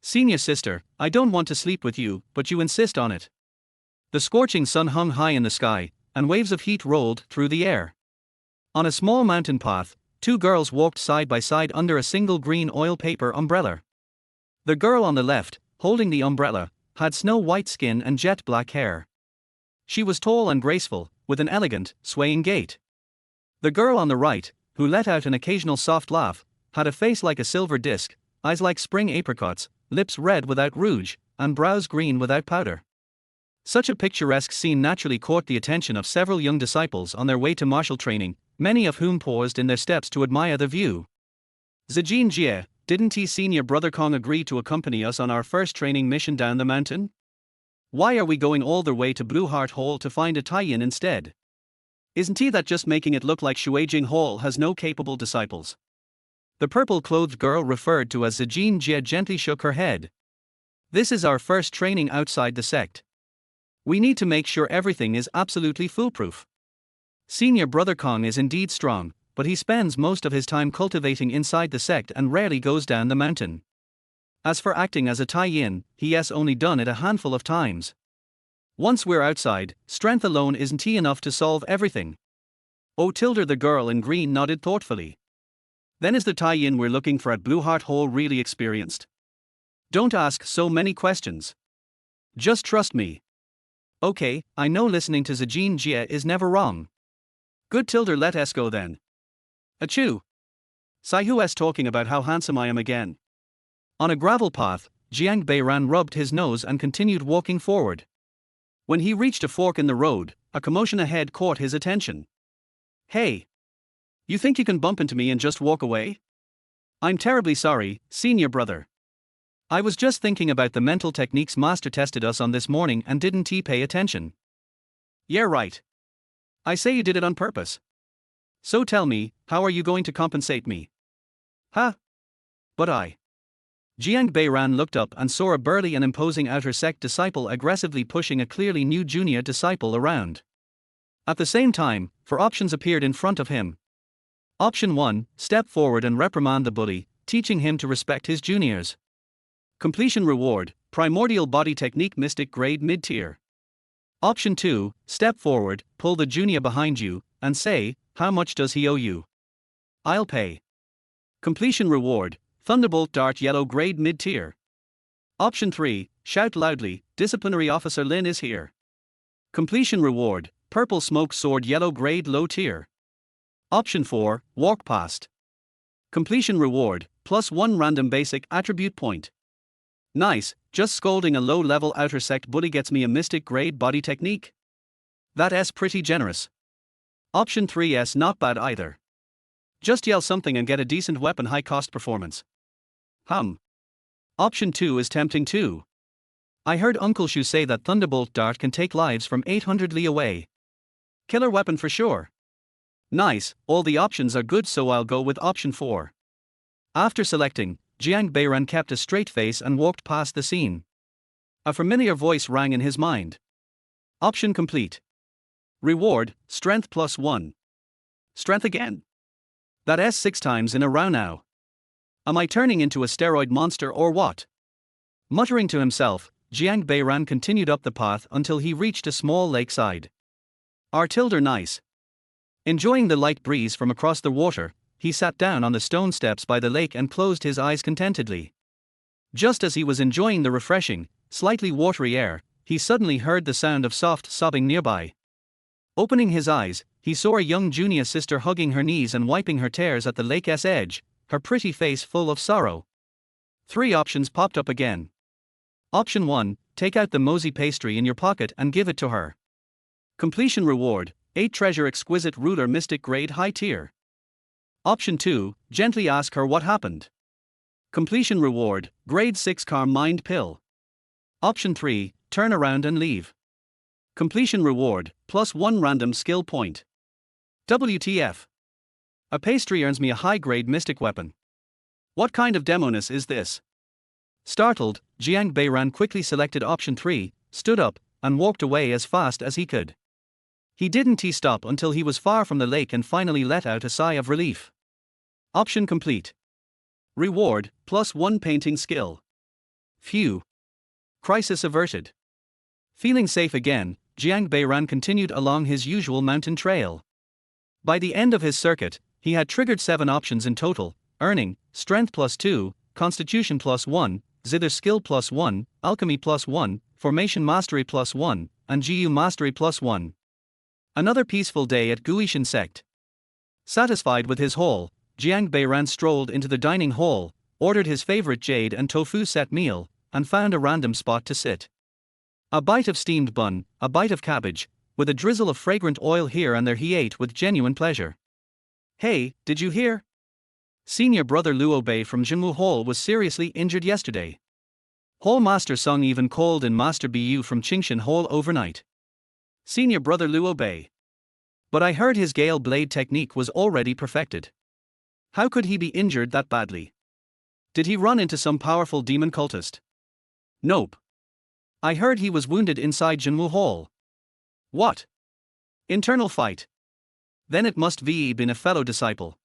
Senior sister, I don't want to sleep with you, but you insist on it. The scorching sun hung high in the sky, and waves of heat rolled through the air. On a small mountain path, two girls walked side by side under a single green oil paper umbrella. The girl on the left, holding the umbrella, had snow-white skin and jet-black hair. She was tall and graceful, with an elegant, swaying gait. The girl on the right, who let out an occasional soft laugh, had a face like a silver disc, eyes like spring apricots, lips red without rouge, and brows green without powder. Such a picturesque scene naturally caught the attention of several young disciples on their way to martial training, many of whom paused in their steps to admire the view. Zijin Jie, didn't he senior brother Kong agree to accompany us on our first training mission down the mountain? Why are we going all the way to Blue Heart Hall to find a tie-in instead? Isn't he that just making it look like Shuijing Hall has no capable disciples? The purple-clothed girl referred to as Zijin Jie gently shook her head. This is our first training outside the sect. We need to make sure everything is absolutely foolproof. Senior brother Kong is indeed strong, but he spends most of his time cultivating inside the sect and rarely goes down the mountain. As for acting as a tie-in, he has only done it a handful of times. Once we're outside, strength alone isn't enough to solve everything. Oh, Tilda, the girl in green nodded thoughtfully. Then is the tie-in we're looking for at Blue Heart Hall really experienced? Don't ask so many questions. Just trust me. Okay, I know listening to Zijin Jie is never wrong. Good Tilda, let us go then. Achoo! Saihu's talking about how handsome I am again. On a gravel path, Jiang Beiran rubbed his nose and continued walking forward. When he reached a fork in the road, a commotion ahead caught his attention. Hey! You think you can bump into me and just walk away? I'm terribly sorry, senior brother. I was just thinking about the mental techniques Master tested us on this morning and didn't pay attention. Yeah, right. I say you did it on purpose. So tell me, how are you going to compensate me? Huh? But Jiang Beiran looked up and saw a burly and imposing outer sect disciple aggressively pushing a clearly new junior disciple around. At the same time, 4 options appeared in front of him. Option 1, step forward and reprimand the bully, teaching him to respect his juniors. Completion reward, primordial body technique mystic grade mid-tier. Option 2, step forward, pull the junior behind you, and say, how much does he owe you? I'll pay. Completion reward, thunderbolt dart yellow grade mid-tier. Option 3, shout loudly, disciplinary officer Lin is here. Completion reward, purple smoke sword yellow grade low tier. Option 4, walk past. Completion reward, +1 random basic attribute point. Nice, just scolding a low-level outer sect bully gets me a mystic grade body technique. That's pretty generous. Option 3's not bad either. Just yell something and get a decent weapon high-cost performance. Option 2 is tempting too. I heard Uncle Shu say that Thunderbolt Dart can take lives from 800 li away. Killer weapon for sure. Nice, all the options are good, so I'll go with option 4. After selecting, Jiang Beiran kept a straight face and walked past the scene. A familiar voice rang in his mind. Option complete. Reward, strength +1. Strength again? That's 6 times in a row now. Am I turning into a steroid monster or what? Muttering to himself, Jiang Beiran continued up the path until he reached a small lakeside. Tilde nice. Enjoying the light breeze from across the water, he sat down on the stone steps by the lake and closed his eyes contentedly. Just as he was enjoying the refreshing, slightly watery air, he suddenly heard the sound of soft sobbing nearby. Opening his eyes, he saw a young junior sister hugging her knees and wiping her tears at the lake's edge, her pretty face full of sorrow. 3 options popped up again. Option 1, take out the mosey pastry in your pocket and give it to her. Completion reward, 8 treasure exquisite ruler mystic grade high tier. Option 2, gently ask her what happened. Completion reward, grade 6 calm mind pill. Option 3, turn around and leave. Completion reward, +1 random skill point. WTF. A pastry earns me a high-grade mystic weapon. What kind of demoness is this? Startled, Jiang Beiran quickly selected option 3, stood up, and walked away as fast as he could. He didn't stop until he was far from the lake and finally let out a sigh of relief. Option complete. Reward, +1 painting skill. Phew. Crisis averted. Feeling safe again, Jiang Beiran continued along his usual mountain trail. By the end of his circuit, he had triggered 7 options in total, earning Strength +2, Constitution +1, Zither Skill +1, Alchemy +1, Formation Mastery +1, and GU Mastery +1. Another peaceful day at Guishan sect. Satisfied with his haul, Jiang Beiran strolled into the dining hall, ordered his favorite jade and tofu set meal, and found a random spot to sit. A bite of steamed bun, a bite of cabbage, with a drizzle of fragrant oil here and there, he ate with genuine pleasure. Hey, did you hear? Senior brother Luo Bei from Jinwu Hall was seriously injured yesterday. Hall Master Song even called in Master Bu from Qingshan Hall overnight. Senior brother Luo Bei. But I heard his Gale Blade technique was already perfected. How could he be injured that badly? Did he run into some powerful demon cultist? Nope. I heard he was wounded inside Jinwu Hall. What? Internal fight. Then it must have been a fellow disciple.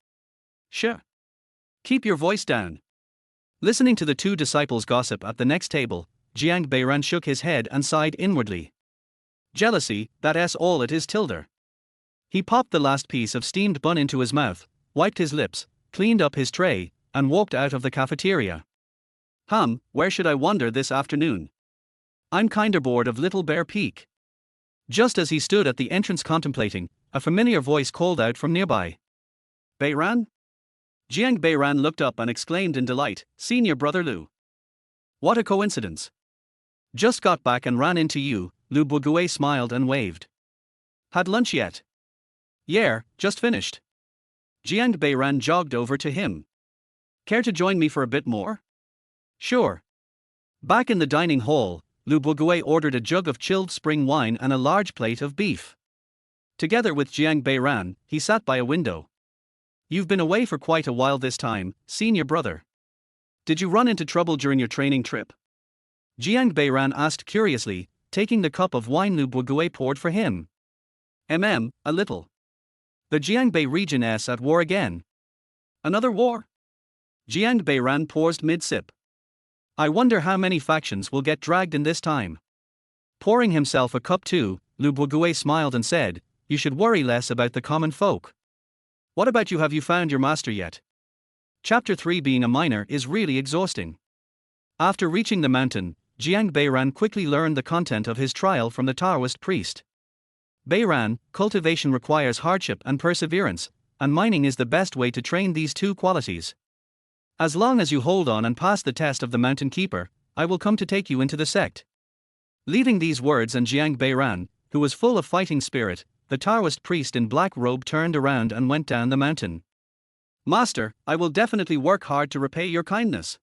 Sure. Keep your voice down. Listening to the 2 disciples gossip at the next table, Jiang Beiran shook his head and sighed inwardly. Jealousy, that's all it is, tilde. He popped the last piece of steamed bun into his mouth, wiped his lips, cleaned up his tray, and walked out of the cafeteria. Where should I wander this afternoon? I'm kinda bored of Little Bear Peak. Just as he stood at the entrance contemplating, a familiar voice called out from nearby. Beiran? Jiang Beiran looked up and exclaimed in delight, Senior brother Lu. What a coincidence. Just got back and ran into you. Lu Bugue smiled and waved. Had lunch yet? Yeah, just finished. Jiang Beiran jogged over to him. Care to join me for a bit more? Sure. Back in the dining hall, Lu Bugue ordered a jug of chilled spring wine and a large plate of beef. Together with Jiang Beiran, he sat by a window. You've been away for quite a while this time, senior brother. Did you run into trouble during your training trip? Jiang Beiran asked curiously, taking the cup of wine Lu Bugue poured for him. A little. The Jiangbei region's at war again. Another war? Jiang Beiran paused mid-sip. I wonder how many factions will get dragged in this time. Pouring himself a cup too, Lu Bugue smiled and said, You should worry less about the common folk. What about you? Have you found your master yet? Chapter 3. Being a miner is really exhausting. After reaching the mountain, Jiang Beiran quickly learned the content of his trial from the Taoist priest. Beiran, cultivation requires hardship and perseverance, and mining is the best way to train these 2 qualities. As long as you hold on and pass the test of the mountain keeper, I will come to take you into the sect. Leaving these words and Jiang Beiran, who was full of fighting spirit, the Taoist priest in black robe turned around and went down the mountain. Master, I will definitely work hard to repay your kindness.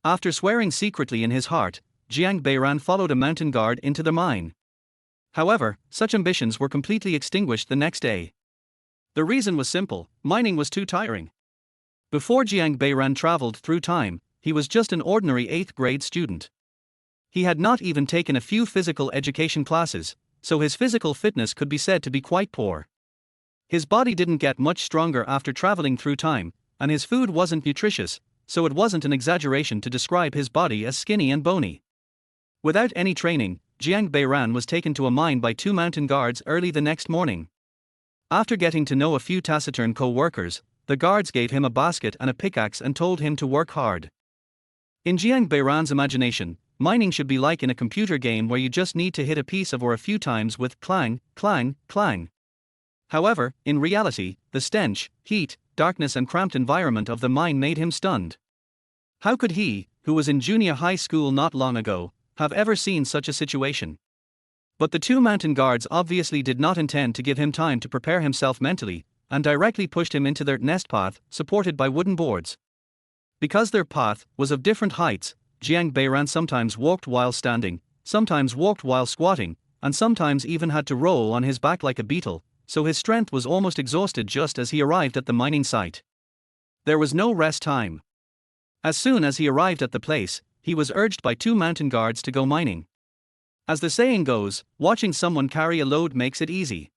After swearing secretly in his heart, Jiang Beiran followed a mountain guard into the mine. However, such ambitions were completely extinguished the next day. The reason was simple: mining was too tiring. Before Jiang Beiran traveled through time, he was just an ordinary 8th grade student. He had not even taken a few physical education classes, so his physical fitness could be said to be quite poor. His body didn't get much stronger after traveling through time, and his food wasn't nutritious, so it wasn't an exaggeration to describe his body as skinny and bony. Without any training, Jiang Beiran was taken to a mine by 2 mountain guards early the next morning. After getting to know a few taciturn co-workers, the guards gave him a basket and a pickaxe and told him to work hard. In Jiang Beiran's imagination, mining should be like in a computer game where you just need to hit a piece of ore a few times with clang, clang, clang. However, in reality, the stench, heat, darkness and cramped environment of the mine made him stunned. How could he, who was in junior high school not long ago, have ever seen such a situation? But the 2 mountain guards obviously did not intend to give him time to prepare himself mentally, and directly pushed him into their nest path, supported by wooden boards. Because their path was of different heights, Jiang Beiran sometimes walked while standing, sometimes walked while squatting, and sometimes even had to roll on his back like a beetle, so his strength was almost exhausted just as he arrived at the mining site. There was no rest time. As soon as he arrived at the place, he was urged by 2 mountain guards to go mining. As the saying goes, watching someone carry a load makes it easy.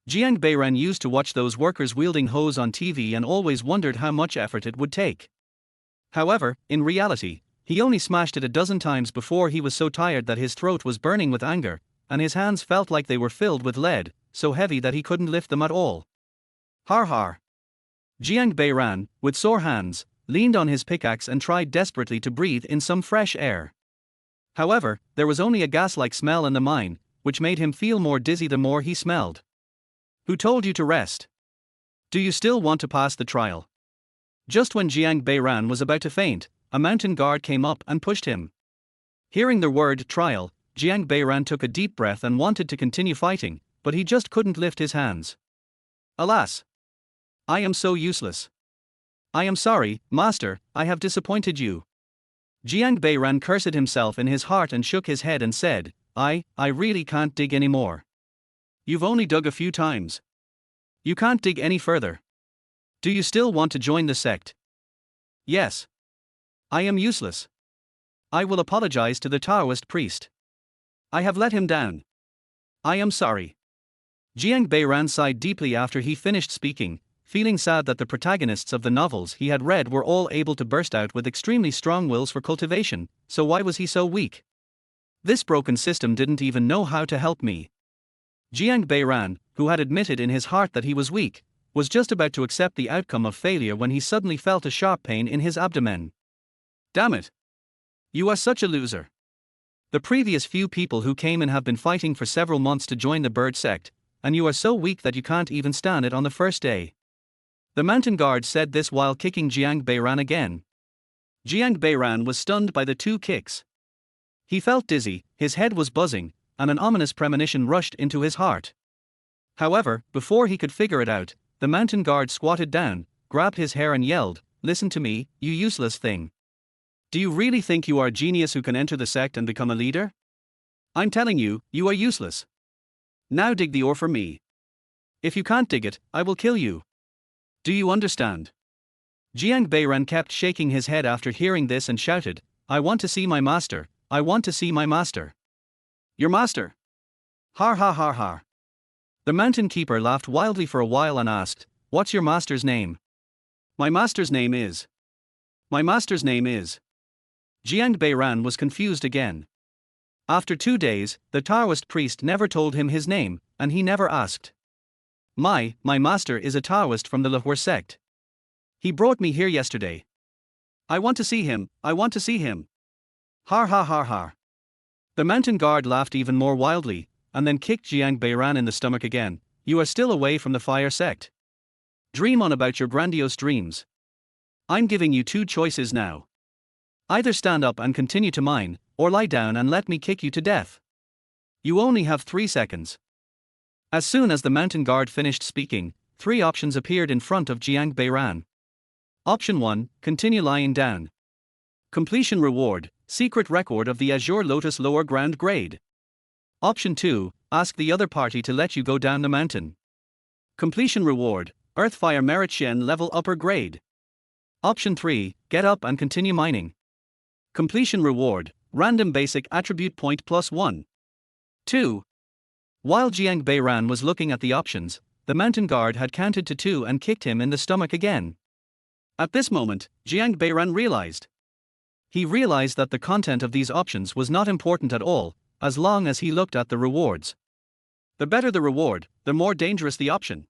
Jiang Beiran used to watch those workers wielding hoes on TV and always wondered how much effort it would take. However, in reality, He only smashed it a dozen times before he was so tired that his throat was burning with anger, and his hands felt like they were filled with lead, so heavy that he couldn't lift them at all. Har har. Jiang Beiran, with sore hands, leaned on his pickaxe and tried desperately to breathe in some fresh air. However, there was only a gas-like smell in the mine, which made him feel more dizzy the more he smelled. Who told you to rest? Do you still want to pass the trial? Just when Jiang Beiran was about to faint, a mountain guard came up and pushed him. Hearing the word trial, Jiang Beiran took a deep breath and wanted to continue fighting, but he just couldn't lift his hands. Alas! I am so useless. I am sorry, master, I have disappointed you. Jiang Beiran cursed himself in his heart and shook his head and said, I really can't dig anymore. You've only dug a few times. You can't dig any further. Do you still want to join the sect? Yes. I am useless. I will apologize to the Taoist priest. I have let him down. I am sorry. Jiang Beiran sighed deeply after he finished speaking, feeling sad that the protagonists of the novels he had read were all able to burst out with extremely strong wills for cultivation, so why was he so weak? This broken system didn't even know how to help me. Jiang Beiran, who had admitted in his heart that he was weak, was just about to accept the outcome of failure when he suddenly felt a sharp pain in his abdomen. Damn it! You are such a loser. The previous few people who came in have been fighting for several months to join the bird sect, and you are so weak that you can't even stand it on the first day. The mountain guard said this while kicking Jiang Beiran again. Jiang Beiran was stunned by the two kicks. He felt dizzy, his head was buzzing, and an ominous premonition rushed into his heart. However, before he could figure it out, the mountain guard squatted down, grabbed his hair and yelled, "Listen to me, you useless thing. Do you really think you are a genius who can enter the sect and become a leader? I'm telling you, you are useless. Now dig the ore for me. If you can't dig it, I will kill you. Do you understand?" Jiang Beiran kept shaking his head after hearing this and shouted, "I want to see my master, I want to see my master." Your master? Har har har har. The mountain keeper laughed wildly for a while and asked, "What's your master's name?" My master's name is. My master's name is. Jiang Beiran was confused again. After 2 days, the Taoist priest never told him his name, and he never asked. My master is a Taoist from the Lahore sect. He brought me here yesterday. I want to see him, I want to see him. Har har har har. The mountain guard laughed even more wildly, and then kicked Jiang Beiran in the stomach again. You are still away from the fire sect. Dream on about your grandiose dreams. I'm giving you 2 choices now. Either stand up and continue to mine, or lie down and let me kick you to death. You only have 3 seconds. As soon as the mountain guard finished speaking, 3 options appeared in front of Jiang Beiran. Option 1, continue lying down. Completion reward, secret record of the Azure Lotus lower ground grade. Option 2, ask the other party to let you go down the mountain. Completion reward, Earthfire Merit Shen level upper grade. Option 3, get up and continue mining. Completion reward, random basic attribute point +1. 2. While Jiang Beiran was looking at the options, the mountain guard had counted to 2 and kicked him in the stomach again. At this moment, Jiang Beiran realized. He realized that the content of these options was not important at all, as long as he looked at the rewards. The better the reward, the more dangerous the option.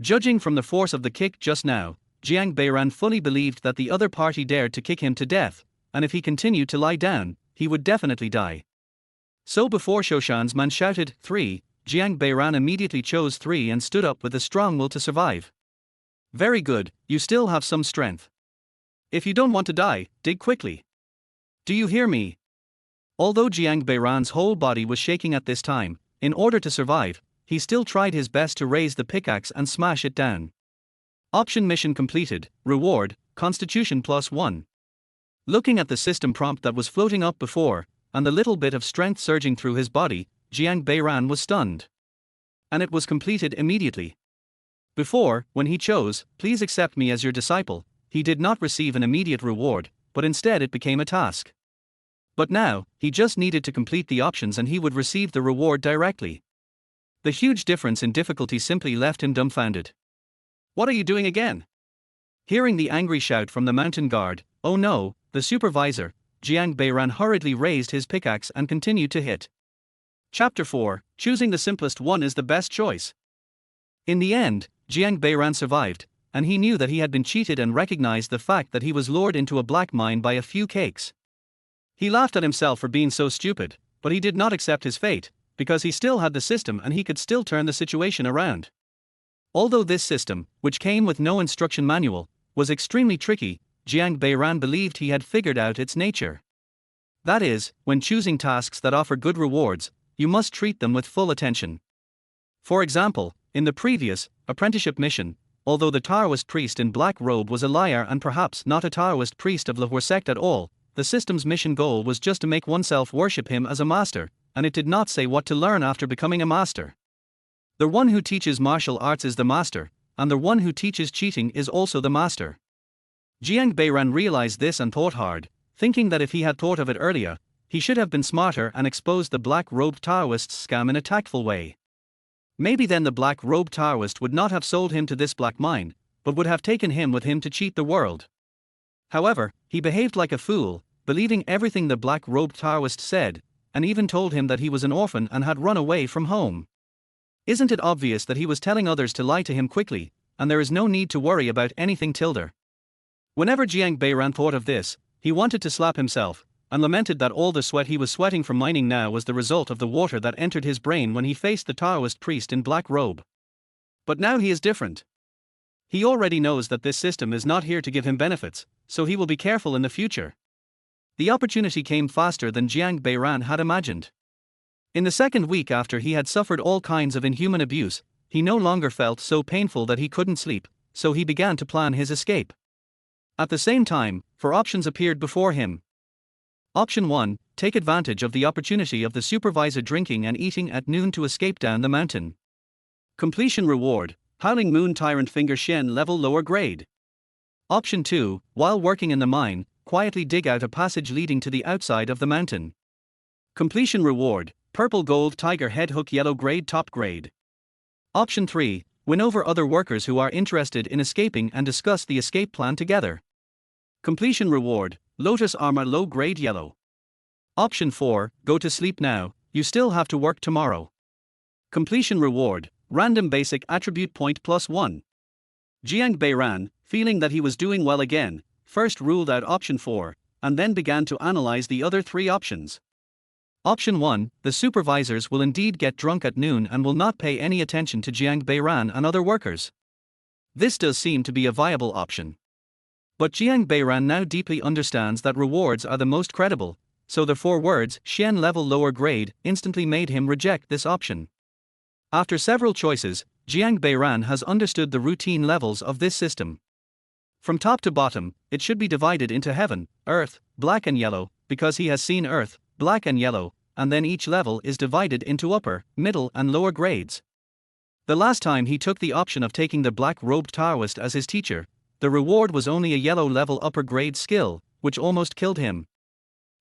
Judging from the force of the kick just now, Jiang Beiran fully believed that the other party dared to kick him to death, and if he continued to lie down, he would definitely die. So before Shoshan's man shouted 3, Jiang Beiran immediately chose 3 and stood up with a strong will to survive. Very good, you still have some strength. If you don't want to die, dig quickly. Do you hear me? Although Jiang Beiran's whole body was shaking at this time, in order to survive, he still tried his best to raise the pickaxe and smash it down. Option mission completed, reward, Constitution +1. Looking at the system prompt that was floating up before, and the little bit of strength surging through his body, Jiang Beiran was stunned. And it was completed immediately. Before, when he chose, "Please accept me as your disciple," he did not receive an immediate reward, but instead it became a task. But now, he just needed to complete the options and he would receive the reward directly. The huge difference in difficulty simply left him dumbfounded. What are you doing again? Hearing the angry shout from the mountain guard, "Oh no, the supervisor, Jiang Beiran hurriedly raised his pickaxe and continued to hit. Chapter 4: Choosing the simplest one is the best choice. In the end, Jiang Beiran survived, and he knew that he had been cheated and recognized the fact that he was lured into a black mine by a few cakes. He laughed at himself for being so stupid, but he did not accept his fate, because he still had the system and he could still turn the situation around. Although this system, which came with no instruction manual, was extremely tricky, Jiang Beiran believed he had figured out its nature. That is, when choosing tasks that offer good rewards, you must treat them with full attention. For example, in the previous apprenticeship mission, although the Taoist priest in black robe was a liar and perhaps not a Taoist priest of the sect at all, the system's mission goal was just to make oneself worship him as a master, and it did not say what to learn after becoming a master. The one who teaches martial arts is the master, and the one who teaches cheating is also the master. Jiang Beiran realized this and thought hard, thinking that if he had thought of it earlier, he should have been smarter and exposed the black-robed Taoist's scam in a tactful way. Maybe then the black-robed Taoist would not have sold him to this black mine, but would have taken him with him to cheat the world. However, he behaved like a fool, believing everything the black-robed Taoist said, and even told him that he was an orphan and had run away from home. Isn't it obvious that he was telling others to lie to him quickly, and there is no need to worry about anything tilde? Whenever Jiang Beiran thought of this, he wanted to slap himself, and lamented that all the sweat he was sweating from mining now was the result of the water that entered his brain when he faced the Taoist priest in black robe. But now he is different. He already knows that this system is not here to give him benefits, so he will be careful in the future. The opportunity came faster than Jiang Beiran had imagined. In the second week after he had suffered all kinds of inhuman abuse, he no longer felt so painful that he couldn't sleep, so he began to plan his escape. At the same time, 4 options appeared before him. Option 1: take advantage of the opportunity of the supervisor drinking and eating at noon to escape down the mountain. Completion reward: Howling Moon Tyrant Finger Shen level lower grade. Option 2: while working in the mine, quietly dig out a passage leading to the outside of the mountain. Completion reward: Purple Gold Tiger Head Hook Yellow Grade Top Grade. Option 3: win over other workers who are interested in escaping and discuss the escape plan together. Completion reward: Lotus Armor Low Grade Yellow. Option 4: go to sleep now, you still have to work tomorrow. Completion reward: Random Basic Attribute Point +1. Jiang Beiran, feeling that he was doing well again, first ruled out option 4, and then began to analyze the other 3 options. Option 1: the supervisors will indeed get drunk at noon and will not pay any attention to Jiang Beiran and other workers. This does seem to be a viable option. But Jiang Beiran now deeply understands that rewards are the most credible, so the 4 words Shen level lower grade instantly made him reject this option. After several choices, Jiang Beiran has understood the routine levels of this system. From top to bottom, it should be divided into heaven, earth, black and yellow, because he has seen earth, black and yellow, and then each level is divided into upper, middle and lower grades. The last time he took the option of taking the black-robed Taoist as his teacher, the reward was only a yellow level upper grade skill, which almost killed him.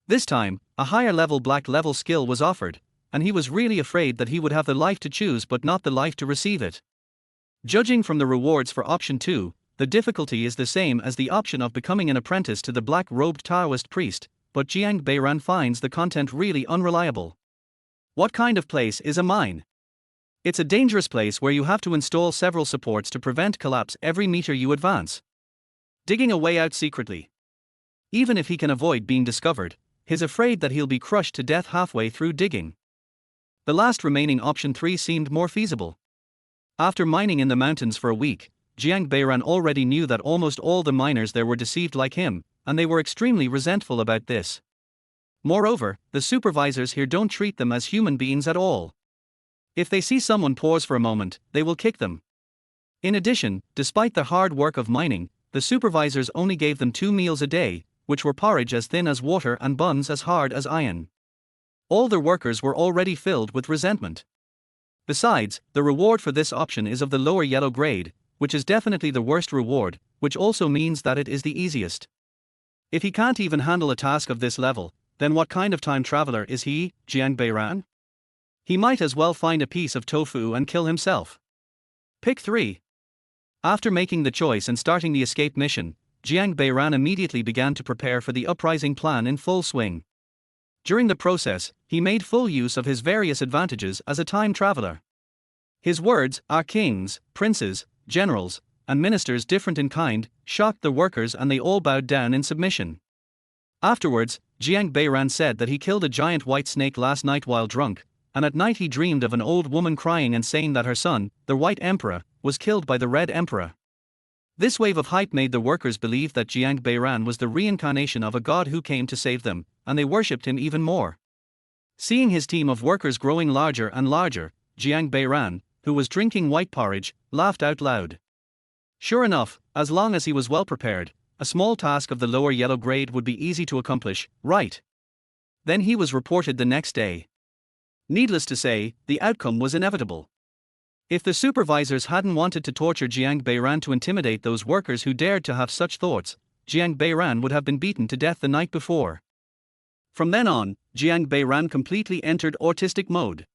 This time, a higher level black level skill was offered, and he was really afraid that he would have the life to choose but not the life to receive it. Judging from the rewards for option 2, the difficulty is the same as the option of becoming an apprentice to the black-robed Taoist priest, but Jiang Beiran finds the content really unreliable. What kind of place is a mine? It's a dangerous place where you have to install several supports to prevent collapse every meter you advance. Digging a way out secretly. Even if he can avoid being discovered, he's afraid that he'll be crushed to death halfway through digging. The last remaining option 3 seemed more feasible. After mining in the mountains for a week, Jiang Beiran already knew that almost all the miners there were deceived like him, and they were extremely resentful about this. Moreover, the supervisors here don't treat them as human beings at all. If they see someone pause for a moment, they will kick them. In addition, despite the hard work of mining, the supervisors only gave them 2 meals a day, which were porridge as thin as water and buns as hard as iron. All their workers were already filled with resentment. Besides, the reward for this option is of the lower yellow grade, which is definitely the worst reward, which also means that it is the easiest. If he can't even handle a task of this level, then what kind of time traveler is he, Jiang Beiran? He might as well find a piece of tofu and kill himself. Pick 3. After making the choice and starting the escape mission, Jiang Beiran immediately began to prepare for the uprising plan in full swing. During the process, he made full use of his various advantages as a time traveler. His words, "Our kings, princes, generals, and ministers different in kind," shocked the workers and they all bowed down in submission. Afterwards, Jiang Beiran said that he killed a giant white snake last night while drunk, and at night he dreamed of an old woman crying and saying that her son, the White Emperor, was killed by the Red Emperor. This wave of hype made the workers believe that Jiang Beiran was the reincarnation of a god who came to save them, and they worshipped him even more. Seeing his team of workers growing larger and larger, Jiang Beiran, who was drinking white porridge, laughed out loud. Sure enough, as long as he was well prepared, a small task of the lower yellow grade would be easy to accomplish, right? Then he was reported the next day. Needless to say, the outcome was inevitable. If the supervisors hadn't wanted to torture Jiang Beiran to intimidate those workers who dared to have such thoughts, Jiang Beiran would have been beaten to death the night before. From then on, Jiang Beiran completely entered autistic mode.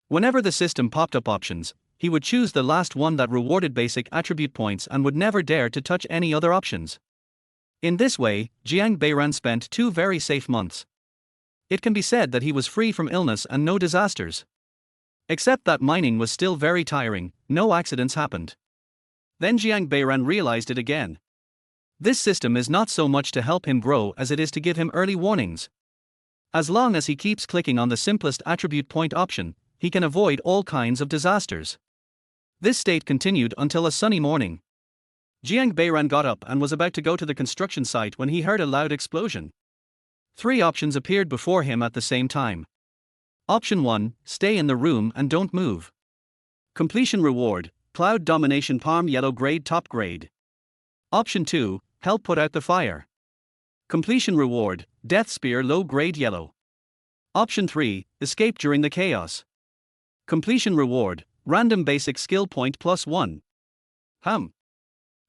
Whenever the system popped up options, he would choose the last one that rewarded basic attribute points and would never dare to touch any other options. In this way, Jiang Beiran spent 2 very safe months. It can be said that he was free from illness and no disasters. Except that mining was still very tiring, no accidents happened. Then Jiang Beiran realized it again. This system is not so much to help him grow as it is to give him early warnings. As long as he keeps clicking on the simplest attribute point option, he can avoid all kinds of disasters. This state continued until a sunny morning. Jiang Beiran got up and was about to go to the construction site when he heard a loud explosion. 3 options appeared before him at the same time. Option 1, stay in the room and don't move. Completion reward, Cloud Domination Palm Yellow Grade Top Grade. Option 2, help put out the fire. Completion reward, Death Spear Low Grade Yellow. Option 3, escape during the chaos. Completion reward, Random Basic Skill Point +1.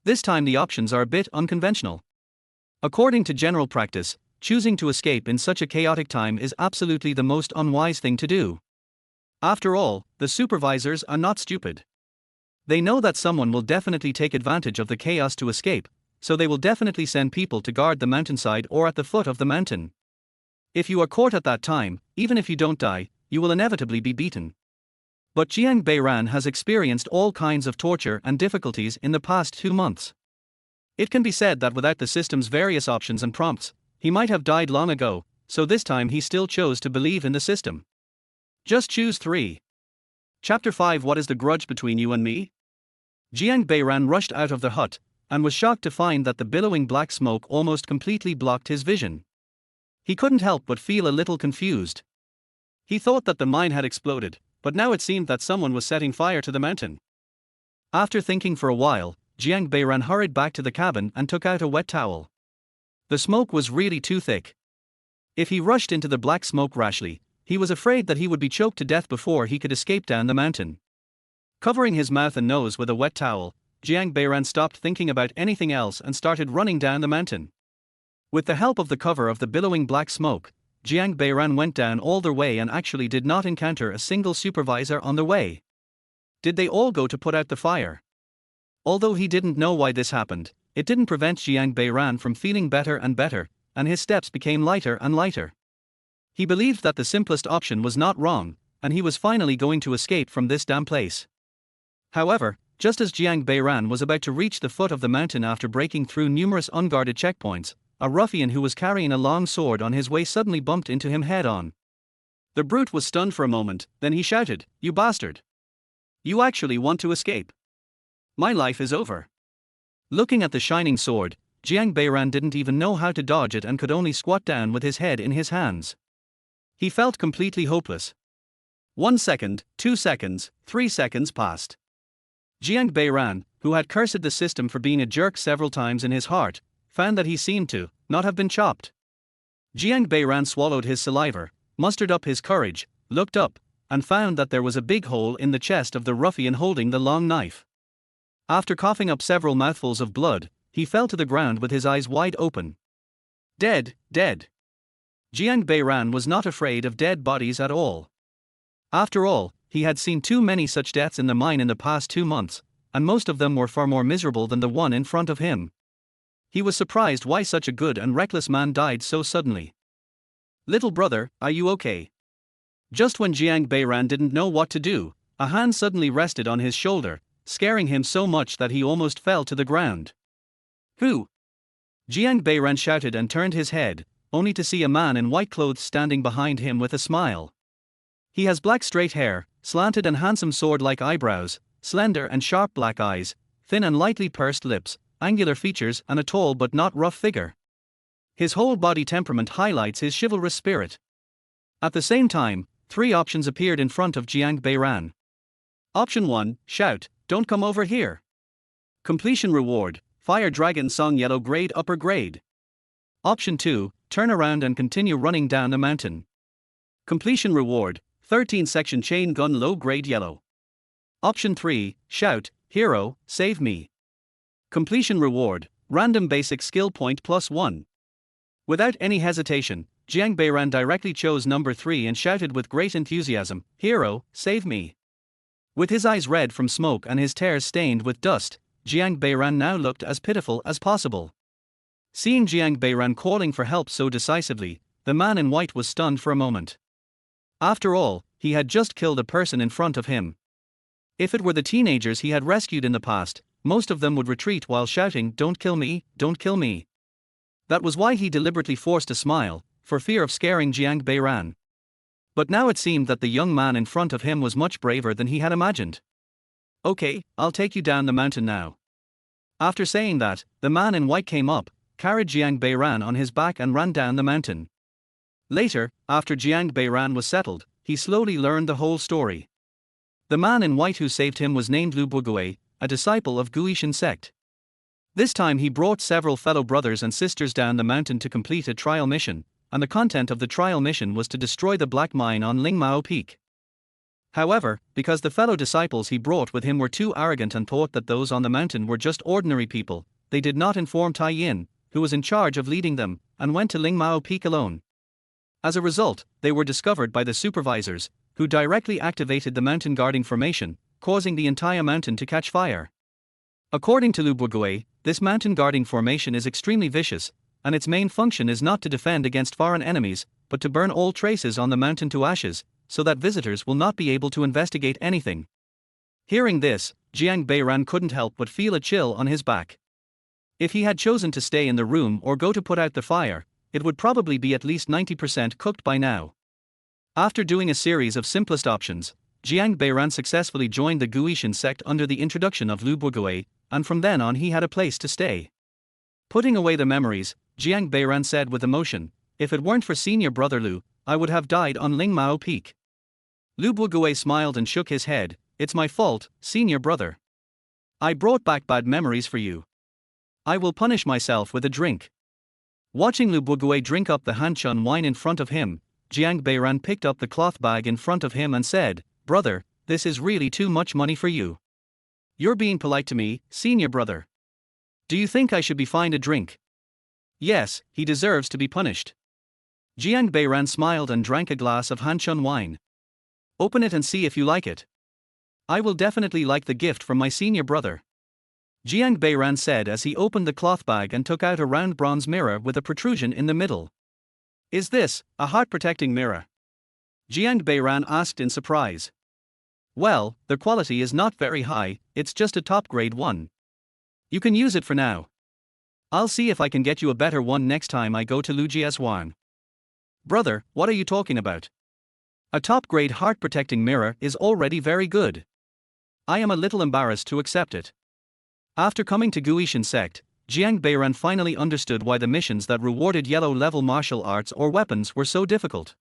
This time the options are a bit unconventional. According to general practice, choosing to escape in such a chaotic time is absolutely the most unwise thing to do. After all, the supervisors are not stupid. They know that someone will definitely take advantage of the chaos to escape, so they will definitely send people to guard the mountainside or at the foot of the mountain. If you are caught at that time, even if you don't die, you will inevitably be beaten. But Jiang Beiran has experienced all kinds of torture and difficulties in the past 2 months. It can be said that without the system's various options and prompts, he might have died long ago, so this time he still chose to believe in the system. Just choose 3. Chapter 5. What is the grudge between you and me? Jiang Beiran rushed out of the hut, and was shocked to find that the billowing black smoke almost completely blocked his vision. He couldn't help but feel a little confused. He thought that the mine had exploded, but now it seemed that someone was setting fire to the mountain. After thinking for a while, Jiang Beiran hurried back to the cabin and took out a wet towel. The smoke was really too thick. If he rushed into the black smoke rashly, he was afraid that he would be choked to death before he could escape down the mountain. Covering his mouth and nose with a wet towel, Jiang Beiran stopped thinking about anything else and started running down the mountain. With the help of the cover of the billowing black smoke, Jiang Beiran went down all the way and actually did not encounter a single supervisor on the way. Did they all go to put out the fire? Although he didn't know why this happened, it didn't prevent Jiang Beiran from feeling better and better, and his steps became lighter and lighter. He believed that the simplest option was not wrong, and he was finally going to escape from this damn place. However, just as Jiang Beiran was about to reach the foot of the mountain after breaking through numerous unguarded checkpoints, a ruffian who was carrying a long sword on his way suddenly bumped into him head-on. The brute was stunned for a moment, then he shouted, "You bastard! You actually want to escape? My life is over." Looking at the shining sword, Jiang Beiran didn't even know how to dodge it and could only squat down with his head in his hands. He felt completely hopeless. 1 second, 2 seconds, 3 seconds passed. Jiang Beiran, who had cursed the system for being a jerk several times in his heart, found that he seemed to not have been chopped. Jiang Beiran swallowed his saliva, mustered up his courage, looked up, and found that there was a big hole in the chest of the ruffian holding the long knife. After coughing up several mouthfuls of blood, he fell to the ground with his eyes wide open. Dead, dead. Jiang Beiran was not afraid of dead bodies at all. After all, he had seen too many such deaths in the mine in the past 2 months, and most of them were far more miserable than the one in front of him. He was surprised why such a good and reckless man died so suddenly. "Little brother, are you okay?" Just when Jiang Beiran didn't know what to do, a hand suddenly rested on his shoulder, scaring him so much that he almost fell to the ground. "Who?" Jiang Beiran shouted and turned his head, only to see a man in white clothes standing behind him with a smile. He has black straight hair, slanted and handsome sword-like eyebrows, slender and sharp black eyes, thin and lightly pursed lips, angular features and a tall but not rough figure. His whole body temperament highlights his chivalrous spirit. At the same time, 3 options appeared in front of Jiang Beiran. Option 1, shout, "Don't come over here." Completion reward, Fire Dragon Song Yellow Grade Upper Grade. Option 2, turn around and continue running down the mountain. Completion reward, 13 section chain gun low grade yellow. Option 3, shout, "Hero, save me." Completion reward, random basic skill point +1. Without any hesitation, Jiang Beiran directly chose number 3 and shouted with great enthusiasm, "Hero, save me." With his eyes red from smoke and his tears stained with dust, Jiang Beiran now looked as pitiful as possible. Seeing Jiang Beiran calling for help so decisively, the man in white was stunned for a moment. After all, he had just killed a person in front of him. If it were the teenagers he had rescued in the past, most of them would retreat while shouting, "Don't kill me, don't kill me." That was why he deliberately forced a smile, for fear of scaring Jiang Beiran. But now it seemed that the young man in front of him was much braver than he had imagined. "Okay, I'll take you down the mountain now." After saying that, the man in white came up, carried Jiang Beiran on his back and ran down the mountain. Later, after Jiang Beiran was settled, he slowly learned the whole story. The man in white who saved him was named Lu Buogui, a disciple of Guishan sect. This time he brought several fellow brothers and sisters down the mountain to complete a trial mission, and the content of the trial mission was to destroy the black mine on Lingmao Peak. However, because the fellow disciples he brought with him were too arrogant and thought that those on the mountain were just ordinary people, they did not inform Tai Yin, who was in charge of leading them, and went to Lingmao Peak alone. As a result, they were discovered by the supervisors, who directly activated the mountain guarding formation, causing the entire mountain to catch fire. According to Lu Buogui, this mountain guarding formation is extremely vicious, and its main function is not to defend against foreign enemies, but to burn all traces on the mountain to ashes, so that visitors will not be able to investigate anything. Hearing this, Jiang Beiran couldn't help but feel a chill on his back. If he had chosen to stay in the room or go to put out the fire, it would probably be at least 90% cooked by now. After doing a series of simplest options, Jiang Beiran successfully joined the Guishan sect under the introduction of Lu Buogui, and from then on he had a place to stay. Putting away the memories, Jiang Beiran said with emotion, "If it weren't for senior brother Lu, I would have died on Lingmao Peak." Lu Buogui smiled and shook his head, "It's my fault, senior brother. I brought back bad memories for you. I will punish myself with a drink." Watching Lu Buogui drink up the Hanchun wine in front of him, Jiang Beiran picked up the cloth bag in front of him and said, "Brother, this is really too much money for you. You're being polite to me, senior brother. Do you think I should be fined a drink?" "Yes, he deserves to be punished." Jiang Beiran smiled and drank a glass of Hanchun wine. "Open it and see if you like it." "I will definitely like the gift from my senior brother," Jiang Beiran said as he opened the cloth bag and took out a round bronze mirror with a protrusion in the middle. "Is this a heart-protecting mirror?" Jiang Beiran asked in surprise. "Well, the quality is not very high, it's just a top-grade one. You can use it for now. I'll see if I can get you a better one next time I go to Lujiazwan." "Brother, what are you talking about? A top-grade heart-protecting mirror is already very good. I am a little embarrassed to accept it." After coming to Guishan sect, Jiang Beiran finally understood why the missions that rewarded yellow-level martial arts or weapons were so difficult.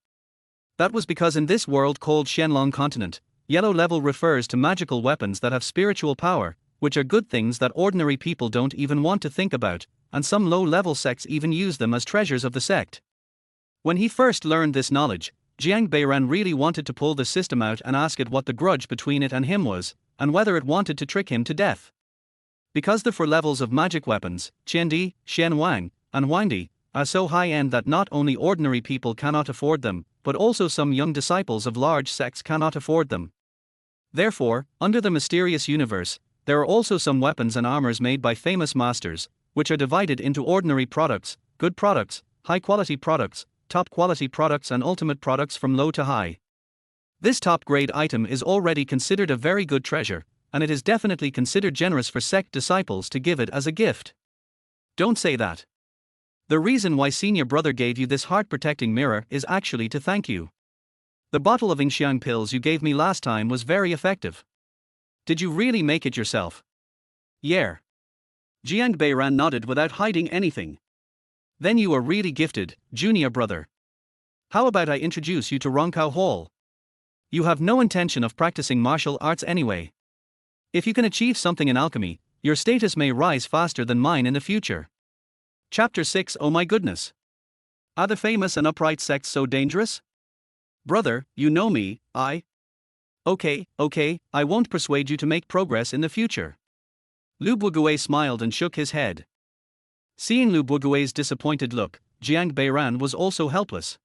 That was because in this world called Shenlong continent, yellow level refers to magical weapons that have spiritual power, which are good things that ordinary people don't even want to think about, and some low-level sects even use them as treasures of the sect. When he first learned this knowledge, Jiang Beiran really wanted to pull the system out and ask it what the grudge between it and him was, and whether it wanted to trick him to death. Because the 4 levels of magic weapons, Qiandi, Shenwang, and Huangdi, are so high-end that not only ordinary people cannot afford them, but also some young disciples of large sects cannot afford them. Therefore, under the mysterious universe, there are also some weapons and armors made by famous masters, which are divided into ordinary products, good products, high quality products, top quality products, and ultimate products from low to high. This top grade item is already considered a very good treasure, and it is definitely considered generous for sect disciples to give it as a gift. Don't say that. The reason why senior brother gave you this heart protecting mirror is actually to thank you. The bottle of Yingxiang pills you gave me last time was very effective. Did you really make it yourself? Yeah. Jiang Beiran nodded without hiding anything. Then you are really gifted, junior brother. How about I introduce you to Rongkao Hall? You have no intention of practicing martial arts anyway. If you can achieve something in alchemy, your status may rise faster than mine in the future. Chapter 6. Oh my goodness. Are the famous and upright sects so dangerous? Brother, you know me, Okay, I won't persuade you to make progress in the future. Lu Buogui smiled and shook his head. Seeing Lu Buogui's disappointed look, Jiang Beiran was also helpless.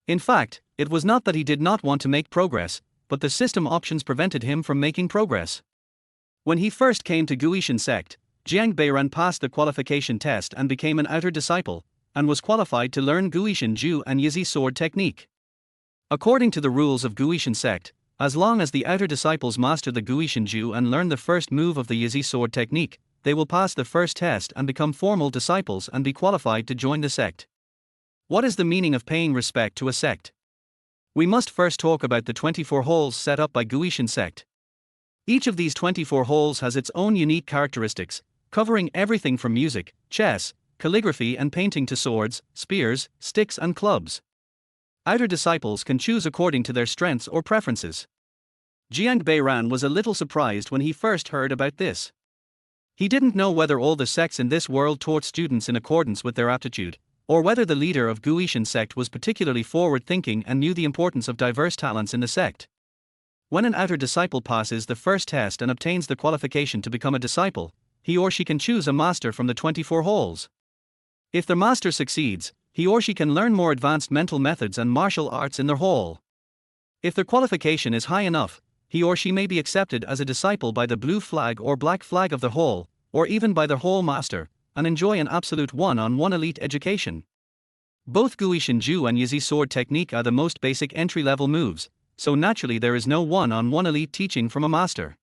In fact, it was not that he did not want to make progress, but the system options prevented him from making progress. When he first came to Guishan sect, Jiang Beiran passed the qualification test and became an outer disciple, and was qualified to learn Guishan Ju and Yizi sword technique. According to the rules of Guishan sect, as long as the outer disciples master the Guishan Ju and learn the first move of the Yizi sword technique, they will pass the first test and become formal disciples and be qualified to join the sect. What is the meaning of paying respect to a sect? We must first talk about the 24 halls set up by Guishan sect. Each of these 24 halls has its own unique characteristics, covering everything from music, chess, calligraphy and painting to swords, spears, sticks and clubs. Outer disciples can choose according to their strengths or preferences. Jiang Beiran was a little surprised when he first heard about this. He didn't know whether all the sects in this world taught students in accordance with their aptitude, or whether the leader of Guishan sect was particularly forward-thinking and knew the importance of diverse talents in the sect. When an outer disciple passes the first test and obtains the qualification to become a disciple, he or she can choose a master from the 24 halls. If the master succeeds, he or she can learn more advanced mental methods and martial arts in their hall. If their qualification is high enough, he or she may be accepted as a disciple by the blue flag or black flag of the hall, or even by the hall master, and enjoy an absolute one-on-one elite education. Both Guishan Ju and Yizi sword technique are the most basic entry-level moves, so naturally there is no one-on-one elite teaching from a master.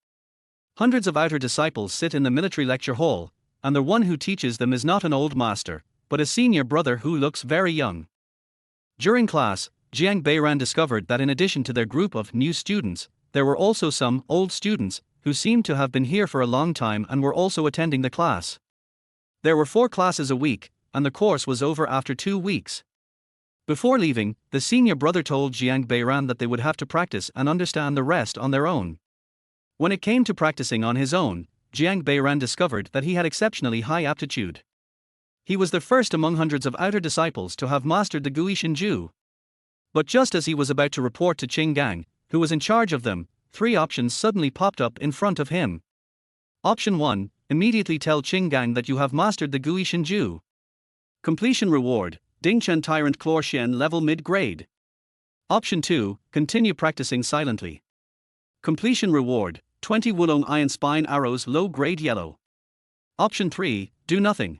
Hundreds of outer disciples sit in the military lecture hall, and the one who teaches them is not an old master, but a senior brother who looks very young. During class, Jiang Beiran discovered that in addition to their group of new students, there were also some old students who seemed to have been here for a long time and were also attending the class. There were 4 classes a week, and the course was over after 2 weeks. Before leaving, the senior brother told Jiang Beiran that they would have to practice and understand the rest on their own. When it came to practicing on his own, Jiang Beiran discovered that he had exceptionally high aptitude. He was the first among hundreds of outer disciples to have mastered the Guishan Ju. But just as he was about to report to Qing Gang, who was in charge of them, 3 options suddenly popped up in front of him. Option 1, immediately tell Qing Gang that you have mastered the Guishan Ju. Completion reward, Dingchen Tyrant Chlor Shen level mid-grade. Option 2, continue practicing silently. Completion reward, 20 Wulong Iron Spine arrows low-grade yellow. Option 3, do nothing.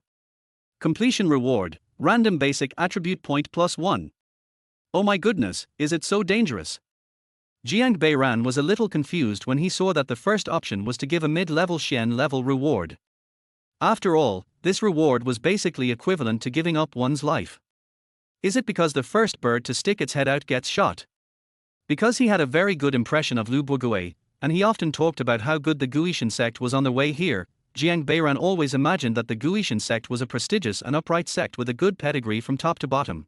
Completion reward, random basic attribute point +1. Oh my goodness, is it so dangerous? Jiang Beiran was a little confused when he saw that the first option was to give a mid-level Shen level reward. After all, this reward was basically equivalent to giving up one's life. Is it because the first bird to stick its head out gets shot? Because he had a very good impression of Lu Buogui, and he often talked about how good the Guishan sect was on the way here, Jiang Beiran always imagined that the Guishan sect was a prestigious and upright sect with a good pedigree from top to bottom.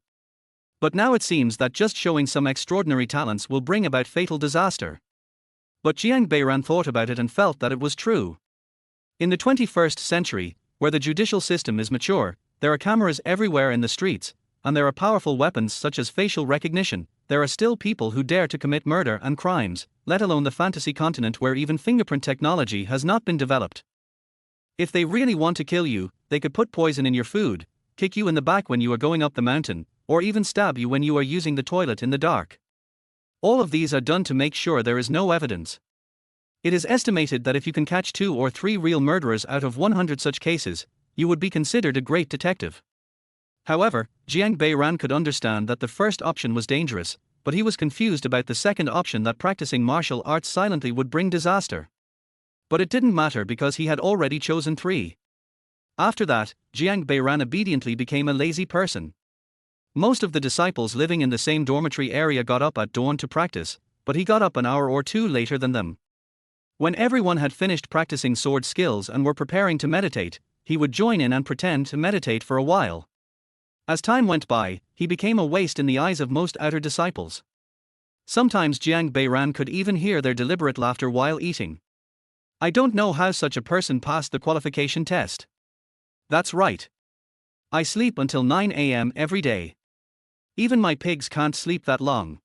But now it seems that just showing some extraordinary talents will bring about fatal disaster. But Jiang Beiran thought about it and felt that it was true. In the 21st century, where the judicial system is mature, there are cameras everywhere in the streets, and there are powerful weapons such as facial recognition, there are still people who dare to commit murder and crimes, let alone the fantasy continent where even fingerprint technology has not been developed. If they really want to kill you, they could put poison in your food, kick you in the back when you are going up the mountain, or even stab you when you are using the toilet in the dark. All of these are done to make sure there is no evidence. It is estimated that if you can catch 2 or 3 real murderers out of 100 such cases, you would be considered a great detective. However, Jiang Beiran could understand that the first option was dangerous, but he was confused about the second option, that practicing martial arts silently would bring disaster. But it didn't matter because he had already chosen 3. After that, Jiang Beiran obediently became a lazy person. Most of the disciples living in the same dormitory area got up at dawn to practice, but he got up an hour or 2 later than them. When everyone had finished practicing sword skills and were preparing to meditate, he would join in and pretend to meditate for a while. As time went by, he became a waste in the eyes of most outer disciples. Sometimes Jiang Beiran could even hear their deliberate laughter while eating. I don't know how such a person passed the qualification test. That's right. I sleep until 9 a.m. every day. Even my pigs can't sleep that long.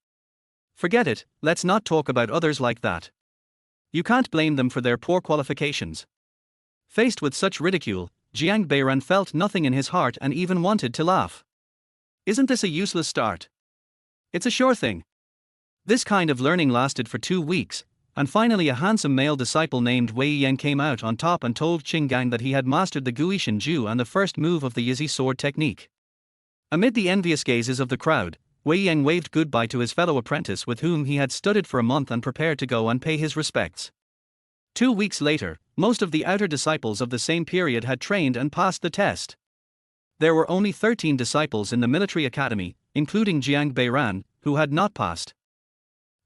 Forget it, let's not talk about others like that. You can't blame them for their poor qualifications. Faced with such ridicule, Jiang Beiran felt nothing in his heart and even wanted to laugh. Isn't this a useless start? It's a sure thing. This kind of learning lasted for 2 weeks, and finally a handsome male disciple named Wei Yan came out on top and told Qing Gang that he had mastered the Guishan Ju and the first move of the Yizi sword technique. Amid the envious gazes of the crowd, Wei Yan waved goodbye to his fellow apprentice with whom he had studied for a month and prepared to go and pay his respects. 2 weeks later, most of the outer disciples of the same period had trained and passed the test. There were only 13 disciples in the military academy, including Jiang Beiran, who had not passed.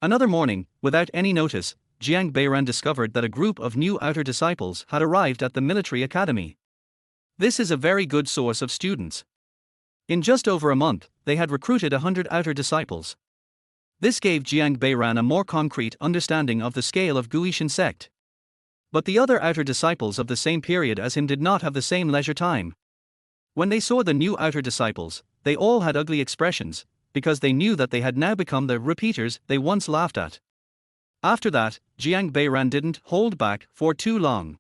Another morning, without any notice, Jiang Beiran discovered that a group of new outer disciples had arrived at the military academy. This is a very good source of students. In just over a month, they had recruited 100 outer disciples. This gave Jiang Beiran a more concrete understanding of the scale of Guishan sect. But the other outer disciples of the same period as him did not have the same leisure time. When they saw the new outer disciples, they all had ugly expressions, because they knew that they had now become the repeaters they once laughed at. After that, Jiang Beiran didn't hold back for too long.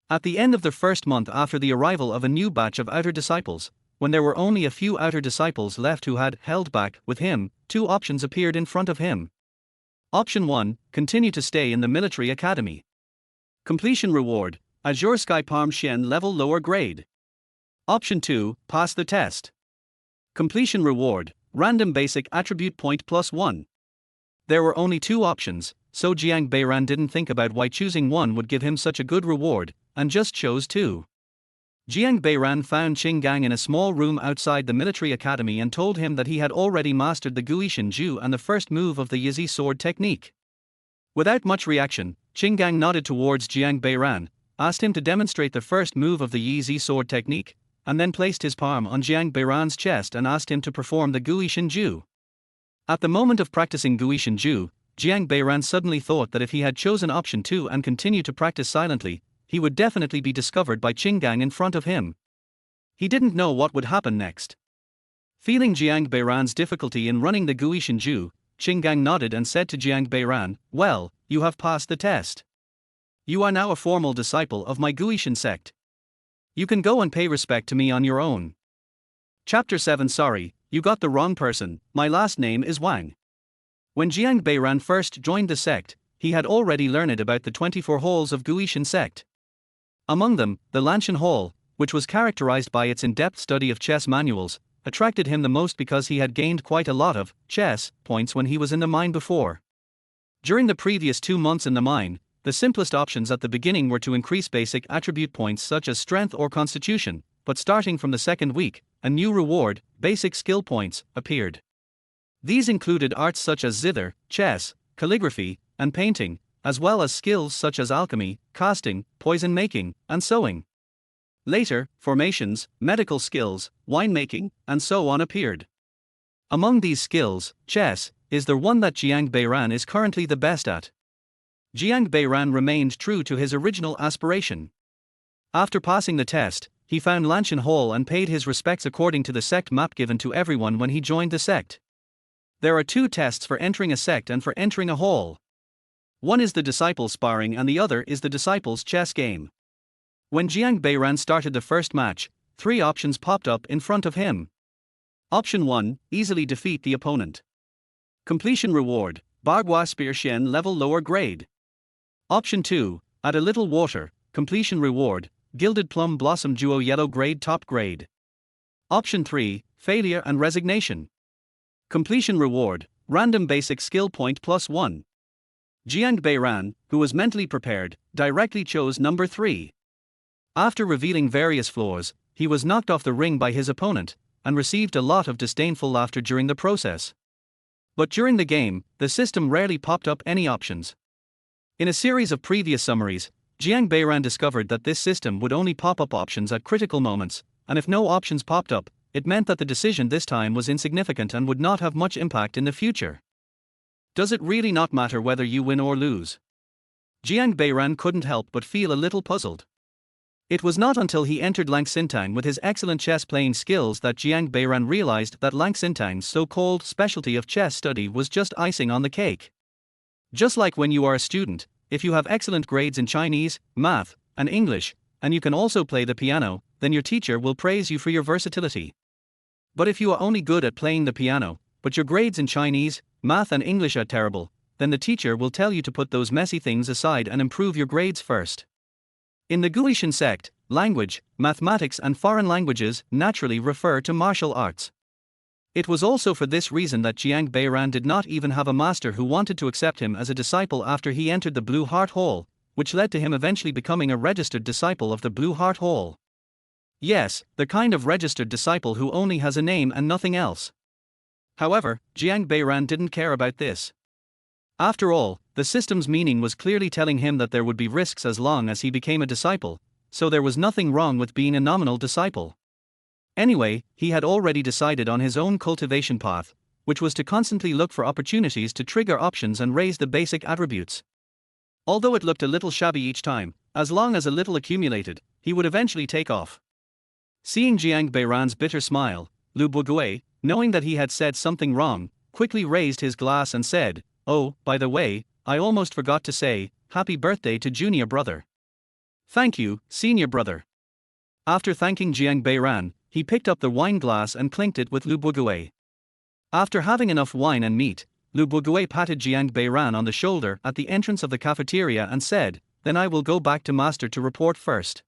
At the end of the first month after the arrival of a new batch of outer disciples, when there were only a few outer disciples left who had held back with him, 2 options appeared in front of him. Option 1, continue to stay in the military academy. Completion reward, Azure Sky Palm Shen level lower grade. Option 2, pass the test. Completion reward, random basic attribute point +1. There were only 2 options, so Jiang Beiran didn't think about why choosing one would give him such a good reward, and just chose 2. Jiang Beiran found Qing Gang in a small room outside the military academy and told him that he had already mastered the Guishan Ju and the first move of the Yizi sword technique. Without much reaction, Qing Gang nodded towards Jiang Beiran, asked him to demonstrate the first move of the Yizi sword technique, and then placed his palm on Jiang Beiran's chest and asked him to perform the Guishan Ju. At the moment of practicing Guishan Ju, Jiang Beiran suddenly thought that if he had chosen option 2 and continued to practice silently, he would definitely be discovered by Qing Gang in front of him. He didn't know what would happen next. Feeling Jiang Beiran's difficulty in running the Guishan Ju, Qing Gang nodded and said to Jiang Beiran, "Well, you have passed the test. You are now a formal disciple of my Guishan sect. You can go and pay respect to me on your own." Chapter 7 Sorry, you got the wrong person, my last name is Wang. When Jiang Beiran first joined the sect, he had already learned about the 24 halls of Guishan sect. Among them, the Lanshan Hall, which was characterized by its in-depth study of chess manuals, attracted him the most because he had gained quite a lot of chess points when he was in the mine before. During the previous 2 months in the mine, the simplest options at the beginning were to increase basic attribute points such as strength or constitution, but starting from the second week, a new reward, basic skill points, appeared. These included arts such as zither, chess, calligraphy, and painting, as well as skills such as alchemy, casting, poison making, and sewing. Later, formations, medical skills, winemaking, and so on appeared. Among these skills, chess is the one that Jiang Beiran is currently the best at. Jiang Beiran remained true to his original aspiration. After passing the test, he found Lanshan Hall and paid his respects according to the sect map given to everyone when he joined the sect. There are 2 tests for entering a sect and for entering a hall. One is the disciple sparring and the other is the disciple's chess game. When Jiang Beiran started the first match, 3 options popped up in front of him. Option 1, easily defeat the opponent. Completion reward, Bagua Spear Shen level lower grade. Option 2, add a little water, completion reward, Gilded Plum Blossom Duo Yellow Grade Top Grade. Option 3, Failure and Resignation. Completion Reward, Random Basic Skill Point +1. Jiang Beiran, who was mentally prepared, directly chose number 3. After revealing various flaws, he was knocked off the ring by his opponent, and received a lot of disdainful laughter during the process. But during the game, the system rarely popped up any options. In a series of previous summaries, Jiang Beiran discovered that this system would only pop up options at critical moments, and if no options popped up, it meant that the decision this time was insignificant and would not have much impact in the future. Does it really not matter whether you win or lose? Jiang Beiran couldn't help but feel a little puzzled. It was not until he entered Lang Xintang with his excellent chess playing skills that Jiang Beiran realized that Lang Xintang's so-called specialty of chess study was just icing on the cake. Just like when you are a student, if you have excellent grades in Chinese, math, and English, and you can also play the piano, then your teacher will praise you for your versatility. But if you are only good at playing the piano, but your grades in Chinese, math and English are terrible, then the teacher will tell you to put those messy things aside and improve your grades first. In the Guishan sect, language, mathematics and foreign languages naturally refer to martial arts. It was also for this reason that Jiang Beiran did not even have a master who wanted to accept him as a disciple after he entered the Blue Heart Hall, which led to him eventually becoming a registered disciple of the Blue Heart Hall. Yes, the kind of registered disciple who only has a name and nothing else. However, Jiang Beiran didn't care about this. After all, the system's meaning was clearly telling him that there would be risks as long as he became a disciple, so there was nothing wrong with being a nominal disciple. Anyway, he had already decided on his own cultivation path, which was to constantly look for opportunities to trigger options and raise the basic attributes. Although it looked a little shabby each time, as long as a little accumulated, he would eventually take off. Seeing Jiang Beiran's bitter smile, Lu Buogui, knowing that he had said something wrong, quickly raised his glass and said, "Oh, by the way, I almost forgot to say, happy birthday to junior brother." "Thank you, senior brother." After thanking Jiang Beiran, he picked up the wine glass and clinked it with Lu Buogui. After having enough wine and meat, Lu Buogui patted Jiang Beiran on the shoulder at the entrance of the cafeteria and said, "Then I will go back to master to report first."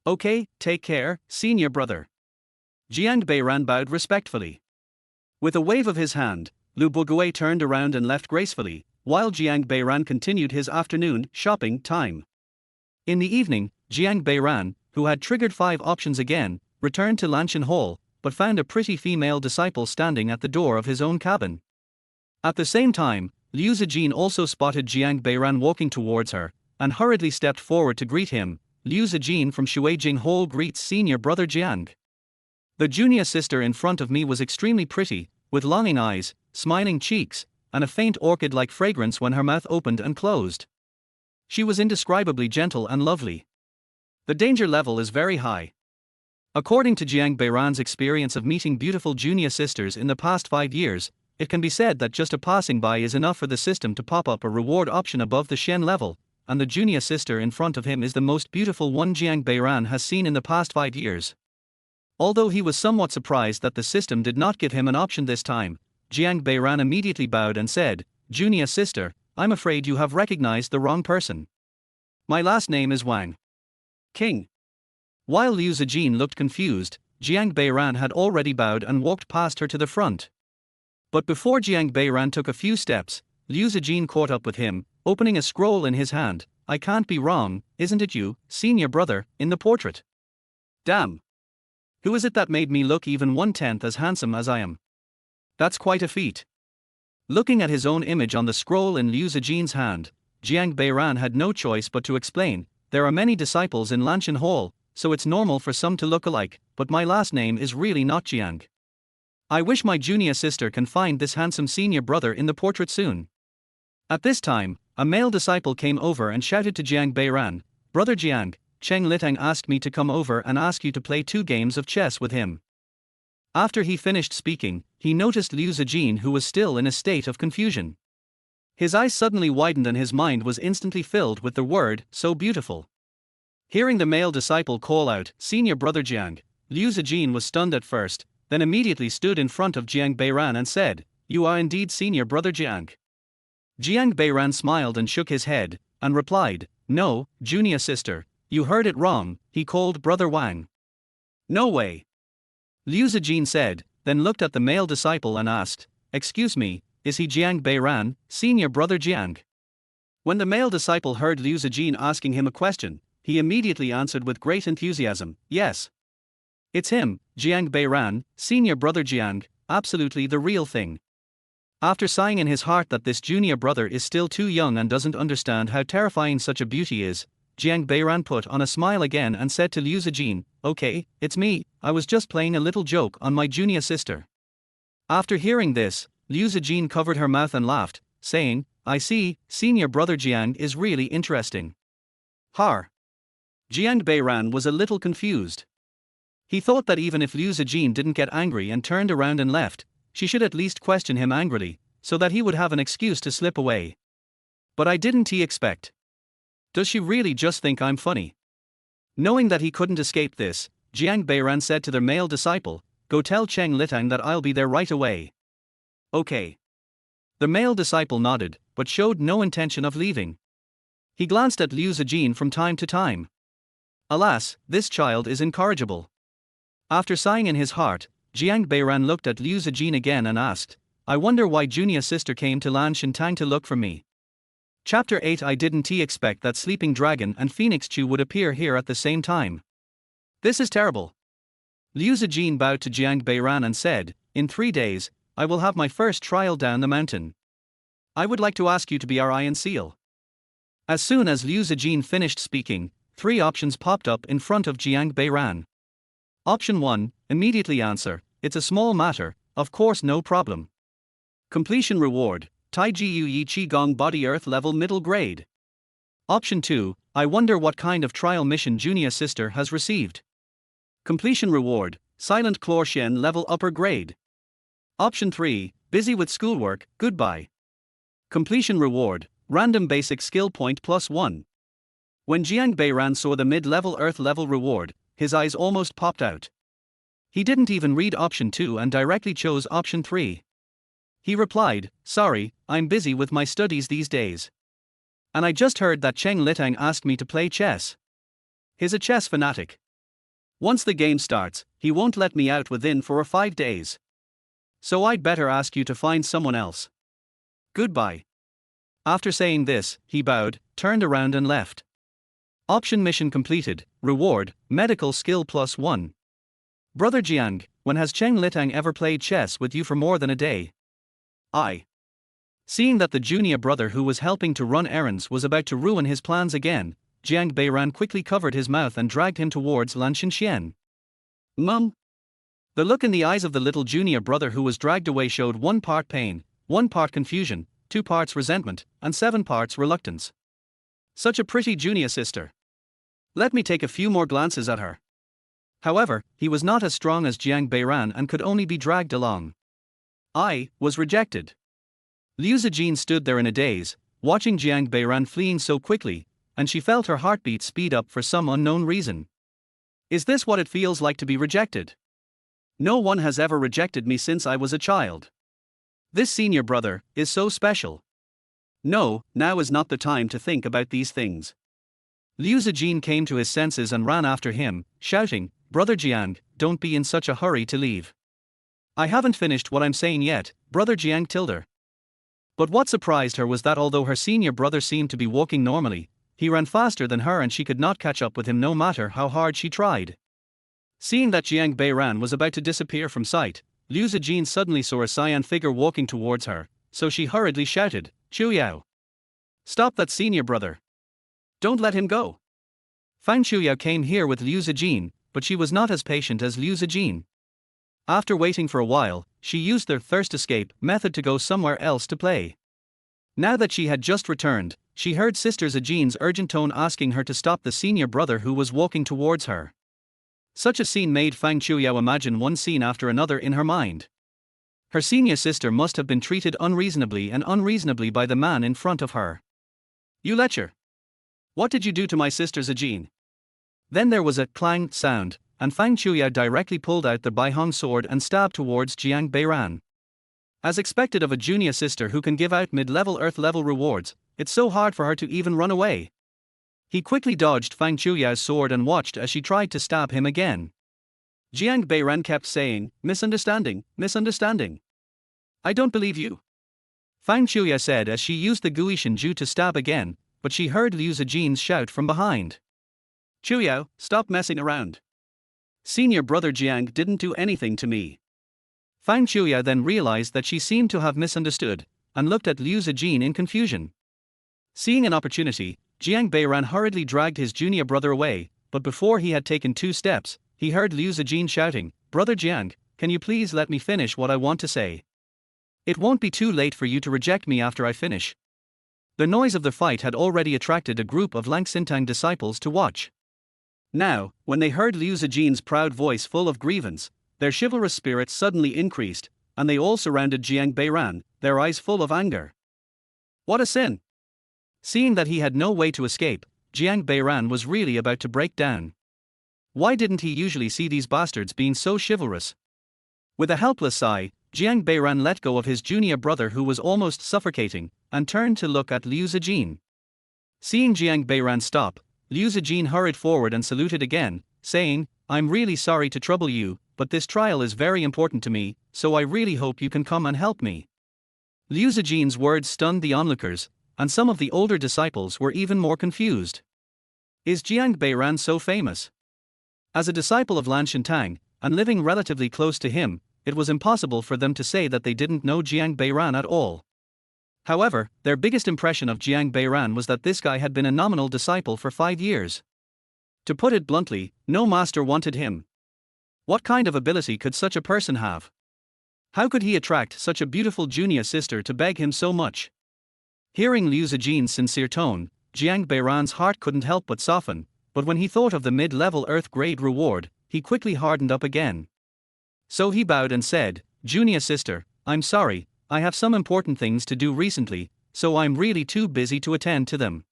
"Okay, take care, senior brother." Jiang Beiran bowed respectfully. With a wave of his hand, Lu Buogui turned around and left gracefully, while Jiang Beiran continued his afternoon shopping time. In the evening, Jiang Beiran, who had triggered 5 options again, returned to Lanshan Hall, but found a pretty female disciple standing at the door of his own cabin. At the same time, Liu Zijin also spotted Jiang Beiran walking towards her, and hurriedly stepped forward to greet him. Liu Zijin from Shuijing Hall greets senior brother Jiang. The junior sister in front of me was extremely pretty, with longing eyes, smiling cheeks, and a faint orchid-like fragrance when her mouth opened and closed. She was indescribably gentle and lovely. The danger level is very high. According to Jiang Beiran's experience of meeting beautiful junior sisters in the past 5 years, it can be said that just a passing by is enough for the system to pop up a reward option above the Shen level, and the junior sister in front of him is the most beautiful one Jiang Beiran has seen in the past 5 years. Although he was somewhat surprised that the system did not give him an option this time, Jiang Beiran immediately bowed and said, "Junior sister, I'm afraid you have recognized the wrong person. My last name is Wang King." While Liu Zijin looked confused, Jiang Beiran had already bowed and walked past her to the front. But before Jiang Beiran took a few steps, Liu Zijin caught up with him, opening a scroll in his hand. "I can't be wrong, isn't it you, senior brother, in the portrait? Damn! Who is it that made me look even 1/10 as handsome as I am? That's quite a feat." Looking at his own image on the scroll in Liu Zijin's hand, Jiang Beiran had no choice but to explain, "There are many disciples in Lanshan Hall, so it's normal for some to look alike, but my last name is really not Jiang. I wish my junior sister can find this handsome senior brother in the portrait soon." At this time, a male disciple came over and shouted to Jiang Beiran, "Brother Jiang, Cheng Litang asked me to come over and ask you to play 2 games of chess with him." After he finished speaking, he noticed Liu Zijin, who was still in a state of confusion. His eyes suddenly widened and his mind was instantly filled with the word, "so beautiful." Hearing the male disciple call out, "Senior brother Jiang," Liu Zijin was stunned at first, then immediately stood in front of Jiang Beiran and said, "You are indeed senior brother Jiang." Jiang Beiran smiled and shook his head, and replied, "No, junior sister, You heard it wrong, he called Brother Wang. No way. Liu Zijin said, then looked at the male disciple and asked, Excuse me, is he Jiang Beiran, senior brother Jiang? When the male disciple heard Liu Zijin asking him a question, he immediately answered with great enthusiasm, Yes. It's him, Jiang Beiran, senior brother Jiang, absolutely the real thing. After sighing in his heart that this junior brother is still too young and doesn't understand how terrifying such a beauty is, Jiang Beiran put on a smile again and said to Liu Zijin, Okay, it's me, I was just playing a little joke on my junior sister. After hearing this, Liu Zijin covered her mouth and laughed, saying, I see, senior brother Jiang is really interesting. Har. Jiang Beiran was a little confused. He thought that even if Liu Zijin didn't get angry and turned around and left, she should at least question him angrily, so that he would have an excuse to slip away. But I didn't expect. Does she really just think I'm funny? Knowing that he couldn't escape this, Jiang Beiran said to their male disciple, Go tell Cheng Litang that I'll be there right away. Okay. The male disciple nodded, but showed no intention of leaving. He glanced at Liu Zijin from time to time. Alas, this child is incorrigible. After sighing in his heart, Jiang Beiran looked at Liu Zijin again and asked, I wonder why junior sister came to Lan Shintang to look for me. Chapter 8 I didn't expect that Sleeping Dragon and Phoenix Chu would appear here at the same time. This is terrible. Liu Zijin bowed to Jiang Beiran and said, In 3 days, I will have my first trial down the mountain. I would like to ask you to be our Iron Seal. As soon as Liu Zijin finished speaking, 3 options popped up in front of Jiang Beiran. Option 1, immediately answer, it's a small matter, of course no problem. Completion reward, Taiji Yu Yi Qigong Body Earth level middle grade. Option 2, I wonder what kind of trial mission junior sister has received. Completion reward, Silent Chlor Shen level upper grade. Option 3, busy with schoolwork, goodbye. Completion reward, random basic skill point +1. When Jiang Beiran saw the mid-level earth level reward, his eyes almost popped out. He didn't even read option 2 and directly chose option 3. He replied, Sorry, I'm busy with my studies these days. And I just heard that Cheng Litang asked me to play chess. He's a chess fanatic. Once the game starts, he won't let me out within 4 or 5 days. So I'd better ask you to find someone else. Goodbye. After saying this, he bowed, turned around and left. Option mission completed, reward, medical skill +1. Brother Jiang, when has Cheng Litang ever played chess with you for more than a day? Seeing that the junior brother who was helping to run errands was about to ruin his plans again, Jiang Beiran quickly covered his mouth and dragged him towards Lan Xinxian. Mum? The look in the eyes of the little junior brother who was dragged away showed 1 part pain, 1 part confusion, 2 parts resentment, and 7 parts reluctance. Such a pretty junior sister. Let me take a few more glances at her. However, he was not as strong as Jiang Beiran and could only be dragged along. I was rejected. Liu Zijin stood there in a daze, watching Jiang Beiran fleeing so quickly, and she felt her heartbeat speed up for some unknown reason. Is this what it feels like to be rejected? No one has ever rejected me since I was a child. This senior brother is so special. No, now is not the time to think about these things. Liu Zijin came to his senses and ran after him, shouting, Brother Jiang, don't be in such a hurry to leave. I haven't finished what I'm saying yet, Brother Jiang tilde. But what surprised her was that although her senior brother seemed to be walking normally, he ran faster than her and she could not catch up with him no matter how hard she tried. Seeing that Jiang Beiran was about to disappear from sight, Liu Zijin suddenly saw a cyan figure walking towards her, so she hurriedly shouted, Chu Yao. Stop that senior brother. Don't let him go. Fang Chuyao came here with Liu Zijin, but she was not as patient as Liu Zijin. After waiting for a while, she used their thirst escape method to go somewhere else to play. Now that she had just returned, she heard Sister Zijin's urgent tone asking her to stop the senior brother who was walking towards her. Such a scene made Fang Chuyao imagine one scene after another in her mind. Her senior sister must have been treated unreasonably by the man in front of her. You lecher! What did you do to my sister Zijin? Then there was a clang sound, and Fang Chuyao directly pulled out the Baihong sword and stabbed towards Jiang Beiran. As expected of a junior sister who can give out mid-level earth-level rewards, it's so hard for her to even run away. He quickly dodged Fang Chuyao's sword and watched as she tried to stab him again. Jiang Beiran kept saying, "Misunderstanding, misunderstanding. I don't believe you." Fang Chuya said as she used the Gui Shinju to stab again, but she heard Liu Zijin's shout from behind. "Chuyao, stop messing around. Senior brother Jiang didn't do anything to me." Fang Chuya then realized that she seemed to have misunderstood, and looked at Liu Zijin in confusion. Seeing an opportunity, Jiang Beiran hurriedly dragged his junior brother away, but before he had taken 2 steps, he heard Liu Zijin shouting, "Brother Jiang, can you please let me finish what I want to say? It won't be too late for you to reject me after I finish." The noise of the fight had already attracted a group of Lang Xintang disciples to watch. Now, when they heard Liu Zijin's proud voice full of grievance, their chivalrous spirits suddenly increased, and they all surrounded Jiang Beiran, their eyes full of anger. What a sin! Seeing that he had no way to escape, Jiang Beiran was really about to break down. Why didn't he usually see these bastards being so chivalrous? With a helpless sigh, Jiang Beiran let go of his junior brother who was almost suffocating, and turned to look at Liu Zijin. Seeing Jiang Beiran stop, Liu Zijin hurried forward and saluted again, saying, "I'm really sorry to trouble you, but this trial is very important to me, so I really hope you can come and help me." Liu Zijin's words stunned the onlookers, and some of the older disciples were even more confused. Is Jiang Beiran so famous? As a disciple of Lan Shintang, and living relatively close to him, it was impossible for them to say that they didn't know Jiang Beiran at all. However, their biggest impression of Jiang Beiran was that this guy had been a nominal disciple for 5 years. To put it bluntly, no master wanted him. What kind of ability could such a person have? How could he attract such a beautiful junior sister to beg him so much? Hearing Liu Zijin's sincere tone, Jiang Beiran's heart couldn't help but soften, but when he thought of the mid-level Earth-grade reward, he quickly hardened up again. So he bowed and said, "Junior sister, I'm sorry, I have some important things to do recently, so I'm really too busy to attend to them."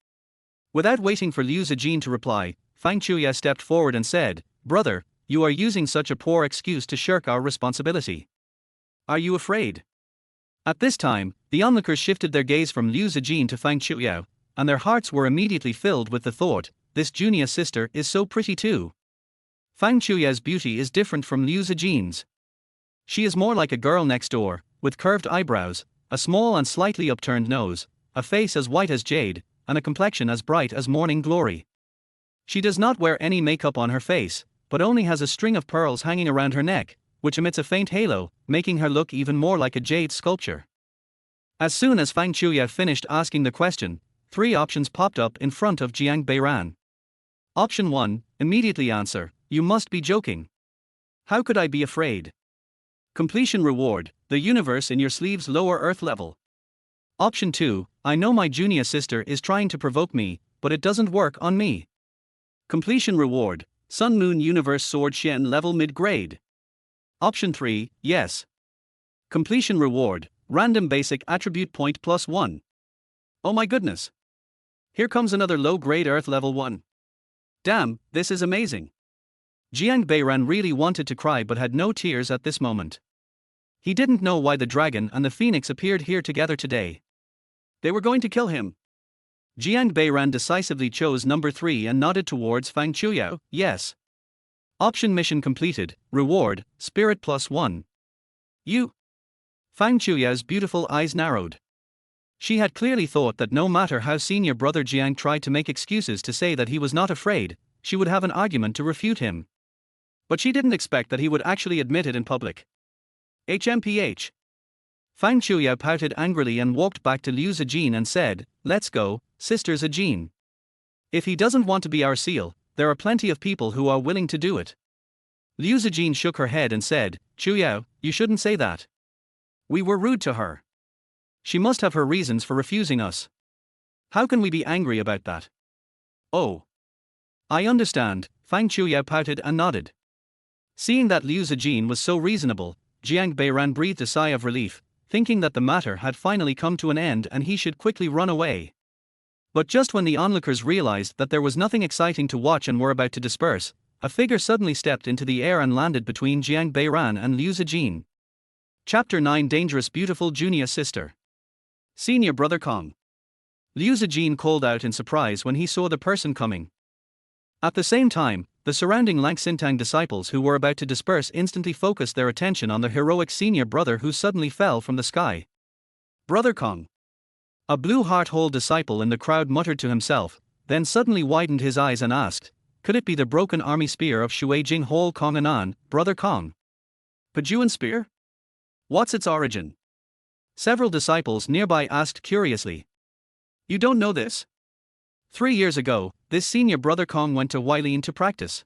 Without waiting for Liu Zijin to reply, Fang Chuya stepped forward and said, "Brother, you are using such a poor excuse to shirk our responsibility. Are you afraid?" At this time, the onlookers shifted their gaze from Liu Zijin to Fang Chuya, and their hearts were immediately filled with the thought, this junior sister is so pretty too. Fang Chuya's beauty is different from Liu Zijin's. She is more like a girl next door, with curved eyebrows, a small and slightly upturned nose, a face as white as jade, and a complexion as bright as morning glory. She does not wear any makeup on her face, but only has a string of pearls hanging around her neck, which emits a faint halo, making her look even more like a jade sculpture. As soon as Fang Chuya finished asking the question, 3 options popped up in front of Jiang Beiran. Option 1, immediately answer, "You must be joking. How could I be afraid?" Completion reward, the universe in your sleeve's lower earth level. Option 2, I know my junior sister is trying to provoke me, but it doesn't work on me. Completion reward, Sun Moon Universe Sword Shen level mid-grade. Option 3, yes. Completion reward, random basic attribute point +1. Oh my goodness. Here comes another low-grade earth level 1. Damn, this is amazing. Jiang Beiran really wanted to cry but had no tears at this moment. He didn't know why the dragon and the phoenix appeared here together today. They were going to kill him. Jiang Beiran decisively chose number 3 and nodded towards Fang Chuya, yes. Option mission completed, reward, spirit +1. You. Fang Chuya's beautiful eyes narrowed. She had clearly thought that no matter how senior brother Jiang tried to make excuses to say that he was not afraid, she would have an argument to refute him. But she didn't expect that he would actually admit it in public. HMPH. Fang Chuya pouted angrily and walked back to Liu Zijin and said, "Let's go, Sister Zijin. If he doesn't want to be our seal, there are plenty of people who are willing to do it." Liu Zijin shook her head and said, "Chuyao, you shouldn't say that. We were rude to her. She must have her reasons for refusing us. How can we be angry about that?" "Oh. I understand," Fang Chuya pouted and nodded. Seeing that Liu Zijin was so reasonable, Jiang Beiran breathed a sigh of relief, thinking that the matter had finally come to an end and he should quickly run away. But just when the onlookers realized that there was nothing exciting to watch and were about to disperse, a figure suddenly stepped into the air and landed between Jiang Beiran and Liu Zijin. Chapter 9, Dangerous Beautiful Junior Sister. Senior Brother Kong. Liu Zijin called out in surprise when he saw the person coming. At the same time, the surrounding Langsintang disciples who were about to disperse instantly focused their attention on the heroic senior brother who suddenly fell from the sky. Brother Kong. A blue heart-hole disciple in the crowd muttered to himself, then suddenly widened his eyes and asked, could it be the broken army spear of Shuijing Hole Kong Anan, Brother Kong? Pajuan spear? What's its origin? Several disciples nearby asked curiously. You don't know this? 3 years ago, this senior Brother Kong went to Weilin to practice.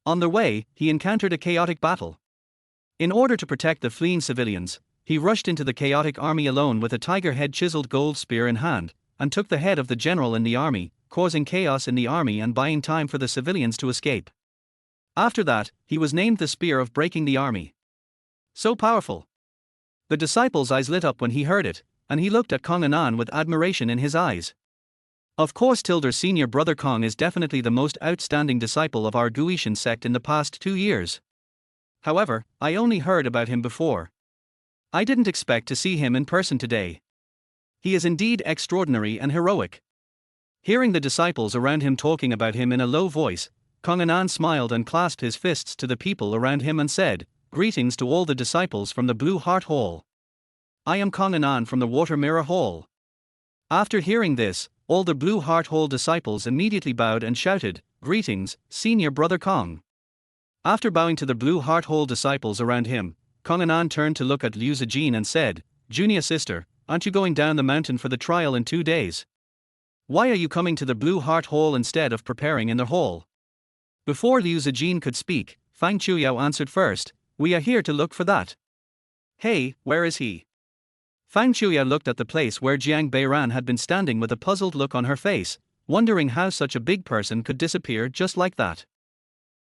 On the way, he encountered a chaotic battle. In order to protect the fleeing civilians, he rushed into the chaotic army alone with a tiger head chiseled gold spear in hand, and took the head of the general in the army, causing chaos in the army and buying time for the civilians to escape. After that, he was named the Spear of Breaking the Army. So powerful. The disciple's eyes lit up when he heard it, and he looked at Kong Anan with admiration in his eyes. Of course, Tilder's senior brother Kong is definitely the most outstanding disciple of our Guishan sect in the past 2 years. However, I only heard about him before. I didn't expect to see him in person today. He is indeed extraordinary and heroic. Hearing the disciples around him talking about him in a low voice, Kong Anan smiled and clasped his fists to the people around him and said, greetings to all the disciples from the Blue Heart Hall. I am Kong Anan from the Water Mirror Hall. After hearing this, all the Blue Heart Hall disciples immediately bowed and shouted, greetings, Senior Brother Kong. After bowing to the Blue Heart Hall disciples around him, Kong Anan turned to look at Liu Zijin and said, Junior sister, aren't you going down the mountain for the trial in 2 days? Why are you coming to the Blue Heart Hall instead of preparing in the hall? Before Liu Zijin could speak, Fang Chuyao answered first, we are here to look for that. Hey, where is he? Fang Chuyao looked at the place where Jiang Beiran had been standing with a puzzled look on her face, wondering how such a big person could disappear just like that.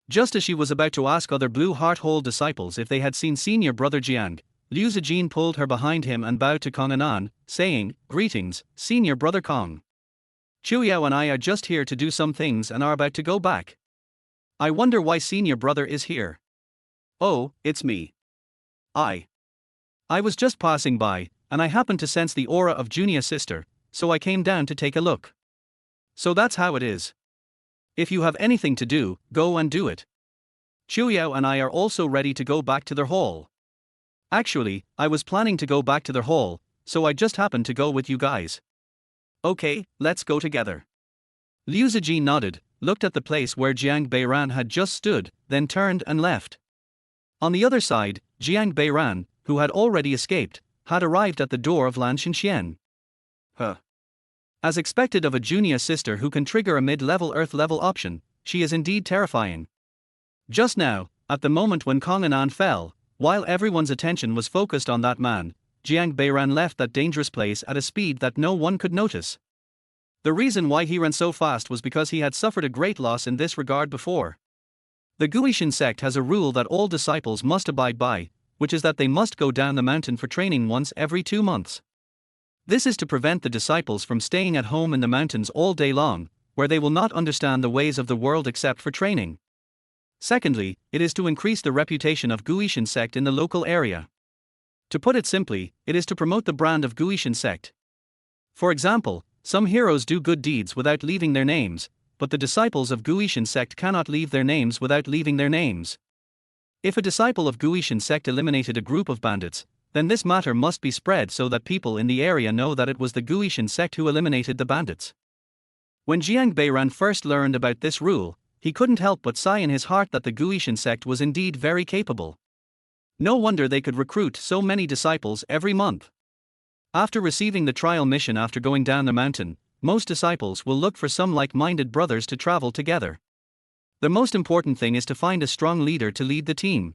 Just as she was about to ask other Blue Heart Hole disciples if they had seen senior brother Jiang, Liu Zijin pulled her behind him and bowed to Kong Anan, saying, greetings, senior brother Kong. Chuyao and I are just here to do some things and are about to go back. I wonder why senior brother is here. Oh, it's me. I was just passing by, and I happened to sense the aura of junior sister, so I came down to take a look. So that's how it is. If you have anything to do, go and do it. Chuyao and I are also ready to go back to their hall. Actually, I was planning to go back to their hall, so I just happened to go with you guys. Okay, let's go together. Liu Zijin nodded, looked at the place where Jiang Beiran had just stood, then turned and left. On the other side, Jiang Beiran, who had already escaped, had arrived at the door of Lan Shenxian. As expected of a junior sister who can trigger a mid-level Earth-level option, she is indeed terrifying. Just now, at the moment when Kong Anan fell, while everyone's attention was focused on that man, Jiang Beiran left that dangerous place at a speed that no one could notice. The reason why he ran so fast was because he had suffered a great loss in this regard before. The Guishan sect has a rule that all disciples must abide by, which is that they must go down the mountain for training once every 2 months. This is to prevent the disciples from staying at home in the mountains all day long, where they will not understand the ways of the world except for training. Secondly, it is to increase the reputation of Guishan sect in the local area. To put it simply, it is to promote the brand of Guishan sect. For example, some heroes do good deeds without leaving their names, but the disciples of Guishan sect cannot leave their names without leaving their names. If a disciple of Guishan sect eliminated a group of bandits, then this matter must be spread so that people in the area know that it was the Guishan sect who eliminated the bandits. When Jiang Beiran first learned about this rule, he couldn't help but sigh in his heart that the Guishan sect was indeed very capable. No wonder they could recruit so many disciples every month. After receiving the trial mission after going down the mountain, most disciples will look for some like-minded brothers to travel together. The most important thing is to find a strong leader to lead the team.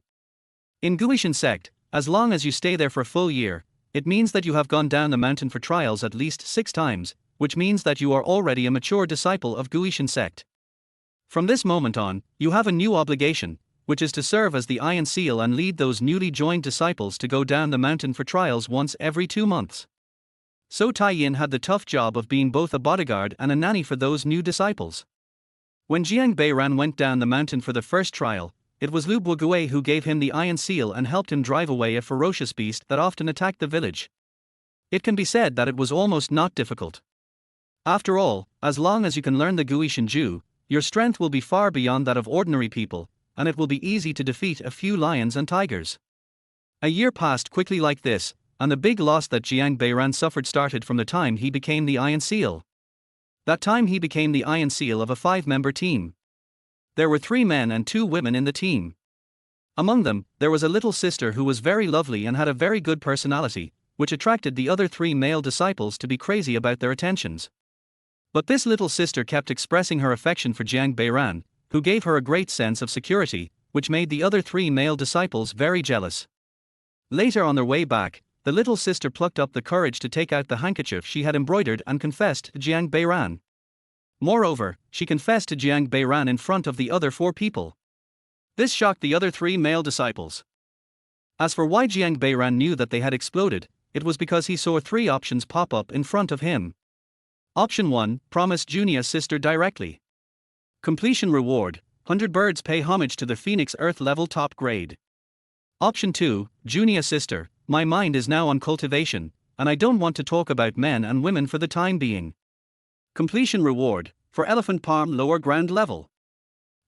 In Guishan sect, as long as you stay there for a full year, it means that you have gone down the mountain for trials at least 6 times, which means that you are already a mature disciple of Guishan sect. From this moment on, you have a new obligation, which is to serve as the Iron Seal and lead those newly joined disciples to go down the mountain for trials once every 2 months. So Tai Yin had the tough job of being both a bodyguard and a nanny for those new disciples. When Jiang Beiran went down the mountain for the first trial, it was Lu Buogui who gave him the Iron Seal and helped him drive away a ferocious beast that often attacked the village. It can be said that it was almost not difficult. After all, as long as you can learn the Gui Shinju, your strength will be far beyond that of ordinary people, and it will be easy to defeat a few lions and tigers. A year passed quickly like this, and the big loss that Jiang Beiran suffered started from the time he became the Iron Seal. That time he became the Iron Seal of a 5-member team. There were 3 men and 2 women in the team. Among them, there was a little sister who was very lovely and had a very good personality, which attracted the other 3 male disciples to be crazy about their attentions. But this little sister kept expressing her affection for Jiang Beiran, who gave her a great sense of security, which made the other 3 male disciples very jealous. Later on their way back, the little sister plucked up the courage to take out the handkerchief she had embroidered and confessed to Jiang Beiran. Moreover, she confessed to Jiang Beiran in front of the other 4 people. This shocked the other 3 male disciples. As for why Jiang Beiran knew that they had exploded, it was because he saw 3 options pop up in front of him. Option 1, promise junior sister directly. Completion reward, 100 birds pay homage to the Phoenix Earth level top grade. Option 2, junior sister, my mind is now on cultivation, and I don't want to talk about men and women for the time being. Completion reward, for elephant palm lower ground level.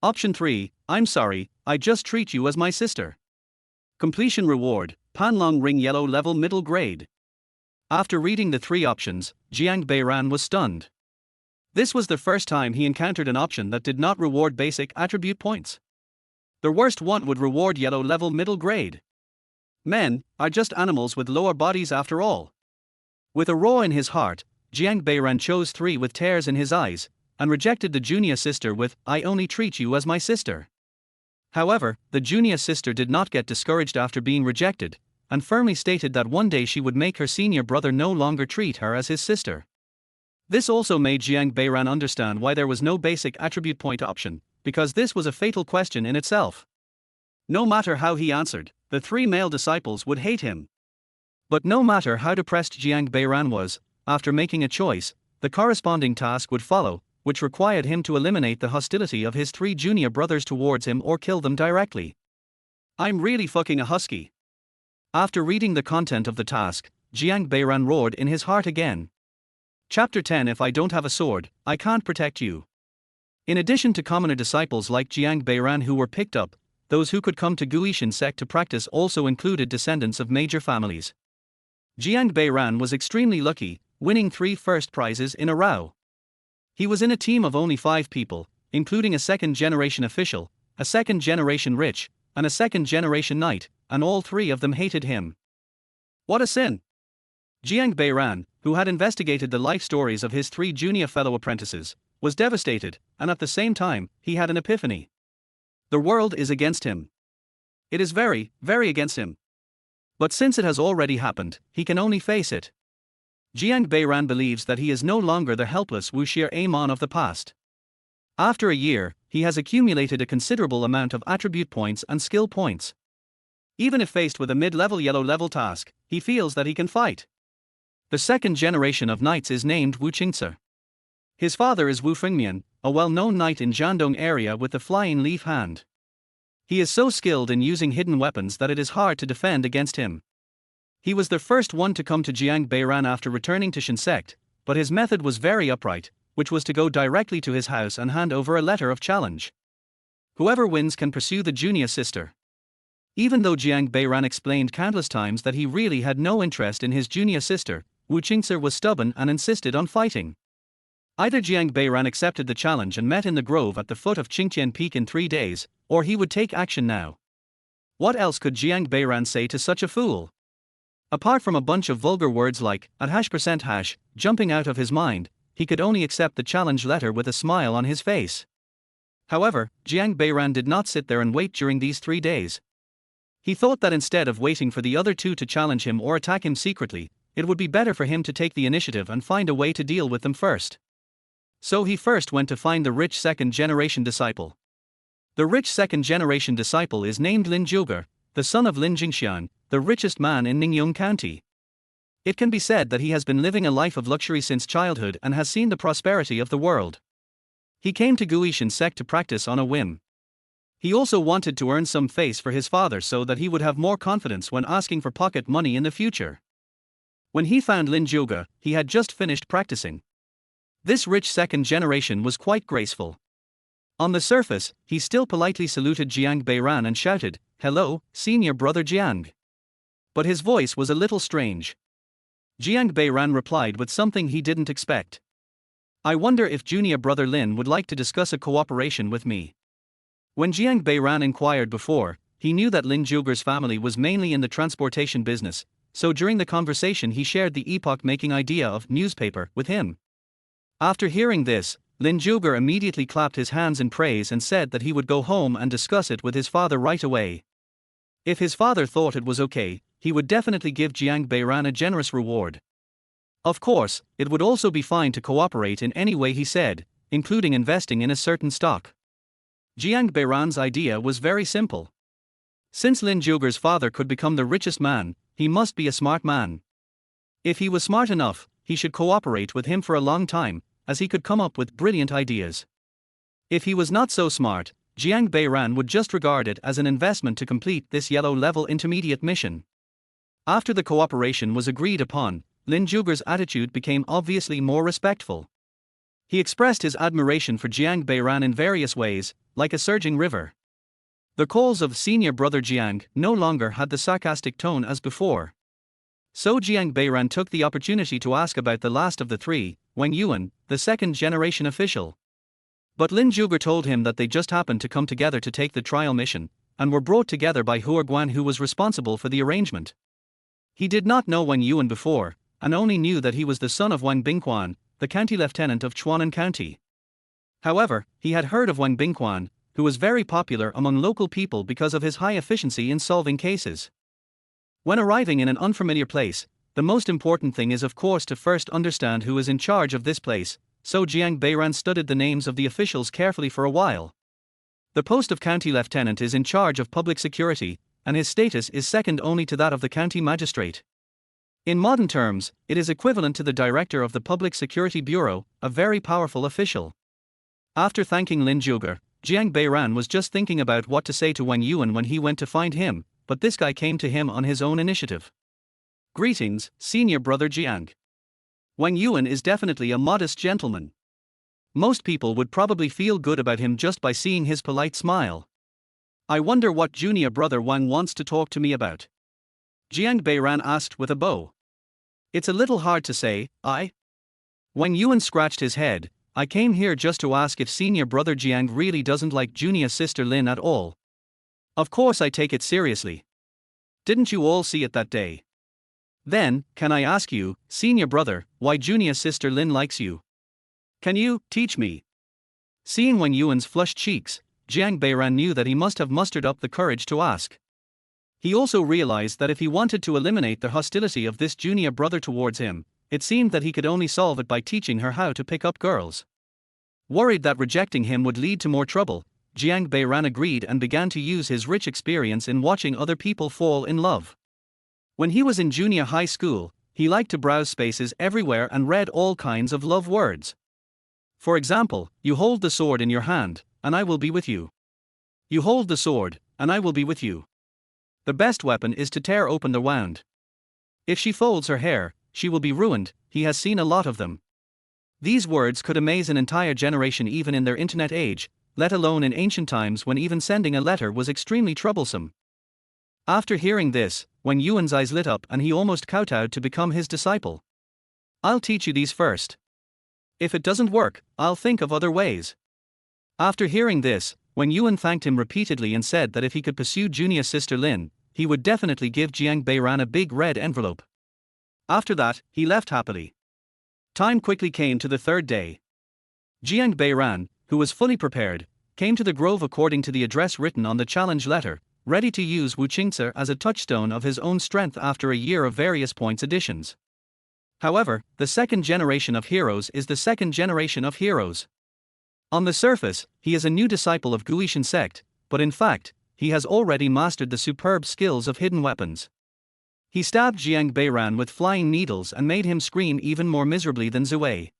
Option 3, I'm sorry, I just treat you as my sister. Completion reward, Panlong ring yellow level middle grade. After reading the 3 options, Jiang Beiran was stunned. This was the first time he encountered an option that did not reward basic attribute points. The worst one would reward yellow level middle grade. Men are just animals with lower bodies after all. With a roar in his heart, Jiang Beiran chose 3 with tears in his eyes, and rejected the junior sister with, I only treat you as my sister. However, the junior sister did not get discouraged after being rejected, and firmly stated that one day she would make her senior brother no longer treat her as his sister. This also made Jiang Beiran understand why there was no basic attribute point option, because this was a fatal question in itself. No matter how he answered, the 3 male disciples would hate him. But no matter how depressed Jiang Beiran was, after making a choice, the corresponding task would follow, which required him to eliminate the hostility of his 3 junior brothers towards him or kill them directly. I'm really fucking a husky. After reading the content of the task, Jiang Beiran roared in his heart again. Chapter 10 If I don't have a sword, I can't protect you. In addition to commoner disciples like Jiang Beiran who were picked up, those who could come to Guishan sect to practice also included descendants of major families. Jiang Beiran was extremely lucky, winning 3 first prizes in a row. He was in a team of only 5 people, including a 2nd-generation official, a 2nd-generation rich, and a 2nd-generation knight, and all 3 of them hated him. What a sin! Jiang Beiran, who had investigated the life stories of his 3 junior fellow apprentices, was devastated, and at the same time, he had an epiphany. The world is against him. It is very, very against him. But since it has already happened, he can only face it. Jiang Beiran believes that he is no longer the helpless wuxia Amon of the past. After a year, he has accumulated a considerable amount of attribute points and skill points. Even if faced with a mid-level yellow level task, he feels that he can fight. The 2nd generation of knights is named Wu Qingce. His father is Wu Fengmian, a well-known knight in Jiandong area with the flying leaf hand. He is so skilled in using hidden weapons that it is hard to defend against him. He was the first one to come to Jiang Beiran after returning to Shin sect, but his method was very upright, which was to go directly to his house and hand over a letter of challenge. Whoever wins can pursue the junior sister. Even though Jiang Beiran explained countless times that he really had no interest in his junior sister, Wu Qingce was stubborn and insisted on fighting. Either Jiang Beiran accepted the challenge and met in the grove at the foot of Qingtian Peak in 3 days, or he would take action now. What else could Jiang Beiran say to such a fool? Apart from a bunch of vulgar words like, at #%, jumping out of his mind, he could only accept the challenge letter with a smile on his face. However, Jiang Beiran did not sit there and wait during these 3 days. He thought that instead of waiting for the other 2 to challenge him or attack him secretly, it would be better for him to take the initiative and find a way to deal with them first. So he first went to find the rich 2nd-generation disciple. The rich 2nd-generation disciple is named Lin Zhuge, the son of Lin Jingxian, the richest man in Ningyong County. It can be said that he has been living a life of luxury since childhood and has seen the prosperity of the world. He came to Guishan sect to practice on a whim. He also wanted to earn some face for his father so that he would have more confidence when asking for pocket money in the future. When he found Lin Zhuge, he had just finished practicing. This rich second generation was quite graceful. On the surface, he still politely saluted Jiang Beiran and shouted, "Hello, senior brother Jiang." But his voice was a little strange. Jiang Beiran replied with something he didn't expect. "I wonder if junior brother Lin would like to discuss a cooperation with me." When Jiang Beiran inquired before, he knew that Lin Zhuger's family was mainly in the transportation business, so during the conversation he shared the epoch-making idea of newspaper with him. After hearing this, Lin Zhuger immediately clapped his hands in praise and said that he would go home and discuss it with his father right away. If his father thought it was okay, he would definitely give Jiang Beiran a generous reward. Of course, it would also be fine to cooperate in any way he said, including investing in a certain stock. Jiang Beiran's idea was very simple. Since Lin Zhuger's father could become the richest man, he must be a smart man. If he was smart enough, he should cooperate with him for a long time, as he could come up with brilliant ideas. If he was not so smart, Jiang Beiran would just regard it as an investment to complete this yellow-level intermediate mission. After the cooperation was agreed upon, Lin Zhuger's attitude became obviously more respectful. He expressed his admiration for Jiang Beiran in various ways, like a surging river. The calls of senior brother Jiang no longer had the sarcastic tone as before. So Jiang Beiran took the opportunity to ask about the last of the three, Wang Yuan, the second-generation official. But Lin Zhuger told him that they just happened to come together to take the trial mission, and were brought together by Hua Guan, who was responsible for the arrangement. He did not know Wang Yuan before, and only knew that he was the son of Wang Bingquan, the county lieutenant of Chuanan County. However, he had heard of Wang Bingquan, who was very popular among local people because of his high efficiency in solving cases. When arriving in an unfamiliar place, the most important thing is of course to first understand who is in charge of this place, so Jiang Beiran studied the names of the officials carefully for a while. The post of county lieutenant is in charge of public security, and his status is second only to that of the county magistrate. In modern terms, it is equivalent to the director of the Public Security Bureau, a very powerful official. After thanking Lin Zhuger, Jiang Beiran was just thinking about what to say to Wang Yuan when he went to find him, but this guy came to him on his own initiative. "Greetings, senior brother Jiang. Wang Yuan is definitely a modest gentleman. Most people would probably feel good about him just by seeing his polite smile. I wonder what junior brother Wang wants to talk to me about?" Jiang Beiran asked with a bow. "It's a little hard to say, Wang Yuan scratched his head. "I came here just to ask if senior brother Jiang really doesn't like junior sister Lin at all. Of course I take it seriously. Didn't you all see it that day? Then, can I ask you, senior brother, why junior sister Lin likes you? Can you teach me?" Seeing Wang Yuan's flushed cheeks, Jiang Beiran knew that he must have mustered up the courage to ask. He also realized that if he wanted to eliminate the hostility of this junior brother towards him, it seemed that he could only solve it by teaching her how to pick up girls. Worried that rejecting him would lead to more trouble, Jiang Beiran agreed and began to use his rich experience in watching other people fall in love. When he was in junior high school, he liked to browse spaces everywhere and read all kinds of love words. For example, "You hold the sword in your hand, and I will be with you. You hold the sword, and I will be with you. The best weapon is to tear open the wound. If she folds her hair, she will be ruined." He has seen a lot of them. These words could amaze an entire generation even in their internet age, let alone in ancient times when even sending a letter was extremely troublesome. After hearing this, Wang Yuan's eyes lit up and he almost kowtowed to become his disciple. "I'll teach you these first. If it doesn't work, I'll think of other ways." After hearing this, Wang Yuan thanked him repeatedly and said that if he could pursue junior sister Lin, he would definitely give Jiang Beiran a big red envelope. After that, he left happily. Time quickly came to the third day. Jiang Beiran, who was fully prepared, came to the grove according to the address written on the challenge letter, ready to use Wu Qingce as a touchstone of his own strength after a year of various points additions. However, the second generation of heroes is the second generation of heroes. On the surface, he is a new disciple of Guishan sect, but in fact, he has already mastered the superb skills of hidden weapons. He stabbed Jiang Beiran with flying needles and made him scream even more miserably than Zhuwei.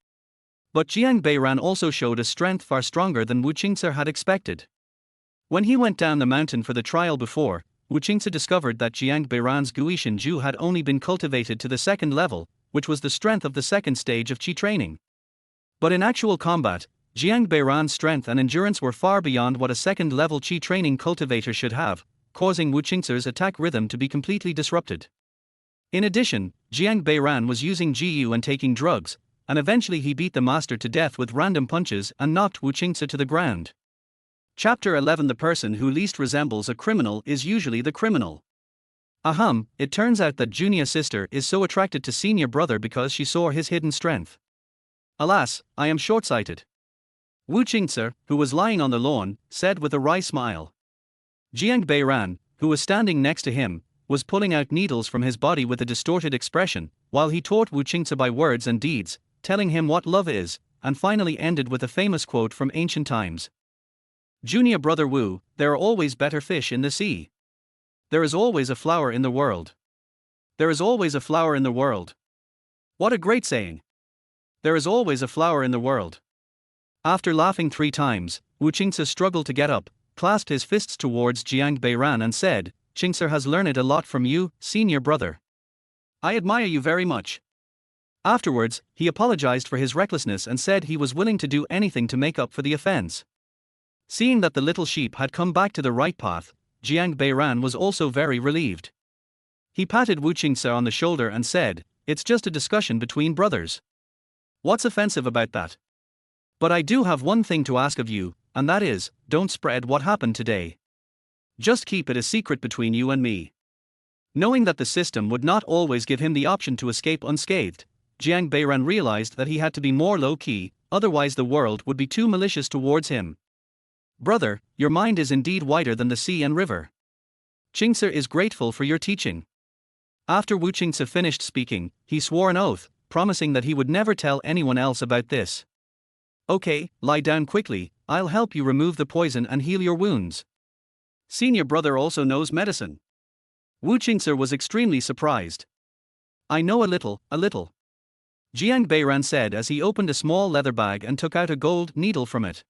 But Jiang Beiran also showed a strength far stronger than Wu Qingce had expected. When he went down the mountain for the trial before, Wu Qingce discovered that Jiang Beiran's Guishan Ju had only been cultivated to the second level, which was the strength of the second stage of Qi training. But in actual combat, Jiang Beiran's strength and endurance were far beyond what a second-level Qi training cultivator should have, causing Wu Qingce's attack rhythm to be completely disrupted. In addition, Jiang Beiran was using Jiu and taking drugs, and eventually he beat the master to death with random punches and knocked Wu Qingce to the ground. Chapter 11. The person who least resembles a criminal is usually the criminal. Ahem, it turns out that junior sister is so attracted to senior brother because she saw his hidden strength. Alas, I am short-sighted. Wu Qingce, who was lying on the lawn, said with a wry smile. Jiang Beiran, who was standing next to him, was pulling out needles from his body with a distorted expression, while he taught Wu Qingce by words and deeds, telling him what love is, and finally ended with a famous quote from ancient times. Junior brother Wu, there are always better fish in the sea. There is always a flower in the world. There is always a flower in the world. What a great saying! There is always a flower in the world. After laughing 3 times, Wu Qingce struggled to get up, clasped his fists towards Jiang Beiran and said, Qingce has learned a lot from you, senior brother. I admire you very much. Afterwards, he apologized for his recklessness and said he was willing to do anything to make up for the offense. Seeing that the little sheep had come back to the right path, Jiang Beiran was also very relieved. He patted Wu Qingce on the shoulder and said, It's just a discussion between brothers. What's offensive about that? But I do have one thing to ask of you, and that is, don't spread what happened today. Just keep it a secret between you and me. Knowing that the system would not always give him the option to escape unscathed, Jiang Beiran realized that he had to be more low-key, otherwise the world would be too malicious towards him. Brother, your mind is indeed wider than the sea and river. Qingce is grateful for your teaching. After Wu Qingce finished speaking, he swore an oath, promising that he would never tell anyone else about this. Okay, lie down quickly, I'll help you remove the poison and heal your wounds. Senior brother also knows medicine. Wu Qingce was extremely surprised. I know a little. Jiang Beiran said as he opened a small leather bag and took out a gold needle from it.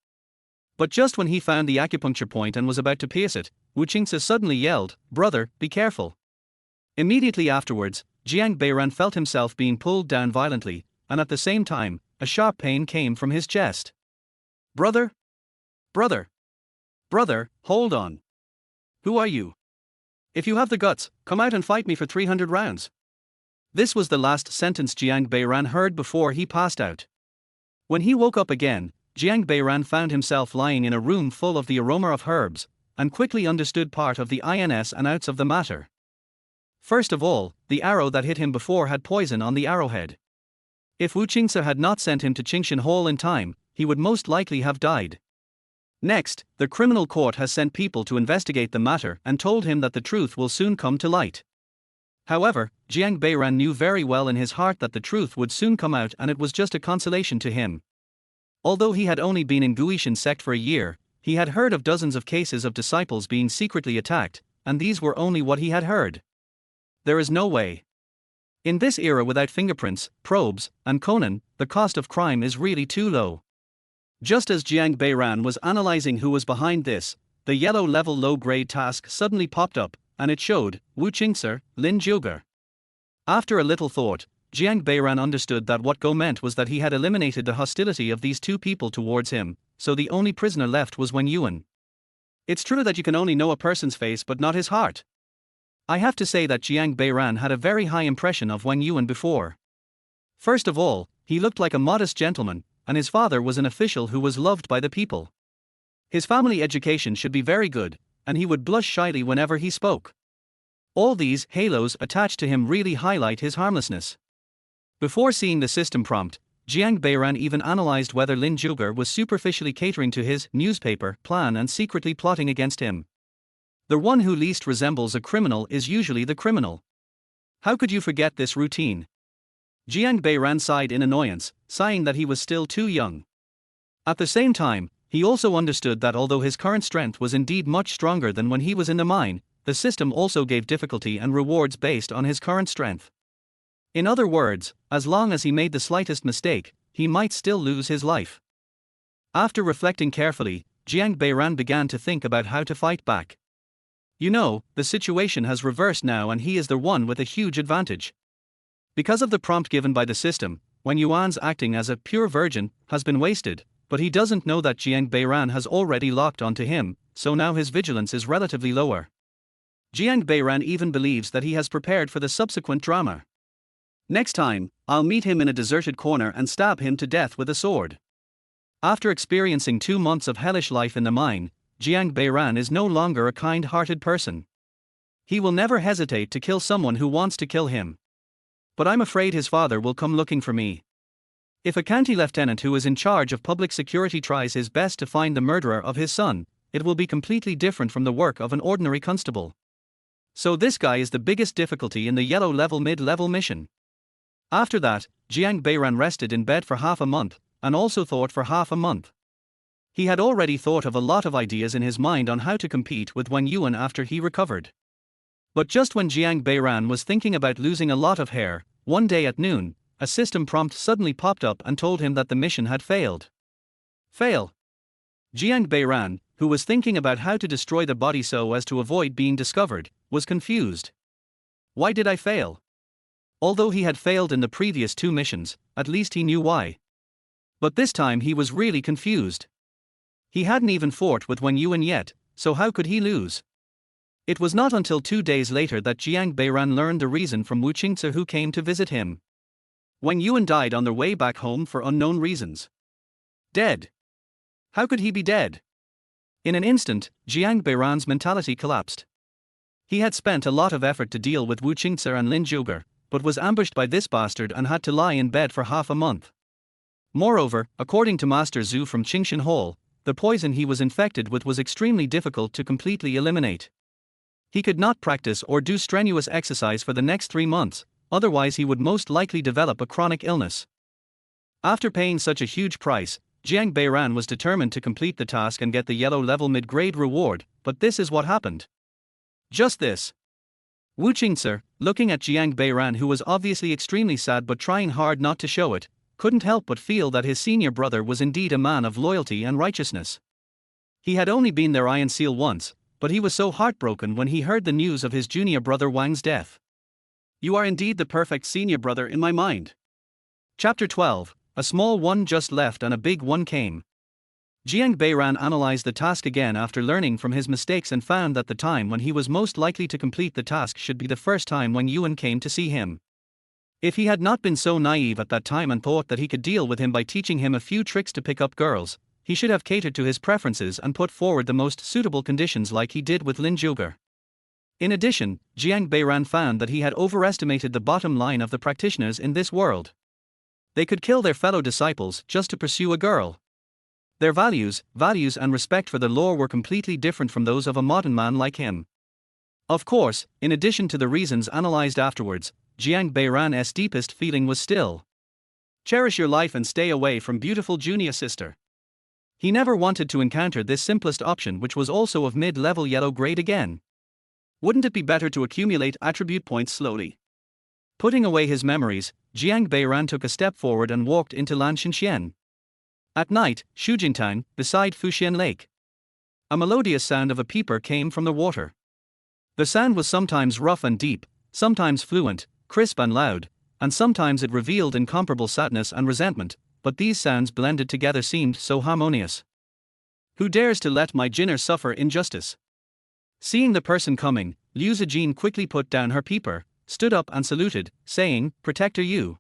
But just when he found the acupuncture point and was about to pierce it, Wu Qingce suddenly yelled, Brother, be careful. Immediately afterwards, Jiang Beiran felt himself being pulled down violently, and at the same time, a sharp pain came from his chest. Brother? Brother, hold on. Who are you? If you have the guts, come out and fight me for 300 rounds. This was the last sentence Jiang Beiran heard before he passed out. When he woke up again, Jiang Beiran found himself lying in a room full of the aroma of herbs, and quickly understood part of the ins and outs of the matter. First of all, the arrow that hit him before had poison on the arrowhead. If Wu Qingce had not sent him to Qingshan Hall in time, he would most likely have died. Next, the criminal court has sent people to investigate the matter and told him that the truth will soon come to light. However, Jiang Beiran knew very well in his heart that the truth would soon come out, and it was just a consolation to him. Although he had only been in Guishan sect for a year, he had heard of dozens of cases of disciples being secretly attacked, and these were only what he had heard. There is no way. In this era without fingerprints, probes, and Conan, the cost of crime is really too low. Just as Jiang Beiran was analyzing who was behind this, the yellow level low-grade task suddenly popped up, and it showed, Wu Qingce, Lin Zhuge. After a little thought, Jiang Beiran understood that what Go meant was that he had eliminated the hostility of these two people towards him, so the only prisoner left was Wen Yuan. It's true that you can only know a person's face but not his heart. I have to say that Jiang Beiran had a very high impression of Wen Yuan before. First of all, he looked like a modest gentleman, and his father was an official who was loved by the people. His family education should be very good, and he would blush shyly whenever he spoke. All these halos attached to him really highlight his harmlessness. Before seeing the system prompt, Jiang Beiran even analyzed whether Lin Zhuge was superficially catering to his newspaper plan and secretly plotting against him. The one who least resembles a criminal is usually the criminal. How could you forget this routine? Jiang Beiran sighed in annoyance, sighing that he was still too young. At the same time, he also understood that although his current strength was indeed much stronger than when he was in the mine, the system also gave difficulty and rewards based on his current strength. In other words, as long as he made the slightest mistake, he might still lose his life. After reflecting carefully, Jiang Beiran began to think about how to fight back. You know, the situation has reversed now and he is the one with a huge advantage. Because of the prompt given by the system, when Yuan's acting as a pure virgin has been wasted, but he doesn't know that Jiang Beiran has already locked onto him, so now his vigilance is relatively lower. Jiang Beiran even believes that he has prepared for the subsequent drama. Next time, I'll meet him in a deserted corner and stab him to death with a sword. After experiencing 2 months of hellish life in the mine, Jiang Beiran is no longer a kind-hearted person. He will never hesitate to kill someone who wants to kill him. But I'm afraid his father will come looking for me. If a county lieutenant who is in charge of public security tries his best to find the murderer of his son, it will be completely different from the work of an ordinary constable. So this guy is the biggest difficulty in the yellow level mid-level mission. After that, Jiang Beiran rested in bed for half a month, and also thought for half a month. He had already thought of a lot of ideas in his mind on how to compete with Wen Yuan after he recovered. But just when Jiang Beiran was thinking about losing a lot of hair, one day at noon, a system prompt suddenly popped up and told him that the mission had failed. Fail. Jiang Beiran, who was thinking about how to destroy the body so as to avoid being discovered, was confused. Why did I fail? Although he had failed in the previous 2 missions, at least he knew why. But this time he was really confused. He hadn't even fought with Wen Yuan yet, so how could he lose? It was not until 2 days later that Jiang Beiran learned the reason from Wu Qingce, who came to visit him. Wen Yuan died on their way back home for unknown reasons. Dead. How could he be dead? In an instant, Jiang Beiran's mentality collapsed. He had spent a lot of effort to deal with Wu Qingce and Lin Zhuge, but was ambushed by this bastard and had to lie in bed for half a month. Moreover, according to Master Zhu from Qingshan Hall, the poison he was infected with was extremely difficult to completely eliminate. He could not practice or do strenuous exercise for the next 3 months, otherwise he would most likely develop a chronic illness. After paying such a huge price, Jiang Beiran was determined to complete the task and get the yellow level mid-grade reward, but this is what happened. Just this. Wu Qingce, looking at Jiang Beiran, who was obviously extremely sad but trying hard not to show it, couldn't help but feel that his senior brother was indeed a man of loyalty and righteousness. He had only been their Iron Seal once, but he was so heartbroken when he heard the news of his junior brother Wang's death. You are indeed the perfect senior brother in my mind. Chapter 12, a small one just left and a big one came. Jiang Beiran analyzed the task again after learning from his mistakes and found that the time when he was most likely to complete the task should be the first time when Yuan came to see him. If he had not been so naive at that time and thought that he could deal with him by teaching him a few tricks to pick up girls, he should have catered to his preferences and put forward the most suitable conditions like he did with Lin Zhuge. In addition, Jiang Beiran found that he had overestimated the bottom line of the practitioners in this world. They could kill their fellow disciples just to pursue a girl. Their values and respect for the law were completely different from those of a modern man like him. Of course, in addition to the reasons analyzed afterwards, Jiang Beiran's deepest feeling was still. Cherish your life and stay away from beautiful junior sister. He never wanted to encounter this simplest option, which was also of mid-level yellow grade again. Wouldn't it be better to accumulate attribute points slowly? Putting away his memories, Jiang Beiran took a step forward and walked into Lanshinxian. At night, Shujingtang, beside Fuxian Lake. A melodious sound of a peeper came from the water. The sound was sometimes rough and deep, sometimes fluent, crisp and loud, and sometimes it revealed incomparable sadness and resentment, but these sounds blended together seemed so harmonious. Who dares to let my Jinner suffer injustice? Seeing the person coming, Liu Zijin quickly put down her peeper, stood up and saluted, saying, "Protector Yu."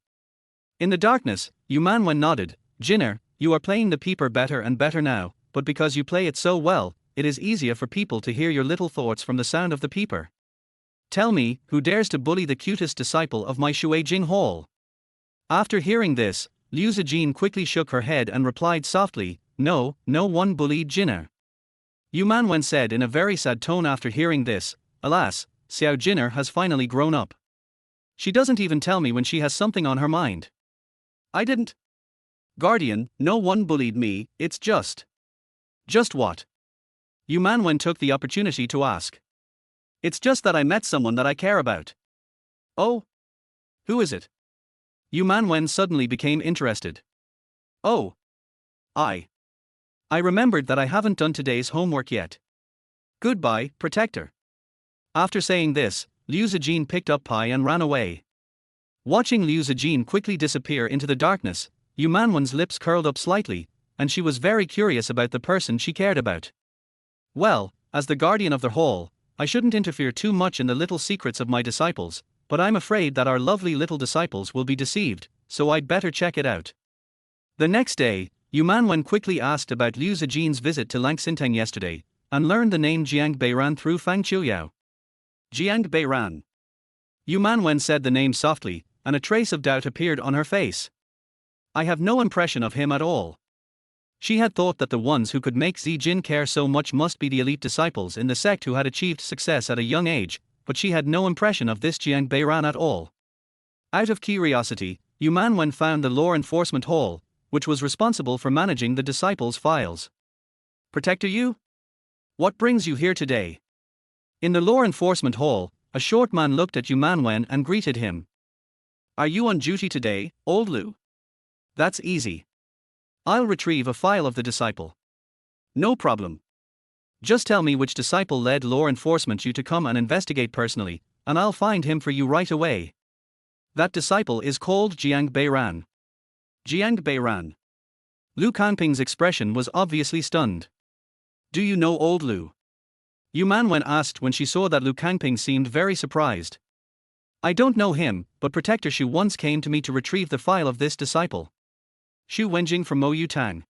In the darkness, Yu Manwen nodded, "Jinner, you are playing the peeper better and better now, but because you play it so well, it is easier for people to hear your little thoughts from the sound of the peeper. Tell me, who dares to bully the cutest disciple of my Shui Jing Hall?" After hearing this, Liu Zijin quickly shook her head and replied softly, "No, no one bullied Jinner." Yu Manwen said in a very sad tone after hearing this, "Alas, Xiao Jinner has finally grown up. She doesn't even tell me when she has something on her mind." "I didn't. Guardian, no one bullied me, it's just." "Just what?" Yu Manwen took the opportunity to ask. "It's just that I met someone that I care about." "Oh? Who is it?" Yu Manwen suddenly became interested. "Oh. I remembered that I haven't done today's homework yet. Goodbye, Protector." After saying this, Liu Zijin picked up Pai and ran away. Watching Liu Zijin quickly disappear into the darkness, Yu Manwen's lips curled up slightly, and she was very curious about the person she cared about. Well, as the guardian of the hall, I shouldn't interfere too much in the little secrets of my disciples, but I'm afraid that our lovely little disciples will be deceived, so I'd better check it out. The next day, Yu Manwen quickly asked about Liu Zijin's visit to Langxinteng yesterday, and learned the name Jiang Beiran through Fang Qiuyao. Jiang Beiran. Yu Manwen said the name softly, and a trace of doubt appeared on her face. I have no impression of him at all. She had thought that the ones who could make Zijin care so much must be the elite disciples in the sect who had achieved success at a young age, but she had no impression of this Jiang Beiran at all. Out of curiosity, Yu Manwen found the Law Enforcement Hall, which was responsible for managing the disciples' files. Protector Yu? What brings you here today? In the Law Enforcement Hall, a short man looked at Yu Manwen and greeted him. Are you on duty today, old Liu? That's easy. I'll retrieve a file of the disciple. No problem. Just tell me which disciple led law enforcement you to come and investigate personally, and I'll find him for you right away. That disciple is called Jiang Beiran. Jiang Beiran. Liu Kanping's expression was obviously stunned. Do you know old Liu? Yu Manwen asked when she saw that Liu Kanping seemed very surprised. I don't know him, but Protector Shu once came to me to retrieve the file of this disciple. Xu Wenjing from Mo Yutang.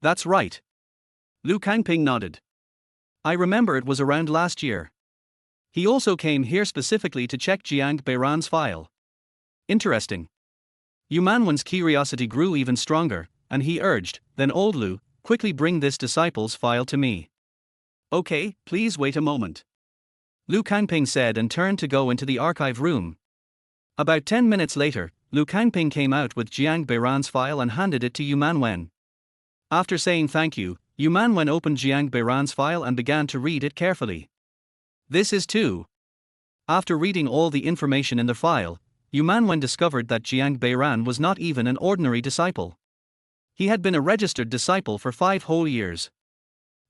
That's right. Liu Kanping nodded. I remember it was around last year. He also came here specifically to check Jiang Beiran's file. Interesting. Yu Manwen's curiosity grew even stronger, and he urged, then old Liu, quickly bring this disciple's file to me. Okay, please wait a moment. Liu Kanping said and turned to go into the archive room. About 10 minutes later, Liu Kanping came out with Jiang Beiran's file and handed it to Yu Manwen. After saying thank you, Yu Manwen opened Jiang Beiran's file and began to read it carefully. This is too. After reading all the information in the file, Yu Manwen discovered that Jiang Beiran was not even an ordinary disciple. He had been a registered disciple for 5 whole years.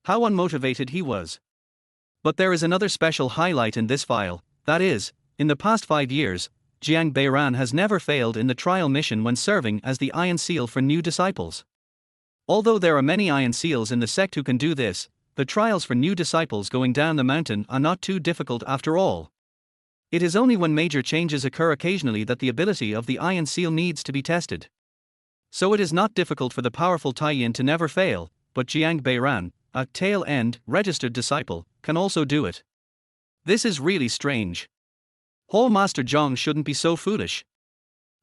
How unmotivated he was. But there is another special highlight in this file, that is, in the past 5 years, Jiang Beiran has never failed in the trial mission when serving as the Iron Seal for new disciples. Although there are many Iron Seals in the sect who can do this, the trials for new disciples going down the mountain are not too difficult after all. It is only when major changes occur occasionally that the ability of the Iron Seal needs to be tested. So it is not difficult for the powerful Taiyin to never fail, but Jiang Beiran, a tail-end, registered disciple, can also do it. This is really strange. Hall Master Zhang shouldn't be so foolish.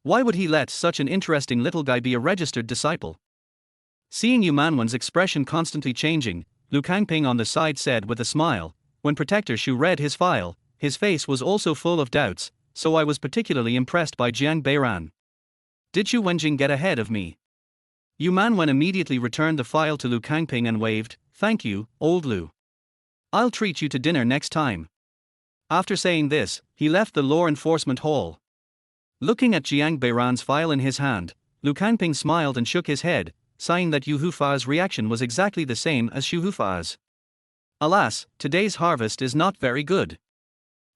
Why would he let such an interesting little guy be a registered disciple? Seeing Yu Manwen's expression constantly changing, Liu Kanping on the side said with a smile, when Protector Shu read his file, his face was also full of doubts, so I was particularly impressed by Jiang Beiran. Did Xu Wenjing get ahead of me? Yu Manwen immediately returned the file to Liu Kanping and waved, thank you, old Liu. I'll treat you to dinner next time. After saying this, he left the law enforcement hall. Looking at Jiang Beiran's file in his hand, Liu Kanping smiled and shook his head, sighing that Yu Hufa's reaction was exactly the same as Xu Hufa's. Alas, today's harvest is not very good.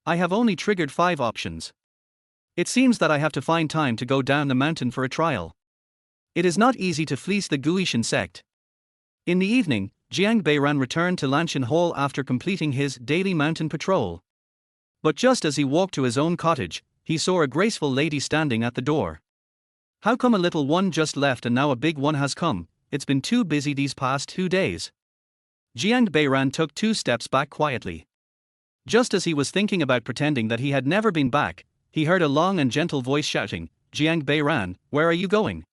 I have only triggered 5 options. It seems that I have to find time to go down the mountain for a trial. It is not easy to fleece the Guishan sect. In the evening, Jiang Beiran returned to Lanshan Hall after completing his daily mountain patrol. But just as he walked to his own cottage, he saw a graceful lady standing at the door. How come a little one just left and now a big one has come? It's been too busy these past 2 days. Jiang Beiran took 2 steps back quietly. Just as he was thinking about pretending that he had never been back, he heard a long and gentle voice shouting, Jiang Beiran, where are you going?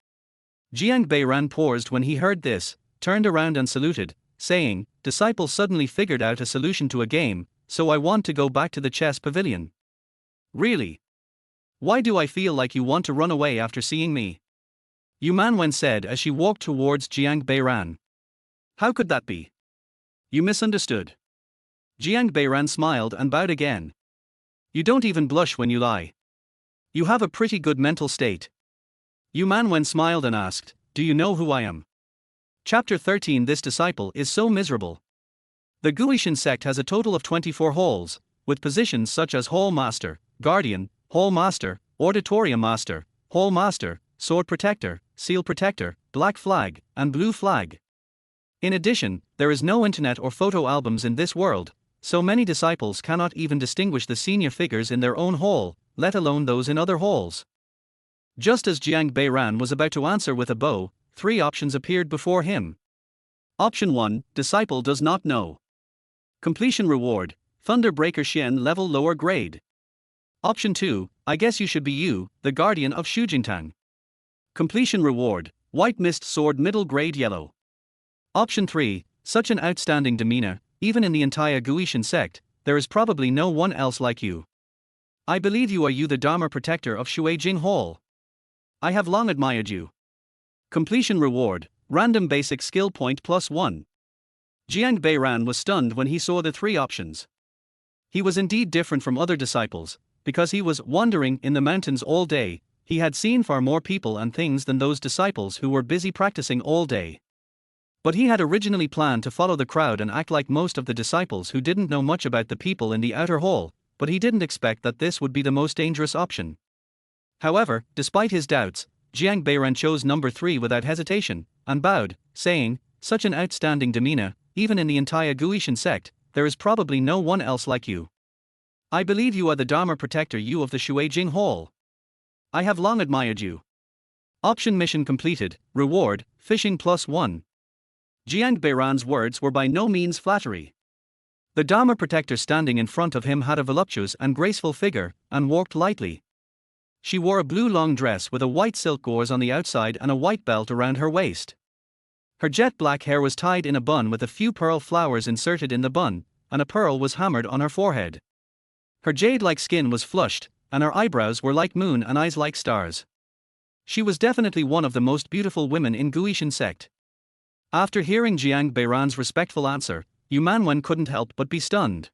Jiang Beiran paused when he heard this, turned around and saluted, saying, disciple suddenly figured out a solution to a game, so I want to go back to the chess pavilion. Really? Why do I feel like you want to run away after seeing me? Yu Manwen said as she walked towards Jiang Beiran. How could that be? You misunderstood. Jiang Beiran smiled and bowed again. You don't even blush when you lie. You have a pretty good mental state. Yu Manwen smiled and asked, do you know who I am? Chapter 13. This disciple is so miserable. The Guishan sect has a total of 24 halls, with positions such as Hall Master, Guardian, Hall Master, auditorium master, hall master, sword protector, seal protector, black flag, and blue flag. In addition, there is no internet or photo albums in this world, so many disciples cannot even distinguish the senior figures in their own hall, let alone those in other halls. Just as Jiang Beiran was about to answer with a bow, 3 options appeared before him. Option 1, disciple does not know. Completion reward, Thunderbreaker Xian level lower grade. Option 2, I guess you should be you, the guardian of Shujingtang. Completion reward, White Mist Sword middle grade yellow. Option 3, such an outstanding demeanor, even in the entire Guishan sect, there is probably no one else like you. I believe you are you the Dharma protector of Shuijing Hall. I have long admired you. Completion reward, random basic skill point +1. Jiang Beiran was stunned when he saw the 3 options. He was indeed different from other disciples, because he was wandering in the mountains all day. He had seen far more people and things than those disciples who were busy practicing all day. But he had originally planned to follow the crowd and act like most of the disciples who didn't know much about the people in the outer hall, but he didn't expect that this would be the most dangerous option. However, despite his doubts, Jiang Beiran chose number 3 without hesitation, and bowed, saying, such an outstanding demeanor, even in the entire Guishan sect, there is probably no one else like you. I believe you are the Dharma protector you of the Shuijing Hall. I have long admired you. Option mission completed, reward, fishing +1. Jiang Beiran's words were by no means flattery. The Dharma protector standing in front of him had a voluptuous and graceful figure, and walked lightly. She wore a blue long dress with a white silk gauze on the outside and a white belt around her waist. Her jet black hair was tied in a bun with a few pearl flowers inserted in the bun, and a pearl was hammered on her forehead. Her jade-like skin was flushed, and her eyebrows were like moon and eyes like stars. She was definitely one of the most beautiful women in Guishan sect. After hearing Jiang Beiran's respectful answer, Yu Manwen couldn't help but be stunned.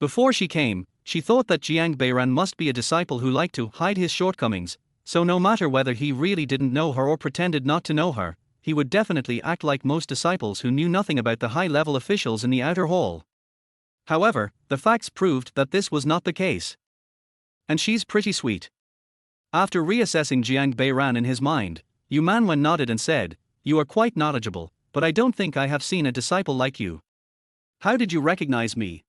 Before she came, she thought that Jiang Beiran must be a disciple who liked to hide his shortcomings, so no matter whether he really didn't know her or pretended not to know her, he would definitely act like most disciples who knew nothing about the high-level officials in the outer hall. However, the facts proved that this was not the case. And she's pretty sweet. After reassessing Jiang Beiran in his mind, Yu Manwen nodded and said, you are quite knowledgeable, but I don't think I have seen a disciple like you. How did you recognize me?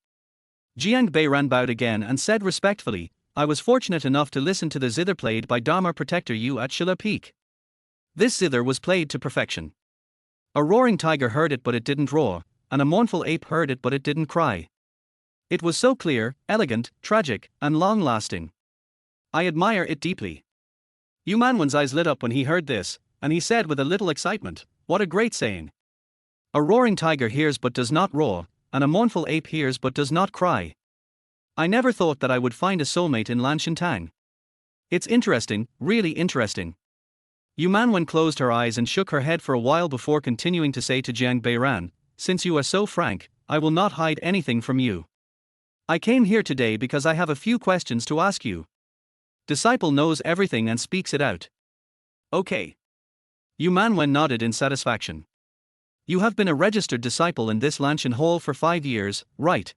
Jiang Beiran bowed again and said respectfully, I was fortunate enough to listen to the zither played by Dharma protector Yu at Shilla Peak. This zither was played to perfection. A roaring tiger heard it but it didn't roar, and a mournful ape heard it but it didn't cry. It was so clear, elegant, tragic, and long-lasting. I admire it deeply. Yu Manwen's eyes lit up when he heard this, and he said with a little excitement, what a great saying. A roaring tiger hears but does not roar, and a mournful ape hears but does not cry. I never thought that I would find a soulmate in Lanshantang. It's interesting, really interesting. Yu Manwen closed her eyes and shook her head for a while before continuing to say to Jiang Beiran, since you are so frank, I will not hide anything from you. I came here today because I have a few questions to ask you. Disciple knows everything and speaks it out. Okay. Yu Manwen nodded in satisfaction. You have been a registered disciple in this Lanshan Hall for 5 years, right?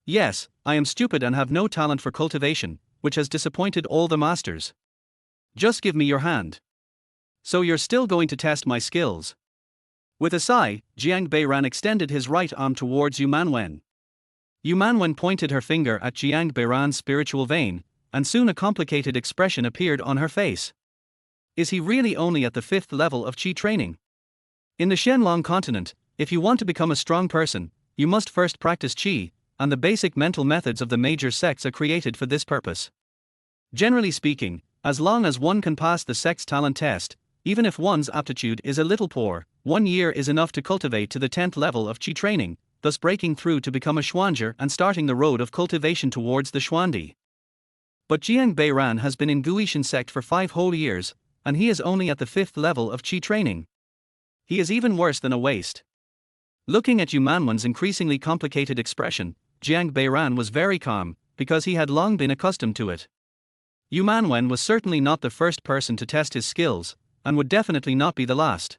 Yes, I am stupid and have no talent for cultivation, which has disappointed all the masters. Just give me your hand. So you're still going to test my skills? With a sigh, Jiang Beiran extended his right arm towards Yu Manwen. Yu Manwen pointed her finger at Jiang Beiran's spiritual vein, and soon a complicated expression appeared on her face. Is he really only at the 5th level of Qi training? In the Shenlong continent, if you want to become a strong person, you must first practice Qi, and the basic mental methods of the major sects are created for this purpose. Generally speaking, as long as one can pass the sect's talent test, even if one's aptitude is a little poor, 1 year is enough to cultivate to the 10th level of Qi training, thus breaking through to become a Xuanzhi and starting the road of cultivation towards the Xuandi. But Jiang Beiran has been in Guishan sect for 5 whole years, and he is only at the 5th level of Qi training. He is even worse than a waste. Looking at Yu Manwen's increasingly complicated expression, Jiang Beiran was very calm, because he had long been accustomed to it. Yu Manwen was certainly not the first person to test his skills, and would definitely not be the last.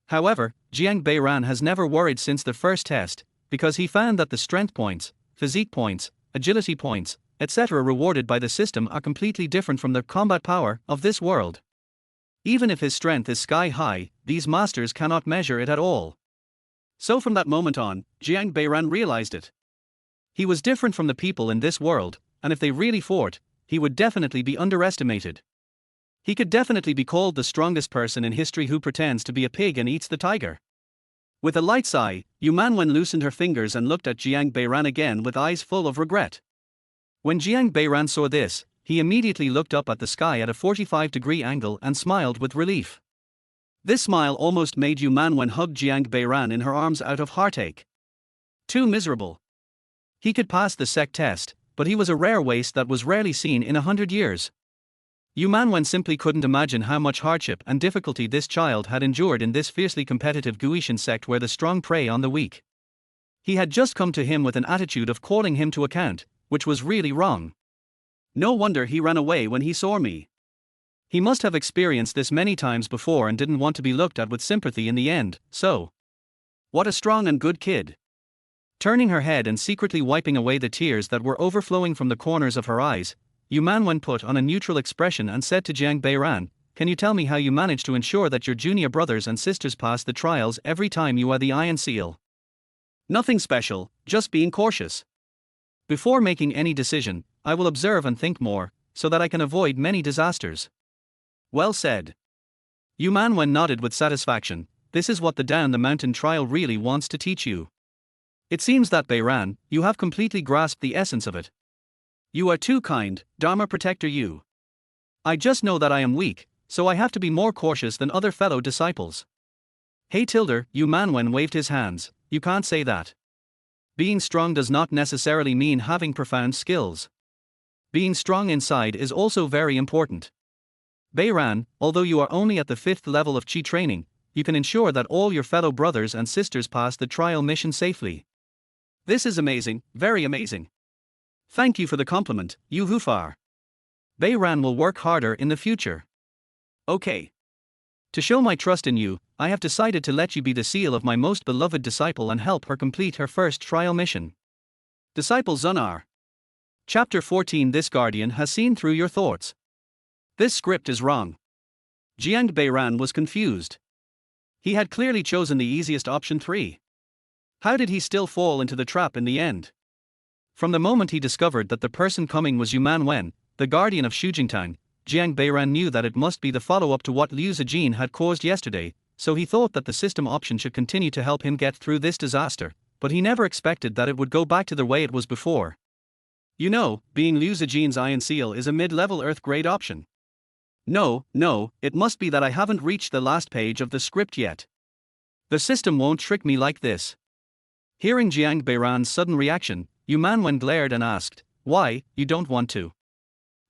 However, Jiang Beiran has never worried since the first test, because he found that the strength points, physique points, agility points, etc. rewarded by the system are completely different from the combat power of this world. Even if his strength is sky high, these masters cannot measure it at all. So from that moment on, Jiang Beiran realized it. He was different from the people in this world, and if they really fought, he would definitely be underestimated. He could definitely be called the strongest person in history who pretends to be a pig and eats the tiger. With a light sigh, Yu Manwen loosened her fingers and looked at Jiang Beiran again with eyes full of regret. When Jiang Beiran saw this, he immediately looked up at the sky at a 45-degree angle and smiled with relief. This smile almost made Yu Manwen hug Jiang Beiran in her arms out of heartache. Too miserable. He could pass the sect test, but he was a rare waste that was rarely seen in 100 years. Yu Manwen simply couldn't imagine how much hardship and difficulty this child had endured in this fiercely competitive Guishan sect where the strong prey on the weak. He had just come to him with an attitude of calling him to account, which was really wrong. No wonder he ran away when he saw me. He must have experienced this many times before and didn't want to be looked at with sympathy in the end, so. What a strong and good kid. Turning her head and secretly wiping away the tears that were overflowing from the corners of her eyes, Yu Manwen put on a neutral expression and said to Jiang Beiran, "Can you tell me how you manage to ensure that your junior brothers and sisters pass the trials every time you are the Iron Seal?" "Nothing special, just being cautious. Before making any decision, I will observe and think more, so that I can avoid many disasters." "Well said." Yu Manwen nodded with satisfaction. This is what the Down the Mountain trial really wants to teach you. It seems that Beiran, you have completely grasped the essence of it. You are too kind, Dharma Protector Yu. I just know that I am weak, so I have to be more cautious than other fellow disciples. Hey Tilder, Yu Manwen waved his hands, you can't say that. Being strong does not necessarily mean having profound skills. Being strong inside is also very important. Beiran, although you are only at the 5th level of Qi training, you can ensure that all your fellow brothers and sisters pass the trial mission safely. This is amazing, very amazing. Thank you for the compliment, Yu Hufar. Beiran will work harder in the future. Okay. To show my trust in you, I have decided to let you be the seal of my most beloved disciple and help her complete her first trial mission. Disciple Zunar. Chapter 14. This guardian has seen through your thoughts. This script is wrong. Jiang Beiran was confused. He had clearly chosen the easiest option 3. How did he still fall into the trap in the end? From the moment he discovered that the person coming was Yu Manwen, the guardian of Shujingtang, Jiang Beiran knew that it must be the follow-up to what Liu Zijin had caused yesterday, so he thought that the system option should continue to help him get through this disaster, but he never expected that it would go back to the way it was before. You know, being Liu Zijin's Iron Seal is a mid-level Earth-grade option. No, it must be that I haven't reached the last page of the script yet. The system won't trick me like this. Hearing Jiang Beiran's sudden reaction, Yu Manwen glared and asked, "Why, you don't want to?"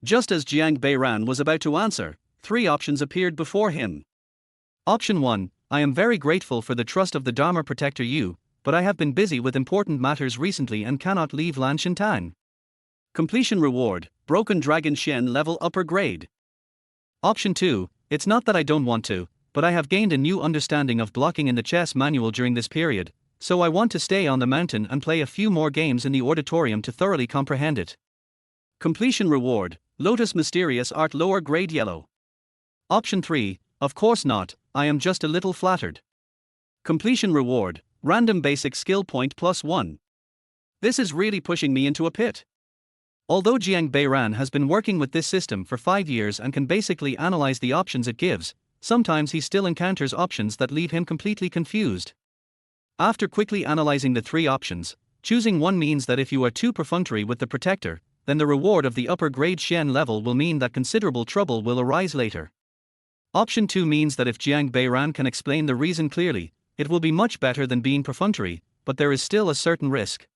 Just as Jiang Beiran was about to answer, 3 options appeared before him. Option 1, I am very grateful for the trust of the Dharma Protector Yu, but I have been busy with important matters recently and cannot leave Lanshantan. Completion reward, Broken Dragon Shen level upper grade. Option 2, it's not that I don't want to, but I have gained a new understanding of blocking in the chess manual during this period, so I want to stay on the mountain and play a few more games in the auditorium to thoroughly comprehend it. Completion reward, Lotus Mysterious Art lower grade yellow. Option 3, of course not, I am just a little flattered. Completion reward, Random Basic Skill Point +1. This is really pushing me into a pit. Although Jiang Beiran has been working with this system for 5 years and can basically analyze the options it gives, sometimes he still encounters options that leave him completely confused. After quickly analyzing the 3 options, choosing one means that if you are too perfunctory with the protector, then the reward of the upper grade Shen level will mean that considerable trouble will arise later. Option 2 means that if Jiang Beiran can explain the reason clearly, it will be much better than being perfunctory, but there is still a certain risk.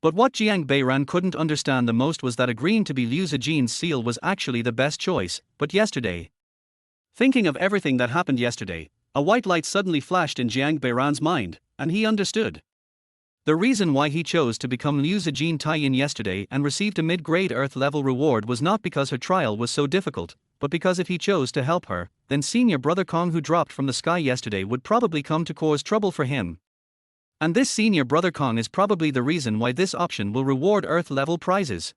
But what Jiang Beiran couldn't understand the most was that agreeing to be Liu Zijin's seal was actually the best choice, but yesterday. Thinking of everything that happened yesterday, a white light suddenly flashed in Jiang Beiran's mind, and he understood. The reason why he chose to become Liu Zijin Taiyin yesterday and received a mid-grade Earth-level reward was not because her trial was so difficult, but because if he chose to help her, then senior brother Kong who dropped from the sky yesterday would probably come to cause trouble for him. And this senior brother Kong is probably the reason why this option will reward Earth-level prizes.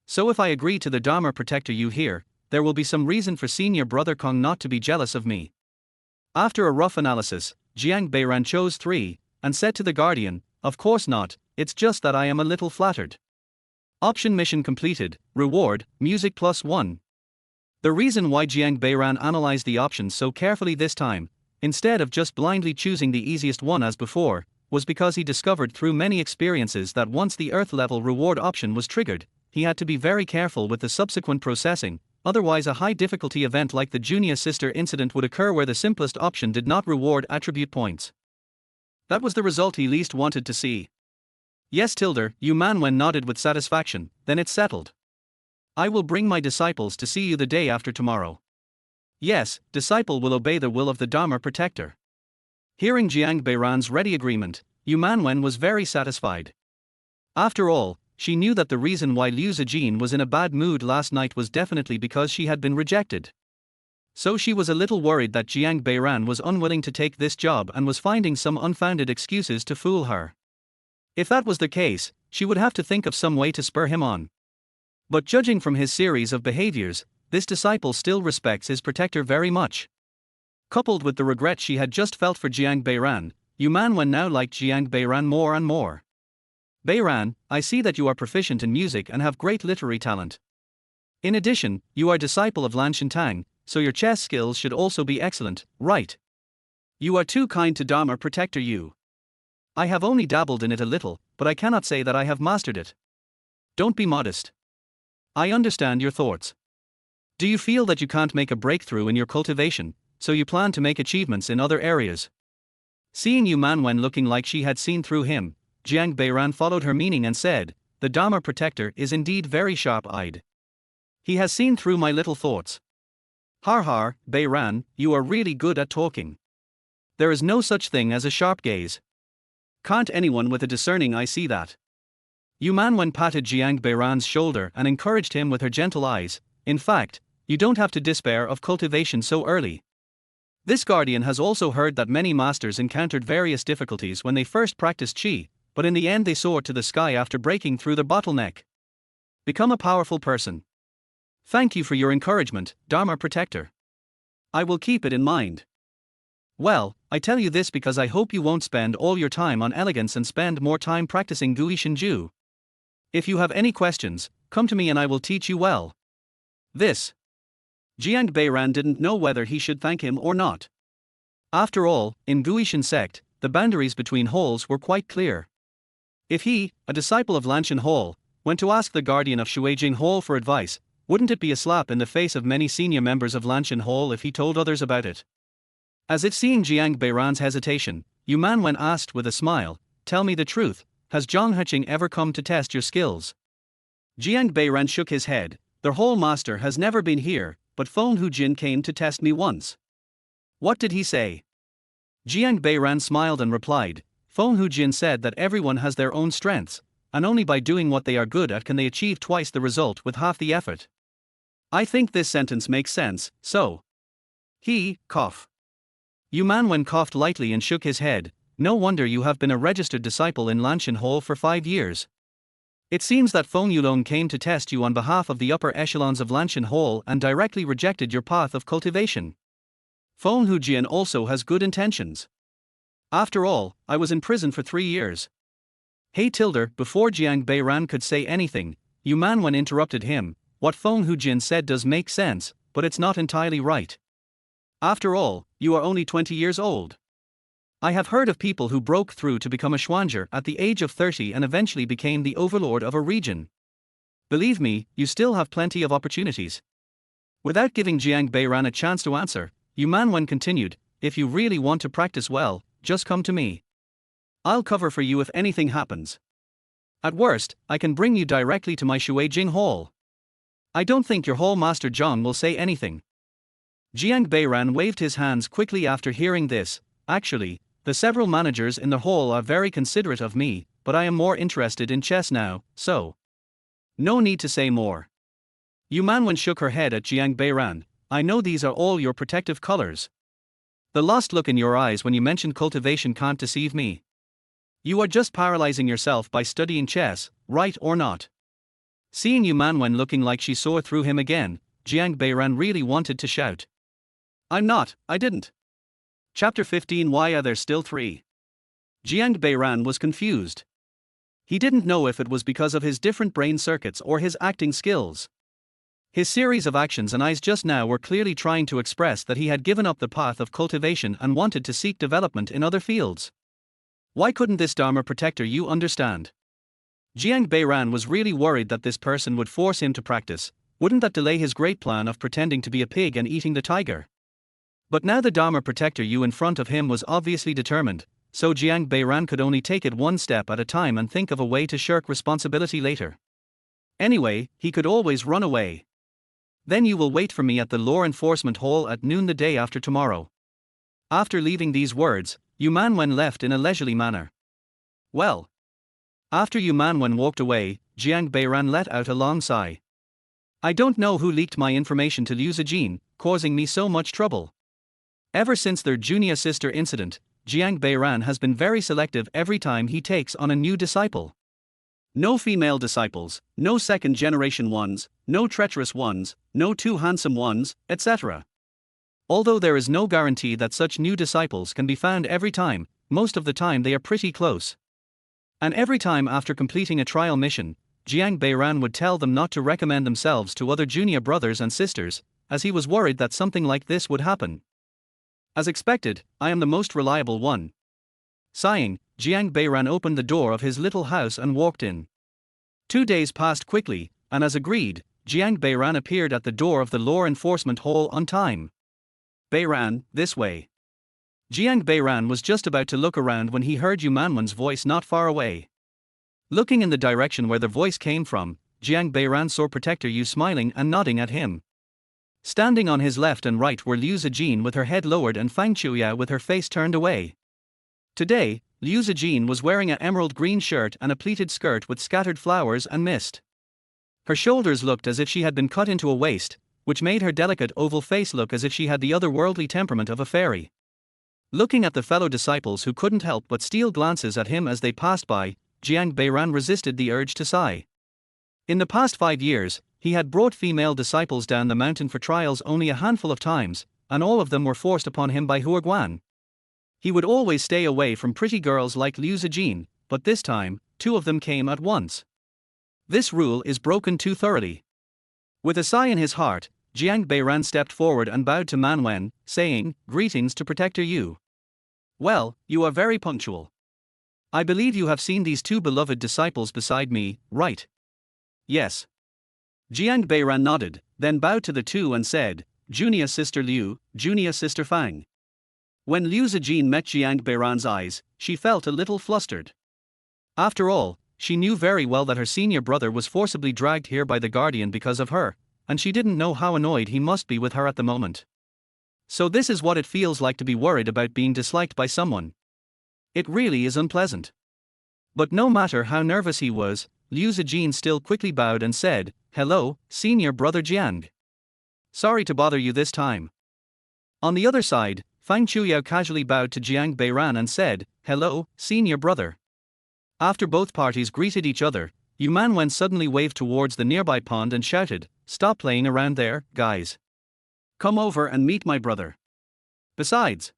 So if I agree to the Dharma protector you hear, there will be some reason for senior brother Kong not to be jealous of me. After a rough analysis, Jiang Beiran chose 3, and said to the guardian, of course not, it's just that I am a little flattered. Option mission completed, reward, music +1. The reason why Jiang Beiran analyzed the options so carefully this time, instead of just blindly choosing the easiest one as before, was because he discovered through many experiences that once the Earth level reward option was triggered, he had to be very careful with the subsequent processing, otherwise a high difficulty event like the junior sister incident would occur where the simplest option did not reward attribute points. That was the result he least wanted to see. Yes, Tilder, Yu Manwen nodded with satisfaction, then it's settled. I will bring my disciples to see you the day after tomorrow. Yes, disciple will obey the will of the Dharma protector. Hearing Jiang Beiran's ready agreement, Yu Manwen was very satisfied. After all, she knew that the reason why Liu Zijin was in a bad mood last night was definitely because she had been rejected. So she was a little worried that Jiang Beiran was unwilling to take this job and was finding some unfounded excuses to fool her. If that was the case, she would have to think of some way to spur him on. But judging from his series of behaviors, this disciple still respects his protector very much. Coupled with the regret she had just felt for Jiang Beiran, Yu Manwen now liked Jiang Beiran more and more. Beiran, I see that you are proficient in music and have great literary talent. In addition, you are disciple of Lan Shintang, so your chess skills should also be excellent, right? You are too kind to Dharma protector you. I have only dabbled in it a little, but I cannot say that I have mastered it. Don't be modest. I understand your thoughts. Do you feel that you can't make a breakthrough in your cultivation, so you plan to make achievements in other areas? Seeing Yu Manwen looking like she had seen through him, Jiang Beiran followed her meaning and said, the Dharma protector is indeed very sharp-eyed. He has seen through my little thoughts. Har har, Beiran, you are really good at talking. There is no such thing as a sharp gaze. Can't anyone with a discerning eye see that? Yu Manwen patted Jiang Beiran's shoulder and encouraged him with her gentle eyes. In fact, you don't have to despair of cultivation so early. This guardian has also heard that many masters encountered various difficulties when they first practiced Qi, but in the end they soared to the sky after breaking through the bottleneck. Become a powerful person. Thank you for your encouragement, Dharma protector. I will keep it in mind. Well, I tell you this because I hope you won't spend all your time on elegance and spend more time practicing Gui Shinju. If you have any questions, come to me and I will teach you well. This. Jiang Beiran didn't know whether he should thank him or not. After all, in Guishan sect, the boundaries between halls were quite clear. If he, a disciple of Lanshan Hall, went to ask the guardian of Shuijing Hall for advice, wouldn't it be a slap in the face of many senior members of Lanshan Hall if he told others about it? As if seeing Jiang Beiran's hesitation, Yu Manwen asked with a smile, tell me the truth, has Zhang Heching ever come to test your skills? Jiang Beiran shook his head, their hall master has never been here, but Feng Hujin came to test me once. What did he say? Jiang Beiran smiled and replied, Feng Hujin said that everyone has their own strengths, and only by doing what they are good at can they achieve twice the result with half the effort. I think this sentence makes sense, so. Cough. Yu Manwen coughed lightly and shook his head, no wonder you have been a registered disciple in Lanshan Hall for 5 years. It seems that Feng Yulong came to test you on behalf of the upper echelons of Lanshan Hall and directly rejected your path of cultivation. Feng Hujian also has good intentions. After all, I was in prison for 3 years. Hey Tilder, before Jiang Beiran could say anything, Yu Manwen interrupted him, what Feng Hujin said does make sense, but it's not entirely right. After all, you are only 20 years old. I have heard of people who broke through to become a Xuanzhi at the age of 30 and eventually became the overlord of a region. Believe me, you still have plenty of opportunities. Without giving Jiang Beiran a chance to answer, Yu Manwen continued, if you really want to practice well, just come to me. I'll cover for you if anything happens. At worst, I can bring you directly to my Shuijing Hall. I don't think your hall master Zhang will say anything. Jiang Beiran waved his hands quickly after hearing this. Actually, the several managers in the hall are very considerate of me, but I am more interested in chess now, so. No need to say more. Yu Manwen shook her head at Jiang Beiran, I know these are all your protective colors. The lost look in your eyes when you mentioned cultivation can't deceive me. You are just paralyzing yourself by studying chess, right or not? Seeing Yu Manwen looking like she saw through him again, Jiang Beiran really wanted to shout. I didn't. Chapter 15. Why are there still three? Jiang Beiran was confused. He didn't know if it was because of his different brain circuits or his acting skills. His series of actions and eyes just now were clearly trying to express that he had given up the path of cultivation and wanted to seek development in other fields. Why couldn't this Dharma protector you understand? Jiang Beiran was really worried that this person would force him to practice. Wouldn't that delay his great plan of pretending to be a pig and eating the tiger? But now the Dharma protector you in front of him was obviously determined, so Jiang Beiran could only take it one step at a time and think of a way to shirk responsibility later. Anyway, he could always run away. Then you will wait for me at the law enforcement hall at noon the day after tomorrow. After leaving these words, Yu Manwen left in a leisurely manner. Well. After Yu Manwen walked away, Jiang Beiran let out a long sigh. I don't know who leaked my information to Liu Zijin, causing me so much trouble. Ever since their junior sister incident, Jiang Beiran has been very selective every time he takes on a new disciple. No female disciples, no second-generation ones, no treacherous ones, no too handsome ones, etc. Although there is no guarantee that such new disciples can be found every time, most of the time they are pretty close. And every time after completing a trial mission, Jiang Beiran would tell them not to recommend themselves to other junior brothers and sisters, as he was worried that something like this would happen. As expected, I am the most reliable one. Sighing, Jiang Beiran opened the door of his little house and walked in. 2 days passed quickly, and as agreed, Jiang Beiran appeared at the door of the law enforcement hall on time. Beiran, this way. Jiang Beiran was just about to look around when he heard Yu Manwen's voice not far away. Looking in the direction where the voice came from, Jiang Beiran saw Protector Yu smiling and nodding at him. Standing on his left and right were Liu Zijin with her head lowered and Fang Chuya with her face turned away. Today, Liu Zijin was wearing an emerald green shirt and a pleated skirt with scattered flowers and mist. Her shoulders looked as if she had been cut into a waist, which made her delicate oval face look as if she had the otherworldly temperament of a fairy. Looking at the fellow disciples who couldn't help but steal glances at him as they passed by, Jiang Beiran resisted the urge to sigh. In the past 5 years, he had brought female disciples down the mountain for trials only a handful of times, and all of them were forced upon him by Huiguan. He would always stay away from pretty girls like Liu Zijin, but this time, 2 of them came at once. This rule is broken too thoroughly. With a sigh in his heart, Jiang Beiran stepped forward and bowed to Manwen, saying, "Greetings to Protector Yu. Well, you are very punctual. I believe you have seen these 2 beloved disciples beside me, right?" "Yes." Jiang Beiran nodded, then bowed to the 2 and said, "Junior Sister Liu, Junior Sister Fang." When Liu Zijin met Jiang Beiran's eyes, she felt a little flustered. After all, she knew very well that her senior brother was forcibly dragged here by the guardian because of her, and she didn't know how annoyed he must be with her at the moment. So this is what it feels like to be worried about being disliked by someone. It really is unpleasant. But no matter how nervous he was, Liu Zijin still quickly bowed and said, "Hello, senior brother Jiang. Sorry to bother you this time." On the other side, Fang Chuyao casually bowed to Jiang Beiran and said, "Hello, senior brother." After both parties greeted each other, Yu Manwen suddenly waved towards the nearby pond and shouted, "Stop playing around there, guys. Come over and meet my brother." Besides,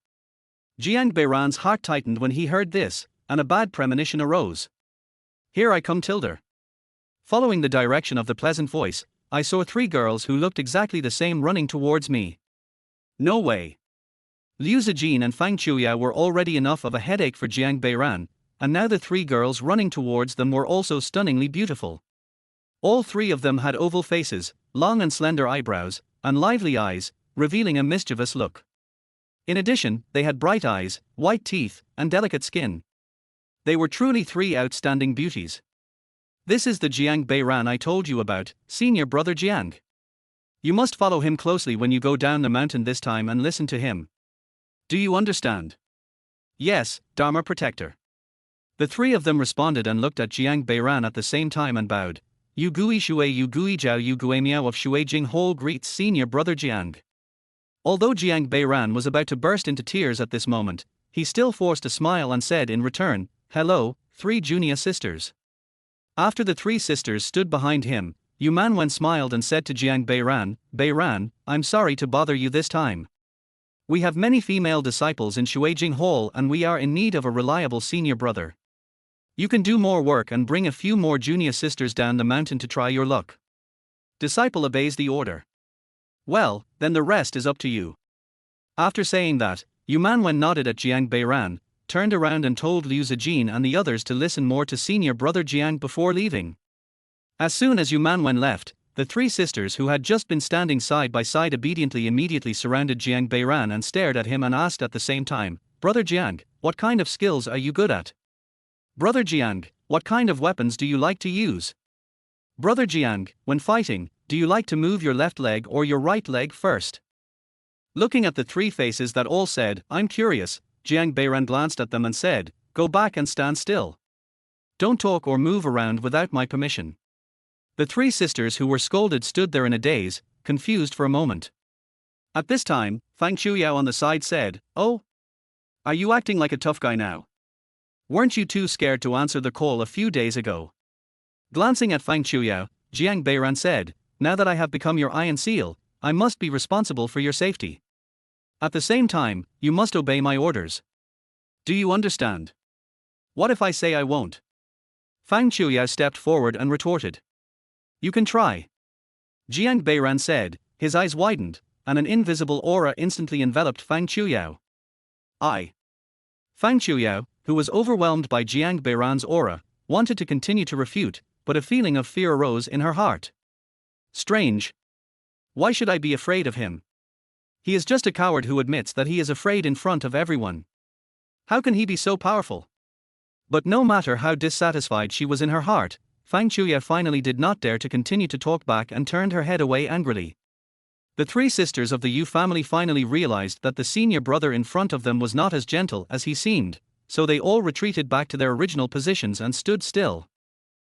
Jiang Beiran's heart tightened when he heard this, and a bad premonition arose. "Here I come, Tilda." Following the direction of the pleasant voice, I saw 3 girls who looked exactly the same running towards me. No way. Liu Zijin and Fang Chuya were already enough of a headache for Jiang Beiran, and now the 3 girls running towards them were also stunningly beautiful. All 3 of them had oval faces, long and slender eyebrows, and lively eyes, revealing a mischievous look. In addition, they had bright eyes, white teeth, and delicate skin. They were truly 3 outstanding beauties. This is the Jiang Beiran I told you about, senior brother Jiang. You must follow him closely when you go down the mountain this time and listen to him. Do you understand? Yes, Dharma Protector. The 3 of them responded and looked at Jiang Beiran at the same time and bowed. Yu Gui Shui Yu Gui Jiao Yu Gui Miao of Shui Jing Hall greets senior brother Jiang. Although Jiang Beiran was about to burst into tears at this moment, he still forced a smile and said in return, "Hello, 3 junior sisters." After the 3 sisters stood behind him, Yu Manwen smiled and said to Jiang Beiran, Beiran, I'm sorry to bother you this time. We have many female disciples in Shuijing Hall and we are in need of a reliable senior brother. You can do more work and bring a few more junior sisters down the mountain to try your luck. Disciple obeys the order. Well, then the rest is up to you. After saying that, Yu Manwen nodded at Jiang Beiran, turned around and told Liu Zijin and the others to listen more to senior brother Jiang before leaving. As soon as Yu Manwen left, the three sisters who had just been standing side by side immediately surrounded Jiang Beiran and stared at him and asked at the same time, Brother Jiang, what kind of skills are you good at? Brother Jiang, what kind of weapons do you like to use? Brother Jiang, when fighting, do you like to move your left leg or your right leg first? Looking at the three faces that all said, I'm curious, Jiang Beiran glanced at them and said, Go back and stand still. Don't talk or move around without my permission. The three sisters who were scolded stood there in a daze, confused for a moment. At this time, Fang Chuyao on the side said, Oh? Are you acting like a tough guy now? Weren't you too scared to answer the call a few days ago? Glancing at Fang Chuyao, Jiang Beiran said, Now that I have become your Iron Seal, I must be responsible for your safety. At the same time, you must obey my orders. Do you understand? What if I say I won't? Fang Chuyao stepped forward and retorted. You can try. Jiang Beiran said, his eyes widened, and an invisible aura instantly enveloped Fang Chuyao. Fang Chuyao, who was overwhelmed by Jiang Beiran's aura, wanted to continue to refute, but a feeling of fear arose in her heart. Strange. Why should I be afraid of him? He is just a coward who admits that he is afraid in front of everyone. How can he be so powerful? But no matter how dissatisfied she was in her heart, Fang Chuyao finally did not dare to continue to talk back and turned her head away angrily. The three sisters of the Yu family finally realized that the senior brother in front of them was not as gentle as he seemed, so they all retreated back to their original positions and stood still.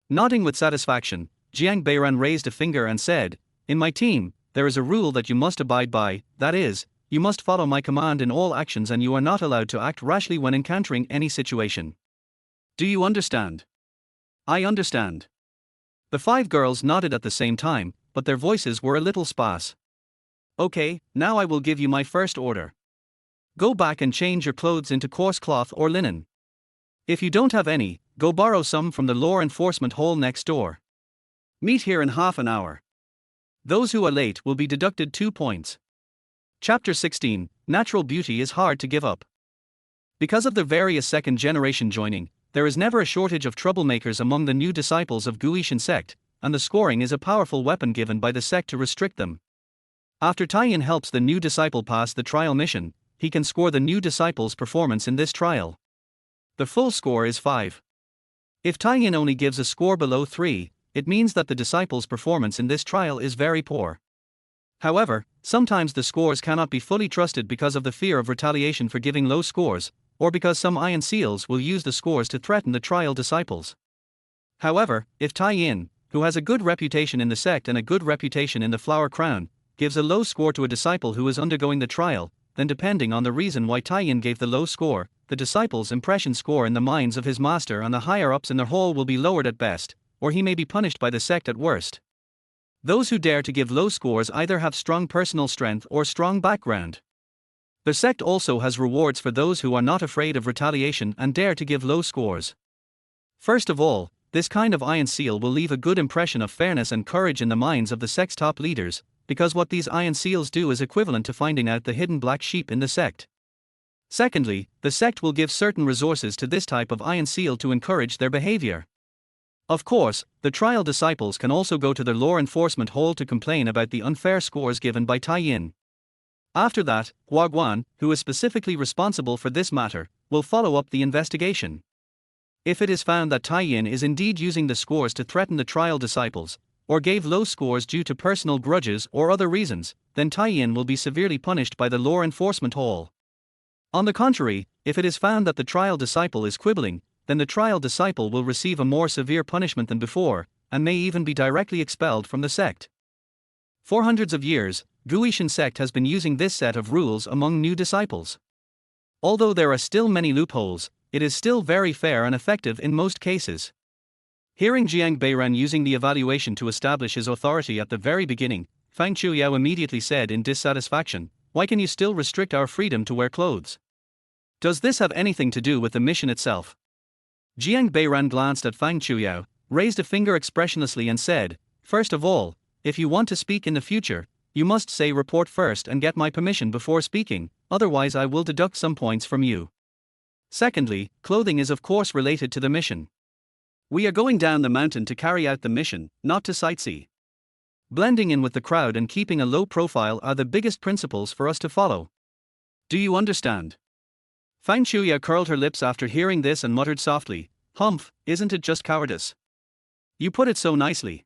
Nodding with satisfaction, Jiang Beiran raised a finger and said, In my team, there is a rule that you must abide by, that is, you must follow my command in all actions and you are not allowed to act rashly when encountering any situation. Do you understand? I understand. The five girls nodded at the same time, but their voices were a little sparse. Okay, now I will give you my first order. Go back and change your clothes into coarse cloth or linen. If you don't have any, go borrow some from the law enforcement hall next door. Meet here in half an hour. Those who are late will be deducted 2 points. Chapter 16, Natural Beauty is Hard to Give Up. Because of the various second generation joining, there is never a shortage of troublemakers among the new disciples of Guishan sect, and the scoring is a powerful weapon given by the sect to restrict them. After Taiyin helps the new disciple pass the trial mission, he can score the new disciple's performance in this trial. The full score is 5. If Taiyin only gives a score below 3, it means that the disciple's performance in this trial is very poor. However, sometimes the scores cannot be fully trusted because of the fear of retaliation for giving low scores, or because some Iron Seals will use the scores to threaten the trial disciples. However, if Taiyin, who has a good reputation in the sect and a good reputation in the Flower Crown, gives a low score to a disciple who is undergoing the trial, then depending on the reason why Taiyin gave the low score, the disciple's impression score in the minds of his master and the higher-ups in the hall will be lowered at best, or he may be punished by the sect at worst. Those who dare to give low scores either have strong personal strength or strong background. The sect also has rewards for those who are not afraid of retaliation and dare to give low scores. First of all, this kind of Iron Seal will leave a good impression of fairness and courage in the minds of the sect's top leaders, because what these Iron Seals do is equivalent to finding out the hidden black sheep in the sect. Secondly, the sect will give certain resources to this type of Iron Seal to encourage their behavior. Of course, the trial disciples can also go to their law enforcement hall to complain about the unfair scores given by Taiyin. After that, Huaguan, who is specifically responsible for this matter, will follow up the investigation. If it is found that Taiyin is indeed using the scores to threaten the trial disciples, or gave low scores due to personal grudges or other reasons, then Taiyin will be severely punished by the law enforcement hall. On the contrary, if it is found that the trial disciple is quibbling, then the trial disciple will receive a more severe punishment than before, and may even be directly expelled from the sect. For hundreds of years, Guishan sect has been using this set of rules among new disciples. Although there are still many loopholes, it is still very fair and effective in most cases. Hearing Jiang Beiran using the evaluation to establish his authority at the very beginning, Fang Chuyao immediately said in dissatisfaction, "Why can you still restrict our freedom to wear clothes? Does this have anything to do with the mission itself?" Jiang Beiran glanced at Fang Chuyao, raised a finger expressionlessly and said, "First of all, if you want to speak in the future, you must say report first and get my permission before speaking, otherwise I will deduct some points from you. Secondly, clothing is of course related to the mission. We are going down the mountain to carry out the mission, not to sightsee. Blending in with the crowd and keeping a low profile are the biggest principles for us to follow. Do you understand?" Fang Chuyao curled her lips after hearing this and muttered softly, "Humph, isn't it just cowardice? You put it so nicely."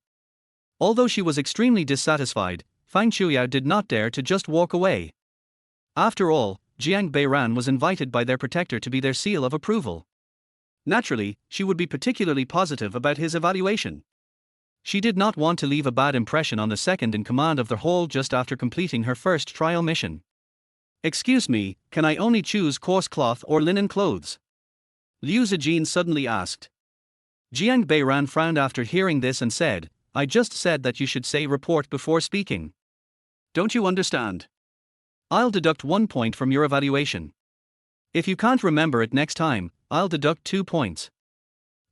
Although she was extremely dissatisfied, Fang Chuyao did not dare to just walk away. After all, Jiang Beiran was invited by their protector to be their seal of approval. Naturally, she would be particularly positive about his evaluation. She did not want to leave a bad impression on the second in command of the whole just after completing her first trial mission. "Excuse me, can I only choose coarse cloth or linen clothes?" Liu Zijin suddenly asked. Jiang Beiran frowned after hearing this and said, "I just said that you should say report before speaking. Don't you understand? I'll deduct 1 point from your evaluation. If you can't remember it next time, I'll deduct 2 points."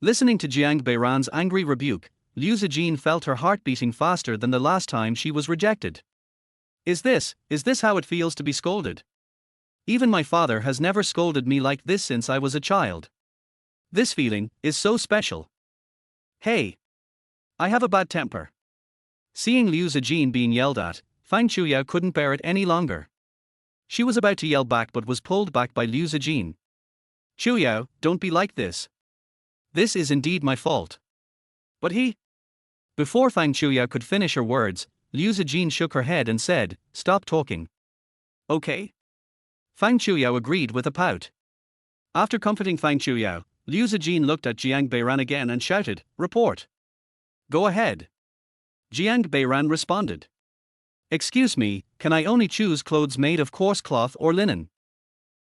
Listening to Jiang Beiran's angry rebuke, Liu Zijin felt her heart beating faster than the last time she was rejected. Is this how it feels to be scolded? Even my father has never scolded me like this since I was a child. This feeling is so special. Hey! I have a bad temper. Seeing Liu Zijin being yelled at, Fang Chuyao couldn't bear it any longer. She was about to yell back but was pulled back by Liu Zijin. "Chuyao, don't be like this. This is indeed my fault." "But he..." Before Fang Chuyao could finish her words, Liu Zijin shook her head and said, "Stop talking." "Okay." Fang Chuyao agreed with a pout. After comforting Fang Chuyao, Liu Zijin looked at Jiang Beiran again and shouted, "Report." "Go ahead." Jiang Beiran responded. "Excuse me, can I only choose clothes made of coarse cloth or linen?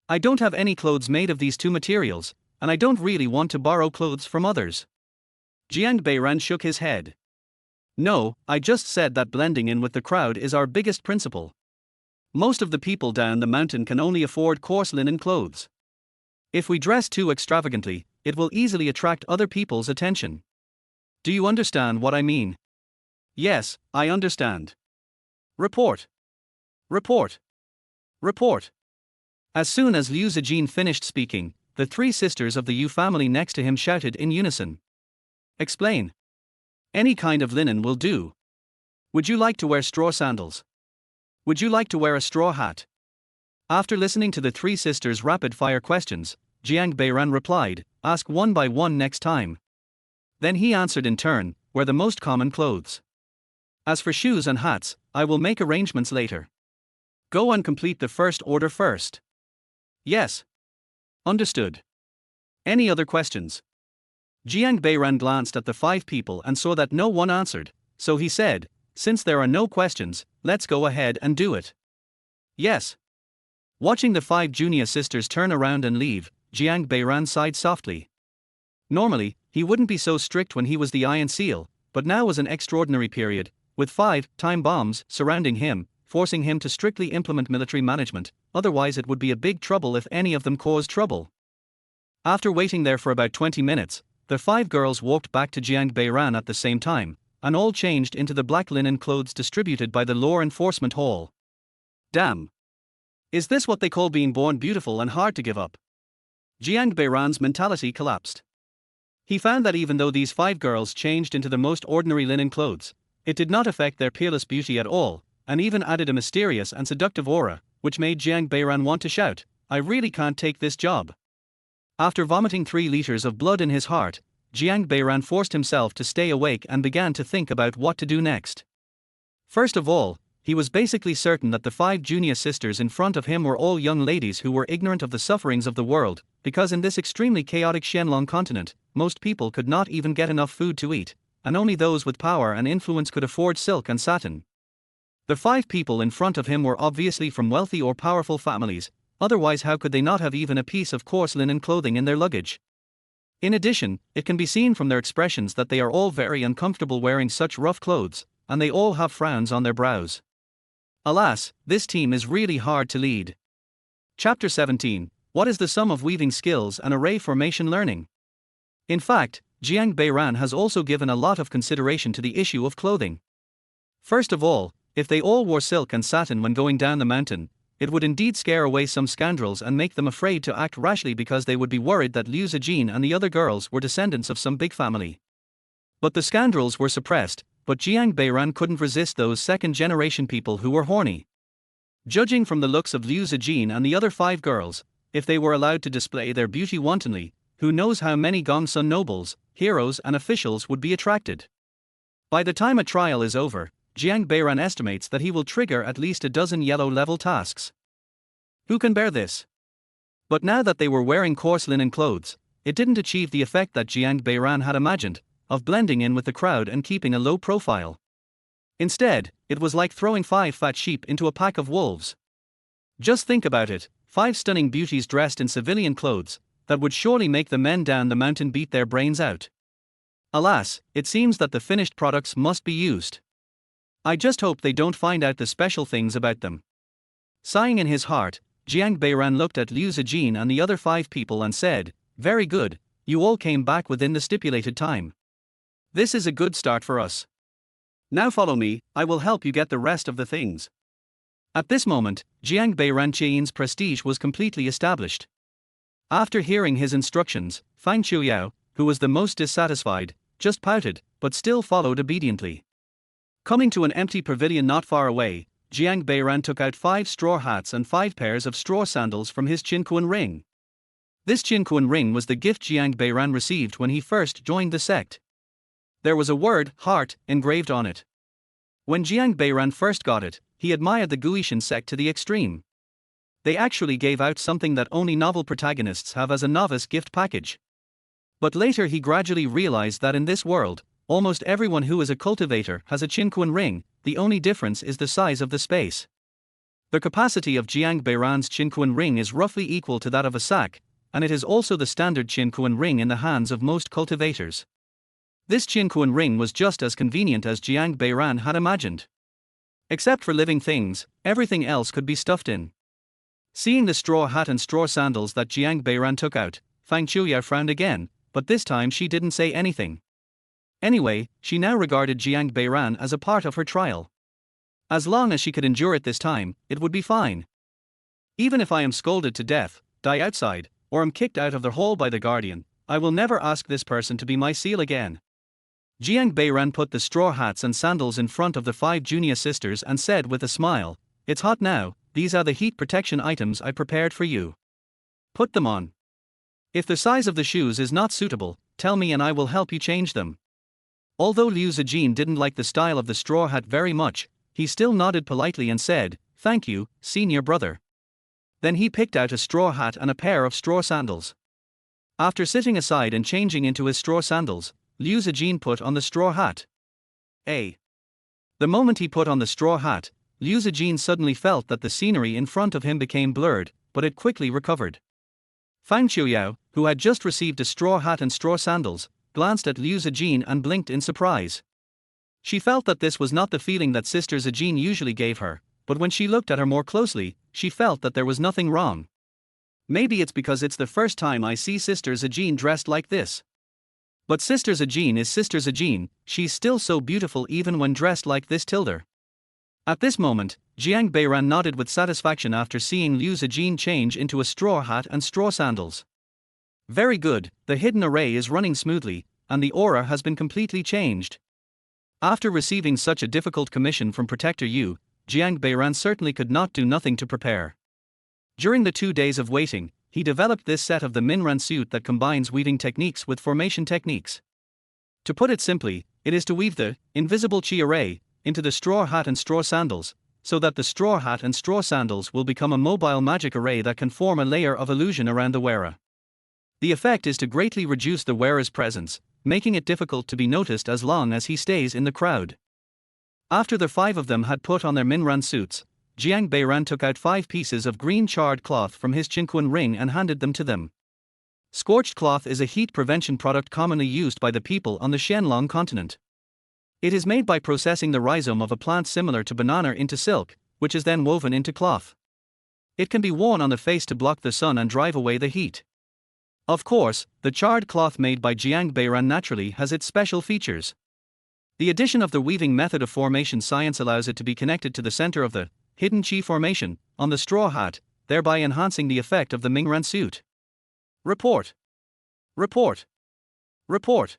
I don't have any clothes made of these two materials, and I don't really want to borrow clothes from others." Jiang Beiran shook his head. "No, I just said that blending in with the crowd is our biggest principle. Most of the people down the mountain can only afford coarse linen clothes. If we dress too extravagantly, it will easily attract other people's attention. Do you understand what I mean?" "Yes, I understand. Report. Report. Report." As soon as Liu Zijin finished speaking, the 3 sisters of the Yu family next to him shouted in unison. "Explain. Any kind of linen will do. Would you like to wear straw sandals? Would you like to wear a straw hat?" After listening to the 3 sisters' rapid-fire questions, Jiang Beiran replied, "Ask one by one next time." Then he answered in turn, "Wear the most common clothes. As for shoes and hats, I will make arrangements later. Go and complete the first order first." "Yes. Understood. Any other questions?" Jiang Beiran glanced at the 5 people and saw that no one answered, so he said, "Since there are no questions, let's go ahead and do it." "Yes." Watching the 5 junior sisters turn around and leave, Jiang Beiran sighed softly. Normally, he wouldn't be so strict when he was the Iron Seal, but now was an extraordinary period, with 5 time bombs surrounding him, forcing him to strictly implement military management, otherwise it would be a big trouble if any of them caused trouble. After waiting there for about 20 minutes, the 5 girls walked back to Jiang Beiran at the same time, and all changed into the black linen clothes distributed by the Law Enforcement Hall. Damn! Is this what they call being born beautiful and hard to give up? Jiang Beiran's mentality collapsed. He found that even though these 5 girls changed into the most ordinary linen clothes, it did not affect their peerless beauty at all, and even added a mysterious and seductive aura, which made Jiang Beiran want to shout, "I really can't take this job." After vomiting 3 liters of blood in his heart, Jiang Beiran forced himself to stay awake and began to think about what to do next. First of all, he was basically certain that the 5 junior sisters in front of him were all young ladies who were ignorant of the sufferings of the world, because in this extremely chaotic Xianlong continent, most people could not even get enough food to eat, and only those with power and influence could afford silk and satin. The 5 people in front of him were obviously from wealthy or powerful families, otherwise how could they not have even a piece of coarse linen clothing in their luggage? In addition, it can be seen from their expressions that they are all very uncomfortable wearing such rough clothes, and they all have frowns on their brows. Alas, this team is really hard to lead. Chapter 17. What is the sum of weaving skills and array formation learning? In fact, Jiang Beiran has also given a lot of consideration to the issue of clothing. First of all, if they all wore silk and satin when going down the mountain, it would indeed scare away some scoundrels and make them afraid to act rashly because they would be worried that Liu Zijin and the other girls were descendants of some big family. But the scoundrels were suppressed, but Jiang Beiran couldn't resist those second-generation people who were horny. Judging from the looks of Liu Zijin and the other 5 girls, if they were allowed to display their beauty wantonly, who knows how many Gongsun nobles, heroes and officials would be attracted. By the time a trial is over, Jiang Beiran estimates that he will trigger at least a dozen yellow-level tasks. Who can bear this? But now that they were wearing coarse linen clothes, it didn't achieve the effect that Jiang Beiran had imagined, of blending in with the crowd and keeping a low profile. Instead, it was like throwing 5 fat sheep into a pack of wolves. Just think about it, 5 stunning beauties dressed in civilian clothes, that would surely make the men down the mountain beat their brains out. Alas, it seems that the finished products must be used. I just hope they don't find out the special things about them. Sighing in his heart, Jiang Beiran looked at Liu Zijin and the other 5 people and said, "Very good, you all came back within the stipulated time. This is a good start for us. Now follow me, I will help you get the rest of the things." At this moment, Jiang Beiran Qian's prestige was completely established. After hearing his instructions, Fang Qiuyao, who was the most dissatisfied, just pouted, but still followed obediently. Coming to an empty pavilion not far away, Jiang Beiran took out 5 straw hats and 5 pairs of straw sandals from his Qinquan ring. This Qinquan ring was the gift Jiang Beiran received when he first joined the sect. There was a word, heart, engraved on it. When Jiang Beiran first got it, he admired the Guishan sect to the extreme. They actually gave out something that only novel protagonists have as a novice gift package. But later he gradually realized that in this world, almost everyone who is a cultivator has a Qinquan ring, the only difference is the size of the space. The capacity of Jiang Beiran's Qinquan ring is roughly equal to that of a sack, and it is also the standard Qinquan ring in the hands of most cultivators. This Qinquan ring was just as convenient as Jiang Beiran had imagined. Except for living things, everything else could be stuffed in. Seeing the straw hat and straw sandals that Jiang Beiran took out, Fang Qiuyao frowned again, but this time she didn't say anything. Anyway, she now regarded Jiang Beiran as a part of her trial. As long as she could endure it this time, it would be fine. Even if I am scolded to death, die outside, or am kicked out of the hall by the guardian, I will never ask this person to be my seal again. Jiang Beiran put the straw hats and sandals in front of the 5 junior sisters and said with a smile, "It's hot now, these are the heat protection items I prepared for you. Put them on. If the size of the shoes is not suitable, tell me and I will help you change them." Although Liu Zijin didn't like the style of the straw hat very much, he still nodded politely and said, "Thank you, senior brother." Then he picked out a straw hat and a pair of straw sandals. After sitting aside and changing into his straw sandals, Liu Zijin put on the straw hat. The moment he put on the straw hat, Liu Zijin suddenly felt that the scenery in front of him became blurred, but it quickly recovered. Fang Qiuyao, who had just received a straw hat and straw sandals, glanced at Liu Zijin and blinked in surprise. She felt that this was not the feeling that Sister Zijin usually gave her, but when she looked at her more closely, she felt that there was nothing wrong. Maybe it's because it's the first time I see Sister Zijin dressed like this. But Sister Zijin is Sister Zijin, she's still so beautiful even when dressed like this tilder. At this moment, Jiang Beiran nodded with satisfaction after seeing Liu Zijin change into a straw hat and straw sandals. Very good, the hidden array is running smoothly, and the aura has been completely changed. After receiving such a difficult commission from Protector Yu, Jiang Beiran certainly could not do nothing to prepare. During the 2 days of waiting, he developed this set of the Minran suit that combines weaving techniques with formation techniques. To put it simply, it is to weave the invisible chi array into the straw hat and straw sandals, so that the straw hat and straw sandals will become a mobile magic array that can form a layer of illusion around the wearer. The effect is to greatly reduce the wearer's presence, making it difficult to be noticed as long as he stays in the crowd. After the 5 of them had put on their Minran suits, Jiang Beiran took out 5 pieces of green charred cloth from his Qinquan ring and handed them to them. Scorched cloth is a heat prevention product commonly used by the people on the Xianlong continent. It is made by processing the rhizome of a plant similar to banana into silk, which is then woven into cloth. It can be worn on the face to block the sun and drive away the heat. Of course, the charred cloth made by Jiang Beiran naturally has its special features. The addition of the weaving method of formation science allows it to be connected to the center of the hidden chi formation on the straw hat, thereby enhancing the effect of the Mingran suit. Report. Report. Report.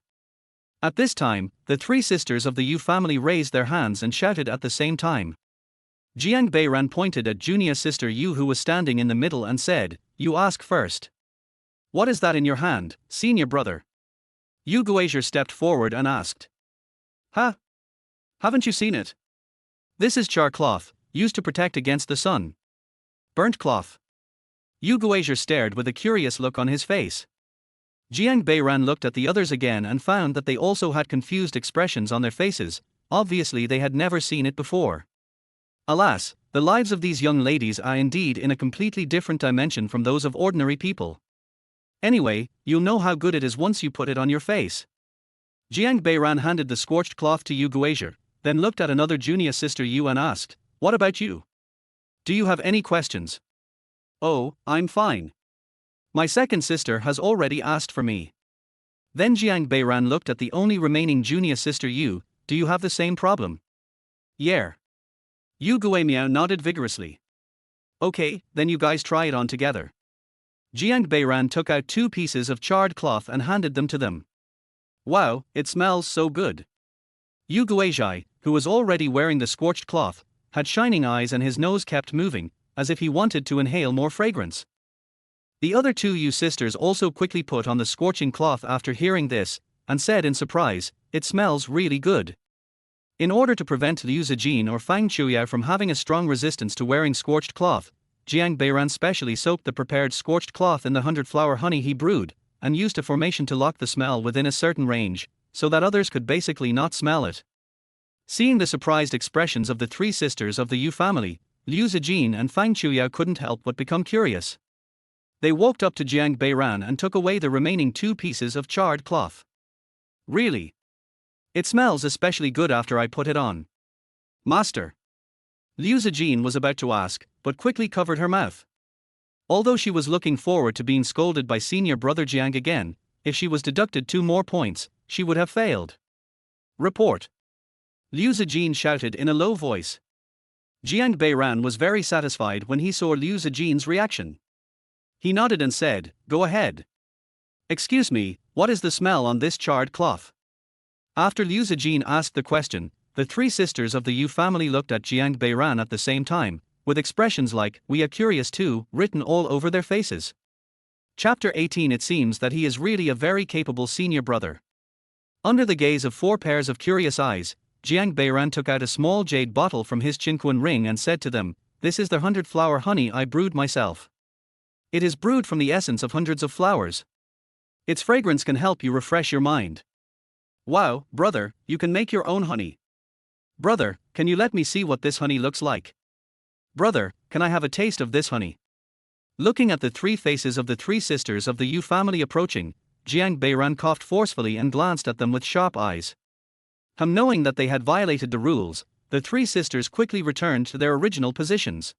At this time, the three sisters of the Yu family raised their hands and shouted at the same time. Jiang Beiran pointed at junior sister Yu, who was standing in the middle, and said, "You ask first." "What is that in your hand, senior brother?" Yu Guizhi stepped forward and asked. "Huh? Haven't you seen it? This is char cloth, used to protect against the sun." "Burnt cloth?" Yu Guizhi stared with a curious look on his face. Jiang Beiran looked at the others again and found that they also had confused expressions on their faces. Obviously they had never seen it before. Alas, the lives of these young ladies are indeed in a completely different dimension from those of ordinary people. Anyway, you'll know how good it is once you put it on your face. Jiang Beiran handed the scorched cloth to Yu Guizhi, then looked at another junior sister Yu and asked, "What about you? Do you have any questions?" "Oh, I'm fine. My second sister has already asked for me." Then Jiang Beiran looked at the only remaining junior sister Yu. "Do you have the same problem?" "Yeah." Yu Guimiao nodded vigorously. "Okay, then you guys try it on together." Jiang Beiran took out 2 pieces of charred cloth and handed them to them. "Wow, it smells so good." Yu Guizhi, who was already wearing the scorched cloth, had shining eyes and his nose kept moving, as if he wanted to inhale more fragrance. The other 2 Yu sisters also quickly put on the scorching cloth after hearing this, and said in surprise, "It smells really good." In order to prevent Liu Zijin or Fang Chuyao from having a strong resistance to wearing scorched cloth, Jiang Beiran specially soaked the prepared scorched cloth in the 100-flower honey he brewed, and used a formation to lock the smell within a certain range, so that others could basically not smell it. Seeing the surprised expressions of the 3 sisters of the Yu family, Liu Zijin and Fang Chuyao couldn't help but become curious. They walked up to Jiang Beiran and took away the remaining 2 pieces of charred cloth. "Really? It smells especially good after I put it on." "Master." Liu Zijin was about to ask, but quickly covered her mouth. Although she was looking forward to being scolded by senior brother Jiang again, if she was deducted 2 more points, she would have failed. "Report." Liu Zijin shouted in a low voice. Jiang Beiran was very satisfied when he saw Liu Zijin's reaction. He nodded and said, "Go ahead." "Excuse me, what is the smell on this charred cloth?" After Liu Zijin asked the question, the 3 sisters of the Yu family looked at Jiang Beiran at the same time, with expressions like, "We are curious too," written all over their faces. Chapter 18. It seems that he is really a very capable senior brother. Under the gaze of 4 pairs of curious eyes, Jiang Beiran took out a small jade bottle from his Qinquan ring and said to them, "This is the 100-flower honey I brewed myself. It is brewed from the essence of hundreds of flowers. Its fragrance can help you refresh your mind." "Wow, brother, you can make your own honey." "Brother, can you let me see what this honey looks like?" "Brother, can I have a taste of this honey?" Looking at the 3 faces of the 3 sisters of the Yu family approaching, Jiang Beiran coughed forcefully and glanced at them with sharp eyes. Knowing that they had violated the rules, the 3 sisters quickly returned to their original positions.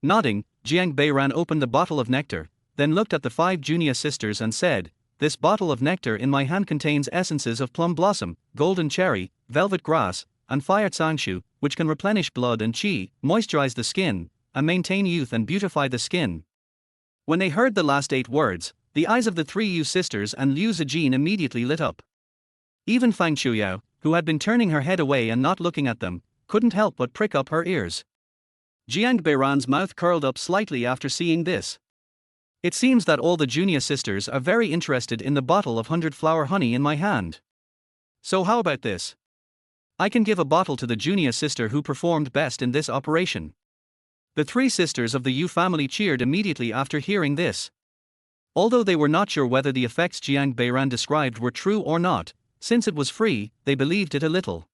Nodding, Jiang Beiran opened the bottle of nectar, then looked at the 5 junior sisters and said, "This bottle of nectar in my hand contains essences of plum blossom, golden cherry, velvet grass, and fire zangshu, which can replenish blood and qi, moisturize the skin, and maintain youth and beautify the skin." When they heard the last 8 words, the eyes of the 3 Yu sisters and Liu Zijin immediately lit up. Even Fang Chuyao, who had been turning her head away and not looking at them, couldn't help but prick up her ears. Jiang Beiran's mouth curled up slightly after seeing this. It seems that all the junior sisters are very interested in the bottle of 100-flower honey in my hand. So how about this? I can give a bottle to the junior sister who performed best in this operation. The 3 sisters of the Yu family cheered immediately after hearing this. Although they were not sure whether the effects Jiang Beiran described were true or not, since it was free, they believed it a little.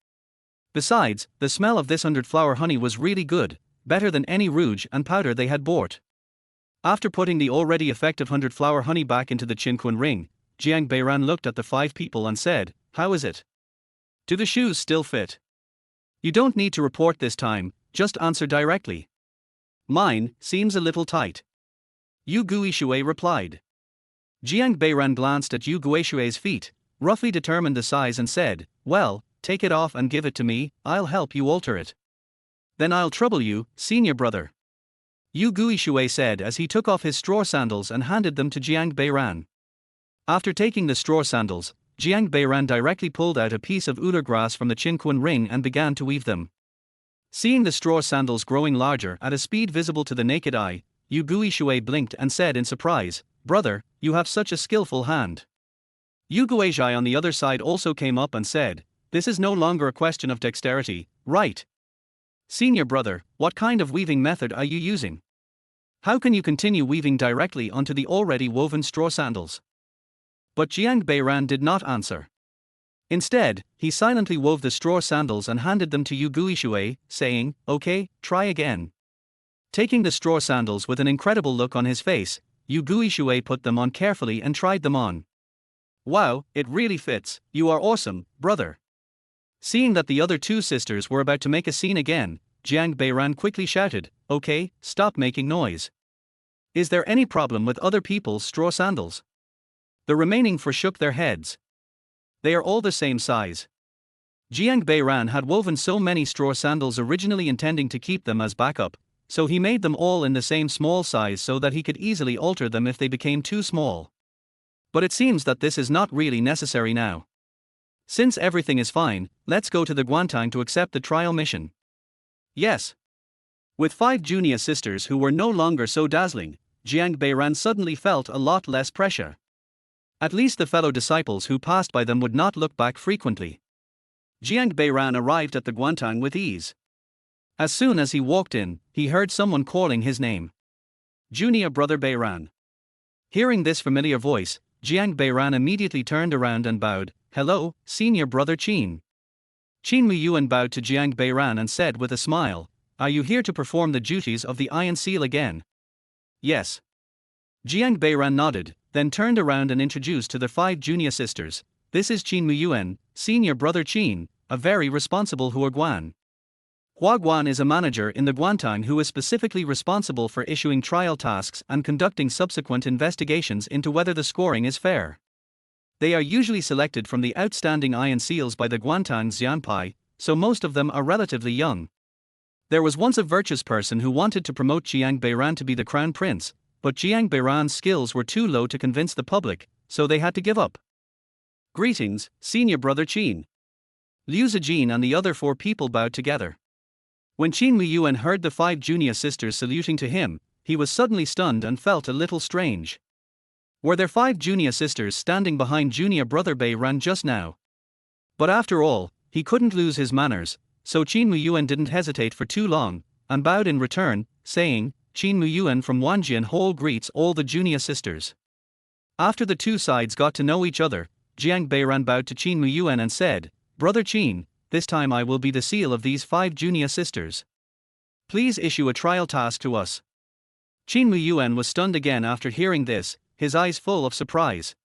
Besides, the smell of this 100-flower honey was really good, better than any rouge and powder they had bought. After putting the already effective 100-flower honey back into the Qinquan ring, Jiang Beiran looked at the 5 people and said, "How is it? Do the shoes still fit? You don't need to report this time, just answer directly." "Mine seems a little tight," Yu Guishui replied. Jiang Beiran glanced at Yu Guishui's feet, roughly determined the size and said, "Well, take it off and give it to me, I'll help you alter it." "Then I'll trouble you, senior brother," Yu Guishui said as he took off his straw sandals and handed them to Jiang Beiran. After taking the straw sandals, Jiang Beiran directly pulled out a piece of udder grass from the Qinquan ring and began to weave them. Seeing the straw sandals growing larger at a speed visible to the naked eye, Yu Guishui blinked and said in surprise, "Brother, you have such a skillful hand." Yu Guizhai on the other side also came up and said, "This is no longer a question of dexterity, right? Senior brother, what kind of weaving method are you using? How can you continue weaving directly onto the already woven straw sandals?" But Jiang Beiran did not answer. Instead, he silently wove the straw sandals and handed them to Yu Guishui, saying, "Okay, try again." Taking the straw sandals with an incredible look on his face, Yu Guishui put them on carefully and tried them on. "Wow, it really fits, you are awesome, brother." Seeing that the other 2 sisters were about to make a scene again, Jiang Beiran quickly shouted, "Okay, stop making noise. Is there any problem with other people's straw sandals?" The remaining 4 shook their heads. "They are all the same size." Jiang Beiran had woven so many straw sandals originally intending to keep them as backup, so he made them all in the same small size so that he could easily alter them if they became too small. But it seems that this is not really necessary now. Since everything is fine, let's go to the Guantang to accept the trial mission. Yes. With 5 junior sisters who were no longer so dazzling, Jiang Beiran suddenly felt a lot less pressure. At least the fellow disciples who passed by them would not look back frequently. Jiang Beiran arrived at the Guantang with ease. As soon as he walked in, he heard someone calling his name. "Junior brother Beiran." Hearing this familiar voice, Jiang Beiran immediately turned around and bowed, "Hello, senior brother Qin." Qin Muyuan bowed to Jiang Beiran and said with a smile, "Are you here to perform the duties of the Iron Seal again?" "Yes." Jiang Beiran nodded, then turned around and introduced to the 5 junior sisters, "This is Qin Muyuan, senior brother Qin, a very responsible Huaguan. Huaguan is a manager in the Guantang who is specifically responsible for issuing trial tasks and conducting subsequent investigations into whether the scoring is fair. They are usually selected from the outstanding Iron Seals by the Guantang Xianpai, so most of them are relatively young. There was once a virtuous person who wanted to promote Jiang Beiran to be the crown prince, but Jiang Beiran's skills were too low to convince the public, so they had to give up. "Greetings, senior brother Qin." Liu Zijin and the other 4 people bowed together. When Qin Muyuan heard the 5 junior sisters saluting to him, he was suddenly stunned and felt a little strange. Were there 5 junior sisters standing behind junior brother Beiran just now? But after all, he couldn't lose his manners, so Qin Muyuan didn't hesitate for too long, and bowed in return, saying, "Qin Muyuan from Wanjian Hall greets all the junior sisters." After the 2 sides got to know each other, Jiang Beiran bowed to Qin Muyuan and said, "Brother Qin, this time I will be the seal of these 5 junior sisters. Please issue a trial task to us." Qin Muyuan was stunned again after hearing this, his eyes full of surprise.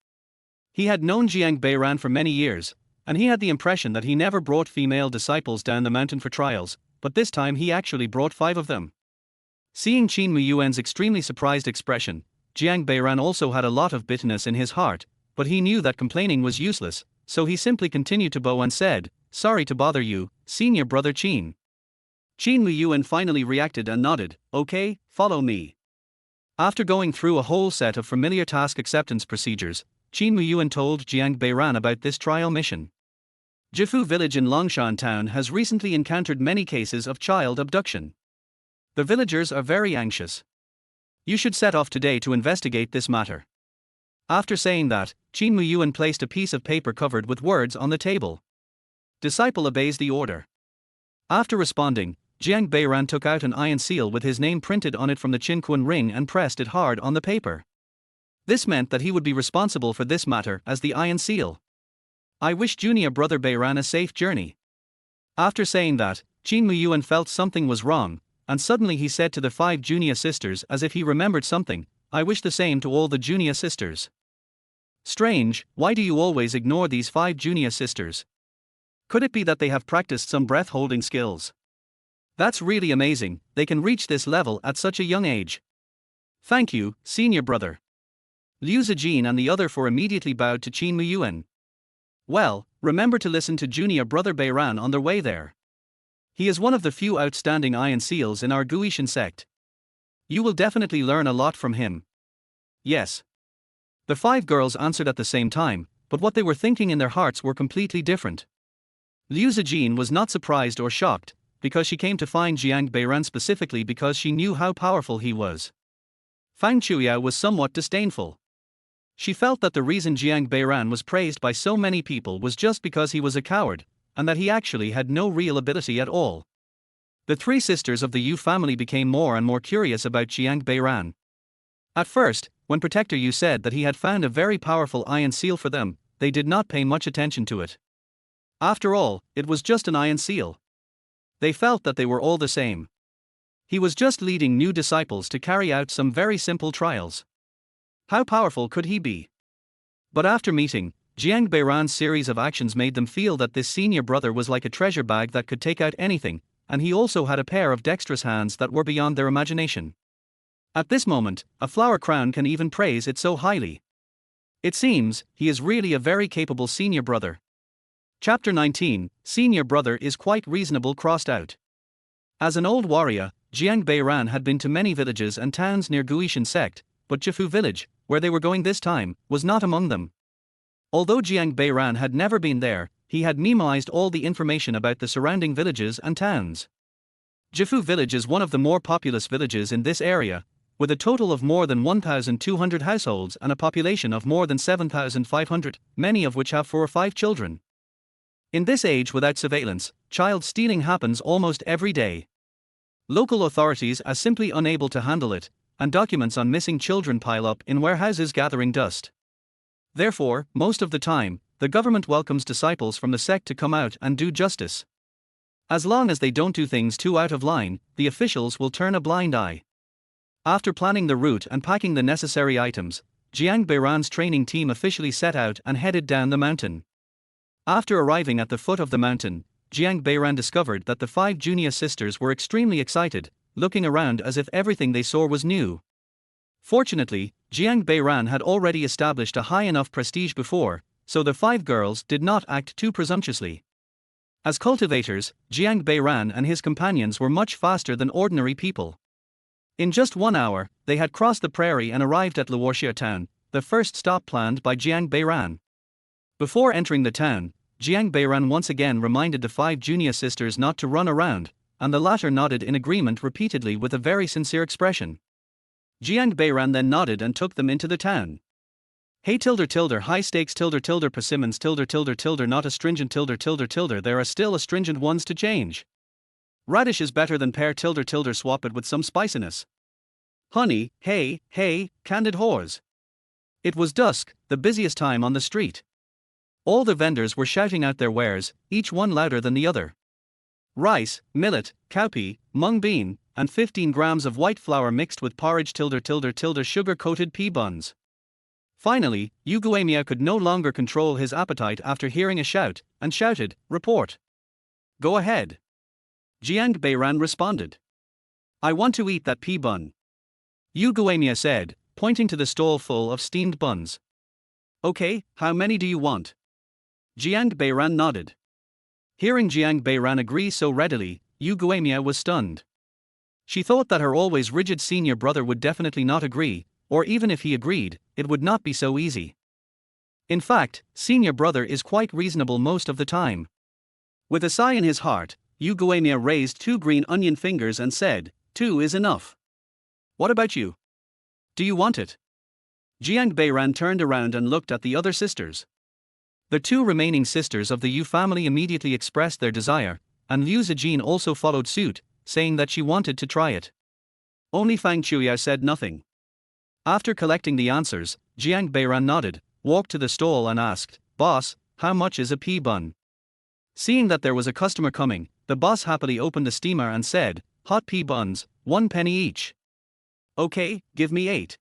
He had known Jiang Beiran for many years, and he had the impression that he never brought female disciples down the mountain for trials, but this time he actually brought 5 of them. Seeing Qin Muyuan's extremely surprised expression, Jiang Beiran also had a lot of bitterness in his heart, but he knew that complaining was useless, so he simply continued to bow and said, "Sorry to bother you, senior brother Qin." Qin Muyuan finally reacted and nodded, "Okay, follow me." After going through a whole set of familiar task acceptance procedures, Qin Muyuan told Jiang Beiran about this trial mission. Jifu village in Longshan town has recently encountered many cases of child abduction. The villagers are very anxious. You should set off today to investigate this matter. After saying that, Qin Muyuan placed a piece of paper covered with words on the table. Disciple obeys the order. After responding, Jiang Beiran took out an iron seal with his name printed on it from the Qinquan ring and pressed it hard on the paper. This meant that he would be responsible for this matter as the Iron Seal. "I wish junior brother Beiran a safe journey." After saying that, Qin Muyuan felt something was wrong, and suddenly he said to the 5 junior sisters as if he remembered something, "I wish the same to all the junior sisters." Strange, why do you always ignore these 5 junior sisters? Could it be that they have practiced some breath-holding skills? That's really amazing, they can reach this level at such a young age. Thank you, senior brother. Liu Zijin and the other 4 immediately bowed to Qin Muyuan. Well, remember to listen to junior brother Beiran on their way there. He is one of the few outstanding iron seals in our Guishan sect. You will definitely learn a lot from him. Yes. The 5 girls answered at the same time, but what they were thinking in their hearts were completely different. Liu Zijin was not surprised or shocked, because she came to find Jiang Beiran specifically because she knew how powerful he was. Fang Chuyao was somewhat disdainful. She felt that the reason Jiang Beiran was praised by so many people was just because he was a coward, and that he actually had no real ability at all. The 3 sisters of the Yu family became more and more curious about Jiang Beiran. At first, when Protector Yu said that he had found a very powerful iron seal for them, they did not pay much attention to it. After all, it was just an iron seal. They felt that they were all the same. He was just leading new disciples to carry out some very simple trials. How powerful could he be? But after meeting, Jiang Beiran's series of actions made them feel that this senior brother was like a treasure bag that could take out anything, and he also had a pair of dexterous hands that were beyond their imagination. At this moment, a flower crown can even praise it so highly. It seems, he is really a very capable senior brother. Chapter 19, Senior Brother is quite reasonable crossed out. As an old warrior, Jiang Beiran had been to many villages and towns near Guishan sect, but Jifu village, where they were going this time, was not among them. Although Jiang Beiran had never been there, he had memorized all the information about the surrounding villages and towns. Jifu village is one of the more populous villages in this area, with a total of more than 1,200 households and a population of more than 7,500, many of which have 4 or 5 children. In this age without surveillance, child stealing happens almost every day. Local authorities are simply unable to handle it, and documents on missing children pile up in warehouses gathering dust. Therefore, most of the time, the government welcomes disciples from the sect to come out and do justice. As long as they don't do things too out of line, the officials will turn a blind eye. After planning the route and packing the necessary items, Jiang Beiran's training team officially set out and headed down the mountain. After arriving at the foot of the mountain, Jiang Beiran discovered that the 5 junior sisters were extremely excited, looking around as if everything they saw was new. Fortunately, Jiang Beiran had already established a high enough prestige before, so the 5 girls did not act too presumptuously. As cultivators, Jiang Beiran and his companions were much faster than ordinary people. In just 1 hour, they had crossed the prairie and arrived at Luoxia town, the first stop planned by Jiang Beiran. Before entering the town, Jiang Beiran once again reminded the 5 junior sisters not to run around, and the latter nodded in agreement repeatedly with a very sincere expression. Jiang Beiran then nodded and took them into the town. Hey high stakes persimmons not astringent there are still astringent ones to change. Radish is better than pear swap it with some spiciness. Honey, hey, candid whores. It was dusk, the busiest time on the street. All the vendors were shouting out their wares, each one louder than the other. Rice, millet, cowpea, mung bean, and 15 grams of white flour mixed with porridge sugar-coated pea buns. Finally, Yu Guemiao could no longer control his appetite after hearing a shout, and shouted, "Report." "Go ahead." Jiang Beiran responded. "I want to eat that pea bun," Yu Guemiao said, pointing to the stall full of steamed buns. "Okay, how many do you want?" Jiang Beiran nodded. Hearing Jiang Beiran agree so readily, Yu Guemiao was stunned. She thought that her always rigid senior brother would definitely not agree, or even if he agreed, it would not be so easy. In fact, senior brother is quite reasonable most of the time. With a sigh in his heart, Yu Guemiao raised 2 green onion fingers and said, "2 is enough. What about you? Do you want it?" Jiang Beiran turned around and looked at the other sisters. The 2 remaining sisters of the Yu family immediately expressed their desire, and Liu Zijin also followed suit, saying that she wanted to try it. Only Fang Chuyao said nothing. After collecting the answers, Jiang Beiran nodded, walked to the stall and asked, "Boss, how much is a pea bun?" Seeing that there was a customer coming, the boss happily opened the steamer and said, hot pea buns, 1 penny each. Okay, give me 8.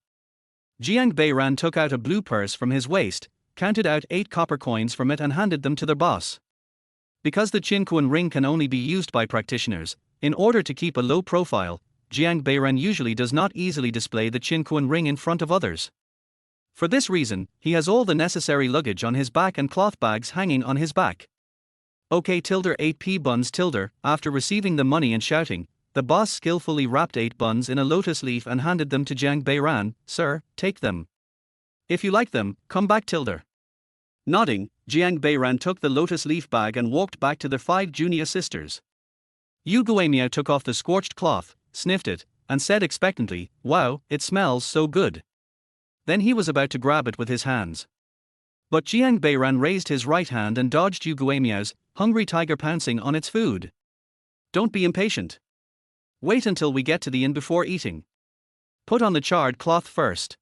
Jiang Beiran took out a blue purse from his waist, counted out 8 copper coins from it and handed them to their boss. Because the Qinquan ring can only be used by practitioners, in order to keep a low profile, Jiang Beiran usually does not easily display the Qinquan ring in front of others. For this reason, he has all the necessary luggage on his back and cloth bags hanging on his back. Okay, 8 pea buns. After receiving the money and shouting, the boss skillfully wrapped 8 buns in a lotus leaf and handed them to Jiang Beiran. Sir, take them. If you like them, come back. Nodding, Jiang Beiran took the lotus leaf bag and walked back to the 5 junior sisters. Yu Guimiao took off the scorched cloth, sniffed it, and said expectantly, "Wow, it smells so good." Then he was about to grab it with his hands. But Jiang Beiran raised his right hand and dodged Yu Guimiao's hungry tiger pouncing on its food. Don't be impatient. Wait until we get to the inn before eating. Put on the charred cloth first.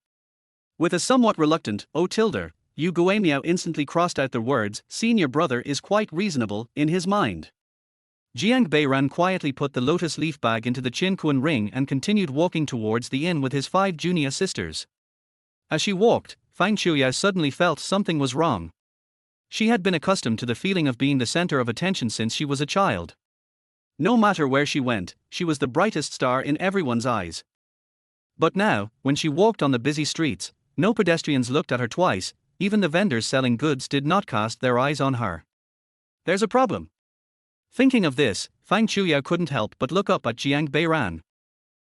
With a somewhat reluctant, "Oh tilde," Yu Guimiao instantly crossed out the words, "Senior brother is quite reasonable," in his mind. Jiang Beiran quietly put the lotus leaf bag into the Qinquan ring and continued walking towards the inn with his 5 junior sisters. As she walked, Fang Qiuyao suddenly felt something was wrong. She had been accustomed to the feeling of being the center of attention since she was a child. No matter where she went, she was the brightest star in everyone's eyes. But now, when she walked on the busy streets, no pedestrians looked at her twice, even the vendors selling goods did not cast their eyes on her. There's a problem. Thinking of this, Fang Qiuyao couldn't help but look up at Jiang Beiran.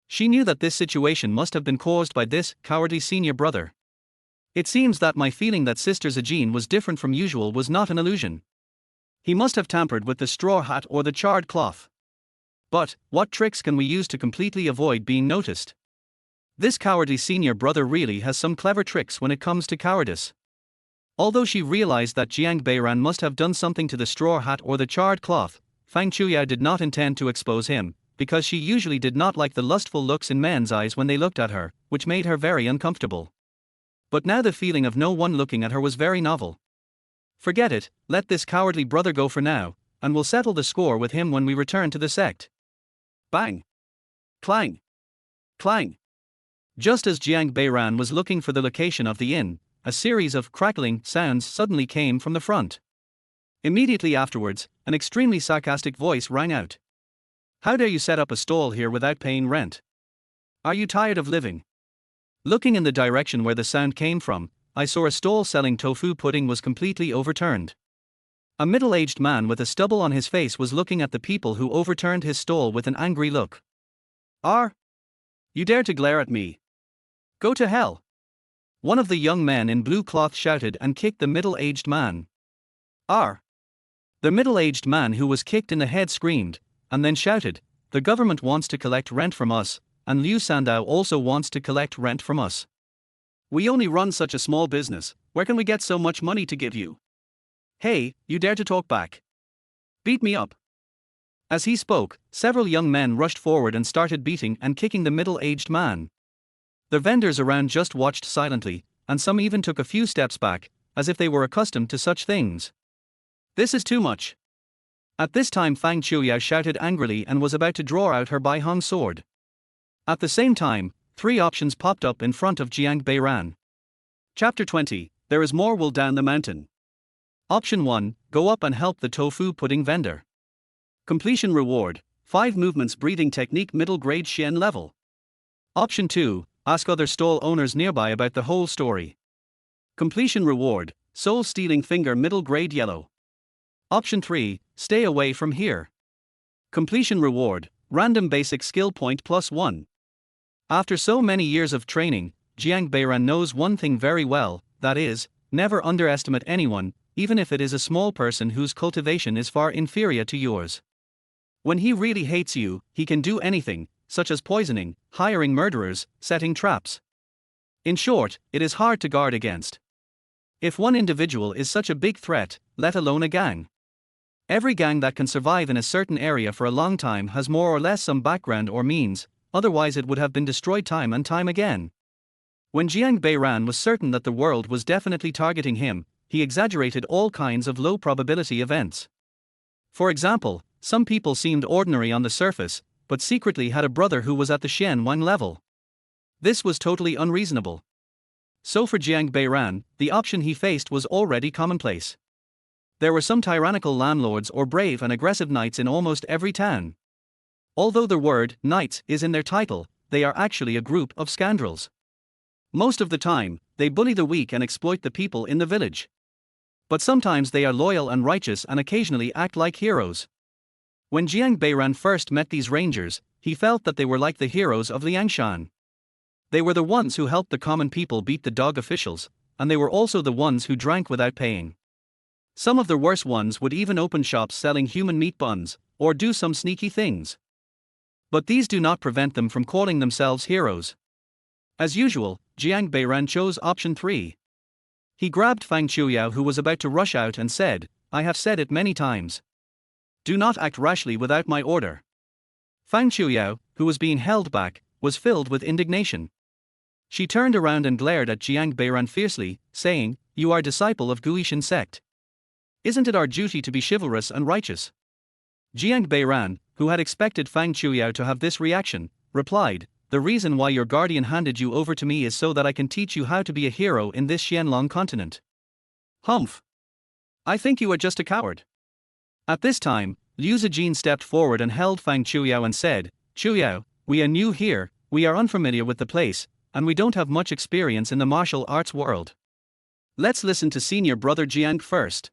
She knew that this situation must have been caused by this cowardly senior brother. It seems that my feeling that Sister Zhejian was different from usual was not an illusion. He must have tampered with the straw hat or the charred cloth. But, what tricks can we use to completely avoid being noticed? This cowardly senior brother really has some clever tricks when it comes to cowardice. Although she realized that Jiang Beiran must have done something to the straw hat or the charred cloth, Fang Qiuyao did not intend to expose him, because she usually did not like the lustful looks in men's eyes when they looked at her, which made her very uncomfortable. But now the feeling of no one looking at her was very novel. Forget it, let this cowardly brother go for now, and we'll settle the score with him when we return to the sect. Bang! Clang! Clang! Just as Jiang Beiran was looking for the location of the inn, a series of crackling sounds suddenly came from the front. Immediately afterwards, an extremely sarcastic voice rang out. How dare you set up a stall here without paying rent? Are you tired of living? Looking in the direction where the sound came from, I saw a stall selling tofu pudding was completely overturned. A middle-aged man with a stubble on his face was looking at the people who overturned his stall with an angry look. You dare to glare at me? Go to hell! One of the young men in blue cloth shouted and kicked the middle-aged man. The middle-aged man who was kicked in the head screamed, and then shouted, "The government wants to collect rent from us, and Liu Sandao also wants to collect rent from us. We only run such a small business, where can we get so much money to give you? Hey, you dare to talk back? Beat me up." As he spoke, several young men rushed forward and started beating and kicking the middle-aged man. The vendors around just watched silently, and some even took a few steps back, as if they were accustomed to such things. This is too much. At this time Fang Qiuyao shouted angrily and was about to draw out her Baihong sword. At the same time, 3 options popped up in front of Jiang Beiran. Chapter 20, There is more wool down the mountain. Option 1, go up and help the tofu pudding vendor. Completion reward, 5 movements breathing technique middle grade Xian level. Option 2, ask other stall owners nearby about the whole story. Completion reward, soul stealing finger middle grade yellow. Option 3, stay away from here. Completion reward, random basic skill point +1. After so many years of training, Jiang Beiran knows one thing very well, that is, never underestimate anyone, even if it is a small person whose cultivation is far inferior to yours. When he really hates you, he can do anything, such as poisoning, hiring murderers, setting traps. In short, it is hard to guard against. If one individual is such a big threat, let alone a gang. Every gang that can survive in a certain area for a long time has more or less some background or means, otherwise it would have been destroyed time and time again. When Jiang Beiran was certain that the world was definitely targeting him, he exaggerated all kinds of low-probability events. For example, some people seemed ordinary on the surface, but secretly had a brother who was at the Xian Wang level. This was totally unreasonable. So for Jiang Beiran, the option he faced was already commonplace. There were some tyrannical landlords or brave and aggressive knights in almost every town. Although the word knights is in their title, they are actually a group of scoundrels. Most of the time, they bully the weak and exploit the people in the village. But sometimes they are loyal and righteous and occasionally act like heroes. When Jiang Beiran first met these rangers, he felt that they were like the heroes of Liangshan. They were the ones who helped the common people beat the dog officials, and they were also the ones who drank without paying. Some of the worse ones would even open shops selling human meat buns, or do some sneaky things. But these do not prevent them from calling themselves heroes. As usual, Jiang Beiran chose option 3. He grabbed Fang Chuyao, who was about to rush out, and said, "I have said it many times. Do not act rashly without my order." Fang Chuyao, who was being held back, was filled with indignation. She turned around and glared at Jiang Beiran fiercely, saying, "You are disciple of Guishan sect. Isn't it our duty to be chivalrous and righteous?" Jiang Beiran, who had expected Fang Chuyao to have this reaction, replied, "The reason why your guardian handed you over to me is so that I can teach you how to be a hero in this Xianlong continent." "Humph. I think you are just a coward." At this time, Liu Zijin stepped forward and held Fang Chuyao and said, "Chuyao, we are new here, we are unfamiliar with the place, and we don't have much experience in the martial arts world. Let's listen to senior brother Jiang first."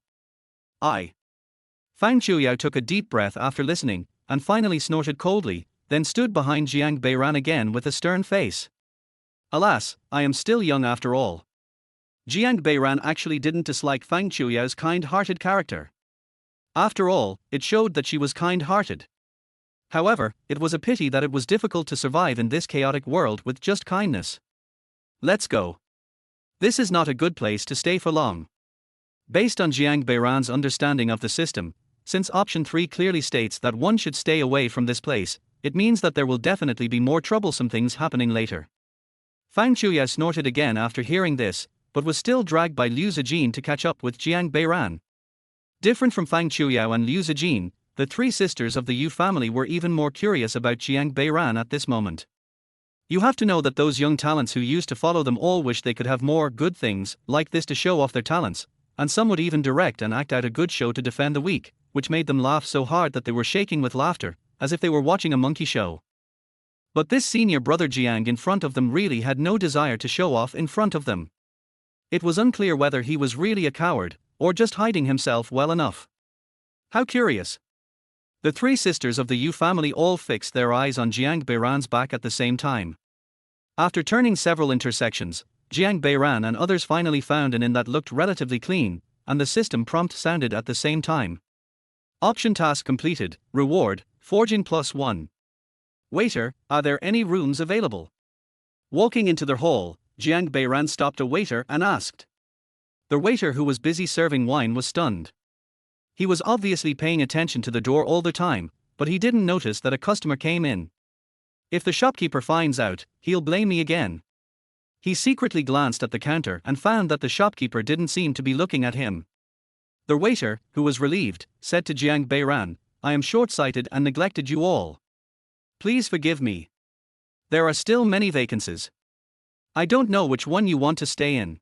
Fang Chuyao took a deep breath after listening, and finally snorted coldly, then stood behind Jiang Beiran again with a stern face. "Alas, I am still young after all." Jiang Beiran actually didn't dislike Fang Chuyao's kind-hearted character. After all, it showed that she was kind-hearted. However, it was a pity that it was difficult to survive in this chaotic world with just kindness. "Let's go. This is not a good place to stay for long." Based on Jiang Beiran's understanding of the system, since option 3 clearly states that one should stay away from this place, it means that there will definitely be more troublesome things happening later. Fang Chuyao snorted again after hearing this, but was still dragged by Liu Zijin to catch up with Jiang Beiran. Different from Fang Chuyao and Liu Zijin, the three sisters of the Yu family were even more curious about Jiang Beiran at this moment. You have to know that those young talents who used to follow them all wish they could have more good things like this to show off their talents, and some would even direct and act out a good show to defend the weak, which made them laugh so hard that they were shaking with laughter, as if they were watching a monkey show. But this senior brother Jiang in front of them really had no desire to show off in front of them. It was unclear whether he was really a coward, or just hiding himself well enough. How curious. The three sisters of the Yu family all fixed their eyes on Jiang Beiran's back at the same time. After turning several intersections, Jiang Beiran and others finally found an inn that looked relatively clean, and the system prompt sounded at the same time. Option task completed, reward, forging +1. Waiter, are there any rooms available? Walking into their hall, Jiang Beiran stopped a waiter and asked. The waiter, who was busy serving wine, was stunned. He was obviously paying attention to the door all the time, but he didn't notice that a customer came in. If the shopkeeper finds out, he'll blame me again. He secretly glanced at the counter and found that the shopkeeper didn't seem to be looking at him. The waiter, who was relieved, said to Jiang Beiran, "I am short-sighted and neglected you all. Please forgive me. There are still many vacancies. I don't know which one you want to stay in.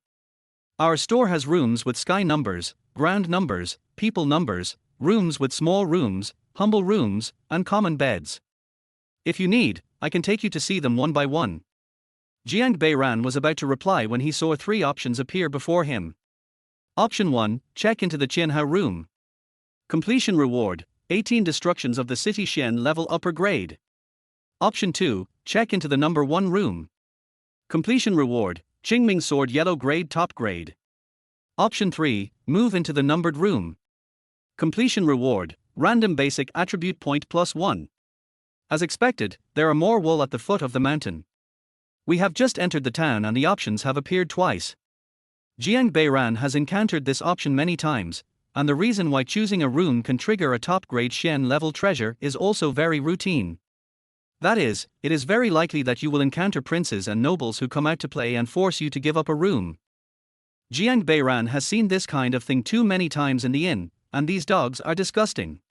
Our store has rooms with sky numbers, ground numbers, people numbers, rooms with small rooms, humble rooms, and common beds. If you need, I can take you to see them one by one." Jiang Beiran was about to reply when he saw three options appear before him. Option 1, check into the Qianhao room. Completion reward, 18 destructions of the city Xian level upper grade. Option 2, check into the number 1 room. Completion reward, Qingming sword yellow grade top grade. Option 3, move into the numbered room. Completion reward, random basic attribute point +1. As expected, there are more wool at the foot of the mountain. We have just entered the town and the options have appeared twice. Jiang Beiran has encountered this option many times, and the reason why choosing a room can trigger a top-grade Xian level treasure is also very routine. That is, it is very likely that you will encounter princes and nobles who come out to play and force you to give up a room. Jiang Beiran has seen this kind of thing too many times in the inn, and these dogs are disgusting.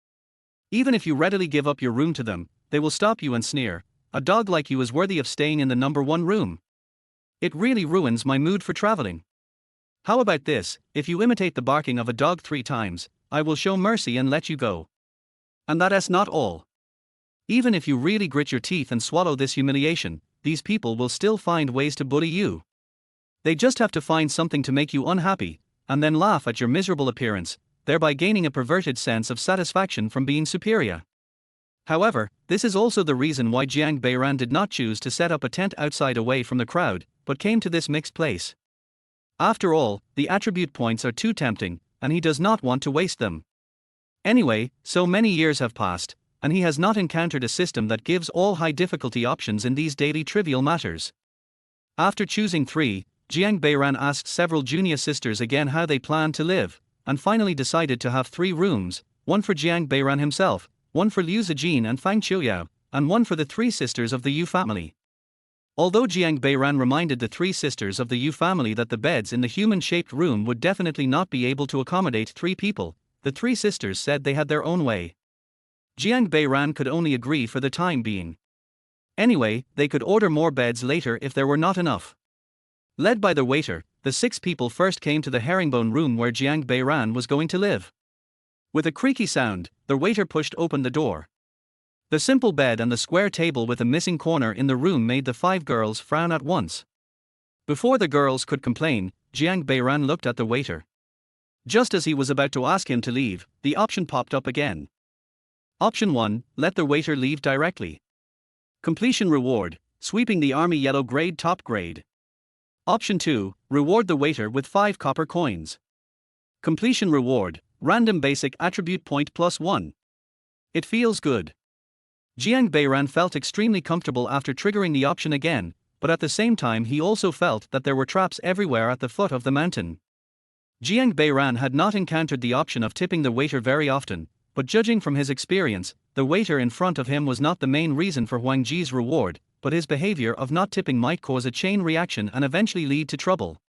Even if you readily give up your room to them, they will stop you and sneer, "A dog like you is worthy of staying in the number one room." It really ruins my mood for traveling. How about this: if you imitate the barking of a dog 3 times, I will show mercy and let you go. And that's not all. Even if you really grit your teeth and swallow this humiliation, these people will still find ways to bully you. They just have to find something to make you unhappy, and then laugh at your miserable appearance, thereby gaining a perverted sense of satisfaction from being superior. However, this is also the reason why Jiang Beiran did not choose to set up a tent outside away from the crowd, but came to this mixed place. After all, the attribute points are too tempting, and he does not want to waste them. Anyway, so many years have passed, and he has not encountered a system that gives all high difficulty options in these daily trivial matters. After choosing 3, Jiang Beiran asked several junior sisters again how they planned to live, and finally decided to have 3 rooms, one for Jiang Beiran himself, one for Liu Zijin and Fang Qiuyao, and one for the 3 sisters of the Yu family. Although Jiang Beiran reminded the 3 sisters of the Yu family that the beds in the human-shaped room would definitely not be able to accommodate 3 people, the 3 sisters said they had their own way. Jiang Beiran could only agree for the time being. Anyway, they could order more beds later if there were not enough. Led by the waiter, the 6 people first came to the herringbone room where Jiang Beiran was going to live. With a creaky sound, the waiter pushed open the door. The simple bed and the square table with a missing corner in the room made the 5 girls frown at once. Before the girls could complain, Jiang Beiran looked at the waiter. Just as he was about to ask him to leave, the option popped up again. Option 1, let the waiter leave directly. Completion reward, sweeping the army yellow grade top grade. Option 2, reward the waiter with 5 copper coins. Completion reward, random basic attribute point +1. It feels good. Jiang Beiran felt extremely comfortable after triggering the option again, but at the same time he also felt that there were traps everywhere at the foot of the mountain. Jiang Beiran had not encountered the option of tipping the waiter very often, but judging from his experience, the waiter in front of him was not the main reason for Huang Ji's reward, but his behavior of not tipping might cause a chain reaction and eventually lead to trouble.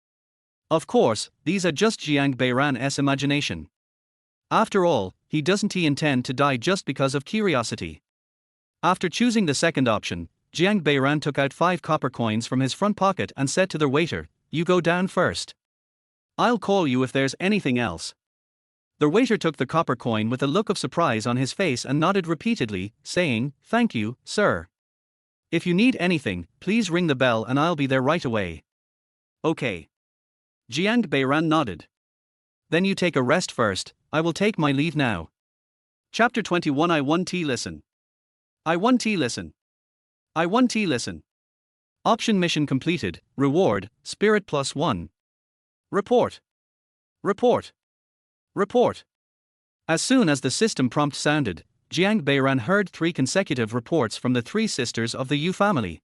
Of course, these are just Jiang Beiran's imagination. After all, he doesn't intend to die just because of curiosity. After choosing the second option, Jiang Beiran took out 5 copper coins from his front pocket and said to the waiter, "You go down first. I'll call you if there's anything else." The waiter took the copper coin with a look of surprise on his face and nodded repeatedly, saying, "Thank you, sir. If you need anything, please ring the bell and I'll be there right away." "Okay." Jiang Beiran nodded. "Then you take a rest first, I will take my leave now." Chapter 21 I 1T Listen. I 1T Listen. I 1T Listen. Option mission completed, reward, spirit +1. Report. Report. Report. As soon as the system prompt sounded, Jiang Beiran heard 3 consecutive reports from the 3 sisters of the Yu family.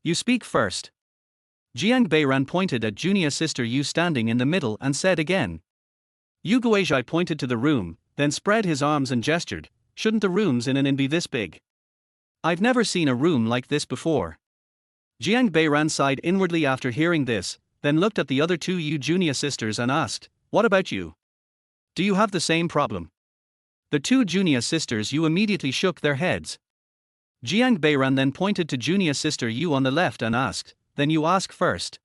"You speak first." Jiang Beiran pointed at junior sister Yu standing in the middle and said again. Yu Guizhai pointed to the room, then spread his arms and gestured, "Shouldn't the rooms in an inn be this big? I've never seen a room like this before." Jiang Beiran sighed inwardly after hearing this, then looked at the other 2 Yu junior sisters and asked, "What about you? Do you have the same problem?" The 2 junior sisters Yu immediately shook their heads. Jiang Beiran then pointed to junior sister Yu on the left and asked, "Then you ask first.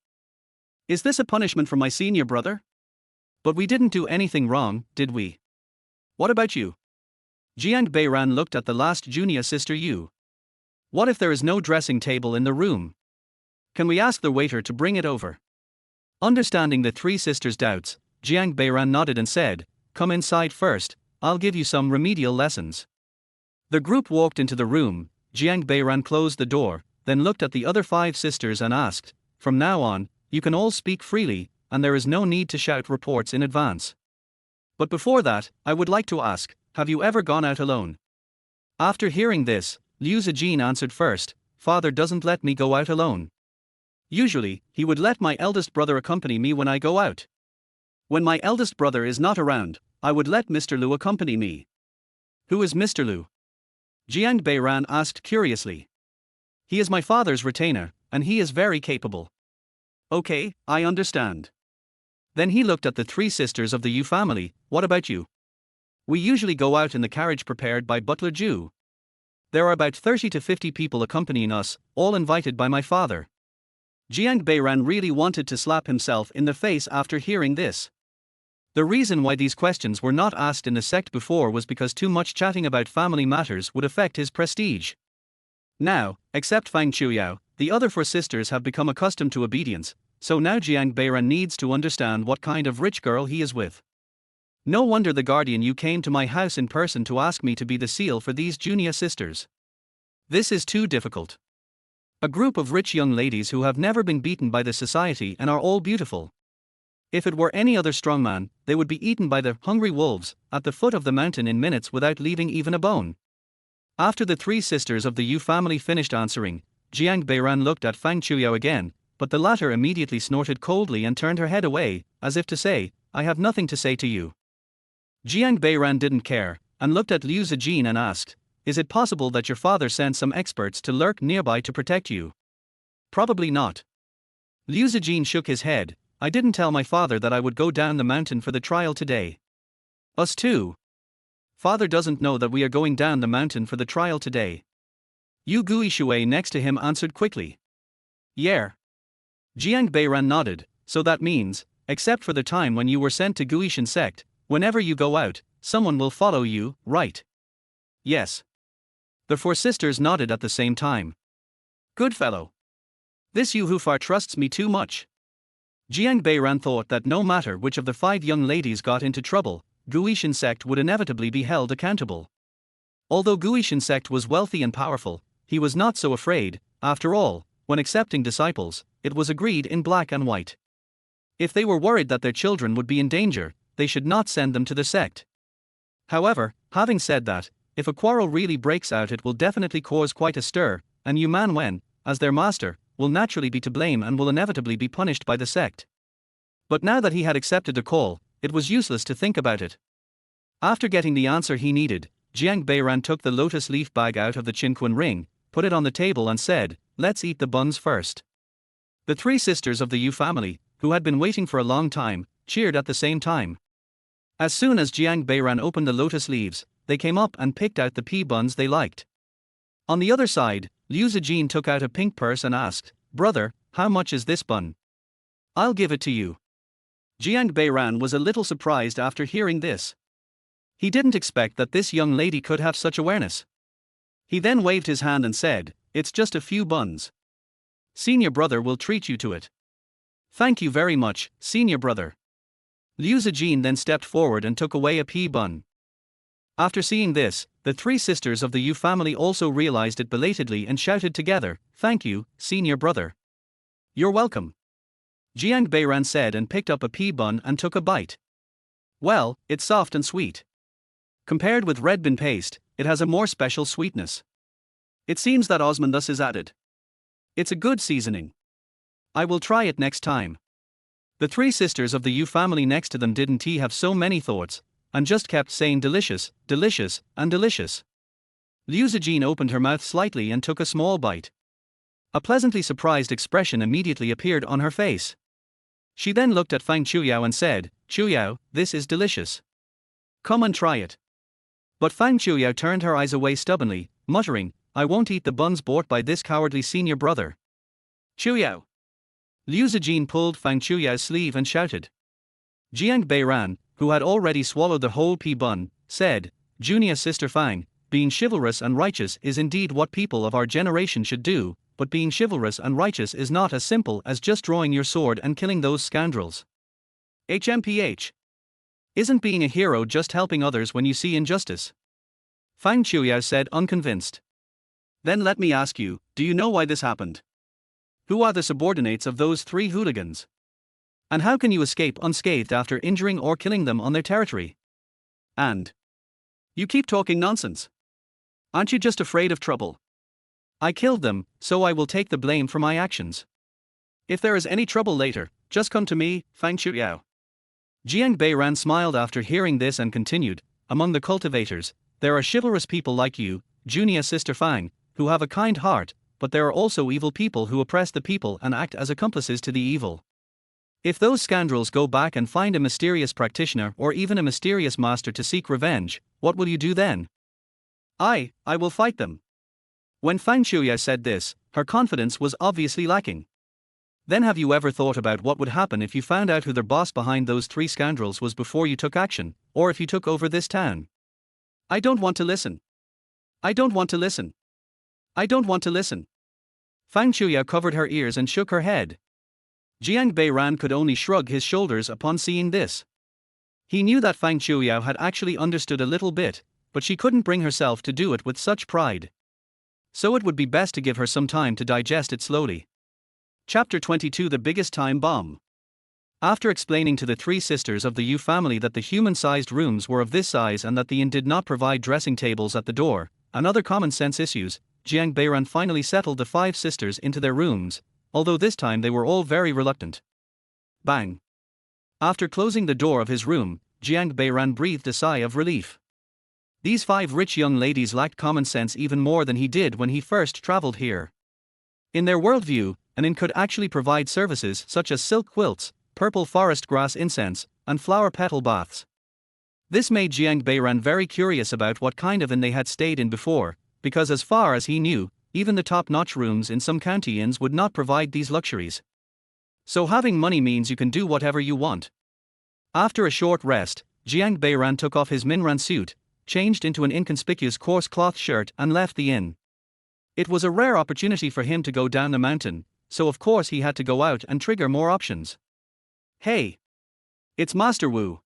Is this a punishment for my senior brother? But we didn't do anything wrong, did we? What about you?" Jiang Beiran looked at the last junior sister Yu. "What if there is no dressing table in the room? Can we ask the waiter to bring it over?" Understanding the 3 sisters' doubts, Jiang Beiran nodded and said, "Come inside first, I'll give you some remedial lessons." The group walked into the room. Jiang Beiran closed the door, then looked at the other 5 sisters and asked, "From now on, you can all speak freely, and there is no need to shout reports in advance. But before that, I would like to ask, have you ever gone out alone?" After hearing this, Liu Zijin answered first, "Father doesn't let me go out alone. Usually, he would let my eldest brother accompany me when I go out. When my eldest brother is not around, I would let Mr. Liu accompany me." "Who is Mr. Liu?" Jiang Beiran asked curiously. "He is my father's retainer, and he is very capable." "Okay, I understand." Then he looked at the 3 sisters of the Yu family. "What about you?" "We usually go out in the carriage prepared by Butler Ju." There are about 30 to 50 people accompanying us, all invited by my father. Jiang Beiran really wanted to slap himself in the face after hearing this. The reason why these questions were not asked in the sect before was because too much chatting about family matters would affect his prestige. Now, except Fang Chuyao, the other four sisters have become accustomed to obedience, so now Jiang Beiran needs to understand what kind of rich girl he is with. No wonder the guardian you came to my house in person to ask me to be the seal for these junior sisters. This is too difficult. A group of rich young ladies who have never been beaten by the society and are all beautiful. If it were any other strongman, they would be eaten by the hungry wolves at the foot of the mountain in minutes without leaving even a bone. After the three sisters of the Yu family finished answering, Jiang Beiran looked at Fang Chuyao again, but the latter immediately snorted coldly and turned her head away, as if to say, "I have nothing to say to you." Jiang Beiran didn't care, and looked at Liu Zijin and asked, "Is it possible that your father sent some experts to lurk nearby to protect you?" "Probably not." Liu Zijin shook his head. "I didn't tell my father that I would go down the mountain for the trial today." "Us too." "Father doesn't know that we are going down the mountain for the trial today." Yu Guishui next to him answered quickly. "Yeah." Jiang Beiran nodded. "So that means, except for the time when you were sent to Guishan sect, whenever you go out, someone will follow you, right?" "Yes." The four sisters nodded at the same time. "Good fellow. This Yu Hufar trusts me too much." Jiang Beiran thought that no matter which of the 5 young ladies got into trouble, Guishan sect would inevitably be held accountable. Although Guishan sect was wealthy and powerful, he was not so afraid. After all, when accepting disciples, it was agreed in black and white. If they were worried that their children would be in danger, they should not send them to the sect. However, having said that, if a quarrel really breaks out, it will definitely cause quite a stir, and Yu Manwen, as their master, will naturally be to blame and will inevitably be punished by the sect. But now that he had accepted the call, it was useless to think about it. After getting the answer he needed, Jiang Beiran took the lotus leaf bag out of the Qinquan ring, put it on the table and said, "Let's eat the buns first." The 3 sisters of the Yu family, who had been waiting for a long time, cheered at the same time. As soon as Jiang Beiran opened the lotus leaves, they came up and picked out the pea buns they liked. On the other side, Liu Zijin took out a pink purse and asked, "Brother, how much is this bun?" "I'll give it to you." Jiang Beiran was a little surprised after hearing this. He didn't expect that this young lady could have such awareness. He then waved his hand and said, "It's just a few buns. Senior brother will treat you to it." "Thank you very much, senior brother." Liu Zijin then stepped forward and took away a pea bun. After seeing this, the 3 sisters of the Yu family also realized it belatedly and shouted together, "Thank you, senior brother." "You're welcome," Jiang Beiran said and picked up a pea bun and took a bite. Well, it's soft and sweet. Compared with red bean paste, it has a more special sweetness. It seems that osmanthus is added. It's a good seasoning. I will try it next time. The 3 sisters of the Yu family next to them didn't have so many thoughts, and just kept saying delicious, delicious, and delicious. Liu Zijin opened her mouth slightly and took a small bite. A pleasantly surprised expression immediately appeared on her face. She then looked at Fang Chuyao and said, "Chuyao, this is delicious. Come and try it." But Fang Chuyao turned her eyes away stubbornly, muttering, "I won't eat the buns bought by this cowardly senior brother." "Chuyao!" Liu Zijin pulled Fang Chuyao's sleeve and shouted. Jiang Beiran, who had already swallowed the whole pea bun, said, "Junior sister Fang, being chivalrous and righteous is indeed what people of our generation should do, but being chivalrous and righteous is not as simple as just drawing your sword and killing those scoundrels. HMPH. Isn't being a hero just helping others when you see injustice?" Fang Chuyao said, unconvinced. "Then let me ask you, do you know why this happened? Who are the subordinates of those 3 hooligans? And how can you escape unscathed after injuring or killing them on their territory? And you keep talking nonsense. Aren't you just afraid of trouble? I killed them, so I will take the blame for my actions. If there is any trouble later, just come to me, Fang Chuyao." Jiang Beiran smiled after hearing this and continued, "Among the cultivators, there are chivalrous people like you, junior sister Fang, who have a kind heart, but there are also evil people who oppress the people and act as accomplices to the evil. If those scoundrels go back and find a mysterious practitioner or even a mysterious master to seek revenge, what will you do then?" I will fight them. When Fang Shuya said this, her confidence was obviously lacking. Then have you ever thought about what would happen if you found out who the boss behind those three scoundrels was before you took action, or if you took over this town? I don't want to listen. I don't want to listen. I don't want to listen. Fang Shuya covered her ears and shook her head. Jiang Beiran could only shrug his shoulders upon seeing this. He knew that Fang Shuya had actually understood a little bit, but she couldn't bring herself to do it with such pride. So it would be best to give her some time to digest it slowly. Chapter 22: The Biggest Time Bomb. After explaining to the three sisters of the Yu family that the human-sized rooms were of this size and that the inn did not provide dressing tables at the door, and other common-sense issues, Jiang Beiran finally settled the five sisters into their rooms, although this time they were all very reluctant. Bang! After closing the door of his room, Jiang Beiran breathed a sigh of relief. These five rich young ladies lacked common sense even more than he did when he first traveled here. In their worldview, an inn could actually provide services such as silk quilts, purple forest grass incense, and flower petal baths. This made Jiang Beiran very curious about what kind of inn they had stayed in before, because as far as he knew, even the top-notch rooms in some county inns would not provide these luxuries. So having money means you can do whatever you want. After a short rest, Jiang Beiran took off his Minran suit, changed into an inconspicuous coarse cloth shirt and left the inn. It was a rare opportunity for him to go down the mountain, so of course he had to go out and trigger more options. Hey! It's Master Wu.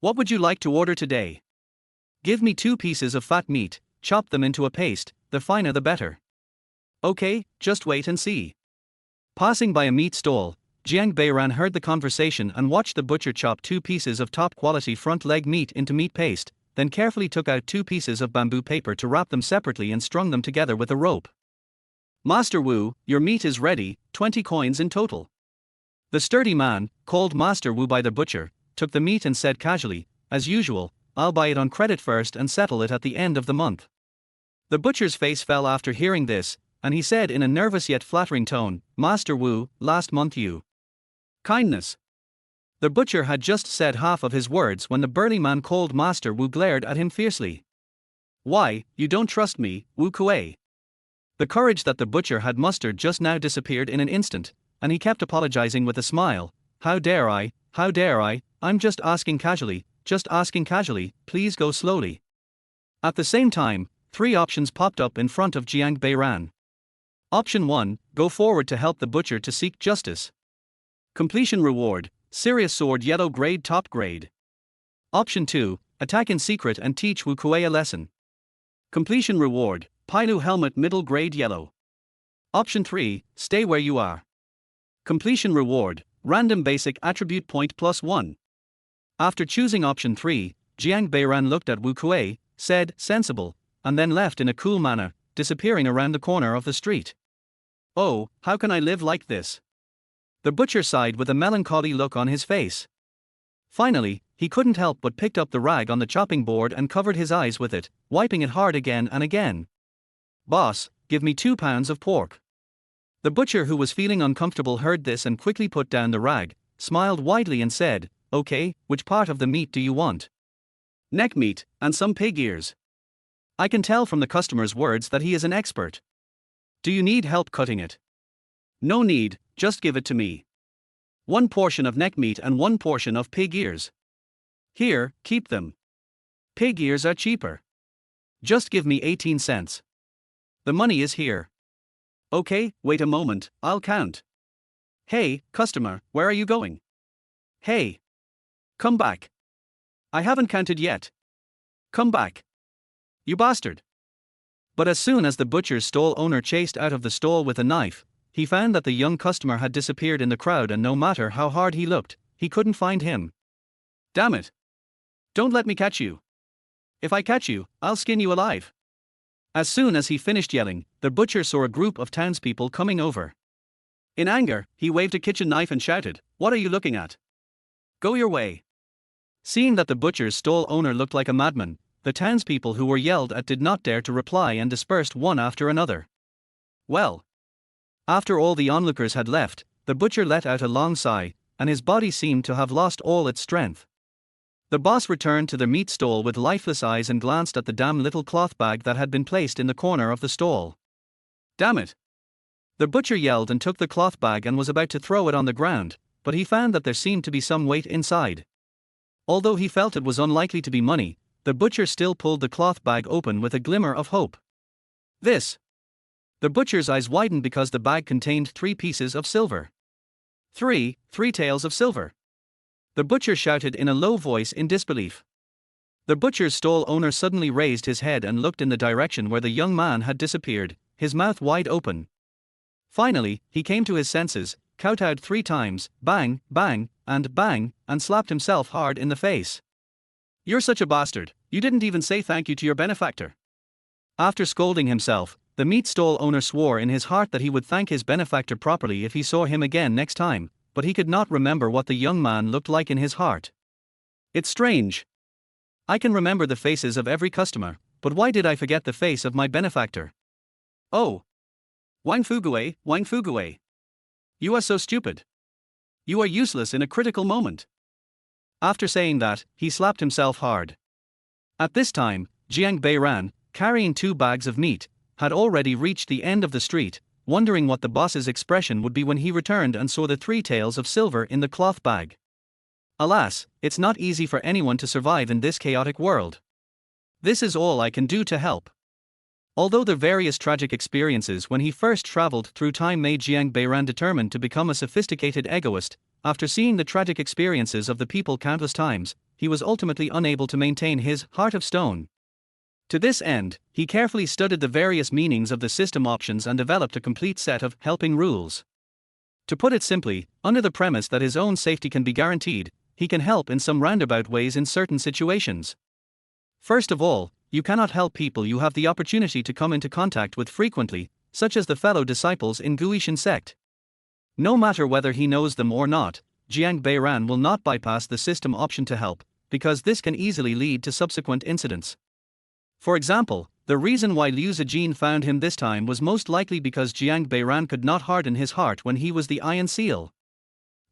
What would you like to order today? Give me 2 pieces of fat meat, chop them into a paste, the finer the better. Okay, just wait and see. Passing by a meat stall, Jiang Beiran heard the conversation and watched the butcher chop 2 pieces of top-quality front leg meat into meat paste, then carefully took out 2 pieces of bamboo paper to wrap them separately and strung them together with a rope. Master Wu, your meat is ready, 20 coins in total. The sturdy man, called Master Wu by the butcher, took the meat and said casually, as usual, I'll buy it on credit first and settle it at the end of the month. The butcher's face fell after hearing this, and he said in a nervous yet flattering tone, Master Wu, last month you. Kindness. The butcher had just said half of his words when the burly man called Master Wu glared at him fiercely. Why, you don't trust me, Wu Kuei? The courage that the butcher had mustered just now disappeared in an instant, and he kept apologizing with a smile. How dare I, I'm just asking casually, please go slowly. At the same time, 3 options popped up in front of Jiang Beiran. Option 1, go forward to help the butcher to seek justice. Completion reward, serious sword yellow grade top grade. Option 2, attack in secret and teach Wu Kuei a lesson. Completion reward, Pailu helmet middle grade yellow. Option 3, stay where you are. Completion reward, random basic attribute point +1. After choosing option 3, Jiang Beiran looked at Wu Kuei, said, sensible, and then left in a cool manner, disappearing around the corner of the street. Oh, how can I live like this? The butcher sighed with a melancholy look on his face. Finally, he couldn't help but picked up the rag on the chopping board and covered his eyes with it, wiping it hard again and again. Boss, give me 2 pounds of pork. The butcher, who was feeling uncomfortable, heard this and quickly put down the rag, smiled widely and said, okay, which part of the meat do you want? Neck meat, and some pig ears. I can tell from the customer's words that he is an expert. Do you need help cutting it? No need, just give it to me. 1 portion of neck meat and 1 portion of pig ears. Here, keep them. Pig ears are cheaper. Just give me 18 cents. The money is here. Okay, wait a moment, I'll count. Hey, customer, where are you going? Hey. Come back. I haven't counted yet. Come back. You bastard. But as soon as the butcher's stall owner chased out of the stall with a knife, he found that the young customer had disappeared in the crowd, and no matter how hard he looked, he couldn't find him. Damn it. Don't let me catch you. If I catch you, I'll skin you alive. As soon as he finished yelling, the butcher saw a group of townspeople coming over. In anger, he waved a kitchen knife and shouted, "What are you looking at? Go your way." Seeing that the butcher's stall owner looked like a madman, the townspeople who were yelled at did not dare to reply and dispersed one after another. Well. After all the onlookers had left, the butcher let out a long sigh, and his body seemed to have lost all its strength. The boss returned to the meat stall with lifeless eyes and glanced at the damn little cloth bag that had been placed in the corner of the stall. Damn it! The butcher yelled and took the cloth bag and was about to throw it on the ground, but he found that there seemed to be some weight inside. Although he felt it was unlikely to be money, the butcher still pulled the cloth bag open with a glimmer of hope. This! The butcher's eyes widened because the bag contained 3 pieces of silver. Three taels of silver. The butcher shouted in a low voice in disbelief. The butcher's stall owner suddenly raised his head and looked in the direction where the young man had disappeared, his mouth wide open. Finally, he came to his senses, kowtowed 3 times, bang, bang, and slapped himself hard in the face. You're such a bastard, you didn't even say thank you to your benefactor. After scolding himself, the meat stall owner swore in his heart that he would thank his benefactor properly if he saw him again next time, but he could not remember what the young man looked like in his heart. It's strange. I can remember the faces of every customer, but why did I forget the face of my benefactor? Oh! Wang Fuguei. You are so stupid. You are useless in a critical moment. After saying that, he slapped himself hard. At this time, Jiang Beiran, carrying 2 bags of meat, had already reached the end of the street, wondering what the boss's expression would be when he returned and saw the 3 taels of silver in the cloth bag. Alas, it's not easy for anyone to survive in this chaotic world. This is all I can do to help. Although the various tragic experiences when he first traveled through time made Jiang Beiran determined to become a sophisticated egoist, after seeing the tragic experiences of the people countless times, he was ultimately unable to maintain his heart of stone. To this end, he carefully studied the various meanings of the system options and developed a complete set of helping rules. To put it simply, under the premise that his own safety can be guaranteed, he can help in some roundabout ways in certain situations. First of all, you cannot help people you have the opportunity to come into contact with frequently, such as the fellow disciples in Guishan sect. No matter whether he knows them or not, Jiang Beiran will not bypass the system option to help, because this can easily lead to subsequent incidents. For example, the reason why Liu Zijin found him this time was most likely because Jiang Beiran could not harden his heart when he was the Iron Seal.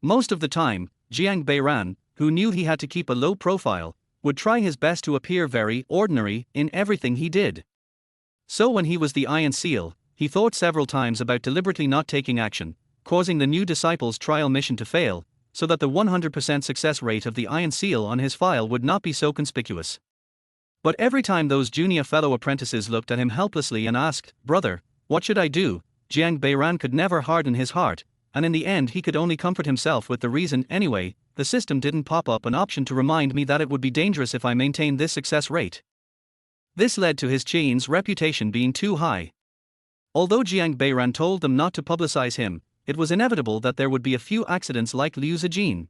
Most of the time, Jiang Beiran, who knew he had to keep a low profile, would try his best to appear very ordinary in everything he did. So when he was the Iron Seal, he thought several times about deliberately not taking action, causing the new disciple's trial mission to fail, so that the 100% success rate of the Iron Seal on his file would not be so conspicuous. But every time those junior fellow apprentices looked at him helplessly and asked, "Brother, what should I do?" Jiang Beiran could never harden his heart, and in the end he could only comfort himself with the reason, "Anyway, the system didn't pop up an option to remind me that it would be dangerous if I maintained this success rate." This led to his chain's reputation being too high. Although Jiang Beiran told them not to publicize him, it was inevitable that there would be a few accidents like Liu Zijin.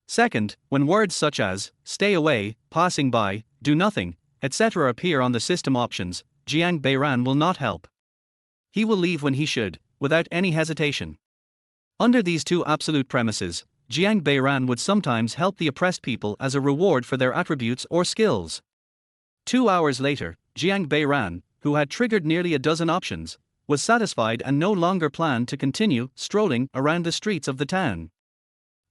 Second, when words such as "stay away," "passing by," "do nothing," etc. appear on the system options, Jiang Beiran will not help. He will leave when he should, without any hesitation. Under these 2 absolute premises, Jiang Beiran would sometimes help the oppressed people as a reward for their attributes or skills. 2 hours later, Jiang Beiran, who had triggered nearly a dozen options, was satisfied and no longer planned to continue strolling around the streets of the town.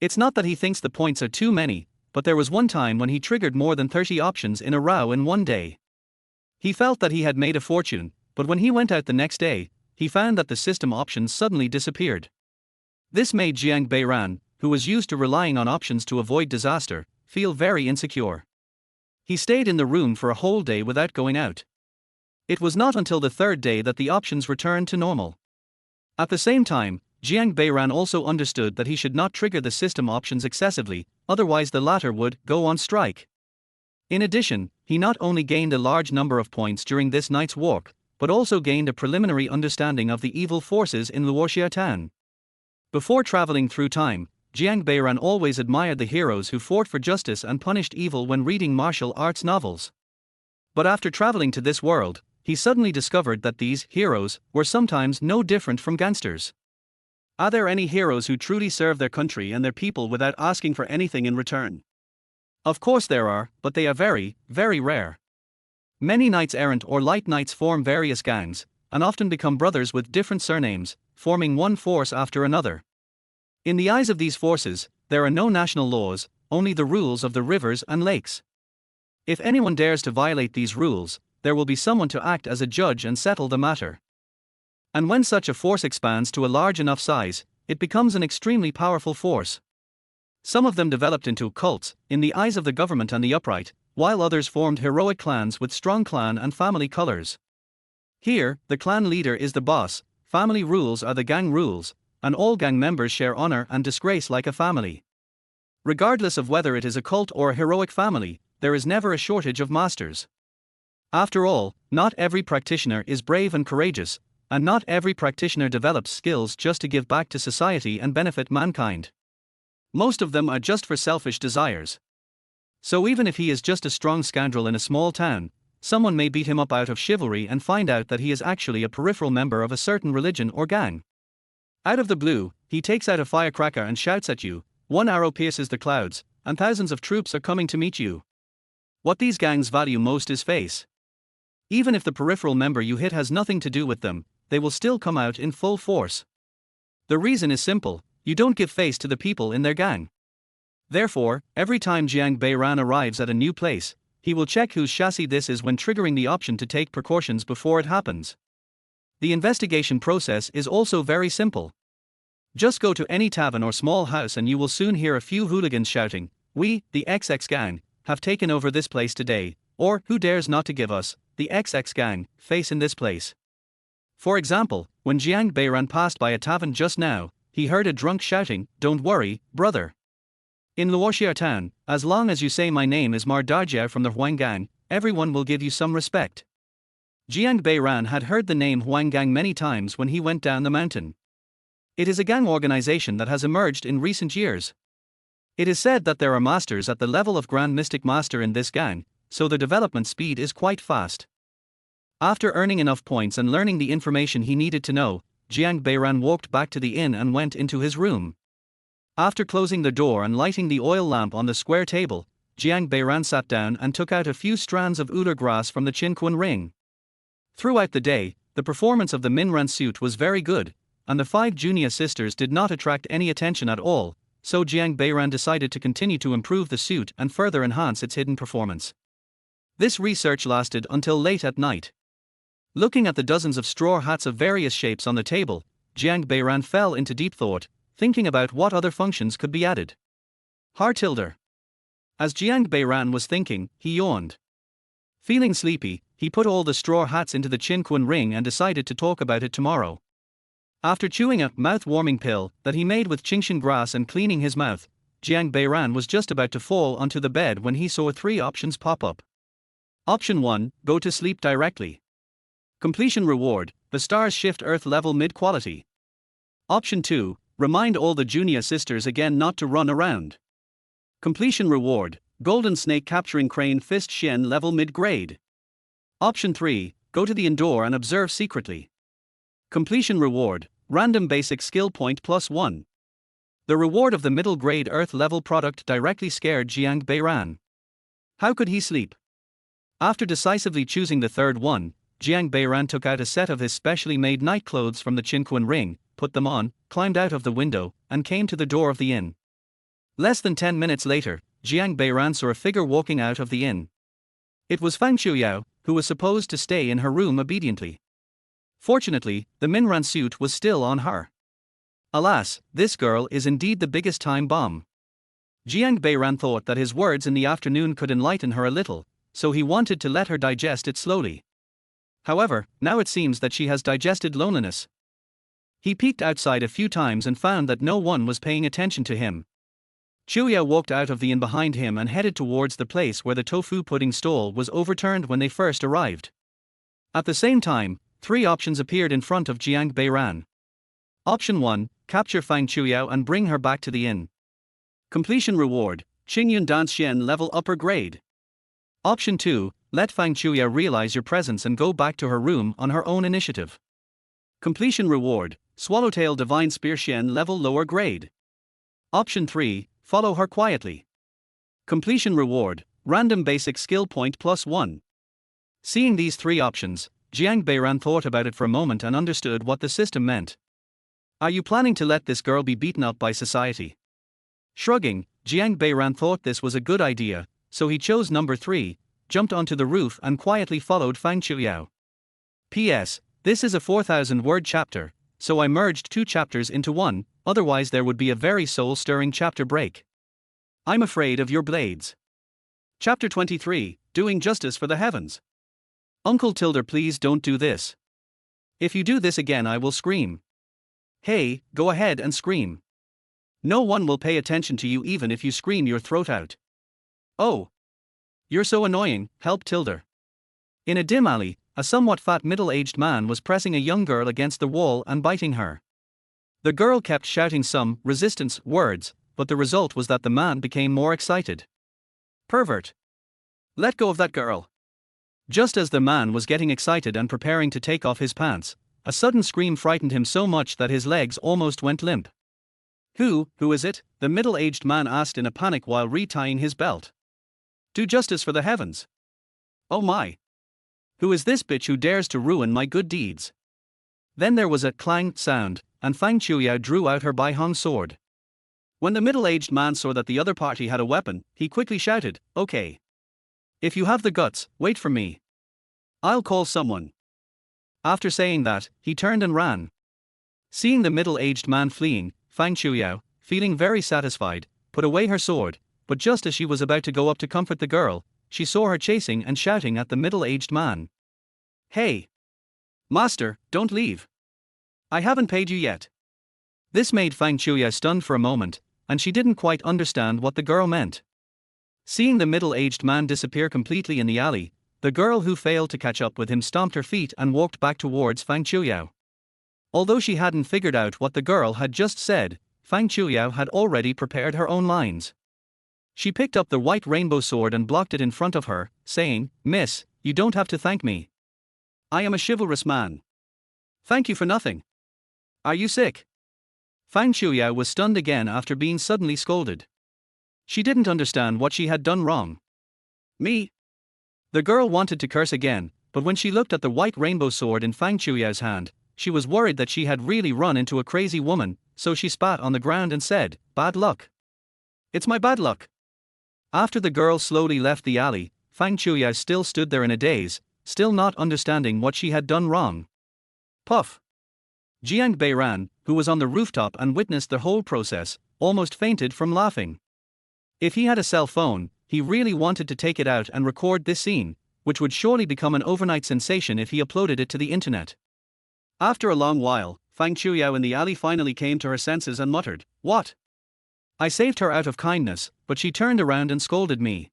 It's not that he thinks the points are too many, but there was one time when he triggered more than 30 options in a row in one day. He felt that he had made a fortune, but when he went out the next day, he found that the system options suddenly disappeared. This made Jiang Beiran, who was used to relying on options to avoid disaster, feel very insecure. He stayed in the room for a whole day without going out. It was not until the 3rd day that the options returned to normal. At the same time, Jiang Beiran also understood that he should not trigger the system options excessively, otherwise the latter would go on strike. In addition, he not only gained a large number of points during this night's walk, but also gained a preliminary understanding of the evil forces in Luoxia Town. Before traveling through time, Jiang Beiran always admired the heroes who fought for justice and punished evil when reading martial arts novels. But after traveling to this world, he suddenly discovered that these heroes were sometimes no different from gangsters. Are there any heroes who truly serve their country and their people without asking for anything in return? Of course there are, but they are very, very rare. Many knights-errant or light knights form various gangs, and often become brothers with different surnames, forming one force after another. In the eyes of these forces, there are no national laws, only the rules of the rivers and lakes. If anyone dares to violate these rules, there will be someone to act as a judge and settle the matter. And when such a force expands to a large enough size, it becomes an extremely powerful force. Some of them developed into cults, in the eyes of the government and the upright, while others formed heroic clans with strong clan and family colors. Here, the clan leader is the boss, family rules are the gang rules, and all gang members share honor and disgrace like a family. Regardless of whether it is a cult or a heroic family, there is never a shortage of masters. After all, not every practitioner is brave and courageous, and not every practitioner develops skills just to give back to society and benefit mankind. Most of them are just for selfish desires. So even if he is just a strong scoundrel in a small town, someone may beat him up out of chivalry and find out that he is actually a peripheral member of a certain religion or gang. Out of the blue, he takes out a firecracker and shouts at you, one arrow pierces the clouds, and thousands of troops are coming to meet you. What these gangs value most is face. Even if the peripheral member you hit has nothing to do with them, they will still come out in full force. The reason is simple, you don't give face to the people in their gang. Therefore, every time Jiang Beiran arrives at a new place, he will check whose chassis this is when triggering the option to take precautions before it happens. The investigation process is also very simple. Just go to any tavern or small house and you will soon hear a few hooligans shouting, "We, the XX gang, have taken over this place today," or "Who dares not to give us, the XX gang, face in this place?" For example, when Jiang Beiran passed by a tavern just now, he heard a drunk shouting, "Don't worry, brother. In Luoxia town, as long as you say my name is Mar Darjiao from the Huang gang, everyone will give you some respect." Jiang Beiran had heard the name Huang gang many times when he went down the mountain. It is a gang organization that has emerged in recent years. It is said that there are masters at the level of Grand Mystic Master in this gang, so the development speed is quite fast. After earning enough points and learning the information he needed to know, Jiang Beiran walked back to the inn and went into his room. After closing the door and lighting the oil lamp on the square table, Jiang Beiran sat down and took out a few strands of udar grass from the Qinquan ring. Throughout the day, the performance of the Minran suit was very good, and the 5 junior sisters did not attract any attention at all, so Jiang Beiran decided to continue to improve the suit and further enhance its hidden performance. This research lasted until late at night. Looking at the dozens of straw hats of various shapes on the table, Jiang Beiran fell into deep thought, thinking about what other functions could be added. Heartilder. As Jiang Beiran was thinking, he yawned. Feeling sleepy, he put all the straw hats into the Qinquan ring and decided to talk about it tomorrow. After chewing a mouth-warming pill that he made with Qingshan grass and cleaning his mouth, Jiang Beiran was just about to fall onto the bed when he saw 3 options pop up. Option 1, go to sleep directly. Completion reward, the stars shift Earth level mid-quality. Option 2, remind all the junior sisters again not to run around. Completion reward, golden snake capturing crane fist Shen level mid-grade. Option 3, go to the indoor and observe secretly. Completion reward, random basic skill point +1. The reward of the middle grade Earth level product directly scared Jiang Beiran. How could he sleep? After decisively choosing the third one, Jiang Beiran took out a set of his specially made night clothes from the Qinquan ring, put them on, climbed out of the window, and came to the door of the inn. Less than 10 minutes later, Jiang Beiran saw a figure walking out of the inn. It was Fang Chuyao, who was supposed to stay in her room obediently. Fortunately, the Minran suit was still on her. Alas, this girl is indeed the biggest time bomb. Jiang Beiran thought that his words in the afternoon could enlighten her a little, so he wanted to let her digest it slowly. However, now it seems that she has digested loneliness. He peeked outside a few times and found that no one was paying attention to him. Chuyao walked out of the inn behind him and headed towards the place where the tofu pudding stall was overturned when they first arrived. At the same time, 3 options appeared in front of Jiang Beiran. Option 1, capture Fang Chuyao and bring her back to the inn. Completion reward, Qingyun Dan Xian level upper grade. Option 2, let Fang Chuyao realize your presence and go back to her room on her own initiative. Completion reward, Swallowtail Divine Spear Xian level lower grade. Option 3, follow her quietly. Completion reward, random basic skill point +1. Seeing these 3 options, Jiang Beiran thought about it for a moment and understood what the system meant. Are you planning to let this girl be beaten up by society? Shrugging, Jiang Beiran thought this was a good idea, so he chose number 3, jumped onto the roof and quietly followed Fang Chuyao. P.S. This is a 4,000-word chapter, so I merged 2 chapters into one, otherwise there would be a very soul-stirring chapter break. I'm afraid of your blades. Chapter 23, Doing Justice for the Heavens. Uncle Tilda, please don't do this. If you do this again I will scream. Hey, go ahead and scream. No one will pay attention to you even if you scream your throat out. Oh. You're so annoying, help Tilda. In a dim alley, a somewhat fat middle-aged man was pressing a young girl against the wall and biting her. The girl kept shouting some resistance words, but the result was that the man became more excited. Pervert. Let go of that girl. Just as the man was getting excited and preparing to take off his pants, a sudden scream frightened him so much that his legs almost went limp. Who is it? The middle-aged man asked in a panic while retying his belt. Do justice for the heavens. Oh my. Who is this bitch who dares to ruin my good deeds? Then there was a clang sound, and Fang Chuyao drew out her Bai Hong sword. When the middle-aged man saw that the other party had a weapon, he quickly shouted, "Okay. If you have the guts, wait for me. I'll call someone." After saying that, he turned and ran. Seeing the middle-aged man fleeing, Fang Chuyao, feeling very satisfied, put away her sword, but just as she was about to go up to comfort the girl, she saw her chasing and shouting at the middle-aged man. Hey! Master, don't leave. I haven't paid you yet. This made Fang Chuyao stunned for a moment, and she didn't quite understand what the girl meant. Seeing the middle-aged man disappear completely in the alley, the girl who failed to catch up with him stomped her feet and walked back towards Fang Chuyao. Although she hadn't figured out what the girl had just said, Fang Chuyao had already prepared her own lines. She picked up the white rainbow sword and blocked it in front of her, saying, "Miss, you don't have to thank me. I am a chivalrous man. Thank you for nothing. Are you sick?" Fang Chuyao was stunned again after being suddenly scolded. She didn't understand what she had done wrong. Me? The girl wanted to curse again, but when she looked at the white rainbow sword in Fang Chuyao's hand, she was worried that she had really run into a crazy woman, so she spat on the ground and said, "Bad luck. It's my bad luck." After the girl slowly left the alley, Fang Chuyao still stood there in a daze, still not understanding what she had done wrong. Puff. Jiang Beiran, who was on the rooftop and witnessed the whole process, almost fainted from laughing. If he had a cell phone, he really wanted to take it out and record this scene, which would surely become an overnight sensation if he uploaded it to the internet. After a long while, Fang Chuyao in the alley finally came to her senses and muttered, "What? I saved her out of kindness, but she turned around and scolded me.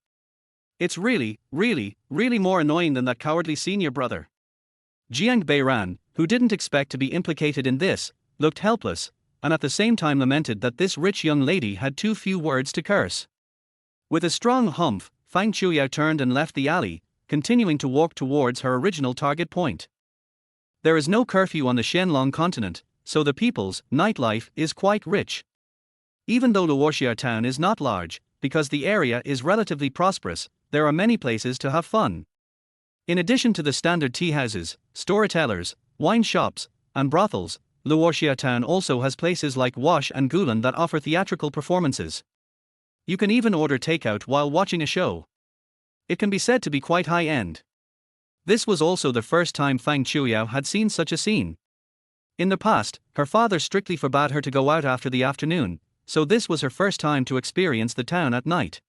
It's really more annoying than that cowardly senior brother." Jiang Beiran, who didn't expect to be implicated in this, looked helpless, and at the same time lamented that this rich young lady had too few words to curse. With a strong humph, Fang Chuyao turned and left the alley, continuing to walk towards her original target point. There is no curfew on the Shenlong continent, so the people's nightlife is quite rich. Even though Luoxia town is not large, because the area is relatively prosperous, there are many places to have fun. In addition to the standard tea houses, storytellers, wine shops, and brothels, Luoxia town also has places like Wash and Gulan that offer theatrical performances. You can even order takeout while watching a show. It can be said to be quite high-end. This was also the first time Fang Chuyao had seen such a scene. In the past, her father strictly forbade her to go out after the afternoon, so this was her first time to experience the town at night.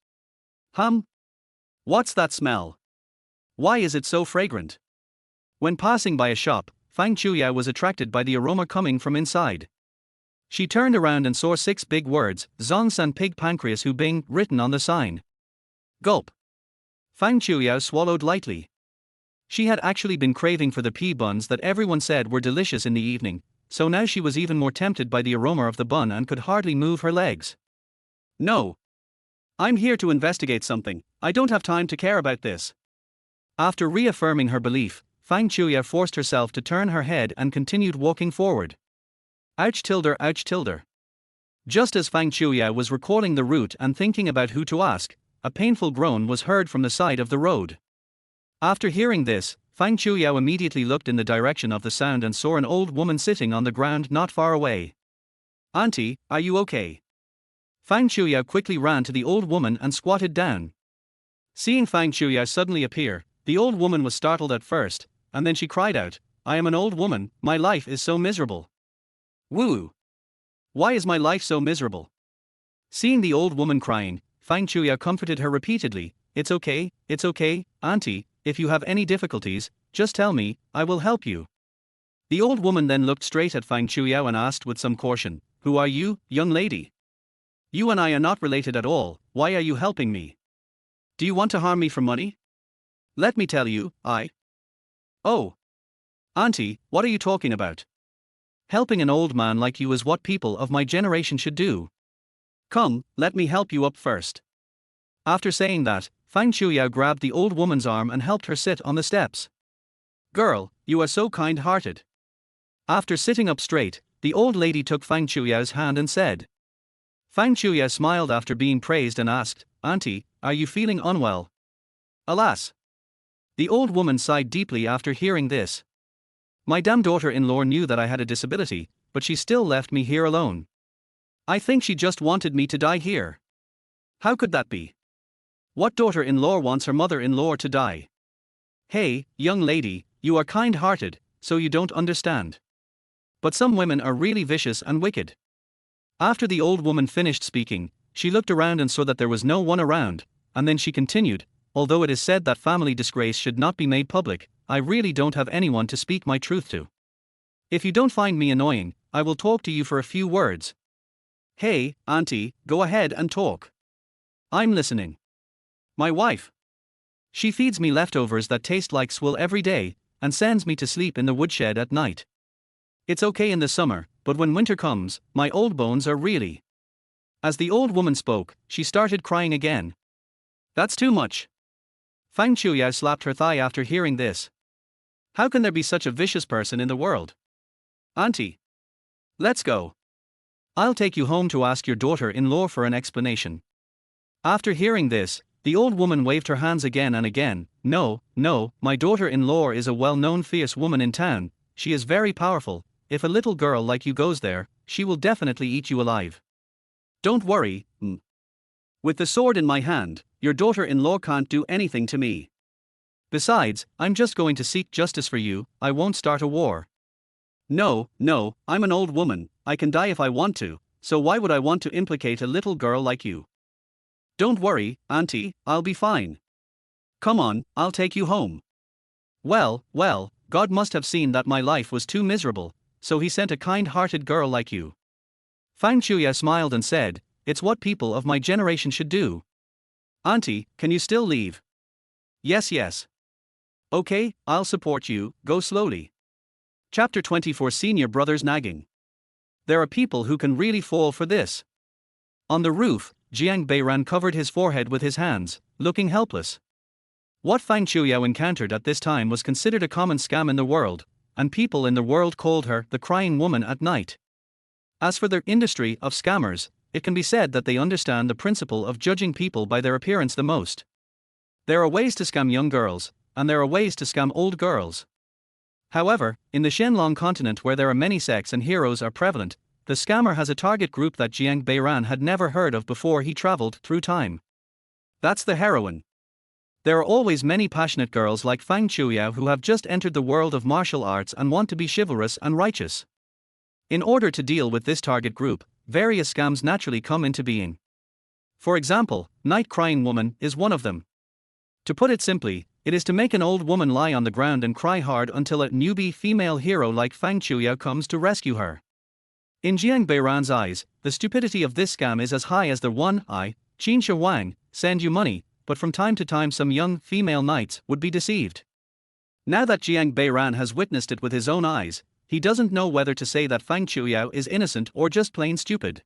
What's that smell? Why is it so fragrant? When passing by a shop, Fang Chuyao was attracted by the aroma coming from inside. She turned around and saw 6 big words, "Zongsan Pig Pancreas Hu Bing," written on the sign. Gulp. Fang Chuyao swallowed lightly. She had actually been craving for the pea buns that everyone said were delicious in the evening, so now she was even more tempted by the aroma of the bun and could hardly move her legs. "No. I'm here to investigate something, I don't have time to care about this." After reaffirming her belief, Fang Chuyao forced herself to turn her head and continued walking forward. Ouch tilde, ouch tilde. Just as Fang Chuyao was recalling the route and thinking about who to ask, a painful groan was heard from the side of the road. After hearing this, Fang Chuyao immediately looked in the direction of the sound and saw an old woman sitting on the ground not far away. "Auntie, are you okay?" Fang Chuyao quickly ran to the old woman and squatted down. Seeing Fang Chuyao suddenly appear, the old woman was startled at first, and then she cried out, I am an old woman, my life is so miserable. Woo! Why is my life so miserable? Seeing the old woman crying, Fang Chuya comforted her repeatedly. It's okay, auntie, if you have any difficulties, just tell me, I will help you. The old woman then looked straight at Fang Chuya and asked with some caution, Who are you, young lady? You and I are not related at all, why are you helping me? Do you want to harm me for money? Let me tell you, Oh! Auntie, what are you talking about? Helping an old man like you is what people of my generation should do. Come, let me help you up first. After saying that, Fang Chuya grabbed the old woman's arm and helped her sit on the steps. Girl, you are so kind-hearted. After sitting up straight, the old lady took Fang Chuya's hand and said. Fang Chuya smiled after being praised and asked, Auntie, are you feeling unwell? Alas! The old woman sighed deeply after hearing this. My damn daughter-in-law knew that I had a disability, but she still left me here alone. I think she just wanted me to die here. How could that be? What daughter-in-law wants her mother-in-law to die? Hey, young lady, you are kind-hearted, so you don't understand. But some women are really vicious and wicked. After the old woman finished speaking, she looked around and saw that there was no one around, and then she continued, although it is said that family disgrace should not be made public, I really don't have anyone to speak my truth to. If you don't find me annoying, I will talk to you for a few words. Hey, auntie, go ahead and talk. I'm listening. My wife. She feeds me leftovers that taste like swill every day, and sends me to sleep in the woodshed at night. It's okay in the summer, but when winter comes, my old bones are really. As the old woman spoke, she started crying again. That's too much. Fang Chuya slapped her thigh after hearing this. How can there be such a vicious person in the world? Auntie. Let's go. I'll take you home to ask your daughter-in-law for an explanation. After hearing this, the old woman waved her hands again and again. No, my daughter-in-law is a well-known fierce woman in town, she is very powerful, if a little girl like you goes there, she will definitely eat you alive. Don't worry, With the sword in my hand, your daughter-in-law can't do anything to me. Besides, I'm just going to seek justice for you, I won't start a war. No, I'm an old woman, I can die if I want to, so why would I want to implicate a little girl like you? Don't worry, auntie, I'll be fine. Come on, I'll take you home. Well, God must have seen that my life was too miserable, so he sent a kind-hearted girl like you. Fang Chuya smiled and said, It's what people of my generation should do. Auntie, can you still leave? Yes. Okay, I'll support you, go slowly. Chapter 24 Senior Brothers Nagging. There are people who can really fall for this. On the roof, Jiang Beiran covered his forehead with his hands, looking helpless. What Fang Chuya encountered at this time was considered a common scam in the world, and people in the world called her the crying woman at night. As for their industry of scammers, it can be said that they understand the principle of judging people by their appearance the most. There are ways to scam young girls, and there are ways to scam old girls. However, in the Shenlong continent where there are many sects and heroes are prevalent, the scammer has a target group that Jiang Beiran had never heard of before he traveled through time. That's the heroine. There are always many passionate girls like Fang Chuya who have just entered the world of martial arts and want to be chivalrous and righteous. In order to deal with this target group, various scams naturally come into being. For example, Night Crying Woman is one of them. To put it simply, it is to make an old woman lie on the ground and cry hard until a newbie female hero like Fang Chuya comes to rescue her. In Jiang Beiran's eyes, the stupidity of this scam is as high as the one, Qin Shi Wang, send you money, but from time to time some young female knights would be deceived. Now that Jiang Beiran has witnessed it with his own eyes, he doesn't know whether to say that Fang Chuya is innocent or just plain stupid.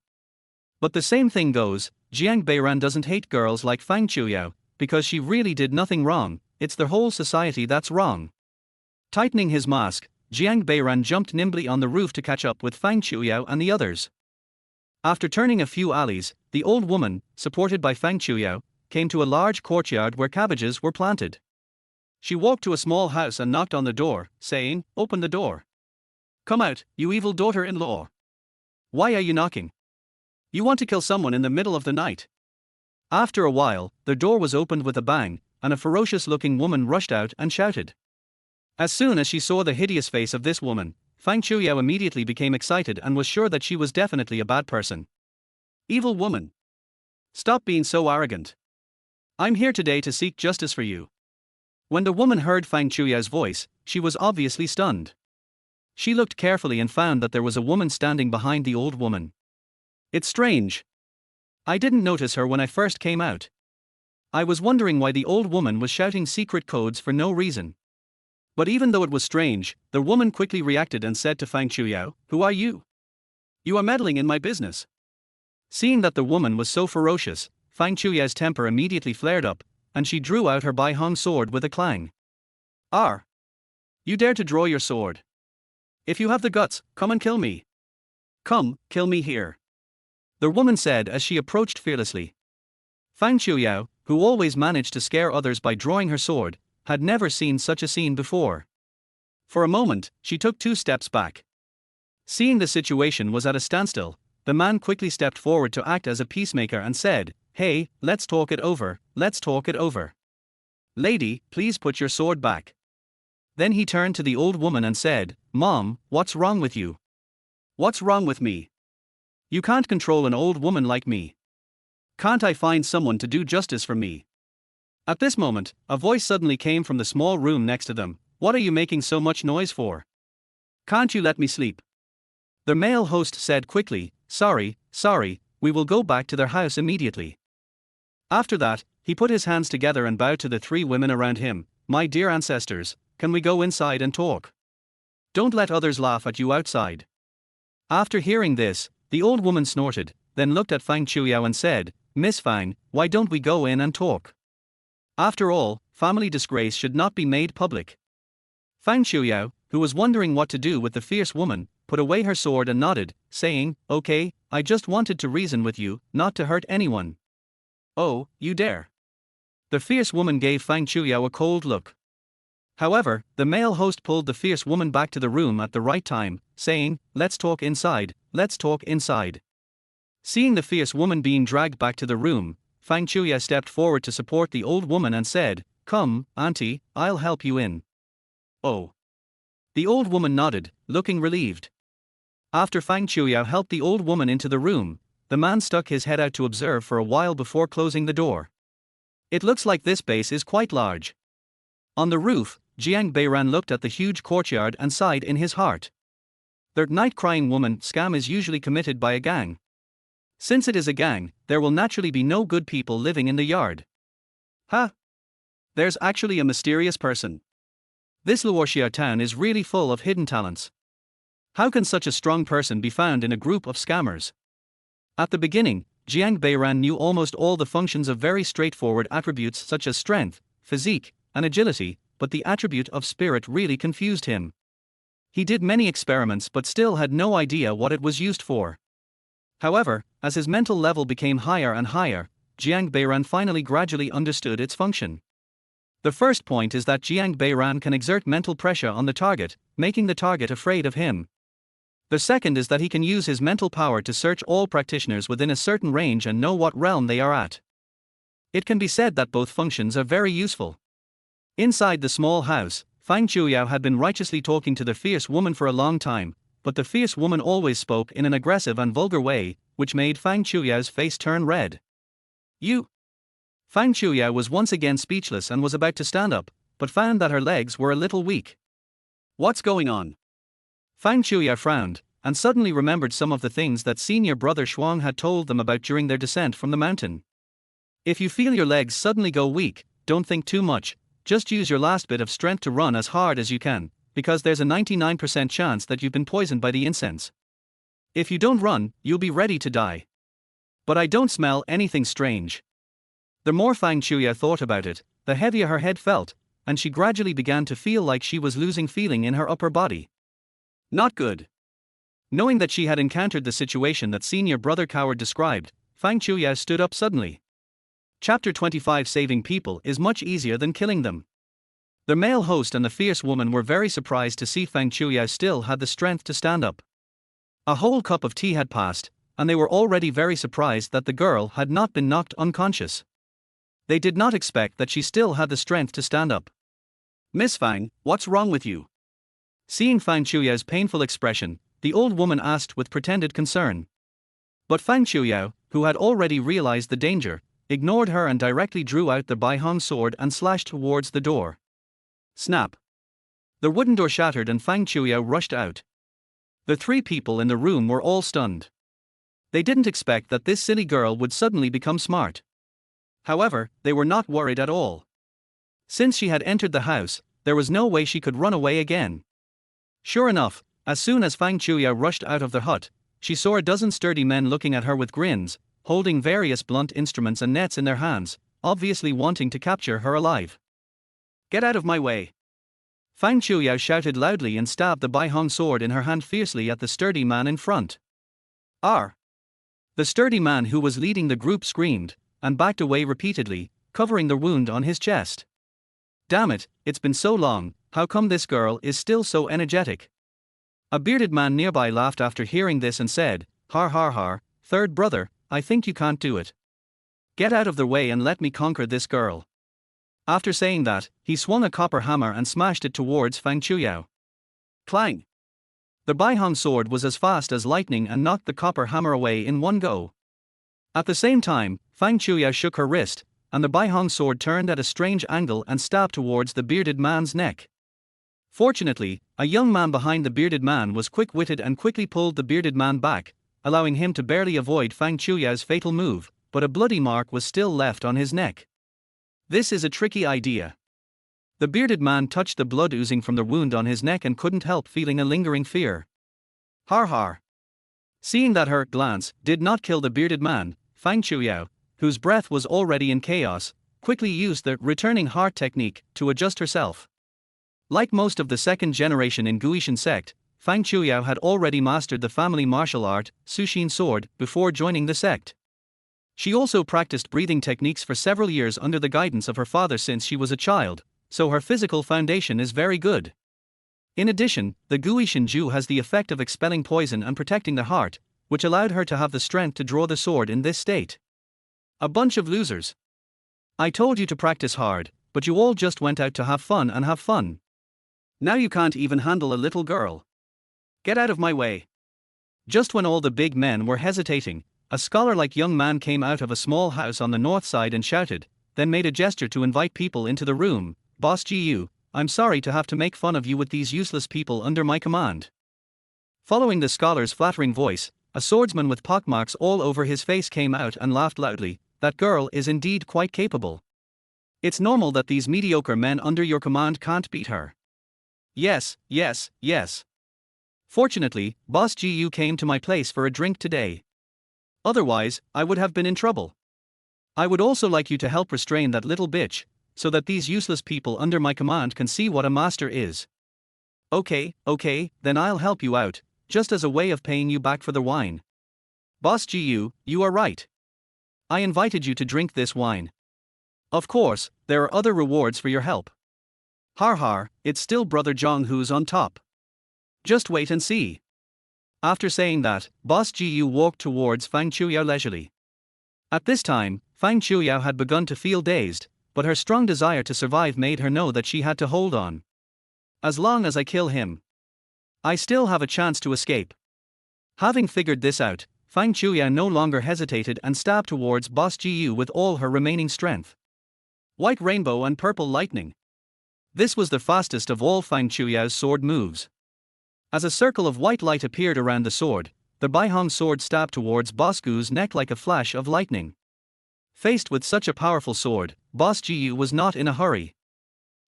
But the same thing goes, Jiang Beiran doesn't hate girls like Fang Chuya, because she really did nothing wrong, it's the whole society that's wrong. Tightening his mask, Jiang Beiran jumped nimbly on the roof to catch up with Fang Chuya and the others. After turning a few alleys, the old woman, supported by Fang Chuya, came to a large courtyard where cabbages were planted. She walked to a small house and knocked on the door, saying, Open the door. Come out, you evil daughter-in-law. Why are you knocking? You want to kill someone in the middle of the night. After a while, the door was opened with a bang, and a ferocious-looking woman rushed out and shouted. As soon as she saw the hideous face of this woman, Fang Chuyao immediately became excited and was sure that she was definitely a bad person. Evil woman! Stop being so arrogant. I'm here today to seek justice for you. When the woman heard Fang Chuyao's voice, she was obviously stunned. She looked carefully and found that there was a woman standing behind the old woman. It's strange. I didn't notice her when I first came out. I was wondering why the old woman was shouting secret codes for no reason. But even though it was strange, the woman quickly reacted and said to Fang Chuyao, "Who are you? You are meddling in my business." Seeing that the woman was so ferocious, Fang Chuyao's temper immediately flared up, and she drew out her Bai Hong sword with a clang. "Ar! You dare to draw your sword? If you have the guts, come and kill me. Come, kill me here," the woman said as she approached fearlessly. Fang Chuyao, who always managed to scare others by drawing her sword, had never seen such a scene before. For a moment, she took 2 steps back. Seeing the situation was at a standstill, the man quickly stepped forward to act as a peacemaker and said, "Hey, let's talk it over, let's talk it over. Lady, please put your sword back." Then he turned to the old woman and said, "Mom, what's wrong with you? What's wrong with me? You can't control an old woman like me. Can't I find someone to do justice for me?" At this moment, a voice suddenly came from the small room next to them. "What are you making so much noise for? Can't you let me sleep?" The male host said quickly, Sorry, we will go back to their house immediately." After that, he put his hands together and bowed to the 3 women around him. "My dear ancestors, can we go inside and talk? Don't let others laugh at you outside." After hearing this, the old woman snorted, then looked at Fang Chuyao and said, "Miss Fang, why don't we go in and talk? After all, family disgrace should not be made public." Fang Chuyao, who was wondering what to do with the fierce woman, put away her sword and nodded, saying, "Okay, I just wanted to reason with you, not to hurt anyone." "Oh, you dare." The fierce woman gave Fang Chuyao a cold look. However, the male host pulled the fierce woman back to the room at the right time, saying, "Let's talk inside, let's talk inside." Seeing the fierce woman being dragged back to the room, Fang Chuyao stepped forward to support the old woman and said, "Come, auntie, I'll help you in." "Oh." The old woman nodded, looking relieved. After Fang Chuyao helped the old woman into the room, the man stuck his head out to observe for a while before closing the door. "It looks like this base is quite large." On the roof, Jiang Beiran looked at the huge courtyard and sighed in his heart. The night-crying woman scam is usually committed by a gang. Since it is a gang, there will naturally be no good people living in the yard. Ha! There's actually a mysterious person. This Luoxia town is really full of hidden talents. How can such a strong person be found in a group of scammers? At the beginning, Jiang Beiran knew almost all the functions of very straightforward attributes such as strength, physique, and agility, but the attribute of spirit really confused him. He did many experiments but still had no idea what it was used for. However, as his mental level became higher and higher, Jiang Beiran finally gradually understood its function. The first point is that Jiang Beiran can exert mental pressure on the target, making the target afraid of him. The second is that he can use his mental power to search all practitioners within a certain range and know what realm they are at. It can be said that both functions are very useful. Inside the small house, Fang Chuyao had been righteously talking to the fierce woman for a long time, but the fierce woman always spoke in an aggressive and vulgar way, which made Fang Chuyao's face turn red. "You!" Fang Chuyao was once again speechless and was about to stand up, but found that her legs were a little weak. "What's going on?" Fang Chuyao frowned, and suddenly remembered some of the things that senior brother Shuang had told them about during their descent from the mountain. If you feel your legs suddenly go weak, don't think too much, just use your last bit of strength to run as hard as you can, because there's a 99% chance that you've been poisoned by the incense. If you don't run, you'll be ready to die. But I don't smell anything strange. The more Fang Chuyao thought about it, the heavier her head felt, and she gradually began to feel like she was losing feeling in her upper body. Not good. Knowing that she had encountered the situation that senior brother Coward described, Fang Chuyao stood up suddenly. Chapter 25 Saving people is much easier than killing them. The male host and the fierce woman were very surprised to see Fang Chuyao still had the strength to stand up. A whole cup of tea had passed, and they were already very surprised that the girl had not been knocked unconscious. They did not expect that she still had the strength to stand up. Miss Fang, what's wrong with you? Seeing Fang Chuyao's painful expression, the old woman asked with pretended concern. But Fang Chuyao, who had already realized the danger, ignored her and directly drew out the Baihong sword and slashed towards the door. Snap! The wooden door shattered and Fang Chuyao rushed out. The three people in the room were all stunned. They didn't expect that this silly girl would suddenly become smart. However, they were not worried at all. Since she had entered the house, there was no way she could run away again. Sure enough, as soon as Fang Chuyao rushed out of the hut, she saw a dozen sturdy men looking at her with grins, holding various blunt instruments and nets in their hands, obviously wanting to capture her alive. Get out of my way! Fang Chuyao shouted loudly and stabbed the Baihong sword in her hand fiercely at the sturdy man in front. Arr! The sturdy man who was leading the group screamed, and backed away repeatedly, covering the wound on his chest. Damn it, it's been so long, how come this girl is still so energetic? A bearded man nearby laughed after hearing this and said, Har har har, third brother, I think you can't do it. Get out of the way and let me conquer this girl. After saying that, he swung a copper hammer and smashed it towards Fang Chuyao. Clang! The Baihong sword was as fast as lightning and knocked the copper hammer away in one go. At the same time, Fang Chuyao shook her wrist, and the Baihong sword turned at a strange angle and stabbed towards the bearded man's neck. Fortunately, a young man behind the bearded man was quick-witted and quickly pulled the bearded man back, allowing him to barely avoid Fang Chuyao's fatal move, but a bloody mark was still left on his neck. This is a tricky idea. The bearded man touched the blood oozing from the wound on his neck and couldn't help feeling a lingering fear. Har har! Seeing that her glance did not kill the bearded man, Fang Chuyao, whose breath was already in chaos, quickly used the returning heart technique to adjust herself. Like most of the second generation in Guishan sect, Fang Chuyao had already mastered the family martial art, Sushin sword, before joining the sect. She also practiced breathing techniques for several years under the guidance of her father since she was a child, so her physical foundation is very good. In addition, the Guishan Ju has the effect of expelling poison and protecting the heart, which allowed her to have the strength to draw the sword in this state. A bunch of losers. I told you to practice hard, but you all just went out to have fun and have fun. Now you can't even handle a little girl. Get out of my way. Just when all the big men were hesitating, a scholar-like young man came out of a small house on the north side and shouted, then made a gesture to invite people into the room. Boss Gu, I'm sorry to have to make fun of you with these useless people under my command. Following the scholar's flattering voice, a swordsman with pockmarks all over his face came out and laughed loudly. That girl is indeed quite capable. It's normal that these mediocre men under your command can't beat her. Yes, yes, yes. Fortunately, Boss Gu came to my place for a drink today. Otherwise, I would have been in trouble. I would also like you to help restrain that little bitch, so that these useless people under my command can see what a master is. Okay, then I'll help you out, just as a way of paying you back for the wine. Boss Gu, you are right. I invited you to drink this wine. Of course, there are other rewards for your help. Har har, it's still Brother Zhang who's on top. Just wait and see. After saying that, Boss Gu walked towards Fang Chuyao leisurely. At this time, Fang Chuyao had begun to feel dazed, but her strong desire to survive made her know that she had to hold on. As long as I kill him, I still have a chance to escape. Having figured this out, Fang Chuyao no longer hesitated and stabbed towards Boss Gu with all her remaining strength. White rainbow and purple lightning. This was the fastest of all Fang Chuyao's sword moves. As a circle of white light appeared around the sword, the Baihong sword stabbed towards Boss Gu's neck like a flash of lightning. Faced with such a powerful sword, Boss Gu was not in a hurry.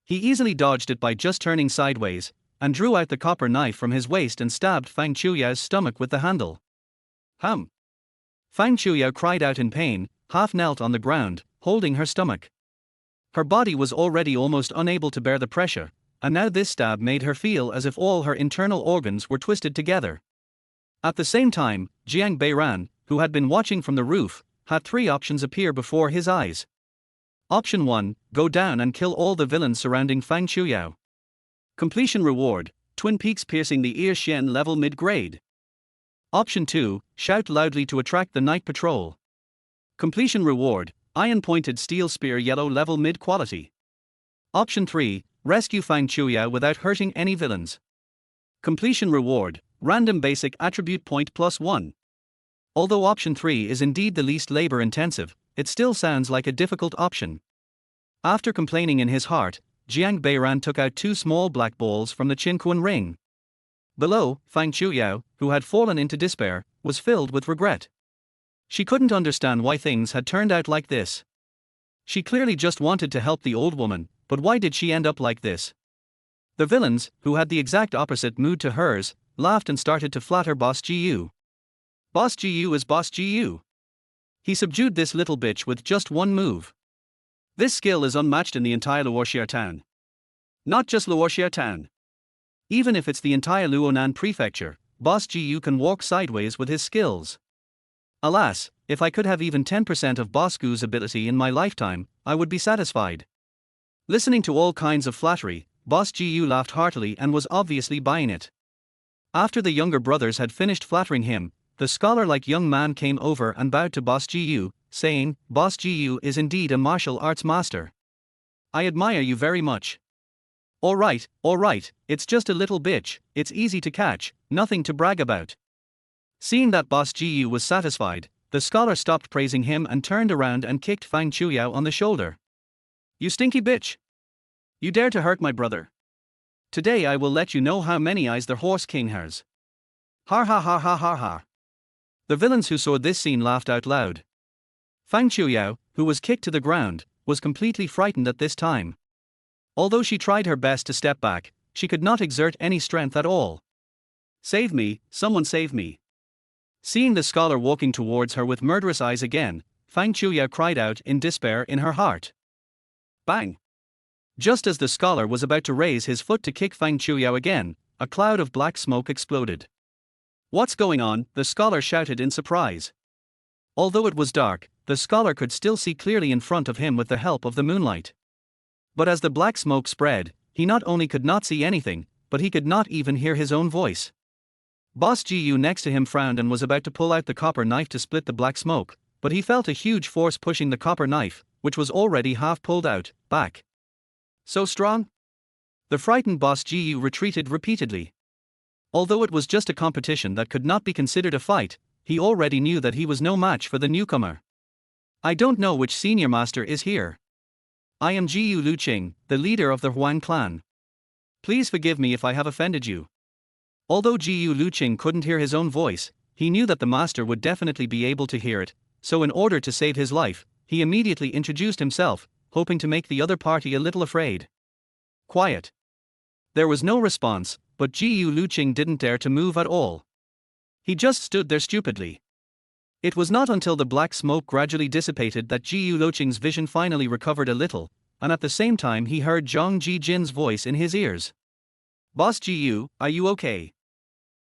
He easily dodged it by just turning sideways, and drew out the copper knife from his waist and stabbed Fang Chuyao's stomach with the handle. Hum! Fang Chuyao cried out in pain, half knelt on the ground, holding her stomach. Her body was already almost unable to bear the pressure, and now this stab made her feel as if all her internal organs were twisted together. At the same time, Jiang Beiran, who had been watching from the roof, had three options appear before his eyes. Option 1, go down and kill all the villains surrounding Fang Chuyao. Completion reward, Twin Peaks piercing the ear Shen level mid-grade. Option 2, shout loudly to attract the night patrol. Completion reward, iron-pointed steel spear yellow level mid-quality. Option 3, rescue Fang Chuyao without hurting any villains. Completion reward, random basic attribute point +1. Although option 3 is indeed the least labor intensive, it still sounds like a difficult option. After complaining in his heart, Jiang Beiran took out 2 small black balls from the Qinquan ring. Below, Fang Chuyao, who had fallen into despair, was filled with regret. She couldn't understand why things had turned out like this. She clearly just wanted to help the old woman, but why did she end up like this? The villains, who had the exact opposite mood to hers, laughed and started to flatter Boss Jiu. Boss Jiu is Boss Jiu. He subdued this little bitch with just one move. This skill is unmatched in the entire Luoxia town. Not just Luoxia town. Even if it's the entire Luonan prefecture, Boss Jiu can walk sideways with his skills. Alas, if I could have even 10% of Boss Gu's ability in my lifetime, I would be satisfied. Listening to all kinds of flattery, Boss Jiu laughed heartily and was obviously buying it. After the younger brothers had finished flattering him, the scholar-like young man came over and bowed to Boss Jiu, saying, "Boss Jiu is indeed a martial arts master. I admire you very much." Alright, it's just a little bitch, it's easy to catch, nothing to brag about." Seeing that Boss Jiu was satisfied, the scholar stopped praising him and turned around and kicked Fang Chuyao on the shoulder. "You stinky bitch! You dare to hurt my brother? Today I will let you know how many eyes the horse king has." Har ha ha ha ha ha. The villains who saw this scene laughed out loud. Fang Chuyao, who was kicked to the ground, was completely frightened at this time. Although she tried her best to step back, she could not exert any strength at all. "Save me, someone save me." Seeing the scholar walking towards her with murderous eyes again, Fang Chuyao cried out in despair in her heart. Bang! Just as the scholar was about to raise his foot to kick Fang Chuyao again, a cloud of black smoke exploded. "What's going on?" the scholar shouted in surprise. Although it was dark, the scholar could still see clearly in front of him with the help of the moonlight. But as the black smoke spread, he not only could not see anything, but he could not even hear his own voice. Boss Jiu next to him frowned and was about to pull out the copper knife to split the black smoke, but he felt a huge force pushing the copper knife, which was already half pulled out, back. "So strong?" The frightened Boss Jiu retreated repeatedly. Although it was just a competition that could not be considered a fight, he already knew that he was no match for the newcomer. "I don't know which senior master is here. I am Jiu Luqing, the leader of the Huang clan. Please forgive me if I have offended you." Although Jiu Luqing couldn't hear his own voice, he knew that the master would definitely be able to hear it, so in order to save his life, he immediately introduced himself, hoping to make the other party a little afraid. Quiet. There was no response, but Jiu Luqing didn't dare to move at all. He just stood there stupidly. It was not until the black smoke gradually dissipated that Jiu Luqing's vision finally recovered a little, and at the same time he heard Zhang Jijin's voice in his ears. "Boss Jiu, are you okay?"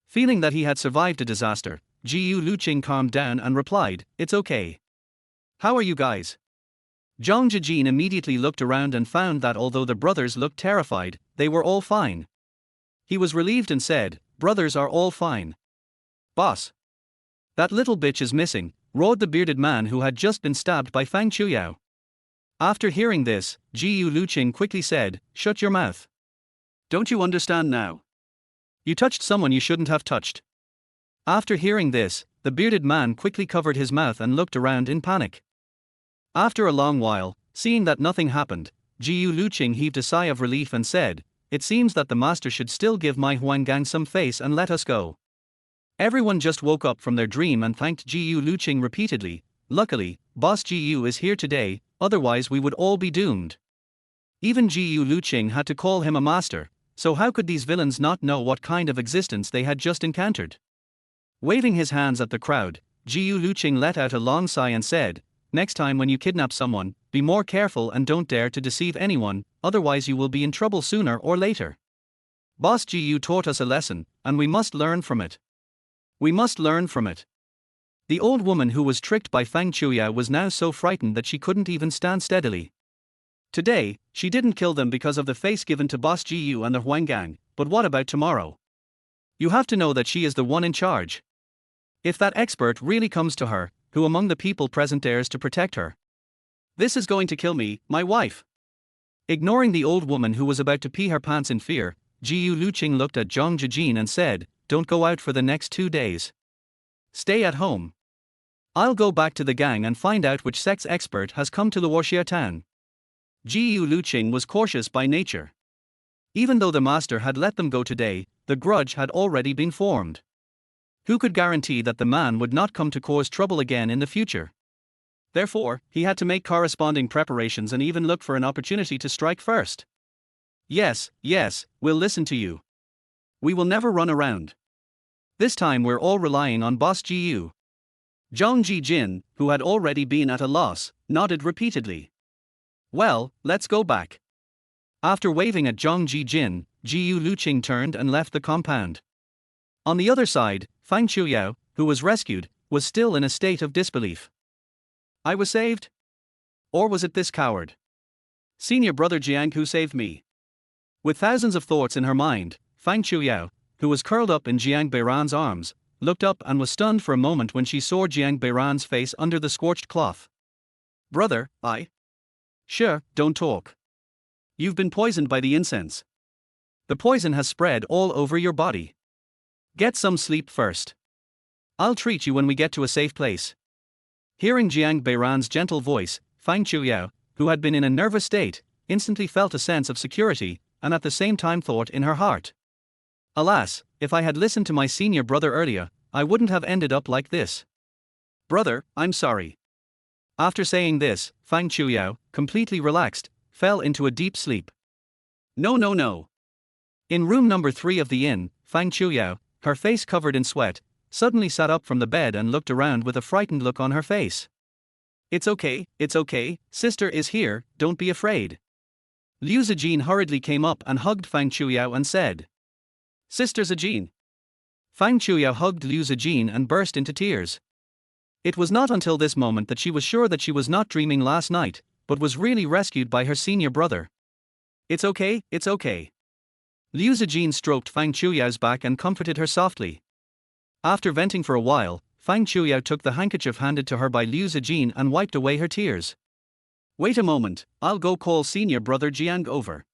Feeling that he had survived a disaster, Jiu Luqing calmed down and replied, "It's okay. How are you guys?" Zhang Jijin immediately looked around and found that although the brothers looked terrified, they were all fine. He was relieved and said, "Brothers are all fine." "Boss. That little bitch is missing," roared the bearded man who had just been stabbed by Fang Chuyao. After hearing this, Jiu Luqing quickly said, "Shut your mouth. Don't you understand now? You touched someone you shouldn't have touched." After hearing this, the bearded man quickly covered his mouth and looked around in panic. After a long while, seeing that nothing happened, Jiu Luqing heaved a sigh of relief and said, "It seems that the master should still give my Huanggang some face and let us go." Everyone just woke up from their dream and thanked Jiu Luqing repeatedly. "Luckily, Boss Jiu is here today, otherwise we would all be doomed." Even Jiu Luqing had to call him a master, so how could these villains not know what kind of existence they had just encountered? Waving his hands at the crowd, Jiu Luqing let out a long sigh and said, "Next time when you kidnap someone, be more careful and don't dare to deceive anyone, otherwise you will be in trouble sooner or later. Boss Jiu taught us a lesson, and we must learn from it. We must learn from it." The old woman who was tricked by Fang Chuyao was now so frightened that she couldn't even stand steadily. Today, she didn't kill them because of the face given to Boss Jiu and the Huanggang, but what about tomorrow? You have to know that she is the one in charge. If that expert really comes to her, who among the people present dares to protect her? This is going to kill me, my wife. Ignoring the old woman who was about to pee her pants in fear, Jiu Luqing looked at Zhang Jijin and said, "Don't go out for the next 2 days. Stay at home. I'll go back to the gang and find out which sex expert has come to Luoxia town." Jiu Luqing was cautious by nature. Even though the master had let them go today, the grudge had already been formed. Who could guarantee that the man would not come to cause trouble again in the future? Therefore, he had to make corresponding preparations and even look for an opportunity to strike first. Yes, we'll listen to you. We will never run around. This time we're all relying on Boss Jiu. Zhang Jijin, who had already been at a loss, nodded repeatedly. Well, let's go back. After waving at Zhang Jijin, Jiu Luqing turned and left the compound. On the other side, Fang Chuyao, who was rescued, was still in a state of disbelief. I was saved? Or was it this coward? Senior brother Jiang who saved me? With thousands of thoughts in her mind, Fang Chuyao, who was curled up in Jiang Beiran's arms, looked up and was stunned for a moment when she saw Jiang Beiran's face under the scorched cloth. Brother, Sure, don't talk. You've been poisoned by the incense. The poison has spread all over your body. Get some sleep first. I'll treat you when we get to a safe place. Hearing Jiang Beiran's gentle voice, Fang Chuyao, who had been in a nervous state, instantly felt a sense of security, and at the same time thought in her heart. Alas, if I had listened to my senior brother earlier, I wouldn't have ended up like this. Brother, I'm sorry. After saying this, Fang Chuyao, completely relaxed, fell into a deep sleep. No. In room number 3 of the inn, Fang Chuyao, her face covered in sweat, suddenly sat up from the bed and looked around with a frightened look on her face. It's okay, sister is here, don't be afraid. Liu Zijin hurriedly came up and hugged Fang Chuyao and said, Sister Zijin. Fang Chuyao hugged Liu Zijin and burst into tears. It was not until this moment that she was sure that she was not dreaming last night, but was really rescued by her senior brother. It's okay. Liu Zijin stroked Fang Chuyao's back and comforted her softly. After venting for a while, Fang Chuyao took the handkerchief handed to her by Liu Zijin and wiped away her tears. Wait a moment, I'll go call senior brother Jiang over.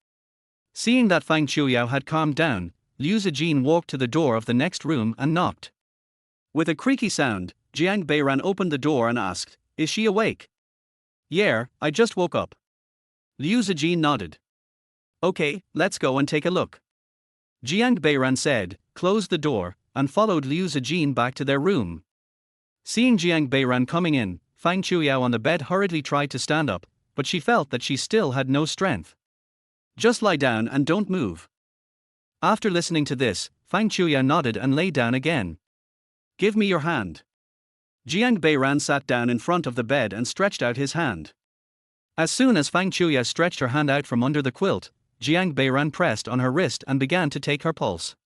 Seeing that Fang Chuyao had calmed down, Liu Zijin walked to the door of the next room and knocked. With a creaky sound, Jiang Beiran opened the door and asked, Is she awake? Yeah, I just woke up. Liu Zijin nodded. Okay, let's go and take a look. Jiang Beiran said, closed the door, and followed Liu Zijin back to their room. Seeing Jiang Beiran coming in, Fang Chuyao on the bed hurriedly tried to stand up, but she felt that she still had no strength. Just lie down and don't move. After listening to this, Fang Chuyao nodded and lay down again. Give me your hand. Jiang Beiran sat down in front of the bed and stretched out his hand. As soon as Fang Chuyao stretched her hand out from under the quilt, Jiang Beiran pressed on her wrist and began to take her pulse.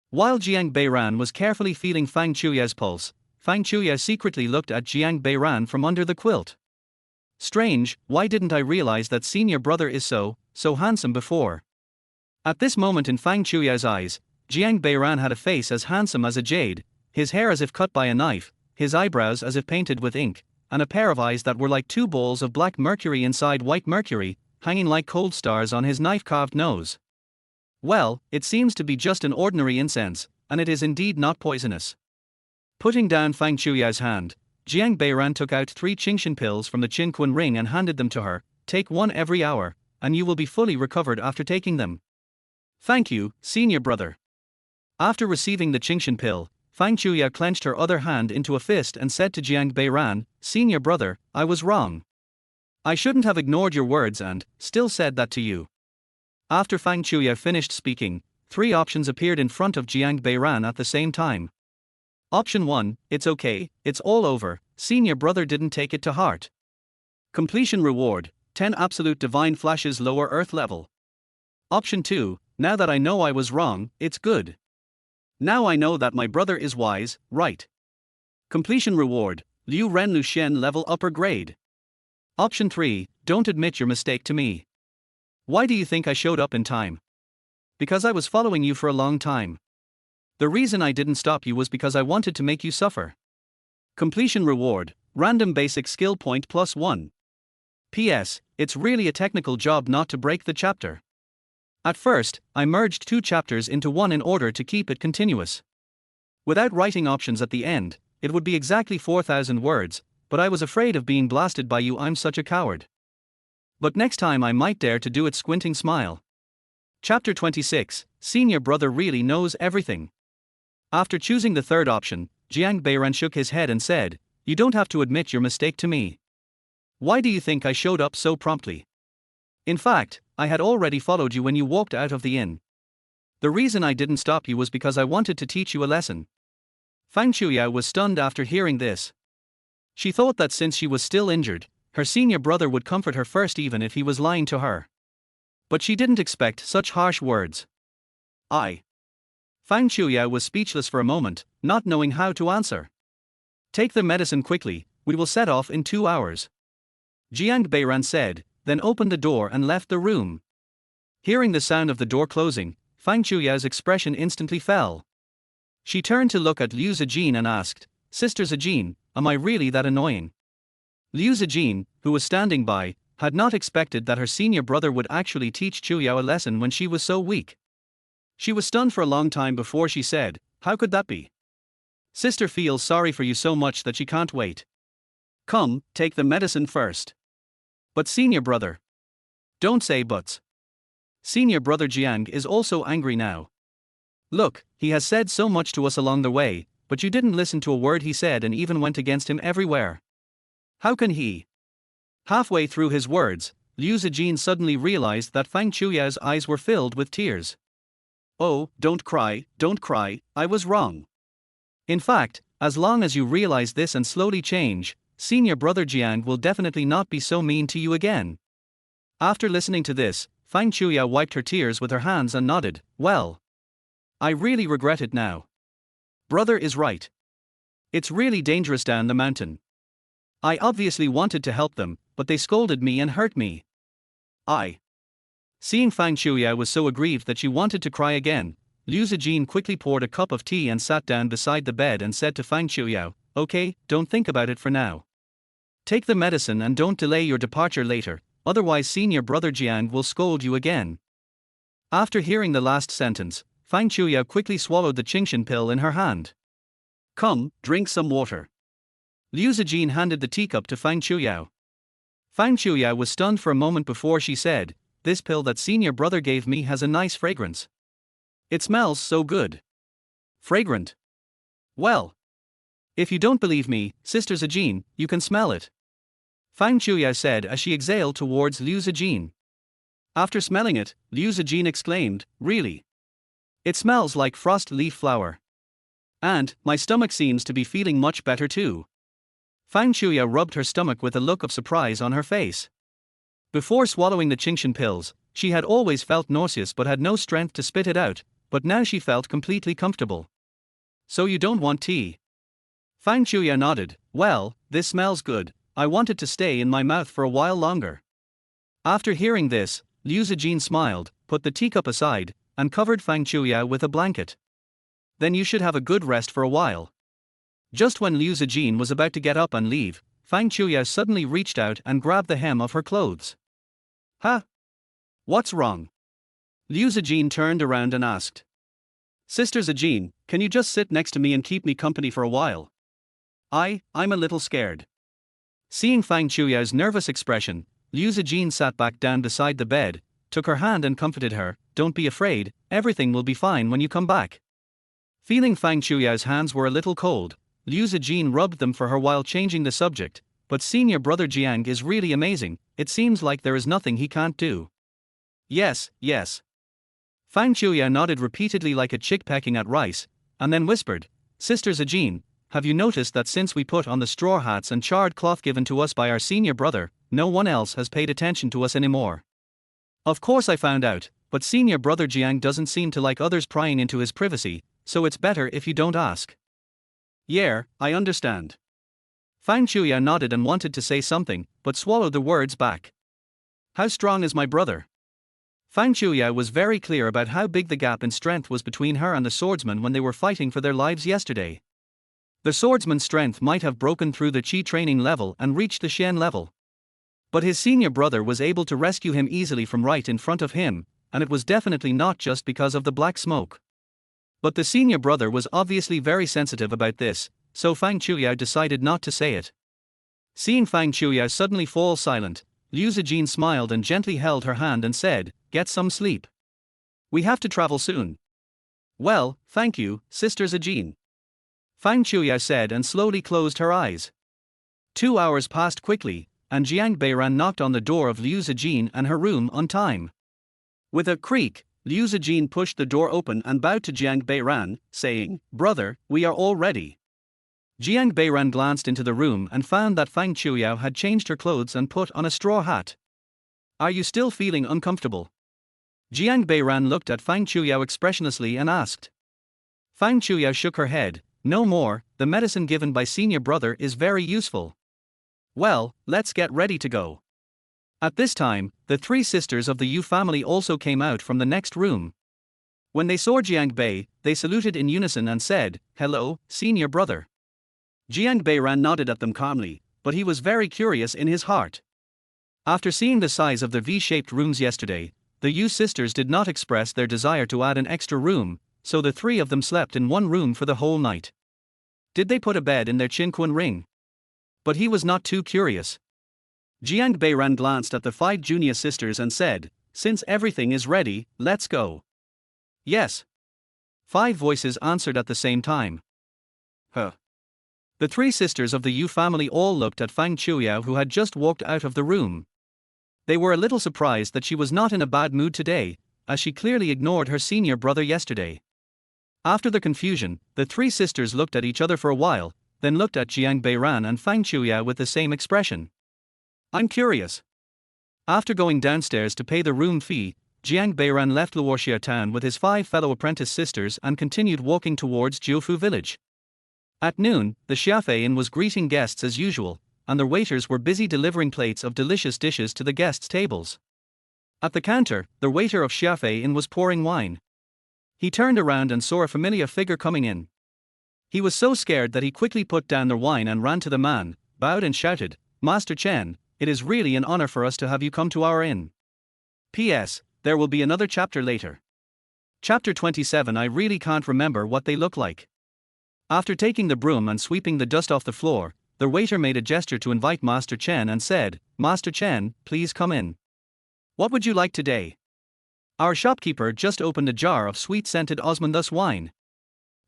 While Jiang Beiran was carefully feeling Fang Chuyao's pulse, Fang Chuyao secretly looked at Jiang Beiran from under the quilt. Strange, why didn't I realize that senior brother is so handsome before? At this moment in Fang Chuyao's eyes, Jiang Beiran had a face as handsome as a jade, his hair as if cut by a knife, his eyebrows as if painted with ink, and a pair of eyes that were like 2 balls of black mercury inside white mercury, hanging like cold stars on his knife-carved nose. Well, it seems to be just an ordinary incense, and it is indeed not poisonous. Putting down Fang Chuyao's hand, Jiang Beiran took out 3 Qingshan pills from the Qinquan ring and handed them to her. Take 1 every hour, and you will be fully recovered after taking them. Thank you, senior brother. After receiving the Qingshan pill, Fang Chuyao clenched her other hand into a fist and said to Jiang Beiran, Senior brother, I was wrong. I shouldn't have ignored your words and still said that to you. After Fang Chuyao finished speaking, 3 options appeared in front of Jiang Beiran at the same time. Option 1, it's okay, it's all over, senior brother didn't take it to heart. Completion reward, 10 absolute divine flashes lower earth level. Option 2, now that I know I was wrong, it's good. Now I know that my brother is wise, right? Completion reward, Liu Ren Lu Shen level upper grade. Option 3, don't admit your mistake to me. Why do you think I showed up in time? Because I was following you for a long time. The reason I didn't stop you was because I wanted to make you suffer. Completion reward, random basic skill point +1. P.S. It's really a technical job not to break the chapter. At first, I merged 2 chapters into one in order to keep it continuous. Without writing options at the end, it would be exactly 4,000 words, but I was afraid of being blasted by you. I'm such a coward. But next time I might dare to do it. Squinting smile. Chapter 26, Senior Brother Really Knows Everything. After choosing the third option, Jiang Beiran shook his head and said, "You don't have to admit your mistake to me. Why do you think I showed up so promptly? In fact, I had already followed you when you walked out of the inn. The reason I didn't stop you was because I wanted to teach you a lesson." Fang Chuyao was stunned after hearing this. She thought that since she was still injured, her senior brother would comfort her first even if he was lying to her. But she didn't expect such harsh words. Fang Chuyao was speechless for a moment, not knowing how to answer. "Take the medicine quickly, we will set off in 2 hours." Jiang Beiran said, then opened the door and left the room. Hearing the sound of the door closing, Fang Chuyao's expression instantly fell. She turned to look at Liu Zijin and asked, "Sister Zijin, am I really that annoying?" Liu Zijin, who was standing by, had not expected that her senior brother would actually teach Chuyao a lesson when she was so weak. She was stunned for a long time before she said, "How could that be? Sister feels sorry for you so much that she can't wait. Come, take the medicine first." "But senior brother." "Don't say buts. Senior brother Jiang is also angry now. Look, he has said so much to us along the way, but you didn't listen to a word he said and even went against him everywhere. How can he?" Halfway through his words, Liu Zijin suddenly realized that Fang Chuyao's eyes were filled with tears. "Oh, don't cry, I was wrong. In fact, as long as you realize this and slowly change, senior brother Jiang will definitely not be so mean to you again." After listening to this, Fang Chuyao wiped her tears with her hands and nodded, "Well, I really regret it now. Brother is right. It's really dangerous down the mountain. I obviously wanted to help them, but they scolded me and hurt me." Seeing Fang Chuyao was so aggrieved that she wanted to cry again, Liu Zijin quickly poured a cup of tea and sat down beside the bed and said to Fang Chuyao, "Okay, don't think about it for now. Take the medicine and don't delay your departure later, otherwise senior brother Jiang will scold you again." After hearing the last sentence, Fang Chuyao quickly swallowed the Qingshan pill in her hand. "Come, drink some water." Liu Zijin handed the teacup to Fang Chuyao. Fang Chuyao was stunned for a moment before she said, "This pill that senior brother gave me has a nice fragrance. It smells so good. Fragrant. Well, if you don't believe me, Sister Zijin, you can smell it." Fang Chuyao said as she exhaled towards Liu Zijin. After smelling it, Liu Zijin exclaimed, "Really? It smells like frost leaf flower. And my stomach seems to be feeling much better too." Fang Chuyao rubbed her stomach with a look of surprise on her face. Before swallowing the Qingshan pills, she had always felt nauseous but had no strength to spit it out, but now she felt completely comfortable. "So you don't want tea?" Fang Chuyao nodded, "Well, this smells good, I want it to stay in my mouth for a while longer." After hearing this, Liu Zijin smiled, put the teacup aside, and covered Fang Chuyao with a blanket. "Then you should have a good rest for a while." Just when Liu Zijin was about to get up and leave, Fang Chuyao suddenly reached out and grabbed the hem of her clothes. "Huh? What's wrong?" Liu Zijin turned around and asked. "Sister Zijin, can you just sit next to me and keep me company for a while? I'm a little scared." Seeing Fang Chuyao's nervous expression, Liu Zijin sat back down beside the bed, took her hand and comforted her, "Don't be afraid, everything will be fine when you come back." Feeling Fang Chuyao's hands were a little cold, Liu Zijin rubbed them for her while changing the subject, "But senior brother Jiang is really amazing, it seems like there is nothing he can't do." Yes. Fang Chuyao nodded repeatedly like a chick pecking at rice, and then whispered, "Sister Zijin, have you noticed that since we put on the straw hats and charred cloth given to us by our senior brother, no one else has paid attention to us anymore? Of course I found out, but senior brother Jiang doesn't seem to like others prying into his privacy, so it's better if you don't ask." "Yeah, I understand." Fang Chuyao nodded and wanted to say something, but swallowed the words back. "How strong is my brother?" Fang Chuyao was very clear about how big the gap in strength was between her and the swordsman when they were fighting for their lives yesterday. The swordsman's strength might have broken through the Qi training level and reached the Xian level. But his senior brother was able to rescue him easily from right in front of him, and it was definitely not just because of the black smoke. But the senior brother was obviously very sensitive about this, so Fang Chuyao decided not to say it. Seeing Fang Chuyao suddenly fall silent, Liu Zijin smiled and gently held her hand and said, "Get some sleep. We have to travel soon." "Well, thank you, Sister Zijin," Fang Chuyao said and slowly closed her eyes. 2 hours passed quickly, and Jiang Beiran knocked on the door of Liu Zijin and her room on time. With a creak, Liu Zijin pushed the door open and bowed to Jiang Beiran, saying, "Brother, we are all ready." Jiang Beiran glanced into the room and found that Fang Chuyao had changed her clothes and put on a straw hat. "Are you still feeling uncomfortable?" Jiang Beiran looked at Fang Chuyao expressionlessly and asked. Fang Chuyao shook her head, "No more, the medicine given by senior brother is very useful." "Well, let's get ready to go." At this time, the three sisters of the Yu family also came out from the next room. When they saw Jiang Bei, they saluted in unison and said, "Hello, senior brother." Jiang Beiran nodded at them calmly, but he was very curious in his heart. After seeing the size of the V-shaped rooms yesterday, the Yu sisters did not express their desire to add an extra room, so the three of them slept in one room for the whole night. Did they put a bed in their Qinquan ring? But he was not too curious. Jiang Beiran glanced at the 5 junior sisters and said, "Since everything is ready, let's go." "Yes." 5 voices answered at the same time. Huh. The 3 sisters of the Yu family all looked at Fang Chuyao, who had just walked out of the room. They were a little surprised that she was not in a bad mood today, as she clearly ignored her senior brother yesterday. After the confusion, the 3 sisters looked at each other for a while, then looked at Jiang Beiran and Fang Chuyao with the same expression. "I'm curious." After going downstairs to pay the room fee, Jiang Beiran left Luoxia town with his 5 fellow apprentice sisters and continued walking towards Jiufu village. At noon, the Xiafei Inn was greeting guests as usual, and the waiters were busy delivering plates of delicious dishes to the guests' tables. At the counter, the waiter of Xiafei Inn was pouring wine. He turned around and saw a familiar figure coming in. He was so scared that he quickly put down the wine and ran to the man, bowed and shouted, "Master Chen, it is really an honor for us to have you come to our inn. P.S. There will be another chapter later." Chapter 27. I really can't remember what they look like. After taking the broom and sweeping the dust off the floor, the waiter made a gesture to invite Master Chen and said, "Master Chen, please come in. What would you like today?" "Our shopkeeper just opened a jar of sweet-scented osmanthus wine."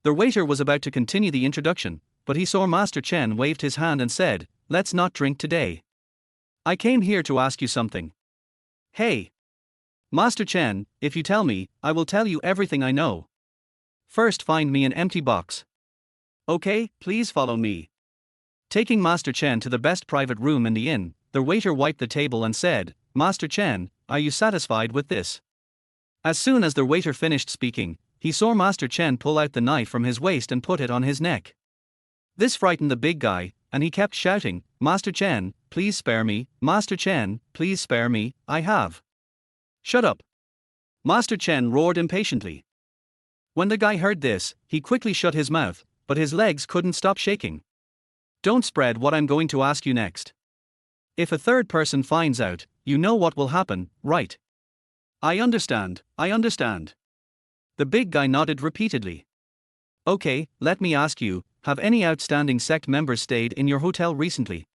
The waiter was about to continue the introduction, but he saw Master Chen waved his hand and said, "Let's not drink today. I came here to ask you something." "Hey, Master Chen, if you tell me, I will tell you everything I know. First find me an empty box." "Okay, please follow me." Taking Master Chen to the best private room in the inn, the waiter wiped the table and said, "Master Chen, are you satisfied with this?" As soon as the waiter finished speaking, he saw Master Chen pull out the knife from his waist and put it on his neck. This frightened the big guy, and he kept shouting, "Master Chen, please spare me, Master Chen, please spare me, I have." "Shut up!" Master Chen roared impatiently. When the guy heard this, he quickly shut his mouth, but his legs couldn't stop shaking. "Don't spread what I'm going to ask you next. If a third person finds out, you know what will happen, right?" I understand. The big guy nodded repeatedly. "Okay, let me ask you, have any outstanding sect members stayed in your hotel recently?"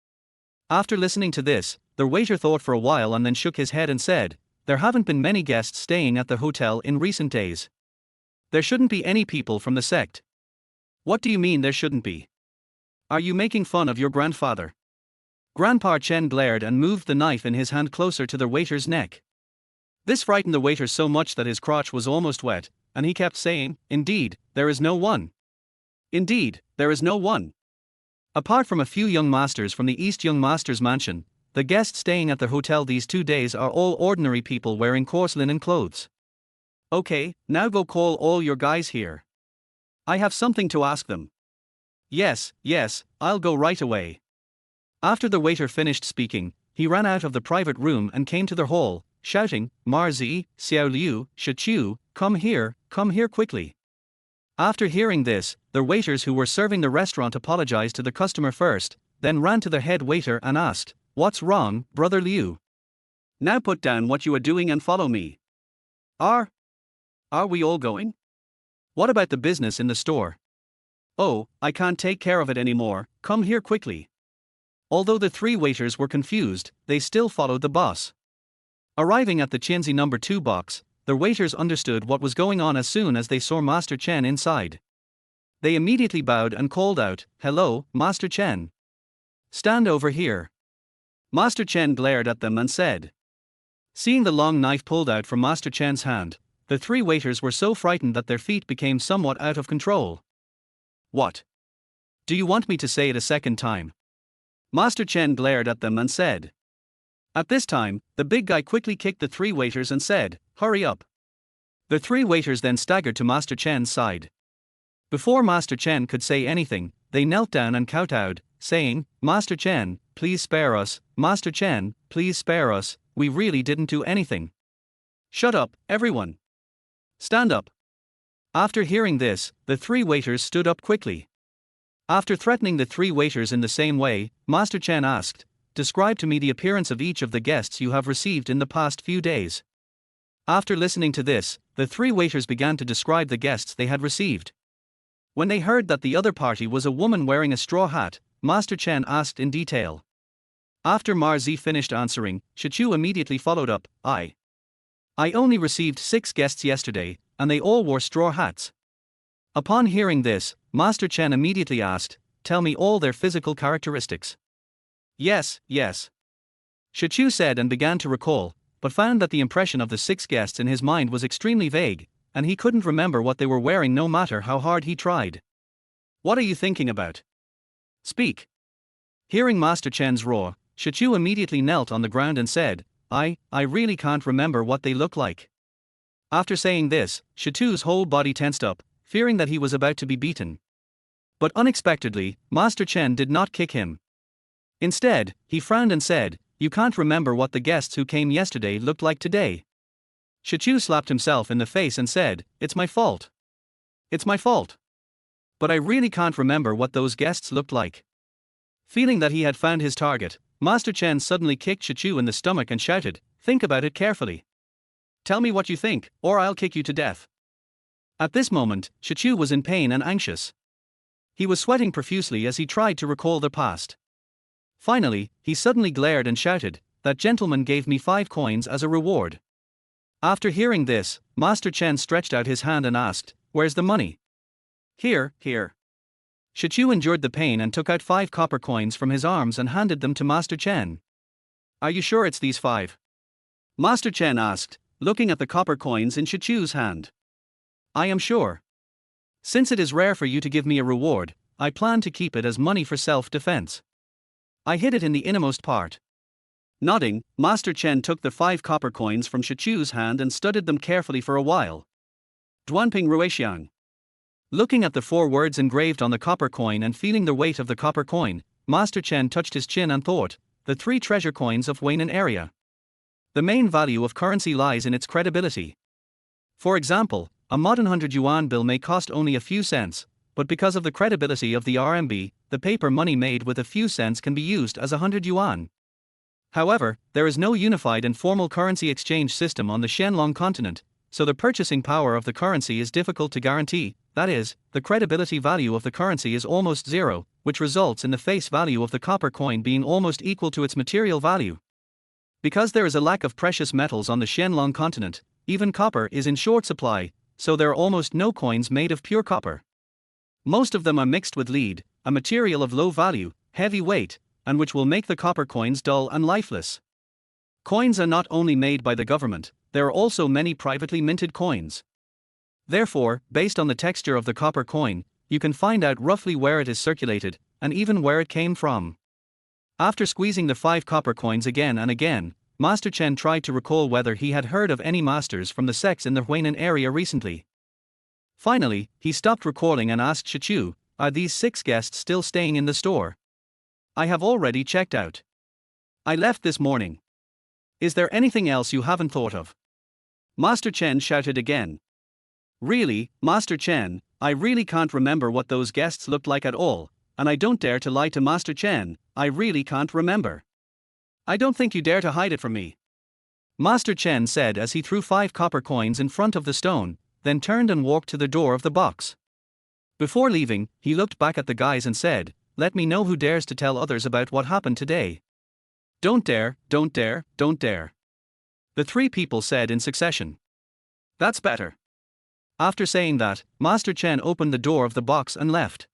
After listening to this, the waiter thought for a while and then shook his head and said, "There haven't been many guests staying at the hotel in recent days. There shouldn't be any people from the sect." "What do you mean there shouldn't be? Are you making fun of your grandfather?" Grandpa Chen glared and moved the knife in his hand closer to the waiter's neck. This frightened the waiter so much that his crotch was almost wet, and he kept saying, "Indeed, there is no one. Indeed, there is no one." Apart from a few young masters from the East Young Masters Mansion, the guests staying at the hotel these 2 days are all ordinary people wearing coarse linen clothes. "Okay, now go call all your guys here. I have something to ask them." Yes, I'll go right away." After the waiter finished speaking, he ran out of the private room and came to the hall, shouting, "Marzi, Xiao Liu, Shichu, come here quickly." After hearing this, the waiters who were serving the restaurant apologized to the customer first, then ran to the head waiter and asked, What's wrong, Brother Liu? Now put down what you are doing and follow me. Are we all going? What about the business in the store? Oh, I can't take care of it anymore, come here quickly. Although the three waiters were confused, they still followed the boss. Arriving at the Qianzi number 2 box, the waiters understood what was going on as soon as they saw Master Chen inside. They immediately bowed and called out, "Hello, Master Chen. Stand over here." Master Chen glared at them and said. Seeing the long knife pulled out from Master Chen's hand, the three waiters were so frightened that their feet became somewhat out of control. What? Do you want me to say it a second time? Master Chen glared at them and said. At this time, the big guy quickly kicked the three waiters and said, "Hurry up." The three waiters then staggered to Master Chen's side. Before Master Chen could say anything, they knelt down and kowtowed, saying, "Master Chen, please spare us, Master Chen, please spare us, we really didn't do anything." Shut up, everyone. Stand up. After hearing this, the three waiters stood up quickly. After threatening the three waiters in the same way, Master Chen asked, "Describe to me the appearance of each of the guests you have received in the past few days." After listening to this, the three waiters began to describe the guests they had received. When they heard that the other party was a woman wearing a straw hat, Master Chen asked in detail. After Marzi finished answering, Shichu immediately followed up, I only received 6 guests yesterday, and they all wore straw hats. Upon hearing this, Master Chen immediately asked, "Tell me all their physical characteristics." Yes. Shichu said and began to recall, but found that the impression of the 6 guests in his mind was extremely vague, and he couldn't remember what they were wearing no matter how hard he tried. What are you thinking about? Speak. Hearing Master Chen's roar, Shichu immediately knelt on the ground and said, I really can't remember what they look like. After saying this, Shichu's whole body tensed up, fearing that he was about to be beaten. But unexpectedly, Master Chen did not kick him. Instead, he frowned and said, "You can't remember what the guests who came yesterday looked like today." Shichu slapped himself in the face and said, "It's my fault. It's my fault. But I really can't remember what those guests looked like." Feeling that he had found his target, Master Chen suddenly kicked Shichu in the stomach and shouted, "Think about it carefully. Tell me what you think, or I'll kick you to death." At this moment, Shichu was in pain and anxious. He was sweating profusely as he tried to recall the past. Finally, he suddenly glared and shouted, "That gentleman gave me 5 coins as a reward." After hearing this, Master Chen stretched out his hand and asked, "Where's the money?" Here. Shichu endured the pain and took out 5 copper coins from his arms and handed them to Master Chen. "Are you sure it's these 5? Master Chen asked, looking at the copper coins in Shichu's hand. "I am sure. Since it is rare for you to give me a reward, I plan to keep it as money for self-defense. I hid it in the innermost part." Nodding, Master Chen took the 5 copper coins from Shichu's hand and studied them carefully for a while. Duanping Ruixiang. Looking at the 4 words engraved on the copper coin and feeling the weight of the copper coin, Master Chen touched his chin and thought, the 3 treasure coins of Huainan area. The main value of currency lies in its credibility. For example, a modern 100 yuan bill may cost only a few cents, but because of the credibility of the RMB, the paper money made with a few cents can be used as 100 yuan. However, there is no unified and formal currency exchange system on the Xianlong continent, so the purchasing power of the currency is difficult to guarantee. That is, the credibility value of the currency is almost zero, which results in the face value of the copper coin being almost equal to its material value. Because there is a lack of precious metals on the Xianlong continent, even copper is in short supply, so there are almost no coins made of pure copper. Most of them are mixed with lead, a material of low value, heavy weight, and which will make the copper coins dull and lifeless. Coins are not only made by the government, there are also many privately minted coins. Therefore, based on the texture of the copper coin, you can find out roughly where it is circulated, and even where it came from. After squeezing the 5 copper coins again and again, Master Chen tried to recall whether he had heard of any masters from the sects in the Huainan area recently. Finally, he stopped recalling and asked Shichu, "Are these 6 guests still staying in the store?" "I have already checked out. I left this morning. Is there anything else you haven't thought of?" Master Chen shouted again. "Really, Master Chen, I really can't remember what those guests looked like at all, and I don't dare to lie to Master Chen, I really can't remember." I don't think you dare to hide it from me, Master Chen said as he threw 5 copper coins in front of the stone, then turned and walked to the door of the box. Before leaving, he looked back at the guys and said, "Let me know who dares to tell others about what happened today." "Don't dare, don't dare, don't dare," the 3 people said in succession. "That's better." After saying that, Master Chen opened the door of the box and left.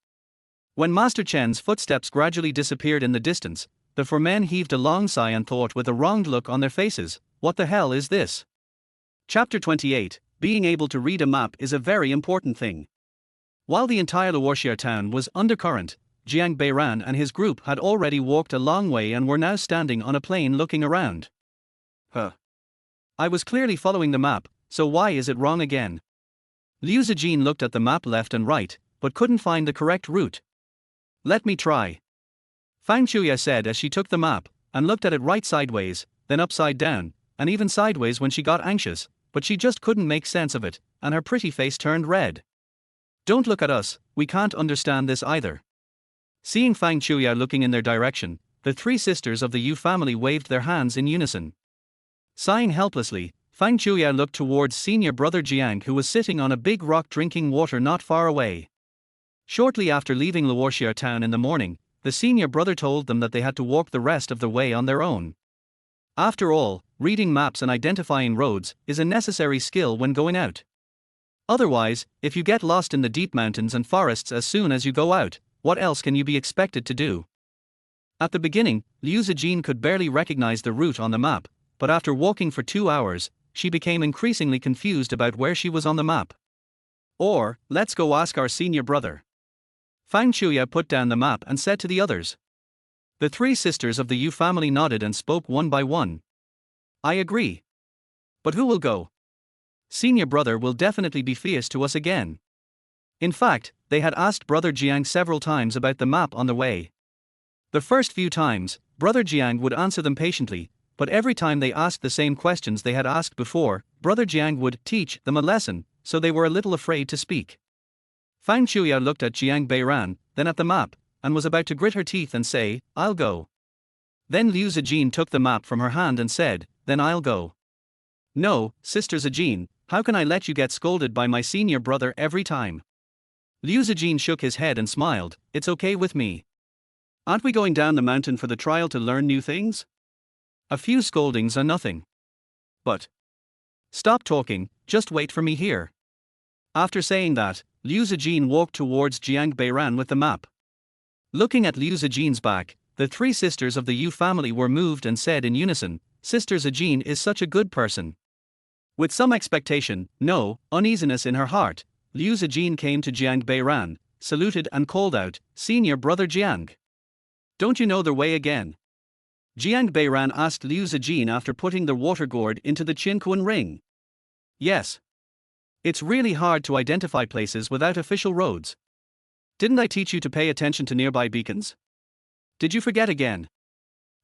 When Master Chen's footsteps gradually disappeared in the distance, the 4 men heaved a long sigh and thought with a wronged look on their faces, "What the hell is this?" Chapter 28. Being able to read a map is a very important thing. While the entire Luoxia town was undercurrent, Jiang Beiran and his group had already walked a long way and were now standing on a plain looking around. I was clearly following the map, so why is it wrong again? Liu Zijin looked at the map left and right, but couldn't find the correct route. "Let me try," Fang Chuya said as she took the map and looked at it right sideways, then upside down, and even sideways when she got anxious, but she just couldn't make sense of it, and her pretty face turned red. "Don't look at us, we can't understand this either." Seeing Fang Chuya looking in their direction, the 3 sisters of the Yu family waved their hands in unison. Sighing helplessly, Fang Chuya looked towards senior brother Jiang, who was sitting on a big rock drinking water not far away. Shortly after leaving Luoxia town in the morning, the senior brother told them that they had to walk the rest of the way on their own. After all, reading maps and identifying roads is a necessary skill when going out. Otherwise, if you get lost in the deep mountains and forests as soon as you go out, what else can you be expected to do? At the beginning, Liu Zijin could barely recognize the route on the map, but after walking for 2 hours, she became increasingly confused about where she was on the map. "Or, let's go ask our senior brother." Fang Chuya put down the map and said to the others. The 3 sisters of the Yu family nodded and spoke one by one. "I agree. But who will go? Senior brother will definitely be fierce to us again." In fact, they had asked brother Jiang several times about the map on the way. The first few times, brother Jiang would answer them patiently, but every time they asked the same questions they had asked before, brother Jiang would teach them a lesson, so they were a little afraid to speak. Fang Chuya looked at Jiang Beiran, then at the map, and was about to grit her teeth and say, "I'll go." Then Liu Zijin took the map from her hand and said, "Then I'll go." "No, Sister Zijin, how can I let you get scolded by my senior brother every time?" Liu Zijin shook his head and smiled, "It's okay with me. Aren't we going down the mountain for the trial to learn new things? A few scoldings are nothing. But stop talking, just wait for me here." After saying that, Liu Zijin walked towards Jiang Beiran with the map. Looking at Liu Zijin's back, the 3 sisters of the Yu family were moved and said in unison, "Sister Zijin is such a good person." With some expectation, no uneasiness in her heart, Liu Zijin came to Jiang Beiran, saluted and called out, "Senior brother Jiang. Don't you know the way again?" Jiang Beiran asked Liu Zijin after putting the water gourd into the Qinquan ring. "Yes. It's really hard to identify places without official roads. Didn't I teach you to pay attention to nearby beacons? Did you forget again?"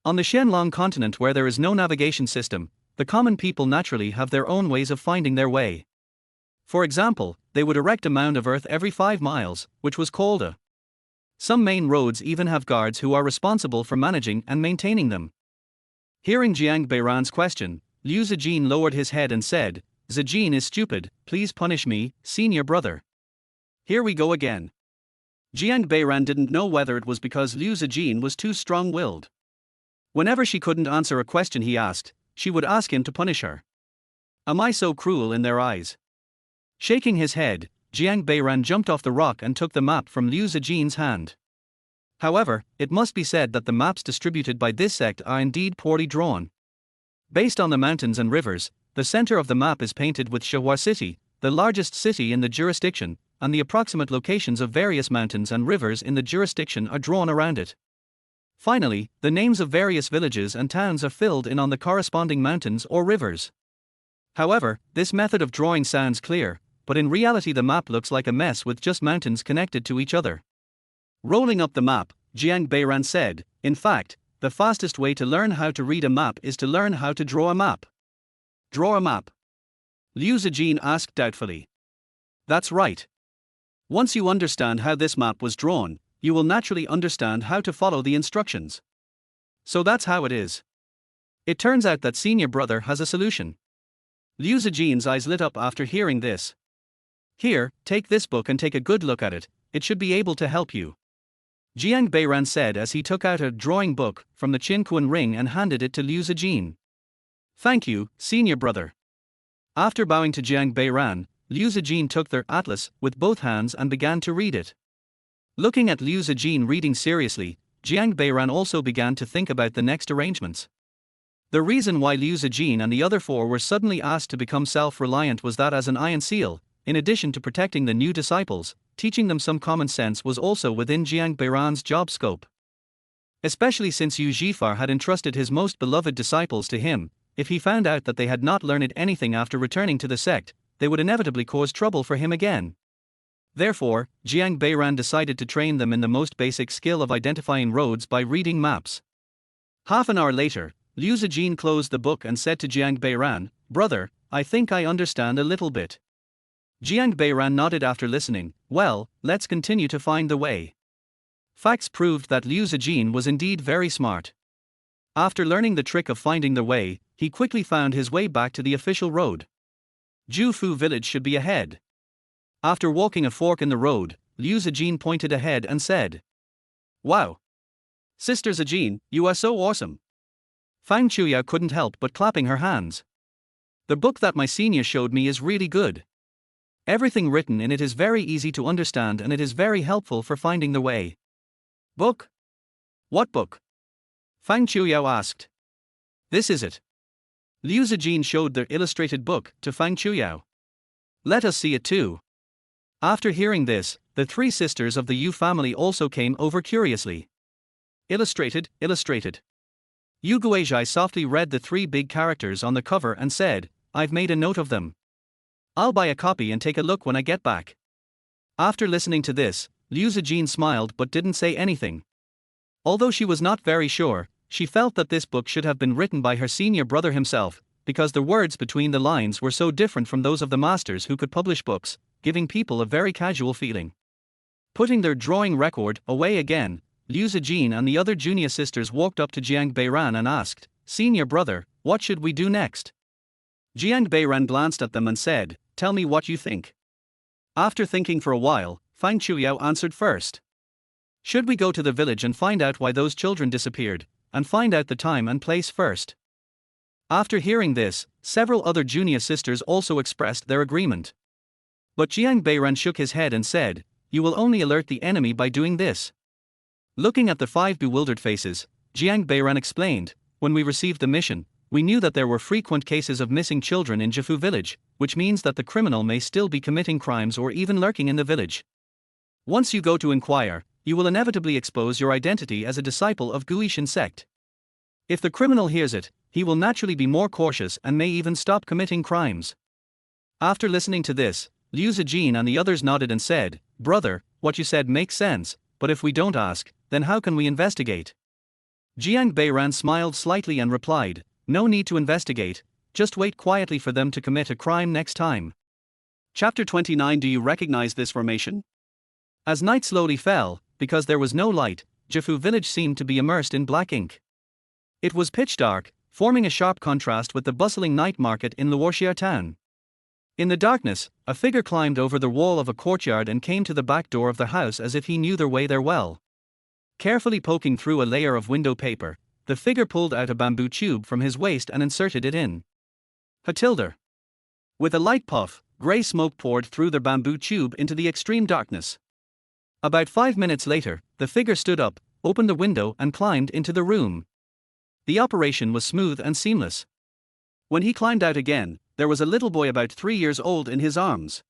On the Shenlong continent, where there is no navigation system, the common people naturally have their own ways of finding their way. For example, they would erect a mound of earth every 5 miles, which was called a. Some main roads even have guards who are responsible for managing and maintaining them. Hearing Jiang Beiran's question, Liu Zijin lowered his head and said, "Zijin is stupid, please punish me, senior brother." Here we go again. Jiang Beiran didn't know whether it was because Liu Zijin was too strong-willed. Whenever she couldn't answer a question he asked, she would ask him to punish her. Am I so cruel in their eyes? Shaking his head, Jiang Beiran jumped off the rock and took the map from Liu Zijin's hand. However, it must be said that the maps distributed by this sect are indeed poorly drawn. Based on the mountains and rivers, the center of the map is painted with Shihua City, the largest city in the jurisdiction, and the approximate locations of various mountains and rivers in the jurisdiction are drawn around it. Finally, the names of various villages and towns are filled in on the corresponding mountains or rivers. However, this method of drawing sounds clear, but in reality the map looks like a mess with just mountains connected to each other. Rolling up the map, Jiang Beiran said, "In fact, the fastest way to learn how to read a map is to learn how to draw a map." "Draw a map?" Liu Zijin asked doubtfully. "That's right. Once you understand how this map was drawn, you will naturally understand how to follow the instructions. So that's how it is." It turns out that senior brother has a solution. Liu Zijin's eyes lit up after hearing this. Here, take this book and take a good look at it, it should be able to help you. Jiang Beiran said as he took out a drawing book from the Qinquan ring and handed it to Liu Zijin. Thank you, senior brother. After bowing to Jiang Beiran, Liu Zijin took their atlas with both hands and began to read it. Looking at Liu Zijin reading seriously, Jiang Beiran also began to think about the next arrangements. The reason why Liu Zijin and the other four were suddenly asked to become self-reliant was that as an iron seal, in addition to protecting the new disciples, teaching them some common sense was also within Jiang Beiran's job scope. Especially since Yu Zhifar had entrusted his most beloved disciples to him, if he found out that they had not learned anything after returning to the sect, they would inevitably cause trouble for him again. Therefore, Jiang Beiran decided to train them in the most basic skill of identifying roads by reading maps. Half an hour later, Liu Zijin closed the book and said to Jiang Beiran, "Brother, I think I understand a little bit." Jiang Beiran nodded after listening. "Well, let's continue to find the way." Facts proved that Liu Zijin was indeed very smart. After learning the trick of finding the way, he quickly found his way back to the official road. Jufu village should be ahead. After walking a fork in the road, Liu Zijin pointed ahead and said, "Wow! Sister Zijin, you are so awesome." Fang Chuyao couldn't help but clapping her hands. "The book that my senior showed me is really good. Everything written in it is very easy to understand and it is very helpful for finding the way." "Book? What book?" Fang Chuyao asked. "This is it." Liu Zijin showed their illustrated book to Fang Chuyao. "Let us see it too." After hearing this, the three sisters of the Yu family also came over curiously. Illustrated. Yu Guizhai softly read the three big characters on the cover and said, "I've made a note of them. I'll buy a copy and take a look when I get back." After listening to this, Liu Zijin smiled but didn't say anything. Although she was not very sure, she felt that this book should have been written by her senior brother himself, because the words between the lines were so different from those of the masters who could publish books, giving people a very casual feeling. Putting their drawing record away again, Liu Zijin and the other junior sisters walked up to Jiang Beiran and asked, "Senior brother, what should we do next?" Jiang Beiran glanced at them and said, "Tell me what you think." After thinking for a while, Fang Chuyao answered first. "Should we go to the village and find out why those children disappeared, and find out the time and place first?" After hearing this, several other junior sisters also expressed their agreement. But Jiang Beiran shook his head and said, "You will only alert the enemy by doing this." Looking at the five bewildered faces, Jiang Beiran explained, "When we received the mission, we knew that there were frequent cases of missing children in Jifu village, which means that the criminal may still be committing crimes or even lurking in the village. Once you go to inquire, you will inevitably expose your identity as a disciple of Guishan sect. If the criminal hears it, he will naturally be more cautious and may even stop committing crimes." After listening to this, Liu Zijin and the others nodded and said, "Brother, what you said makes sense, but if we don't ask, then how can we investigate?" Jiang Beiran smiled slightly and replied, "No need to investigate, just wait quietly for them to commit a crime next time." Chapter 29. Do you recognize this formation? As night slowly fell, because there was no light, Jifu village seemed to be immersed in black ink. It was pitch dark, forming a sharp contrast with the bustling night market in Luoxia town. In the darkness, a figure climbed over the wall of a courtyard and came to the back door of the house as if he knew their way there well. Carefully poking through a layer of window paper, the figure pulled out a bamboo tube from his waist and inserted it in. Hatilder. With a light puff, grey smoke poured through the bamboo tube into the extreme darkness. About 5 minutes later, the figure stood up, opened the window and climbed into the room. The operation was smooth and seamless. When he climbed out again, there was a little boy about 3 years old in his arms.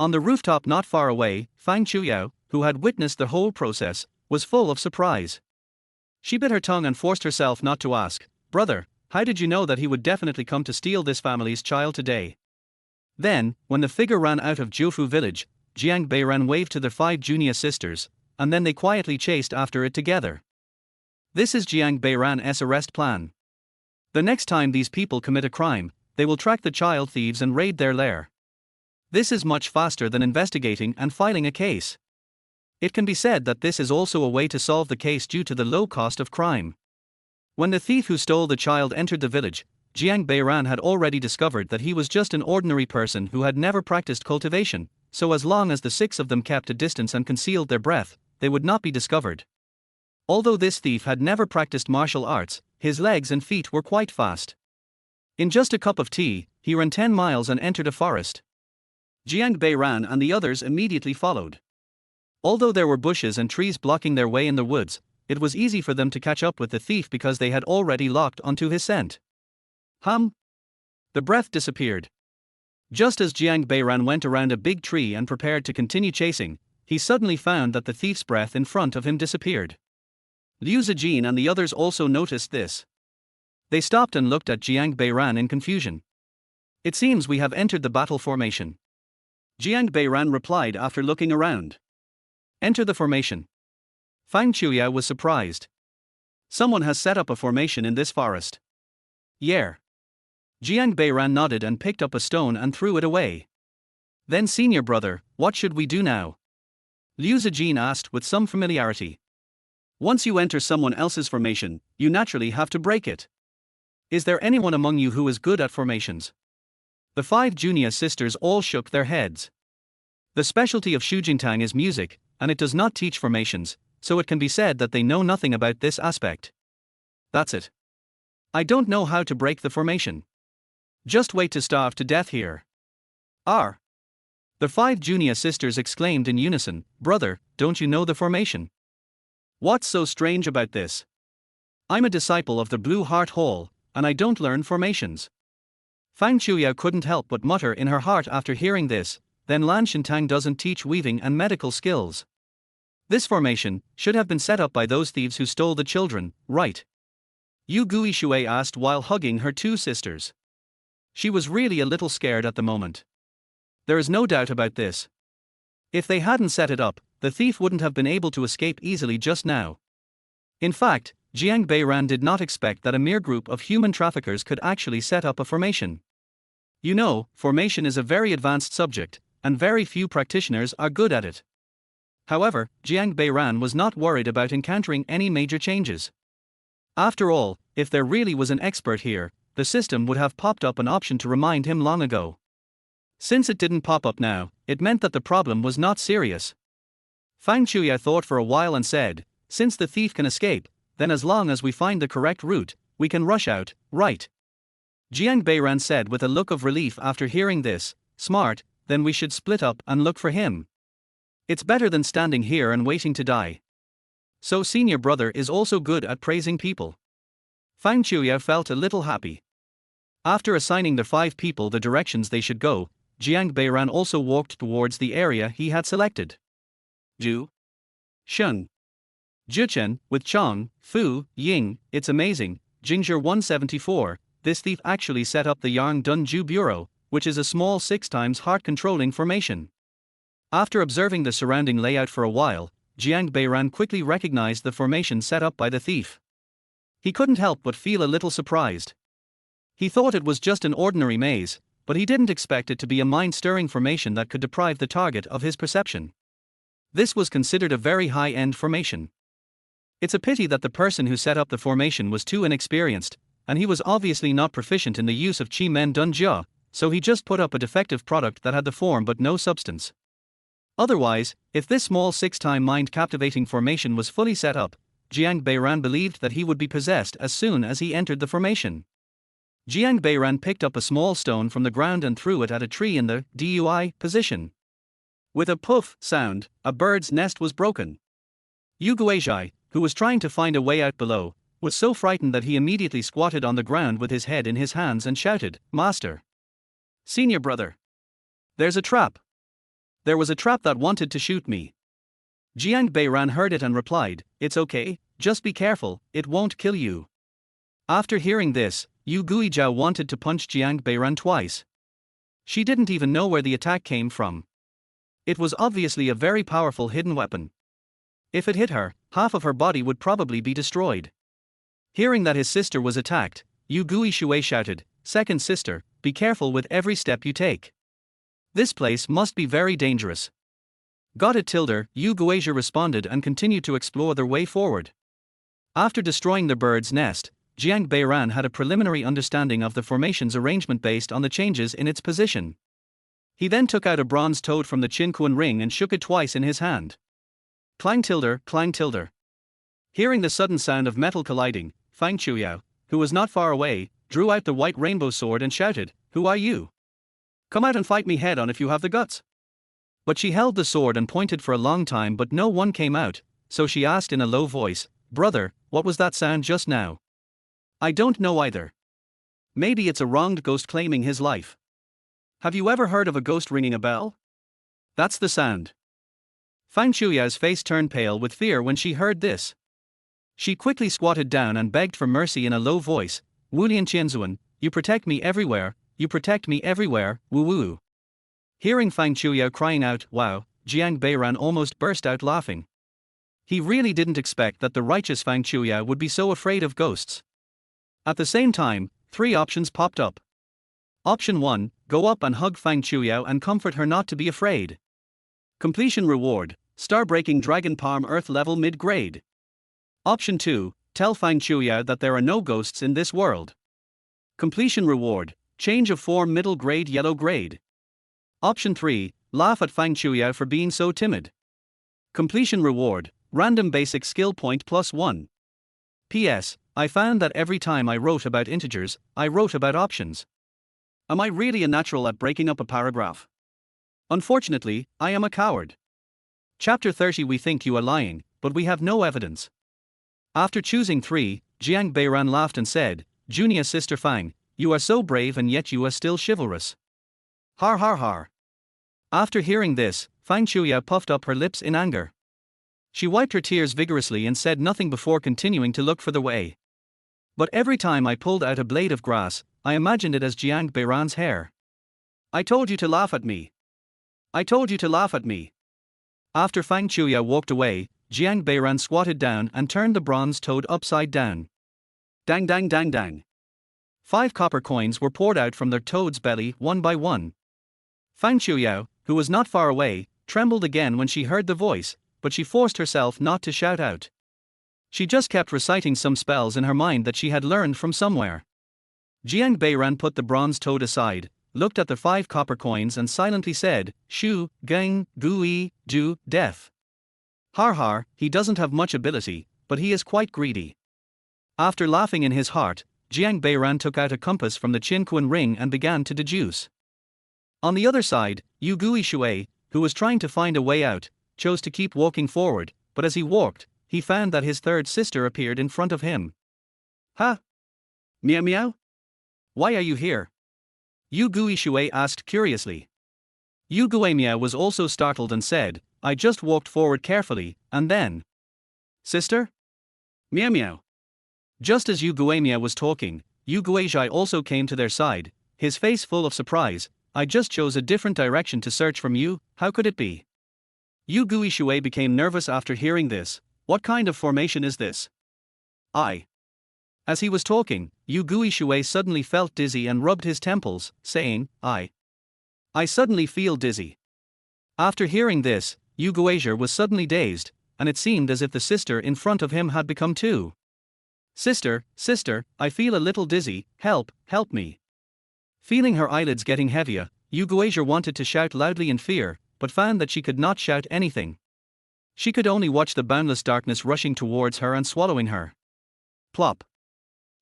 On the rooftop not far away, Fang Chuyao, who had witnessed the whole process, was full of surprise. She bit her tongue and forced herself not to ask, "Brother, how did you know that he would definitely come to steal this family's child today?" Then, when the figure ran out of Jiufu village, Jiang Beiran waved to the 5 junior sisters, and then they quietly chased after it together. This is Jiang Beiran's arrest plan. The next time these people commit a crime, they will track the child thieves and raid their lair. This is much faster than investigating and filing a case. It can be said that this is also a way to solve the case due to the low cost of crime. When the thief who stole the child entered the village, Jiang Beiran had already discovered that he was just an ordinary person who had never practiced cultivation, so as long as the six of them kept a distance and concealed their breath, they would not be discovered. Although this thief had never practiced martial arts, his legs and feet were quite fast. In just a cup of tea, he ran 10 miles and entered a forest. Jiang Beiran and the others immediately followed. Although there were bushes and trees blocking their way in the woods, it was easy for them to catch up with the thief because they had already locked onto his scent. The breath disappeared. Just as Jiang Beiran went around a big tree and prepared to continue chasing, he suddenly found that the thief's breath in front of him disappeared. Liu Zijin and the others also noticed this. They stopped and looked at Jiang Beiran in confusion. "It seems we have entered the battle formation," Jiang Beiran replied after looking around. "Enter the formation." Fang Chuya was surprised. "Someone has set up a formation in this forest." "Yeah." Jiang Beiran nodded and picked up a stone and threw it away. "Then senior brother, what should we do now?" Liu Zijin asked with some familiarity. "Once you enter someone else's formation, you naturally have to break it. Is there anyone among you who is good at formations?" The 5 junior sisters all shook their heads. The specialty of Shujingtang is music, and it does not teach formations, so it can be said that they know nothing about this aspect. "That's it. I don't know how to break the formation. Just wait to starve to death here." "R." The 5 junior sisters exclaimed in unison, "Brother, don't you know the formation?" "What's so strange about this? I'm a disciple of the Blue Heart Hall, and I don't learn formations." Fang Chuya couldn't help but mutter in her heart after hearing this, then Lan Shintang doesn't teach weaving and medical skills. This formation should have been set up by those thieves who stole the children, right? Yu Guishui asked while hugging her 2 sisters. She was really a little scared at the moment. There is no doubt about this. If they hadn't set it up, the thief wouldn't have been able to escape easily just now. In fact, Jiang Beiran did not expect that a mere group of human traffickers could actually set up a formation. You know, formation is a very advanced subject, and very few practitioners are good at it. However, Jiang Beiran was not worried about encountering any major changes. After all, if there really was an expert here, the system would have popped up an option to remind him long ago. Since it didn't pop up now, it meant that the problem was not serious. Fang Chuya thought for a while and said, "Since the thief can escape, then as long as we find the correct route, we can rush out, right?" Jiang Beiran said with a look of relief after hearing this. "Smart, then we should split up and look for him. It's better than standing here and waiting to die." So senior brother is also good at praising people. Fang Chuya felt a little happy. After assigning the 5 people the directions they should go, Jiang Beiran also walked towards the area he had selected. Zhu Shun Juchen, with Chong, Fu, Ying, it's amazing. Jingzhe 174, this thief actually set up the Yang Dunju Bureau, which is a small 6 times heart-controlling formation. After observing the surrounding layout for a while, Jiang Beiran quickly recognized the formation set up by the thief. He couldn't help but feel a little surprised. He thought it was just an ordinary maze, but he didn't expect it to be a mind-stirring formation that could deprive the target of his perception. This was considered a very high-end formation. It's a pity that the person who set up the formation was too inexperienced, and he was obviously not proficient in the use of Qi Men Dunjia, so he just put up a defective product that had the form but no substance. Otherwise, if this small 6-time mind-captivating formation was fully set up, Jiang Beiran believed that he would be possessed as soon as he entered the formation. Jiang Beiran picked up a small stone from the ground and threw it at a tree in the DUI position. With a poof sound, a bird's nest was broken. Yu Guizhai, who was trying to find a way out below, was so frightened that he immediately squatted on the ground with his head in his hands and shouted, "Master! Senior brother! There's a trap! There was a trap that wanted to shoot me." Jiang Beiran heard it and replied, "It's okay, just be careful, it won't kill you." After hearing this, Yu Guizhao wanted to punch Jiang Beiran twice. She didn't even know where the attack came from. It was obviously a very powerful hidden weapon. If it hit her, half of her body would probably be destroyed. Hearing that his sister was attacked, Yu Guishui shouted, "Second sister, be careful with every step you take. This place must be very dangerous." "Got it, Tilder," Yu Guizhou responded and continued to explore their way forward. After destroying the bird's nest, Jiang Beiran had a preliminary understanding of the formation's arrangement based on the changes in its position. He then took out a bronze toad from the Qinquan ring and shook it twice in his hand. Clang tilde, clang tilde. Hearing the sudden sound of metal colliding, Fang Chuyao, who was not far away, drew out the white rainbow sword and shouted, "Who are you? Come out and fight me head on if you have the guts." But she held the sword and pointed for a long time, but no one came out, so she asked in a low voice, "Brother, what was that sound just now?" "I don't know either. Maybe it's a wronged ghost claiming his life. Have you ever heard of a ghost ringing a bell? That's the sound." Fang Chuya's face turned pale with fear when she heard this. She quickly squatted down and begged for mercy in a low voice, "Wulian Qianzuan, you protect me everywhere, you protect me everywhere, woo woo." Hearing Fang Chuya crying out, "Wow," Jiang Beiran almost burst out laughing. He really didn't expect that the righteous Fang Chuya would be so afraid of ghosts. At the same time, 3 options popped up. Option 1, go up and hug Fang Chuyao and comfort her not to be afraid. Completion reward, star-breaking dragon palm earth level mid-grade. Option 2, tell Fang Chuyao that there are no ghosts in this world. Completion reward, change of form middle grade yellow grade. Option 3, laugh at Fang Chuyao for being so timid. Completion reward, random basic skill point +1. PS, I found that every time I wrote about integers, I wrote about options. Am I really a natural at breaking up a paragraph? Unfortunately, I am a coward. Chapter 30. We think you are lying, but we have no evidence. After choosing 3, Jiang Beiran laughed and said, "Junior sister Fang, you are so brave and yet you are still chivalrous." Har har har. After hearing this, Fang Chuya puffed up her lips in anger. She wiped her tears vigorously and said nothing before continuing to look for the way. "But every time I pulled out a blade of grass, I imagined it as Jiang Beiran's hair. I told you to laugh at me. I told you to laugh at me." After Fang Chuya walked away, Jiang Beiran squatted down and turned the bronze toad upside down. Dang dang dang dang. 5 copper coins were poured out from their toad's belly one by one. Fang Chuyao, who was not far away, trembled again when she heard the voice, but she forced herself not to shout out. She just kept reciting some spells in her mind that she had learned from somewhere. Jiang Beiran put the bronze toad aside, looked at the 5 copper coins and silently said, "Shu, Geng, Gui, Du, Deaf. Har har, he doesn't have much ability, but he is quite greedy." After laughing in his heart, Jiang Beiran took out a compass from the Qinquan ring and began to deduce. On the other side, Yu Gui Shui, who was trying to find a way out, chose to keep walking forward, but as he walked, he found that his third sister appeared in front of him. "Ha! Meow meow? Why are you here?" Yu Gui Shui asked curiously. Yu Gui Miao was also startled and said, "I just walked forward carefully, and then..." "Sister? Meow meow." Just as Yu Gui Miao was talking, Yu Gui Zhai also came to their side, his face full of surprise. "I just chose a different direction to search from you, how could it be?" Yu Gui Shui became nervous after hearing this. "What kind of formation is this?" As he was talking, Yu Gui Shui suddenly felt dizzy and rubbed his temples, saying, I suddenly feel dizzy." After hearing this, Yu Guizhi was suddenly dazed, and it seemed as if the sister in front of him had become too. Sister, I feel a little dizzy, help me." Feeling her eyelids getting heavier, Yu Guizhi wanted to shout loudly in fear, but found that she could not shout anything. She could only watch the boundless darkness rushing towards her and swallowing her. Plop.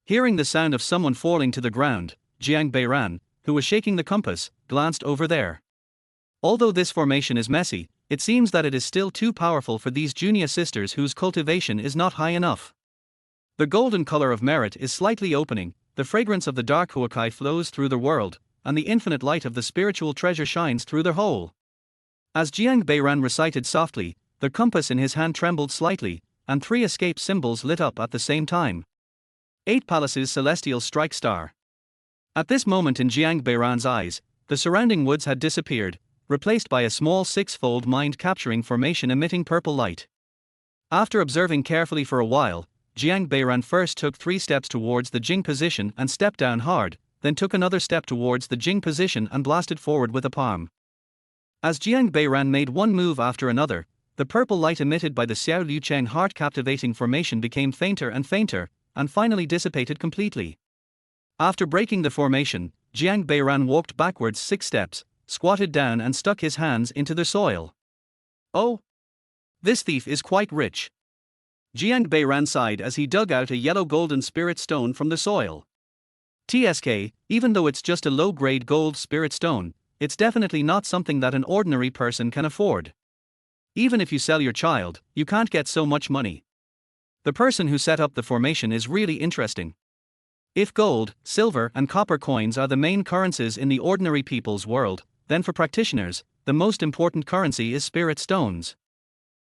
Hearing the sound of someone falling to the ground, Jiang Beiran, who was shaking the compass, glanced over there. Although this formation is messy, it seems that it is still too powerful for these junior sisters whose cultivation is not high enough. The golden color of merit is slightly opening, the fragrance of the dark huakai flows through the world, and the infinite light of the spiritual treasure shines through the whole. As Jiang Beiran recited softly, the compass in his hand trembled slightly, and 3 escape symbols lit up at the same time. 8 palaces celestial strike star. At this moment in Jiang Beiran's eyes, the surrounding woods had disappeared, replaced by a small 6-fold mind-capturing formation emitting purple light. After observing carefully for a while, Jiang Beiran first took 3 steps towards the Jing position and stepped down hard, then took another step towards the Jing position and blasted forward with a palm. As Jiang Beiran made one move after another, the purple light emitted by the Xiao Liucheng heart-captivating formation became fainter and fainter, and finally dissipated completely. After breaking the formation, Jiang Beiran walked backwards 6 steps, squatted down and stuck his hands into the soil. Oh! This thief is quite rich. Jiang Beiran sighed as he dug out a yellow golden spirit stone from the soil. TSK, even though it's just a low-grade gold spirit stone, it's definitely not something that an ordinary person can afford. Even if you sell your child, you can't get so much money. The person who set up the formation is really interesting. If gold, silver, and copper coins are the main currencies in the ordinary people's world, then for practitioners, the most important currency is spirit stones.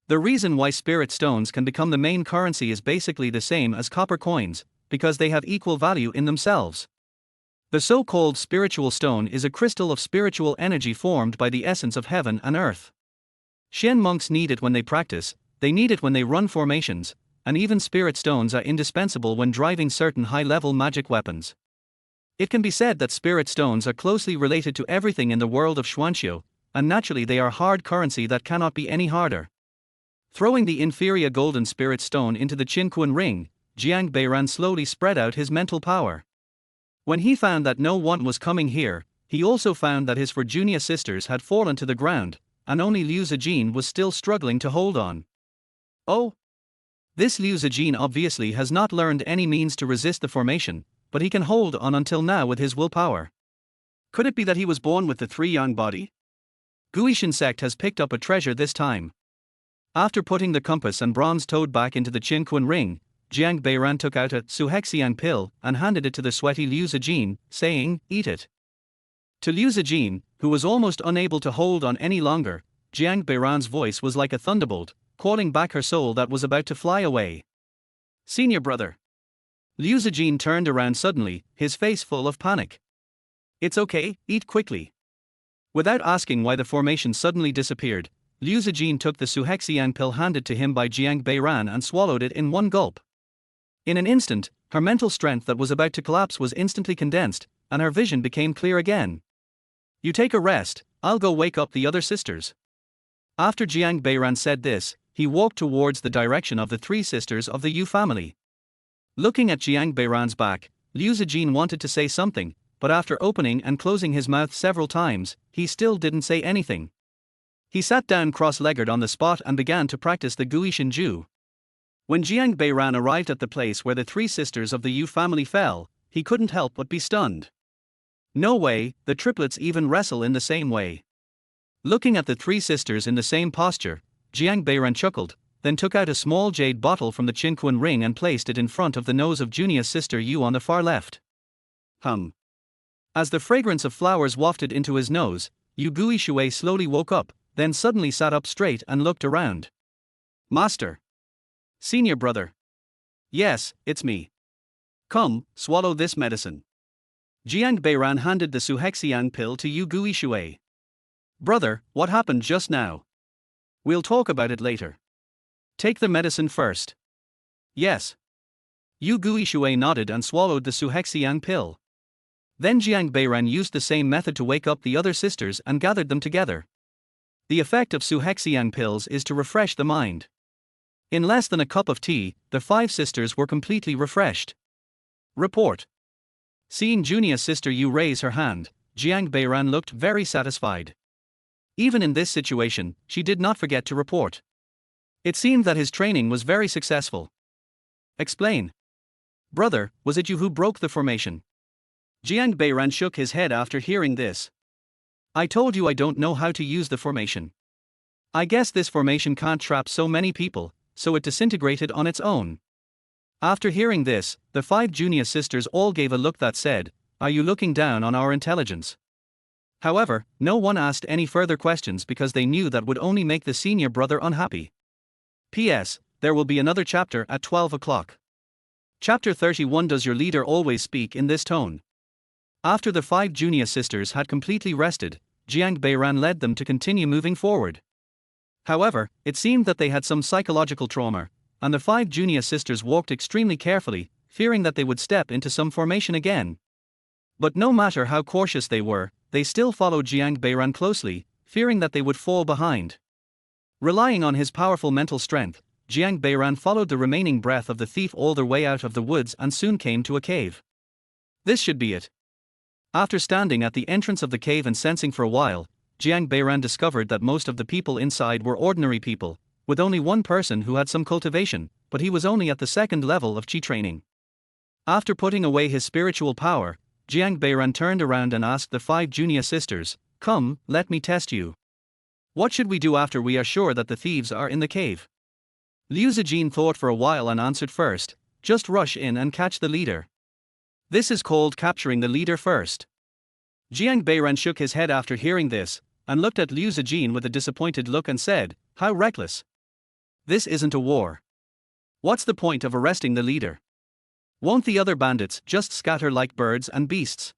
The reason why spirit stones can become the main currency is basically the same as copper coins, because they have equal value in themselves. The so-called spiritual stone is a crystal of spiritual energy formed by the essence of heaven and earth. Shen monks need it when they practice, they need it when they run formations, and even spirit stones are indispensable when driving certain high-level magic weapons. It can be said that spirit stones are closely related to everything in the world of Xuanxiu, and naturally they are hard currency that cannot be any harder. Throwing the inferior golden spirit stone into the Qinquan ring, Jiang Beiran slowly spread out his mental power. When he found that no one was coming here, he also found that his 4 junior sisters had fallen to the ground, and only Liu Zijin was still struggling to hold on. Oh! This Liu Zijin obviously has not learned any means to resist the formation, but he can hold on until now with his willpower. Could it be that he was born with the 3-yang body? Guishan sect has picked up a treasure this time. After putting the compass and bronze toad back into the Qinquan ring, Jiang Beiran took out a suhexiang pill and handed it to the sweaty Liu Zijin, saying, "Eat it." To Liu Zijin, who was almost unable to hold on any longer, Jiang Beiran's voice was like a thunderbolt, calling back her soul that was about to fly away. "Senior brother." Liu Zijin turned around suddenly, his face full of panic. "It's okay, eat quickly." Without asking why the formation suddenly disappeared, Liu Zijin took the suhexiang pill handed to him by Jiang Beiran and swallowed it in one gulp. In an instant, her mental strength that was about to collapse was instantly condensed, and her vision became clear again. "You take a rest, I'll go wake up the other sisters." After Jiang Beiran said this, he walked towards the direction of the 3 sisters of the Yu family. Looking at Jiang Beiran's back, Liu Zijin wanted to say something, but after opening and closing his mouth several times, he still didn't say anything. He sat down cross-legged on the spot and began to practice the Guishan Ju. When Jiang Beiran arrived at the place where the 3 sisters of the Yu family fell, he couldn't help but be stunned. No way, the triplets even wrestle in the same way. Looking at the 3 sisters in the same posture, Jiang Beiran chuckled, then took out a small jade bottle from the Qinquan ring and placed it in front of the nose of junior sister Yu on the far left. As the fragrance of flowers wafted into his nose, Yu Guishui slowly woke up, then suddenly sat up straight and looked around. "Master. Senior brother. Yes, it's me. Come, swallow this medicine." Jiang Beiran handed the suhexiang pill to Yu Guishui. "Brother, what happened just now? We'll talk about it later. Take the medicine first." "Yes." Yu Guishui nodded and swallowed the suhexiang pill. Then Jiang Beiran used the same method to wake up the other sisters and gathered them together. The effect of suhexiang pills is to refresh the mind. In less than a cup of tea, the 5 sisters were completely refreshed. Report. Seeing junior sister Yu raise her hand, Jiang Beiran looked very satisfied. Even in this situation, she did not forget to report. It seemed that his training was very successful. Explain. Brother, was it you who broke the formation? Jiang Beiran shook his head after hearing this. I told you I don't know how to use the formation. I guess this formation can't trap so many people, so it disintegrated on its own. After hearing this, the 5 junior sisters all gave a look that said, "Are you looking down on our intelligence?" However, no one asked any further questions because they knew that would only make the senior brother unhappy. P.S. There will be another chapter at 12 o'clock. Chapter 31. Does your leader always speak in this tone? After the 5 junior sisters had completely rested, Jiang Beiran led them to continue moving forward. However, it seemed that they had some psychological trauma, and the 5 junior sisters walked extremely carefully, fearing that they would step into some formation again. But no matter how cautious they were, they still followed Jiang Beiran closely, fearing that they would fall behind. Relying on his powerful mental strength, Jiang Beiran followed the remaining breath of the thief all the way out of the woods and soon came to a cave. This should be it. After standing at the entrance of the cave and sensing for a while, Jiang Beiran discovered that most of the people inside were ordinary people, with only one person who had some cultivation, but he was only at the second level of Qi training. After putting away his spiritual power, Jiang Beiran turned around and asked the 5 junior sisters, "Come, let me test you. What should we do after we are sure that the thieves are in the cave?" Liu Zijin thought for a while and answered first, "Just rush in and catch the leader. This is called capturing the leader first." Jiang Beiran shook his head after hearing this, and looked at Liu Zijin with a disappointed look and said, "How reckless. This isn't a war. What's the point of arresting the leader? Won't the other bandits just scatter like birds and beasts?"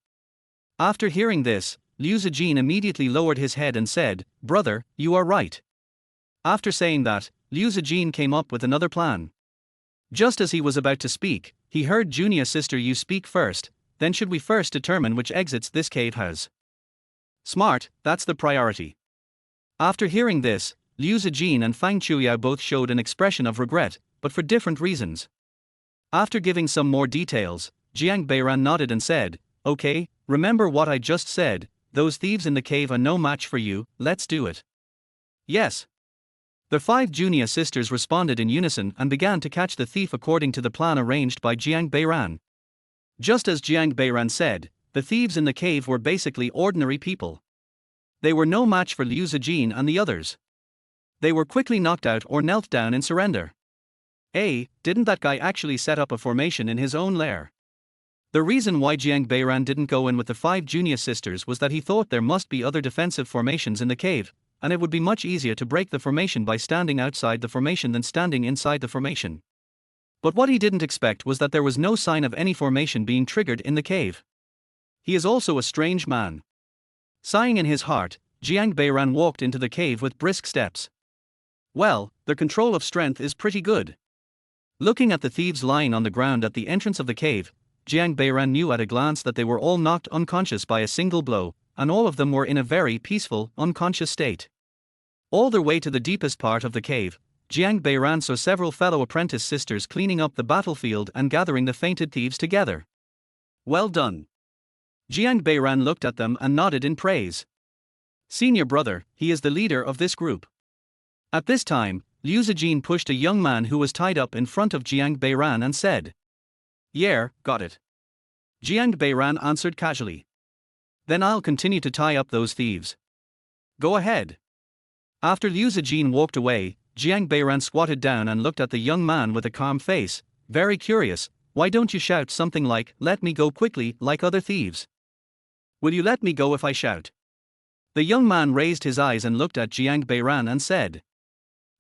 After hearing this, Liu Zijin immediately lowered his head and said, "Brother, you are right." After saying that, Liu Zijin came up with another plan. Just as he was about to speak, he heard junior sister Yu speak first, "Then should we first determine which exits this cave has?" Smart, that's the priority. After hearing this, Liu Zijin and Fang Chuyao both showed an expression of regret, but for different reasons. After giving some more details, Jiang Beiran nodded and said, "Okay, remember what I just said, those thieves in the cave are no match for you, let's do it." Yes. The 5 junior sisters responded in unison and began to catch the thief according to the plan arranged by Jiang Beiran. Just as Jiang Beiran said, the thieves in the cave were basically ordinary people. They were no match for Liu Zijin and the others. They were quickly knocked out or knelt down in surrender. Didn't that guy actually set up a formation in his own lair? The reason why Jiang Beiran didn't go in with the 5 junior sisters was that he thought there must be other defensive formations in the cave, and it would be much easier to break the formation by standing outside the formation than standing inside the formation. But what he didn't expect was that there was no sign of any formation being triggered in the cave. He is also a strange man. Sighing in his heart, Jiang Beiran walked into the cave with brisk steps. Well, their control of strength is pretty good. Looking at the thieves lying on the ground at the entrance of the cave, Jiang Beiran knew at a glance that they were all knocked unconscious by a single blow, and all of them were in a very peaceful, unconscious state. All their way to the deepest part of the cave, Jiang Beiran saw several fellow apprentice sisters cleaning up the battlefield and gathering the fainted thieves together. Well done. Jiang Beiran looked at them and nodded in praise. Senior brother, he is the leader of this group. At this time, Liu Zijin pushed a young man who was tied up in front of Jiang Beiran and said, "Yeah, got it." Jiang Beiran answered casually. "Then I'll continue to tie up those thieves." "Go ahead." After Liu Zijin walked away, Jiang Beiran squatted down and looked at the young man with a calm face, very curious. "Why don't you shout something like, 'Let me go quickly,' like other thieves? Will you let me go if I shout?" The young man raised his eyes and looked at Jiang Beiran and said,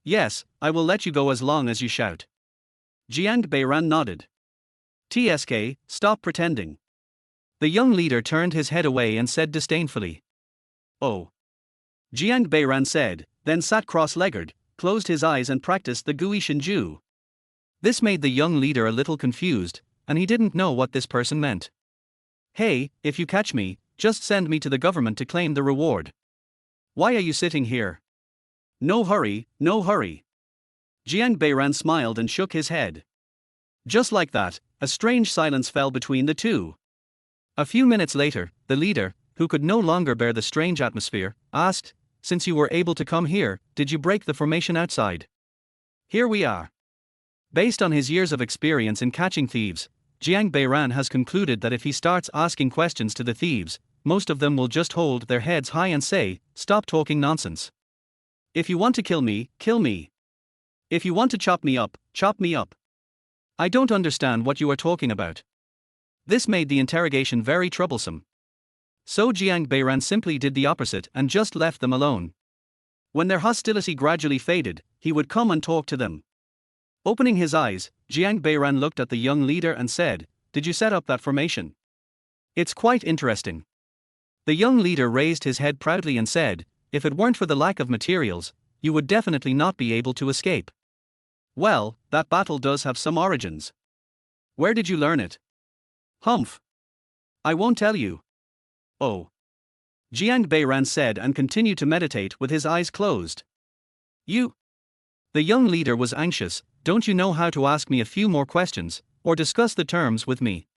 "Yes, I will let you go as long as you shout." Jiang Beiran nodded. "TSK, stop pretending." The young leader turned his head away and said disdainfully, "Oh." Jiang Beiran said, then sat cross-legged, closed his eyes and practiced the Gui Shinju. This made the young leader a little confused, and he didn't know what this person meant. "Hey, if you catch me, just send me to the government to claim the reward. Why are you sitting here?" "No hurry, no hurry." Jiang Beiran smiled and shook his head. Just like that, a strange silence fell between the two. A few minutes later, the leader, who could no longer bear the strange atmosphere, asked, "Since you were able to come here, did you break the formation outside?" "Here we are." Based on his years of experience in catching thieves, Jiang Beiran has concluded that if he starts asking questions to the thieves, most of them will just hold their heads high and say, "Stop talking nonsense. If you want to kill me, kill me. If you want to chop me up, chop me up. I don't understand what you are talking about." This made the interrogation very troublesome. So Jiang Beiran simply did the opposite and just left them alone. When their hostility gradually faded, he would come and talk to them. Opening his eyes, Jiang Beiran looked at the young leader and said, "Did you set up that formation? It's quite interesting." The young leader raised his head proudly and said, "If it weren't for the lack of materials, you would definitely not be able to escape." "Well, that battle does have some origins. Where did you learn it?" "Humph. I won't tell you." "Oh." Jiang Beiran said and continued to meditate with his eyes closed. "You The young leader was anxious. Don't you know how to ask me a few more questions, or discuss the terms with me?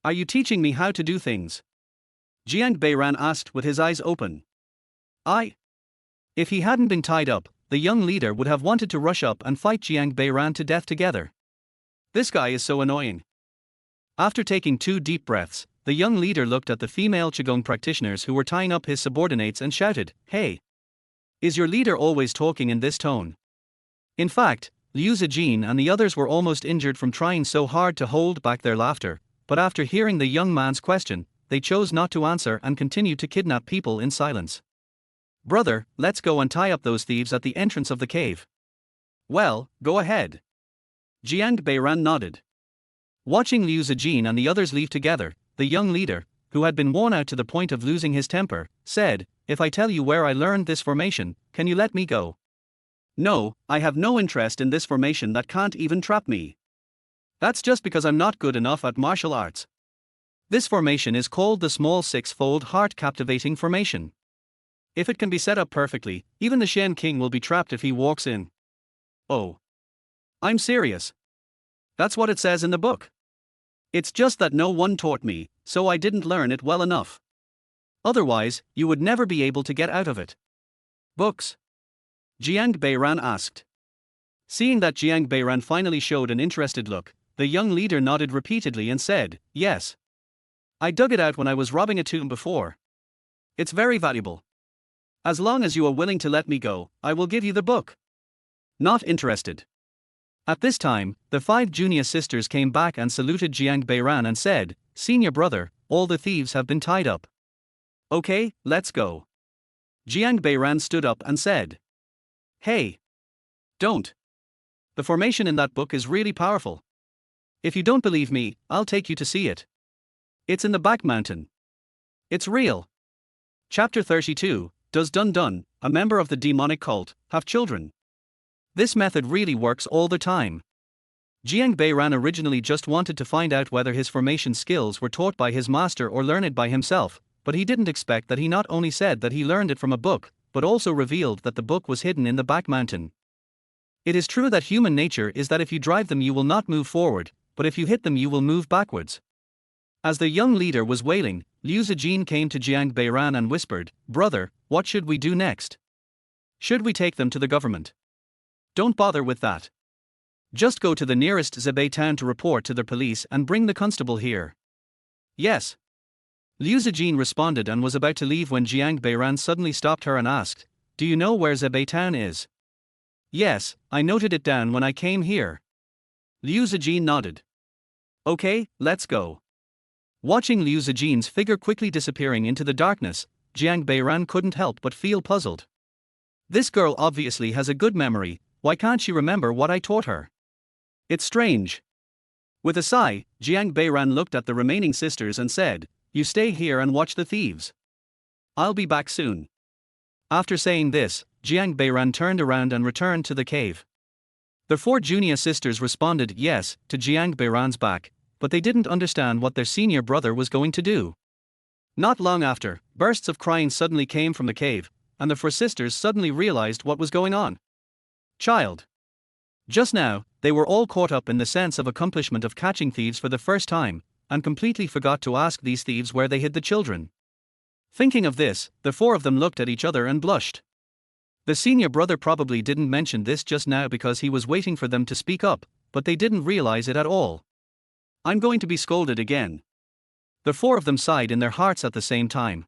Are you teaching me how to do things? Jiang Beiran asked with his eyes open. If he hadn't been tied up, the young leader would have wanted to rush up and fight Jiang Beiran to death together. This guy is so annoying. After taking 2 deep breaths, the young leader looked at the female Qigong practitioners who were tying up his subordinates and shouted, "Hey! Is your leader always talking in this tone?" In fact, Liu Zijin and the others were almost injured from trying so hard to hold back their laughter, but after hearing the young man's question, they chose not to answer and continued to kidnap people in silence. "Brother, let's go and tie up those thieves at the entrance of the cave." "Well, go ahead." Jiang Beiran nodded. Watching Liu Zijin and the others leave together, the young leader, who had been worn out to the point of losing his temper, said, "If I tell you where I learned this formation, can you let me go?" "No, I have no interest in this formation that can't even trap me. That's just because I'm not good enough at martial arts. This formation is called the small 6-fold heart captivating formation. If it can be set up perfectly, even the Shen King will be trapped if he walks in." "Oh. I'm serious. That's what it says in the book. It's just that no one taught me, so I didn't learn it well enough. Otherwise, you would never be able to get out of it." "Books?" Jiang Beiran asked. Seeing that Jiang Beiran finally showed an interested look, the young leader nodded repeatedly and said, "Yes. I dug it out when I was robbing a tomb before. It's very valuable. As long as you are willing to let me go, I will give you the book." "Not interested." At this time, the 5 junior sisters came back and saluted Jiang Beiran and said, "Senior brother, all the thieves have been tied up." "Okay, let's go." Jiang Beiran stood up and said, "Hey! Don't. The formation in that book is really powerful. If you don't believe me, I'll take you to see it. It's in the back mountain. It's real." Chapter 32, Does Dun Dun, a member of the demonic cult, have children? This method really works all the time. Jiang Beiran originally just wanted to find out whether his formation skills were taught by his master or learned by himself, but he didn't expect that he not only said that he learned it from a book, but also revealed that the book was hidden in the back mountain. It is true that human nature is that if you drive them you will not move forward, but if you hit them you will move backwards. As the young leader was wailing, Liu Zijin came to Jiang Beiran and whispered, "Brother, what should we do next? Should we take them to the government?" "Don't bother with that. Just go to the nearest Zebei town to report to the police and bring the constable here." "Yes." Liu Zijin responded and was about to leave when Jiang Beiran suddenly stopped her and asked, "Do you know where Zebei town is?" "Yes, I noted it down when I came here." Liu Zijin nodded. "Okay, let's go." Watching Liu Zijin's figure quickly disappearing into the darkness, Jiang Beiran couldn't help but feel puzzled. This girl obviously has a good memory. Why can't she remember what I taught her? It's strange. With a sigh, Jiang Beiran looked at the remaining sisters and said, "You stay here and watch the thieves. I'll be back soon." After saying this, Jiang Beiran turned around and returned to the cave. The 4 junior sisters responded yes to Jiang Beiran's back, but they didn't understand what their senior brother was going to do. Not long after, bursts of crying suddenly came from the cave, and the 4 sisters suddenly realized what was going on. Child. Just now, they were all caught up in the sense of accomplishment of catching thieves for the first time, and completely forgot to ask these thieves where they hid the children. Thinking of this, the 4 of them looked at each other and blushed. The senior brother probably didn't mention this just now because he was waiting for them to speak up, but they didn't realize it at all. "I'm going to be scolded again." The 4 of them sighed in their hearts at the same time.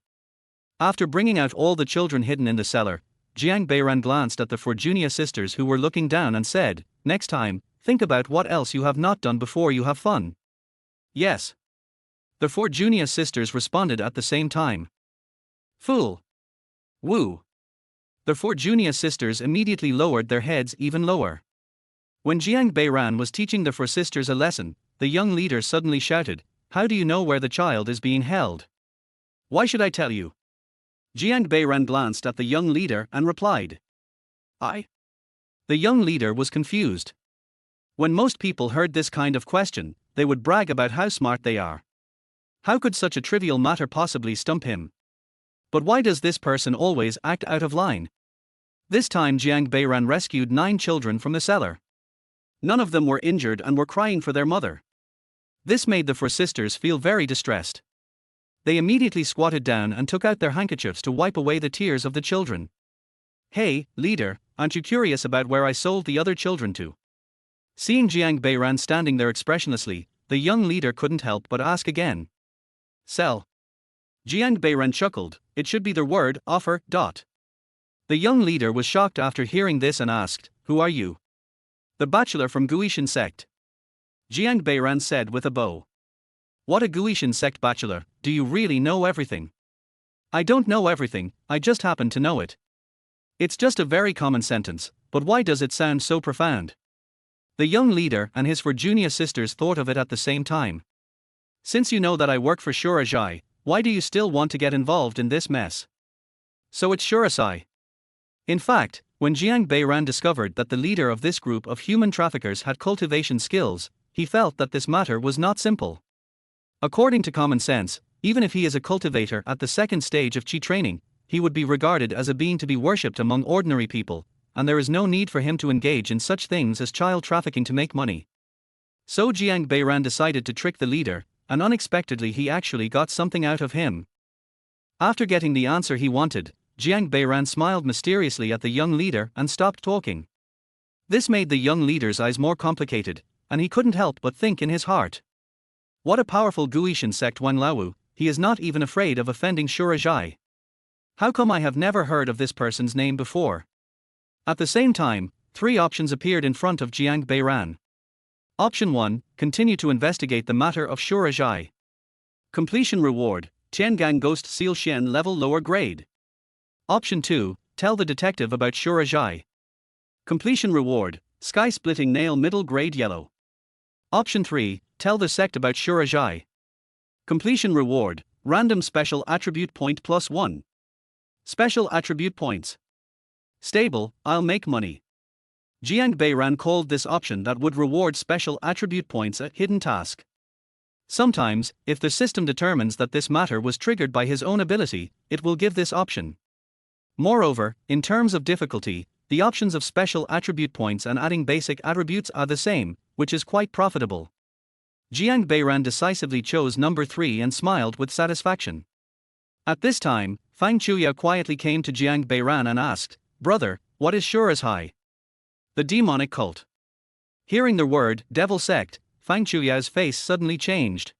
After bringing out all the children hidden in the cellar, Jiang Beiran glanced at the 4 junior sisters who were looking down and said, "Next time, think about what else you have not done before you have fun." "Yes." The 4 junior sisters responded at the same time. "Fool. Woo." The 4 junior sisters immediately lowered their heads even lower. When Jiang Beiran was teaching the 4 sisters a lesson, the young leader suddenly shouted, "How do you know where the child is being held?" "Why should I tell you?" Jiang Beiran glanced at the young leader and replied, "I." The young leader was confused. When most people heard this kind of question, they would brag about how smart they are. How could such a trivial matter possibly stump him? But why does this person always act out of line? This time Jiang Beiran rescued 9 children from the cellar. None of them were injured and were crying for their mother. This made the 4 sisters feel very distressed. They immediately squatted down and took out their handkerchiefs to wipe away the tears of the children. "Hey, leader, aren't you curious about where I sold the other children to?" Seeing Jiang Beiran standing there expressionlessly, the young leader couldn't help but ask again. "Sell." Jiang Beiran chuckled, "It should be their word, offer, dot." The young leader was shocked after hearing this and asked, "Who are you?" "The bachelor from Guishan sect." Jiang Beiran said with a bow. "What a Guishan sect bachelor, do you really know everything?" "I don't know everything, I just happen to know it." It's just a very common sentence, but why does it sound so profound? The young leader and his 4 junior sisters thought of it at the same time. "Since you know that I work for Shurajai, why do you still want to get involved in this mess?" "So it's Shurasai." In fact, when Jiang Beiran discovered that the leader of this group of human traffickers had cultivation skills, he felt that this matter was not simple. According to common sense, even if he is a cultivator at the 2nd stage of Qi training, he would be regarded as a being to be worshipped among ordinary people, and there is no need for him to engage in such things as child trafficking to make money. So Jiang Beiran decided to trick the leader, and unexpectedly he actually got something out of him. After getting the answer he wanted, Jiang Beiran smiled mysteriously at the young leader and stopped talking. This made the young leader's eyes more complicated, and he couldn't help but think in his heart. What a powerful Guishan sect Wan Laowu, he is not even afraid of offending Shurajai. How come I have never heard of this person's name before? At the same time, 3 options appeared in front of Jiang Beiran. Option 1, continue to investigate the matter of Shurajai. Completion reward, Tiangang Ghost Seal Shen level lower grade. Option 2, tell the detective about Shurajai. Completion reward, Sky Splitting Nail middle grade yellow. Option 3, tell the sect about Shurajai. Completion reward, random special attribute point +1. Special attribute points. Stable, I'll make money. Jiang Beiran called this option that would reward special attribute points a hidden task. Sometimes, if the system determines that this matter was triggered by his own ability, it will give this option. Moreover, in terms of difficulty, the options of special attribute points and adding basic attributes are the same, which is quite profitable. Jiang Beiran decisively chose number 3 and smiled with satisfaction. At this time, Fang Chuya quietly came to Jiang Beiran and asked, "Brother, what is Shurajai?" "The demonic cult." Hearing the word, devil sect, Fang Chuya's face suddenly changed.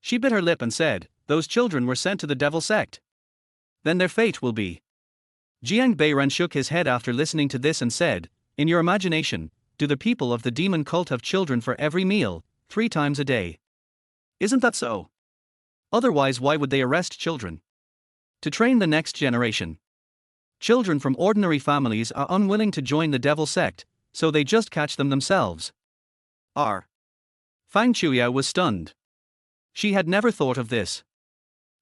She bit her lip and said, "Those children were sent to the devil sect. Then their fate will be." Jiang Beiran shook his head after listening to this and said, "In your imagination, do the people of the demon cult have children for every meal, 3 times a day? Isn't that so? Otherwise, why would they arrest children? To train the next generation. Children from ordinary families are unwilling to join the devil sect, so they just catch them themselves." Fang Chuya was stunned. She had never thought of this.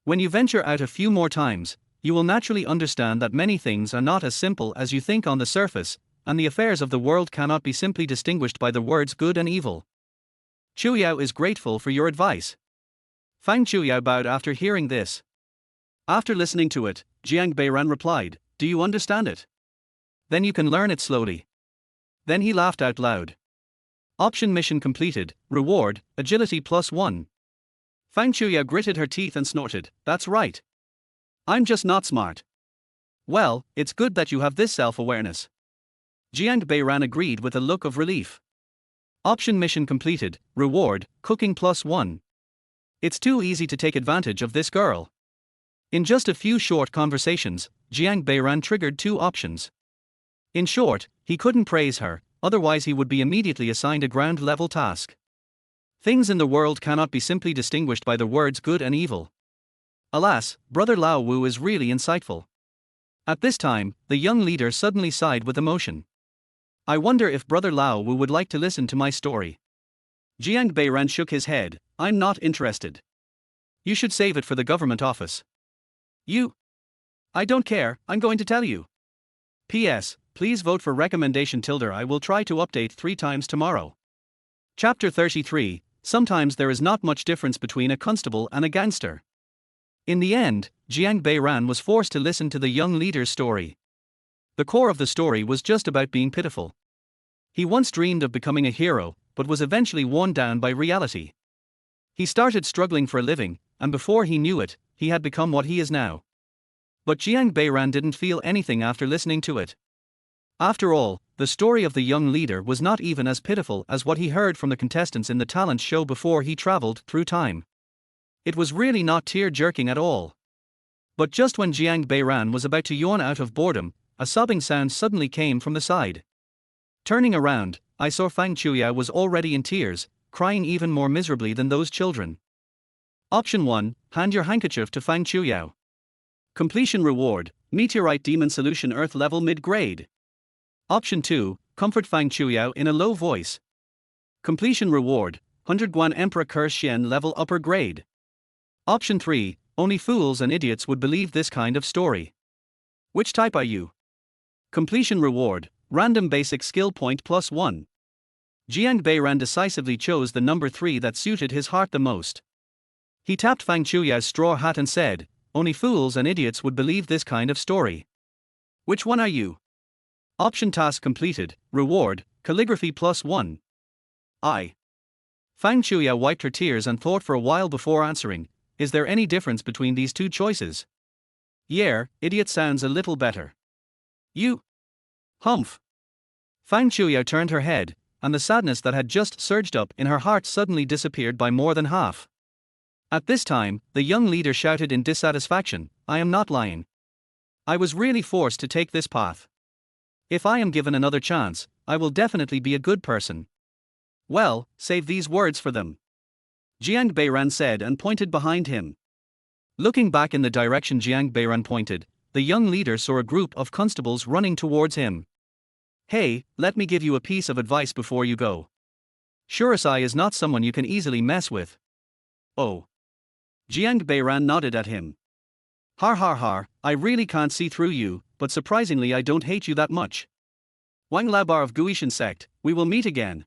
When you venture out a few more times, you will naturally understand that many things are not as simple as you think on the surface, and the affairs of the world cannot be simply distinguished by the words good and evil. "Chuyao is grateful for your advice." Fang Chuyao bowed after hearing this. After listening to it, Jiang Beiran replied, "Do you understand it? Then you can learn it slowly." Then he laughed out loud. Option mission completed, reward, agility +1. Fang Chuya gritted her teeth and snorted, "That's right. I'm just not smart." "Well, it's good that you have this self-awareness." Jiang Beiran agreed with a look of relief. Option mission completed, reward, cooking +1. It's too easy to take advantage of this girl. In just a few short conversations, Jiang Beiran triggered 2 options. In short, he couldn't praise her, otherwise he would be immediately assigned a ground-level task. Things in the world cannot be simply distinguished by the words good and evil. Alas, Brother Lao Wu is really insightful. At this time, the young leader suddenly sighed with emotion. I wonder if Brother Lao Wu would like to listen to my story. Jiang Beiran shook his head, I'm not interested. You should save it for the government office. You? I don't care, I'm going to tell you. P.S. Please vote for recommendation tilde I will try to update 3 times tomorrow. Chapter 33, Sometimes there is not much difference between a constable and a gangster. In the end, Jiang Beiran was forced to listen to the young leader's story. The core of the story was just about being pitiful. He once dreamed of becoming a hero, but was eventually worn down by reality. He started struggling for a living, and before he knew it, he had become what he is now. But Jiang Beiran didn't feel anything after listening to it. After all, the story of the young leader was not even as pitiful as what he heard from the contestants in the talent show before he traveled through time. It was really not tear-jerking at all. But just when Jiang Beiran was about to yawn out of boredom, a sobbing sound suddenly came from the side. Turning around, I saw Fang Chuya was already in tears, crying even more miserably than those children. Option 1, hand your handkerchief to Fang Chuyao. Completion reward, Meteorite Demon Solution Earth level mid-grade. Option 2, comfort Fang Chuyao in a low voice. Completion reward, 100 Guan Emperor Curse Xian level upper grade. Option 3, only fools and idiots would believe this kind of story. Which type are you? Completion reward, random basic skill point +1. Jiang Beiran decisively chose the number 3 that suited his heart the most. He tapped Fang Chuya's straw hat and said, only fools and idiots would believe this kind of story. Which one are you? Option task completed, reward, calligraphy +1. I. Fang Chuya wiped her tears and thought for a while before answering, is there any difference between these two choices? Yeah, idiot sounds a little better. You. Humph. Fang Chuya turned her head, and the sadness that had just surged up in her heart suddenly disappeared by more than half. At this time, the young leader shouted in dissatisfaction, I am not lying. I was really forced to take this path. If I am given another chance, I will definitely be a good person. Well, save these words for them. Jiang Beiran said and pointed behind him. Looking back in the direction Jiang Beiran pointed, the young leader saw a group of constables running towards him. Hey, let me give you a piece of advice before you go. Shurasai is not someone you can easily mess with. Oh. Jiang Beiran nodded at him. Har har har, I really can't see through you, but surprisingly I don't hate you that much. Wang Labar of Guishan sect, we will meet again.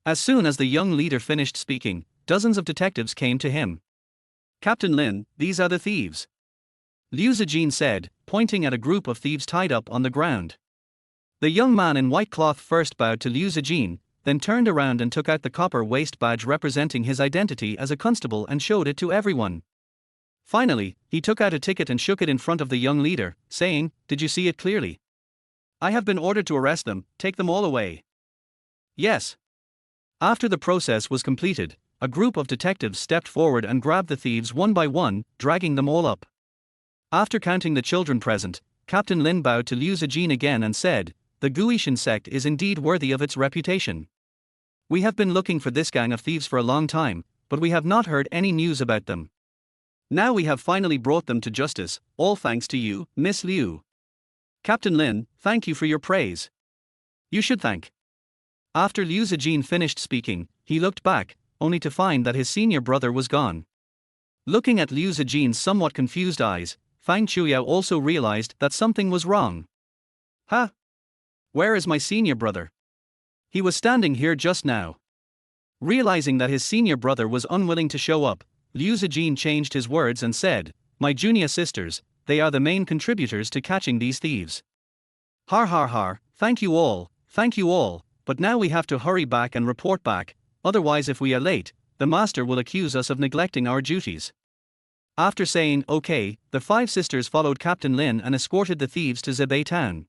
As soon as the young leader finished speaking, dozens of detectives came to him. Captain Lin, these are the thieves. Liu Zijin said, pointing at a group of thieves tied up on the ground. The young man in white cloth first bowed to Liu Zijin, then turned around and took out the copper waist badge representing his identity as a constable and showed it to everyone. Finally, he took out a ticket and shook it in front of the young leader, saying, did you see it clearly? I have been ordered to arrest them, take them all away. Yes. After the process was completed, a group of detectives stepped forward and grabbed the thieves one by one, dragging them all up. After counting the children present, Captain Lin bowed to Liu Zijin again and said, the Guishan sect is indeed worthy of its reputation. We have been looking for this gang of thieves for a long time, but we have not heard any news about them. Now we have finally brought them to justice, all thanks to you, Miss Liu. Captain Lin, thank you for your praise. You should thank. After Liu Zijin finished speaking, he looked back, only to find that his senior brother was gone. Looking at Liu Zijin's somewhat confused eyes, Fang Chuyao also realized that something was wrong. Huh? Where is my senior brother? He was standing here just now. Realizing that his senior brother was unwilling to show up, Liu Zijin changed his words and said, my junior sisters, they are the main contributors to catching these thieves. Har har har, thank you all, but now we have to hurry back and report back, otherwise if we are late, the master will accuse us of neglecting our duties. After saying okay, the 5 sisters followed Captain Lin and escorted the thieves to Zebei town.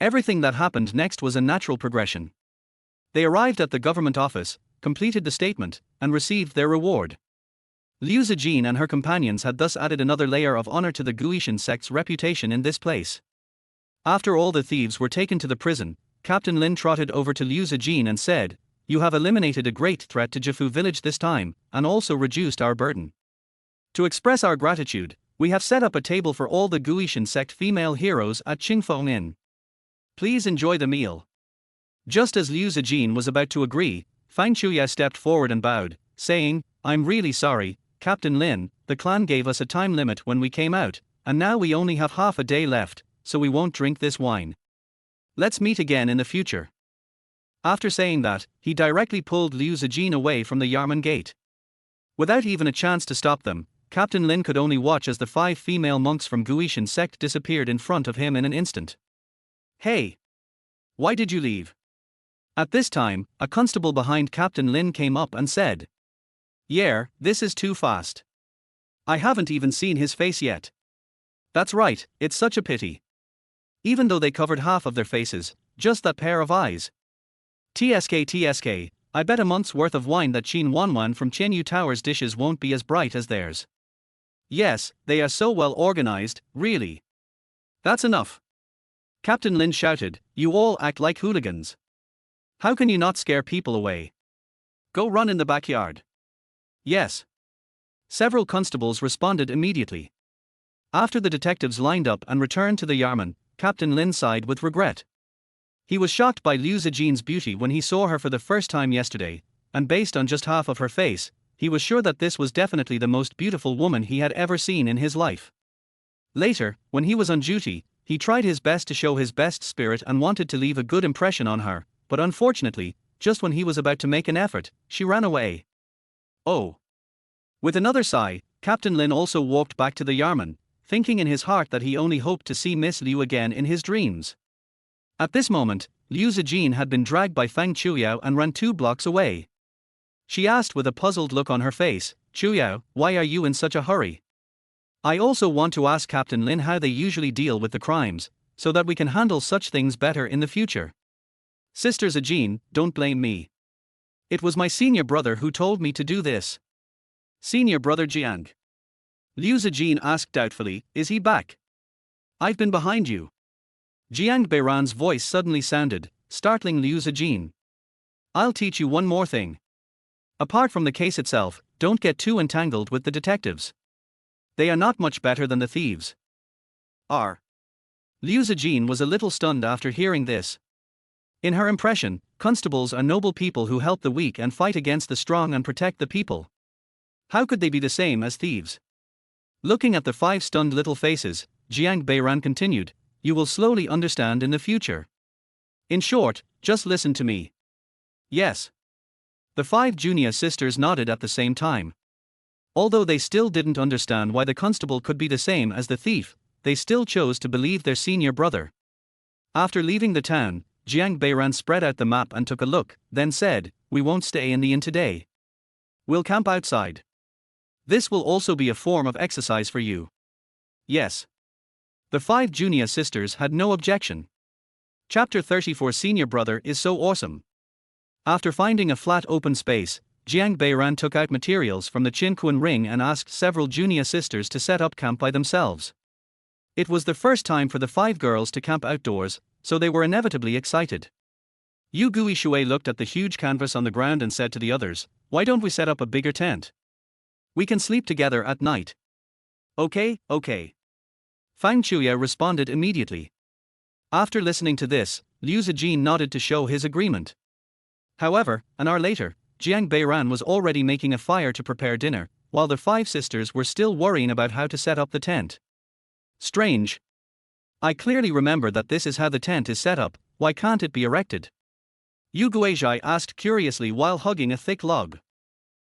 Everything that happened next was a natural progression. They arrived at the government office, completed the statement, and received their reward. Liu Zijin and her companions had thus added another layer of honor to the Guishan sect's reputation in this place. After all the thieves were taken to the prison, Captain Lin trotted over to Liu Zijin and said, you have eliminated a great threat to Jifu village this time, and also reduced our burden. To express our gratitude, we have set up a table for all the Guishan sect female heroes at Qingfeng Inn. Please enjoy the meal. Just as Liu Zijin was about to agree, Fang Chuya stepped forward and bowed, saying, I'm really sorry, Captain Lin, the clan gave us a time limit when we came out, and now we only have half a day left, so we won't drink this wine. Let's meet again in the future. After saying that, he directly pulled Liu Zijin away from the Yarman gate. Without even a chance to stop them, Captain Lin could only watch as the 5 female monks from Guishan sect disappeared in front of him in an instant. Hey! Why did you leave? At this time, a constable behind Captain Lin came up and said, "Yeah, this is too fast. I haven't even seen his face yet." That's right, it's such a pity. Even though they covered half of their faces, just that pair of eyes. TSK, I bet a month's worth of wine that Chin Wanwan from Chenyu Tower's dishes won't be as bright as theirs. Yes, they are so well organized, really. That's enough. Captain Lin shouted, "You all act like hooligans. How can you not scare people away? Go run in the backyard." Yes. Several constables responded immediately. After the detectives lined up and returned to the Yarman, Captain Lin sighed with regret. He was shocked by Liu Zijin's beauty when he saw her for the first time yesterday, and based on just half of her face, he was sure that this was definitely the most beautiful woman he had ever seen in his life. Later, when he was on duty, he tried his best to show his best spirit and wanted to leave a good impression on her, but unfortunately, just when he was about to make an effort, she ran away. Oh. With another sigh, Captain Lin also walked back to the Yarman, thinking in his heart that he only hoped to see Miss Liu again in his dreams. At this moment, Liu Zijin had been dragged by Fang Chuyao and ran 2 blocks away. She asked with a puzzled look on her face, "Chuyao, why are you in such a hurry? I also want to ask Captain Lin how they usually deal with the crimes, so that we can handle such things better in the future." "Sister Zijin, don't blame me. It was my senior brother who told me to do this." "Senior brother Jiang?" Liu Zijin asked doubtfully, "Is he back?" "I've been behind you." Jiang Beiran's voice suddenly sounded, startling Liu Zijin. "I'll teach you one more thing. Apart from the case itself, don't get too entangled with the detectives. They are not much better than the thieves." "Are?" Liu Zijin was a little stunned after hearing this. In her impression, constables are noble people who help the weak and fight against the strong and protect the people. How could they be the same as thieves? Looking at the 5 stunned little faces, Jiang Beiran continued, "You will slowly understand in the future. In short, just listen to me." "Yes." The 5 junior sisters nodded at the same time. Although they still didn't understand why the constable could be the same as the thief, they still chose to believe their senior brother. After leaving the town, Jiang Beiran spread out the map and took a look, then said, "We won't stay in the inn today. We'll camp outside. This will also be a form of exercise for you." "Yes." The 5 junior sisters had no objection. Chapter 34 Senior Brother is so awesome. After finding a flat open space, Jiang Beiran took out materials from the Qinquan ring and asked several junior sisters to set up camp by themselves. It was the first time for the 5 girls to camp outdoors, so they were inevitably excited. Yu Guishui looked at the huge canvas on the ground and said to the others, "Why don't we set up a bigger tent? We can sleep together at night." Okay. Fang Chuya responded immediately. After listening to this, Liu Zijin nodded to show his agreement. However, an hour later, Jiang Beiran was already making a fire to prepare dinner, while the 5 sisters were still worrying about how to set up the tent. Strange. I clearly remember that this is how the tent is set up, why can't it be erected? Yu Guizhai asked curiously while hugging a thick log.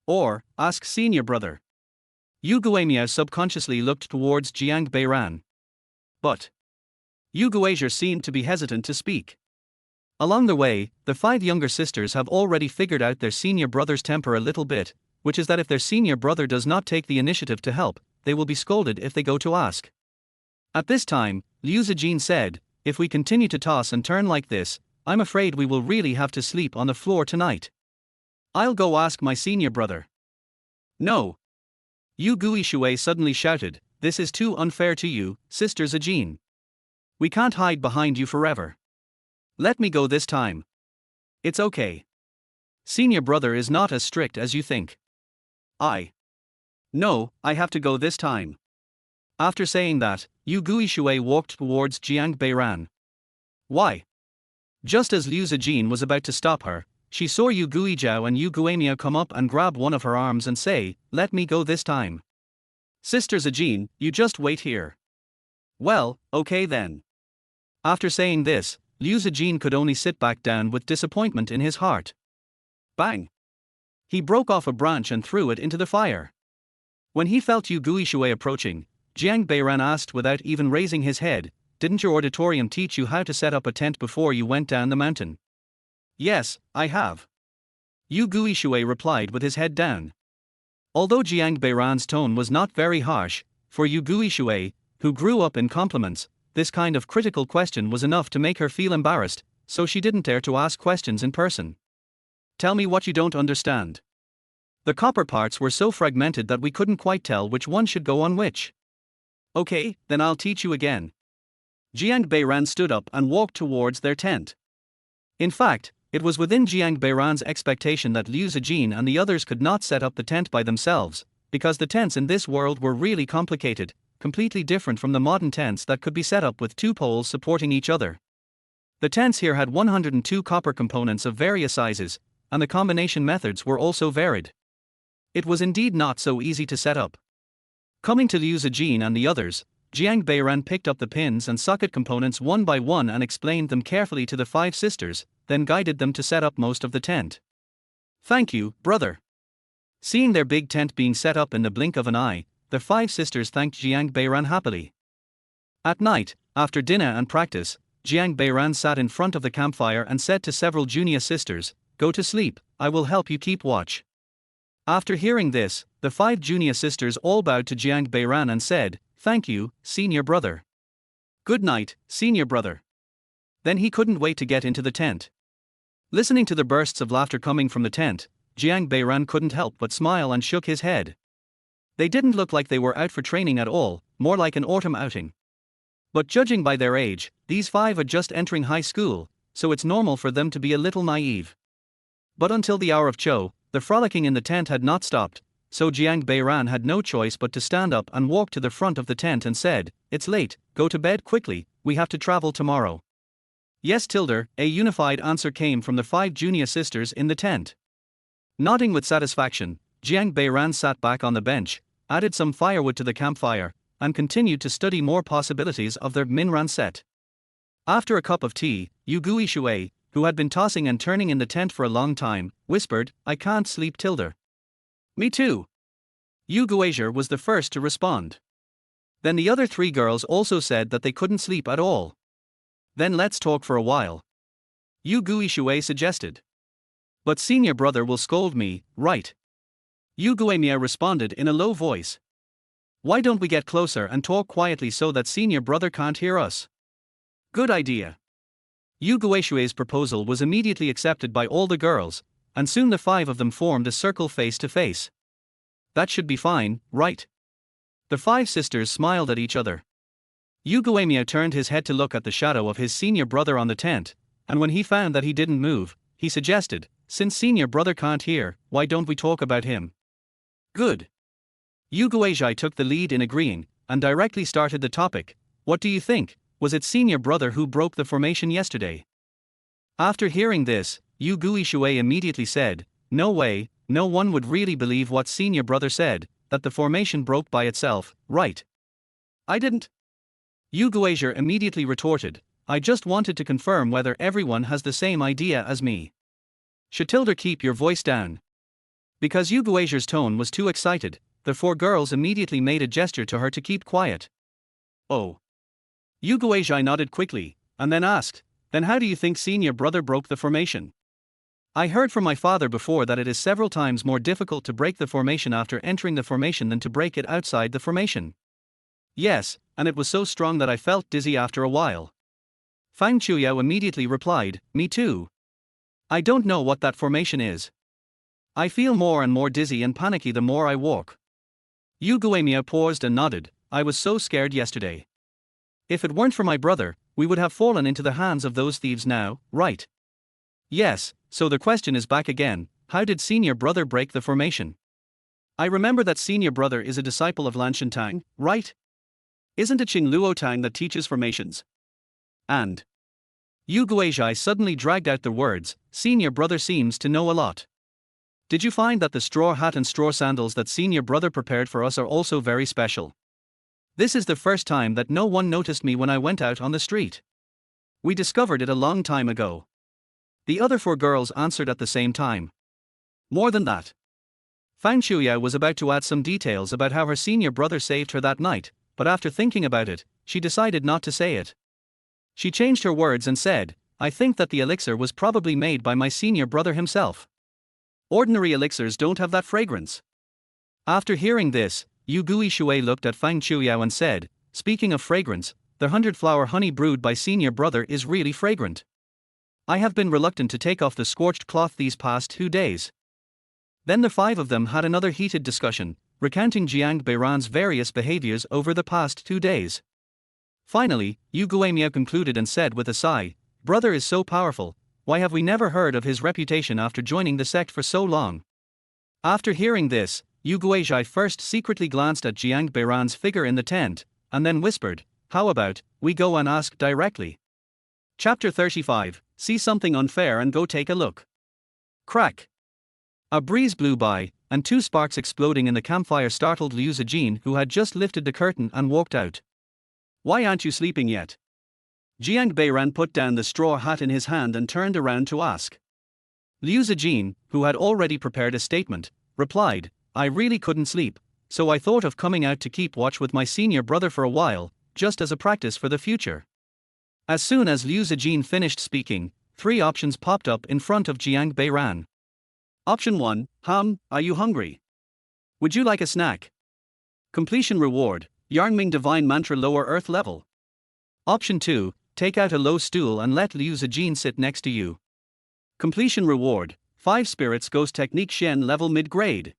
"Or, ask senior brother." Yu Guimiao subconsciously looked towards Jiang Beiran. But Yu Guizhai seemed to be hesitant to speak. Along the way, the 5 younger sisters have already figured out their senior brother's temper a little bit, which is that if their senior brother does not take the initiative to help, they will be scolded if they go to ask. At this time, Liu Zijin said, "If we continue to toss and turn like this, I'm afraid we will really have to sleep on the floor tonight. I'll go ask my senior brother." "No." Yu Guishui suddenly shouted, "This is too unfair to you, Sister Zijin. We can't hide behind you forever. Let me go this time." "It's okay. Senior brother is not as strict as you think." No, I have to go this time." After saying that, Yu Guishui walked towards Jiang Beiran. "Why?" Just as Liu Zijin was about to stop her, she saw Yu Guizhao and Yu Guimiao come up and grab one of her arms and say, "Let me go this time." "Sister Zijin, you just wait here." "Well, okay then." After saying this, Liu Zijin could only sit back down with disappointment in his heart. Bang! He broke off a branch and threw it into the fire. When he felt Yu Guishui approaching, Jiang Beiran asked without even raising his head, didn't your auditorium teach you how to set up a tent before you went down the mountain? Yes, I have. Yu Guishui replied with his head down. Although Jiang Beiran's tone was not very harsh, for Yu Guishui, who grew up in compliments, this kind of critical question was enough to make her feel embarrassed, so she didn't dare to ask questions in person. Tell me what you don't understand. The copper parts were so fragmented that we couldn't quite tell which one should go on which. Okay, then I'll teach you again. Jiang Beiran stood up and walked towards their tent. In fact, it was within Jiang Beiran's expectation that Liu Zijin and the others could not set up the tent by themselves, because the tents in this world were really complicated, completely different from the modern tents that could be set up with two poles supporting each other. The tents here had 102 copper components of various sizes, and the combination methods were also varied. It was indeed not so easy to set up. Coming to Liu Zijin and the others, Jiang Beiran picked up the pins and socket components one by one and explained them carefully to the 5 sisters, then guided them to set up most of the tent. Thank you, brother. Seeing their big tent being set up in the blink of an eye, the 5 sisters thanked Jiang Beiran happily. At night, after dinner and practice, Jiang Beiran sat in front of the campfire and said to several junior sisters, "Go to sleep, I will help you keep watch." After hearing this, the 5 junior sisters all bowed to Jiang Beiran and said, "Thank you, senior brother." "Good night, senior brother." Then he couldn't wait to get into the tent. Listening to the bursts of laughter coming from the tent, Jiang Beiran couldn't help but smile and shook his head. They didn't look like they were out for training at all, more like an autumn outing. But judging by their age, these 5 are just entering high school, so it's normal for them to be a little naive. But until the hour of Cho, the frolicking in the tent had not stopped, so Jiang Beiran had no choice but to stand up and walk to the front of the tent and said, "It's late, go to bed quickly, we have to travel tomorrow." "Yes, Tilder," a unified answer came from the 5 junior sisters in the tent. Nodding with satisfaction, Jiang Beiran sat back on the bench, added some firewood to the campfire, and continued to study more possibilities of their Minran set. After a cup of tea, Yu Guishui, who had been tossing and turning in the tent for a long time, whispered, "I can't sleep, Tilder." "Me too." Yu Guizhi was the first to respond. Then the other 3 girls also said that they couldn't sleep at all. "Then let's talk for a while," Yu Guishui suggested. "But senior brother will scold me, right?" Yu Guimia responded in a low voice. "Why don't we get closer and talk quietly so that senior brother can't hear us?" "Good idea." Yu Guishui's proposal was immediately accepted by all the girls, and soon the 5 of them formed a circle face to face. "That should be fine, right?" The 5 sisters smiled at each other. Yu Guimia turned his head to look at the shadow of his senior brother on the tent, and when he found that he didn't move, he suggested, "Since senior brother can't hear, why don't we talk about him?" "Good." Yu Guizhi took the lead in agreeing, and directly started the topic. "What do you think? Was it senior brother who broke the formation yesterday?" After hearing this, Yu Guishui immediately said, "No way, no one would really believe what senior brother said, that the formation broke by itself, right?" "I didn't." Yu Guizhi immediately retorted, "I just wanted to confirm whether everyone has the same idea as me." "Shatilder, keep your voice down." Because Yu Guizhi's tone was too excited, the 4 girls immediately made a gesture to her to keep quiet. "Oh." Yu Guizhi nodded quickly, and then asked, "Then how do you think senior brother broke the formation?" "I heard from my father before that it is several times more difficult to break the formation after entering the formation than to break it outside the formation." "Yes, and it was so strong that I felt dizzy after a while." Fang Chuyao immediately replied, "Me too. I don't know what that formation is. I feel more and more dizzy and panicky the more I walk." Yu Guimia paused and nodded, "I was so scared yesterday. If it weren't for my brother, we would have fallen into the hands of those thieves now, right?" "Yes, so the question is back again, how did senior brother break the formation?" "I remember that senior brother is a disciple of Lan Shentang, right? Isn't it Qing Luotang that teaches formations? And..." Yu Guizhi suddenly dragged out the words, "Senior brother seems to know a lot. Did you find that the straw hat and straw sandals that senior brother prepared for us are also very special? This is the first time that no one noticed me when I went out on the street. We discovered it a long time ago." The other 4 girls answered at the same time. More than that. Fang Chuyao was about to add some details about how her senior brother saved her that night, but after thinking about it, she decided not to say it. She changed her words and said, I think that the elixir was probably made by my senior brother himself. Ordinary elixirs don't have that fragrance. After hearing this, Yu Gui Shui looked at Fang Chuyao and said, speaking of fragrance, the 100-flower honey brewed by senior brother is really fragrant. I have been reluctant to take off the scorched cloth these past 2 days. Then the 5 of them had another heated discussion, recounting Jiang Beiran's various behaviors over the past 2 days. Finally, Yu Guimiao concluded and said with a sigh, brother is so powerful, why have we never heard of his reputation after joining the sect for so long? After hearing this, Yu Guizhai first secretly glanced at Jiang Beiran's figure in the tent, and then whispered, how about, we go and ask directly. Chapter 35, See something unfair and go take a look. Crack. A breeze blew by, and 2 sparks exploding in the campfire startled Liu Zijin, who had just lifted the curtain and walked out. Why aren't you sleeping yet? Jiang Beiran put down the straw hat in his hand and turned around to ask. Liu Zijin, who had already prepared a statement, replied, I really couldn't sleep, so I thought of coming out to keep watch with my senior brother for a while, just as a practice for the future. As soon as Liu Zijin finished speaking, 3 options popped up in front of Jiang Beiran. Option 1, are you hungry? Would you like a snack? Completion reward, Yarnming Divine Mantra lower earth level. Option 2, take out a low stool and let Liu Zijin sit next to you. Completion reward, 5 spirits ghost technique Shen level mid-grade.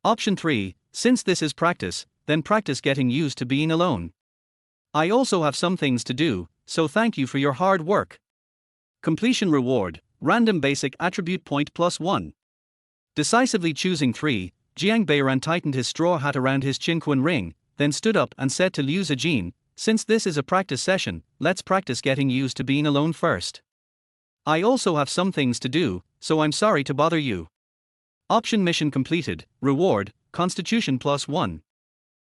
Option 3, since this is practice, then practice getting used to being alone. I also have some things to do, so thank you for your hard work. Completion reward, random basic attribute point +1. Decisively choosing 3, Jiang Beiran tightened his straw hat around his Qinquan ring, then stood up and said to Liu Zijin, since this is a practice session, let's practice getting used to being alone first. I also have some things to do, so I'm sorry to bother you. Option mission completed, reward, Constitution +1.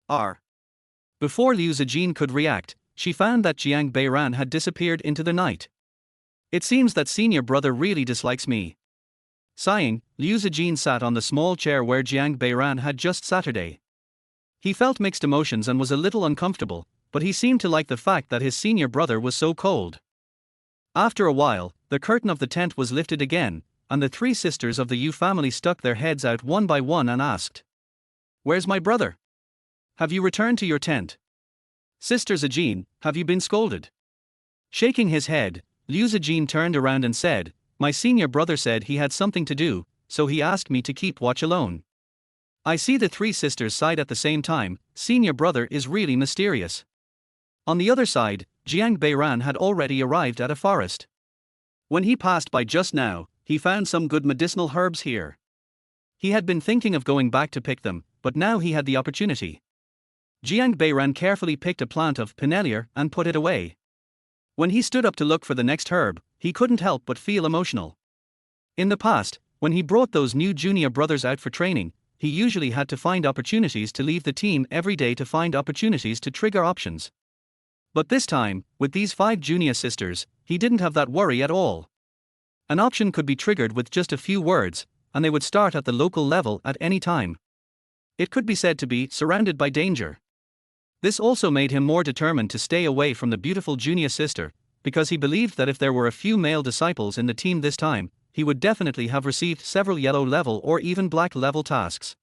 R. Before Liu Zijin could react, she found that Jiang Beiran had disappeared into the night. It seems that senior brother really dislikes me. Sighing, Liu Zijin sat on the small chair where Jiang Beiran had just sat today. He felt mixed emotions and was a little uncomfortable, but he seemed to like the fact that his senior brother was so cold. After a while, the curtain of the tent was lifted again, and the 3 sisters of the Yu family stuck their heads out one by one and asked, where's my brother? Have you returned to your tent? Sister Zijin, have you been scolded? Shaking his head, Liu Zijin turned around and said, my senior brother said he had something to do, so he asked me to keep watch alone. I see the 3 sisters sighed at the same time, senior brother is really mysterious. On the other side, Jiang Beiran had already arrived at a forest. When he passed by just now, he found some good medicinal herbs here. He had been thinking of going back to pick them, but now he had the opportunity. Jiang Beiran carefully picked a plant of pinelier and put it away. When he stood up to look for the next herb, he couldn't help but feel emotional. In the past, when he brought those new junior brothers out for training, he usually had to find opportunities to leave the team every day to find opportunities to trigger options. But this time, with these 5 junior sisters, he didn't have that worry at all. An option could be triggered with just a few words, and they would start at the local level at any time. It could be said to be surrounded by danger. This also made him more determined to stay away from the beautiful junior sister, because he believed that if there were a few male disciples in the team this time, he would definitely have received several yellow level or even black level tasks.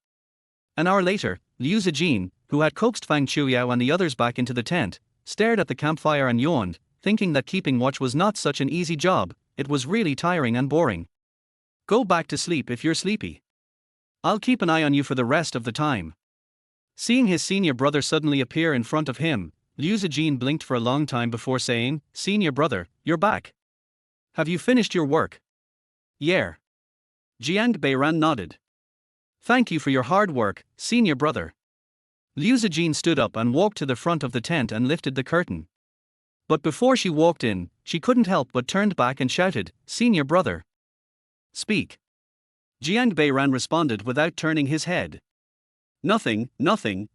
An hour later, Liu Zijin, who had coaxed Fang Chuyao and the others back into the tent, stared at the campfire and yawned, thinking that keeping watch was not such an easy job, it was really tiring and boring. Go back to sleep if you're sleepy. I'll keep an eye on you for the rest of the time. Seeing his senior brother suddenly appear in front of him, Liu Zijin blinked for a long time before saying, senior brother, you're back. Have you finished your work? Yeah. Jiang Beiran nodded. Thank you for your hard work, senior brother. Liu Zijin stood up and walked to the front of the tent and lifted the curtain. But before she walked in, she couldn't help but turned back and shouted, senior brother. Speak. Jiang Beiran responded without turning his head. Nothing,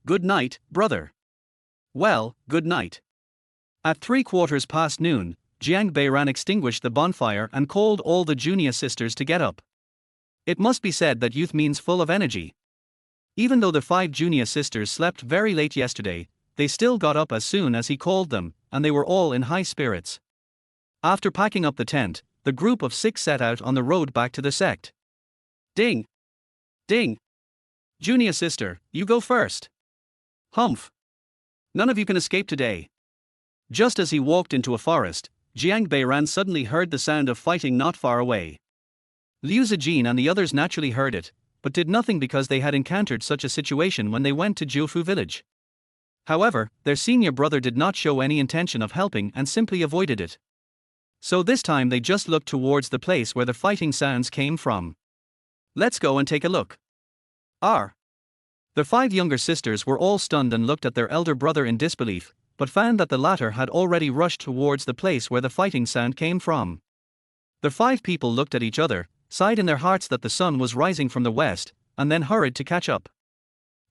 good night, brother. Well, good night. At 3/4 noon, Jiang Beiran extinguished the bonfire and called all the junior sisters to get up. It must be said that youth means full of energy. Even though the 5 junior sisters slept very late yesterday, they still got up as soon as he called them, and they were all in high spirits. After packing up the tent, the group of 6 set out on the road back to the sect. Ding! Ding! Junior sister, you go first. Humph! None of you can escape today. Just as he walked into a forest, Jiang Beiran suddenly heard the sound of fighting not far away. Liu Zijin and the others naturally heard it, but did nothing because they had encountered such a situation when they went to Jiufu village. However, their senior brother did not show any intention of helping and simply avoided it. So this time they just looked towards the place where the fighting sounds came from. Let's go and take a look. The 5 younger sisters were all stunned and looked at their elder brother in disbelief, but found that the latter had already rushed towards the place where the fighting sound came from. The 5 people looked at each other, sighed in their hearts that the sun was rising from the west, and then hurried to catch up.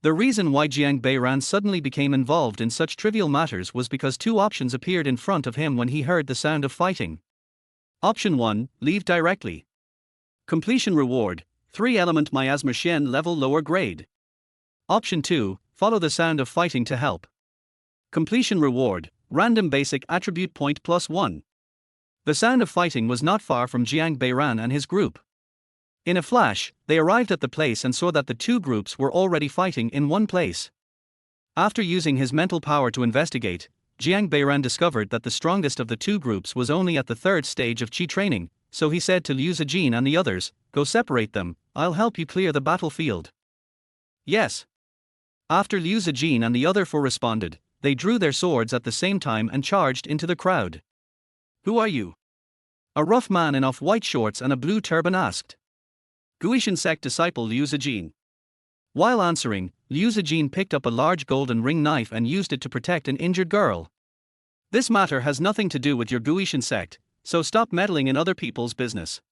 The reason why Jiang Beiran suddenly became involved in such trivial matters was because 2 options appeared in front of him when he heard the sound of fighting. Option 1, leave directly. Completion reward, 3-element miasma Shen level lower grade. Option 2, follow the sound of fighting to help. Completion reward, random basic attribute point +1. The sound of fighting was not far from Jiang Beiran and his group. In a flash, they arrived at the place and saw that the 2 groups were already fighting in one place. After using his mental power to investigate, Jiang Beiran discovered that the strongest of the 2 groups was only at the 3rd stage of Qi training, so he said to Liu Zijin and the others, "Go separate them, I'll help you clear the battlefield." Yes. After Liu Zijin and the other 4 responded, they drew their swords at the same time and charged into the crowd. "Who are you?" A rough man in off-white shorts and a blue turban asked. Guishan sect disciple Liu Zijin. While answering, Liu Zijin picked up a large golden ring knife and used it to protect an injured girl. "This matter has nothing to do with your Guishan sect, so stop meddling in other people's business,"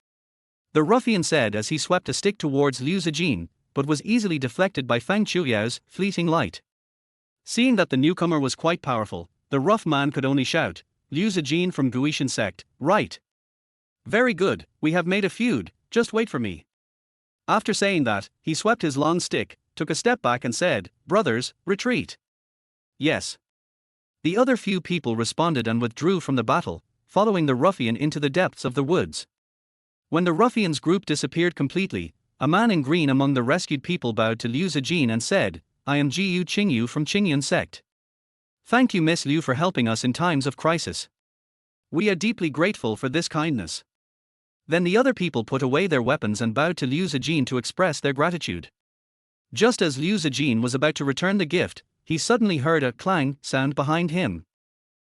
the ruffian said as he swept a stick towards Liu Zijin, but was easily deflected by Fang Chuyao's fleeting light. Seeing that the newcomer was quite powerful, the rough man could only shout, "Liu Zijin from Guishan sect, right? Very good, we have made a feud, just wait for me." After saying that, he swept his long stick, took a step back and said, "Brothers, retreat." Yes. The other few people responded and withdrew from the battle, following the ruffian into the depths of the woods. When the ruffian's group disappeared completely, a man in green among the rescued people bowed to Liu Zijin and said, "I am Jiu Qingyu from Qingyun sect. Thank you Miss Liu for helping us in times of crisis. We are deeply grateful for this kindness." Then the other people put away their weapons and bowed to Liu Zijin to express their gratitude. Just as Liu Zijin was about to return the gift, he suddenly heard a clang sound behind him.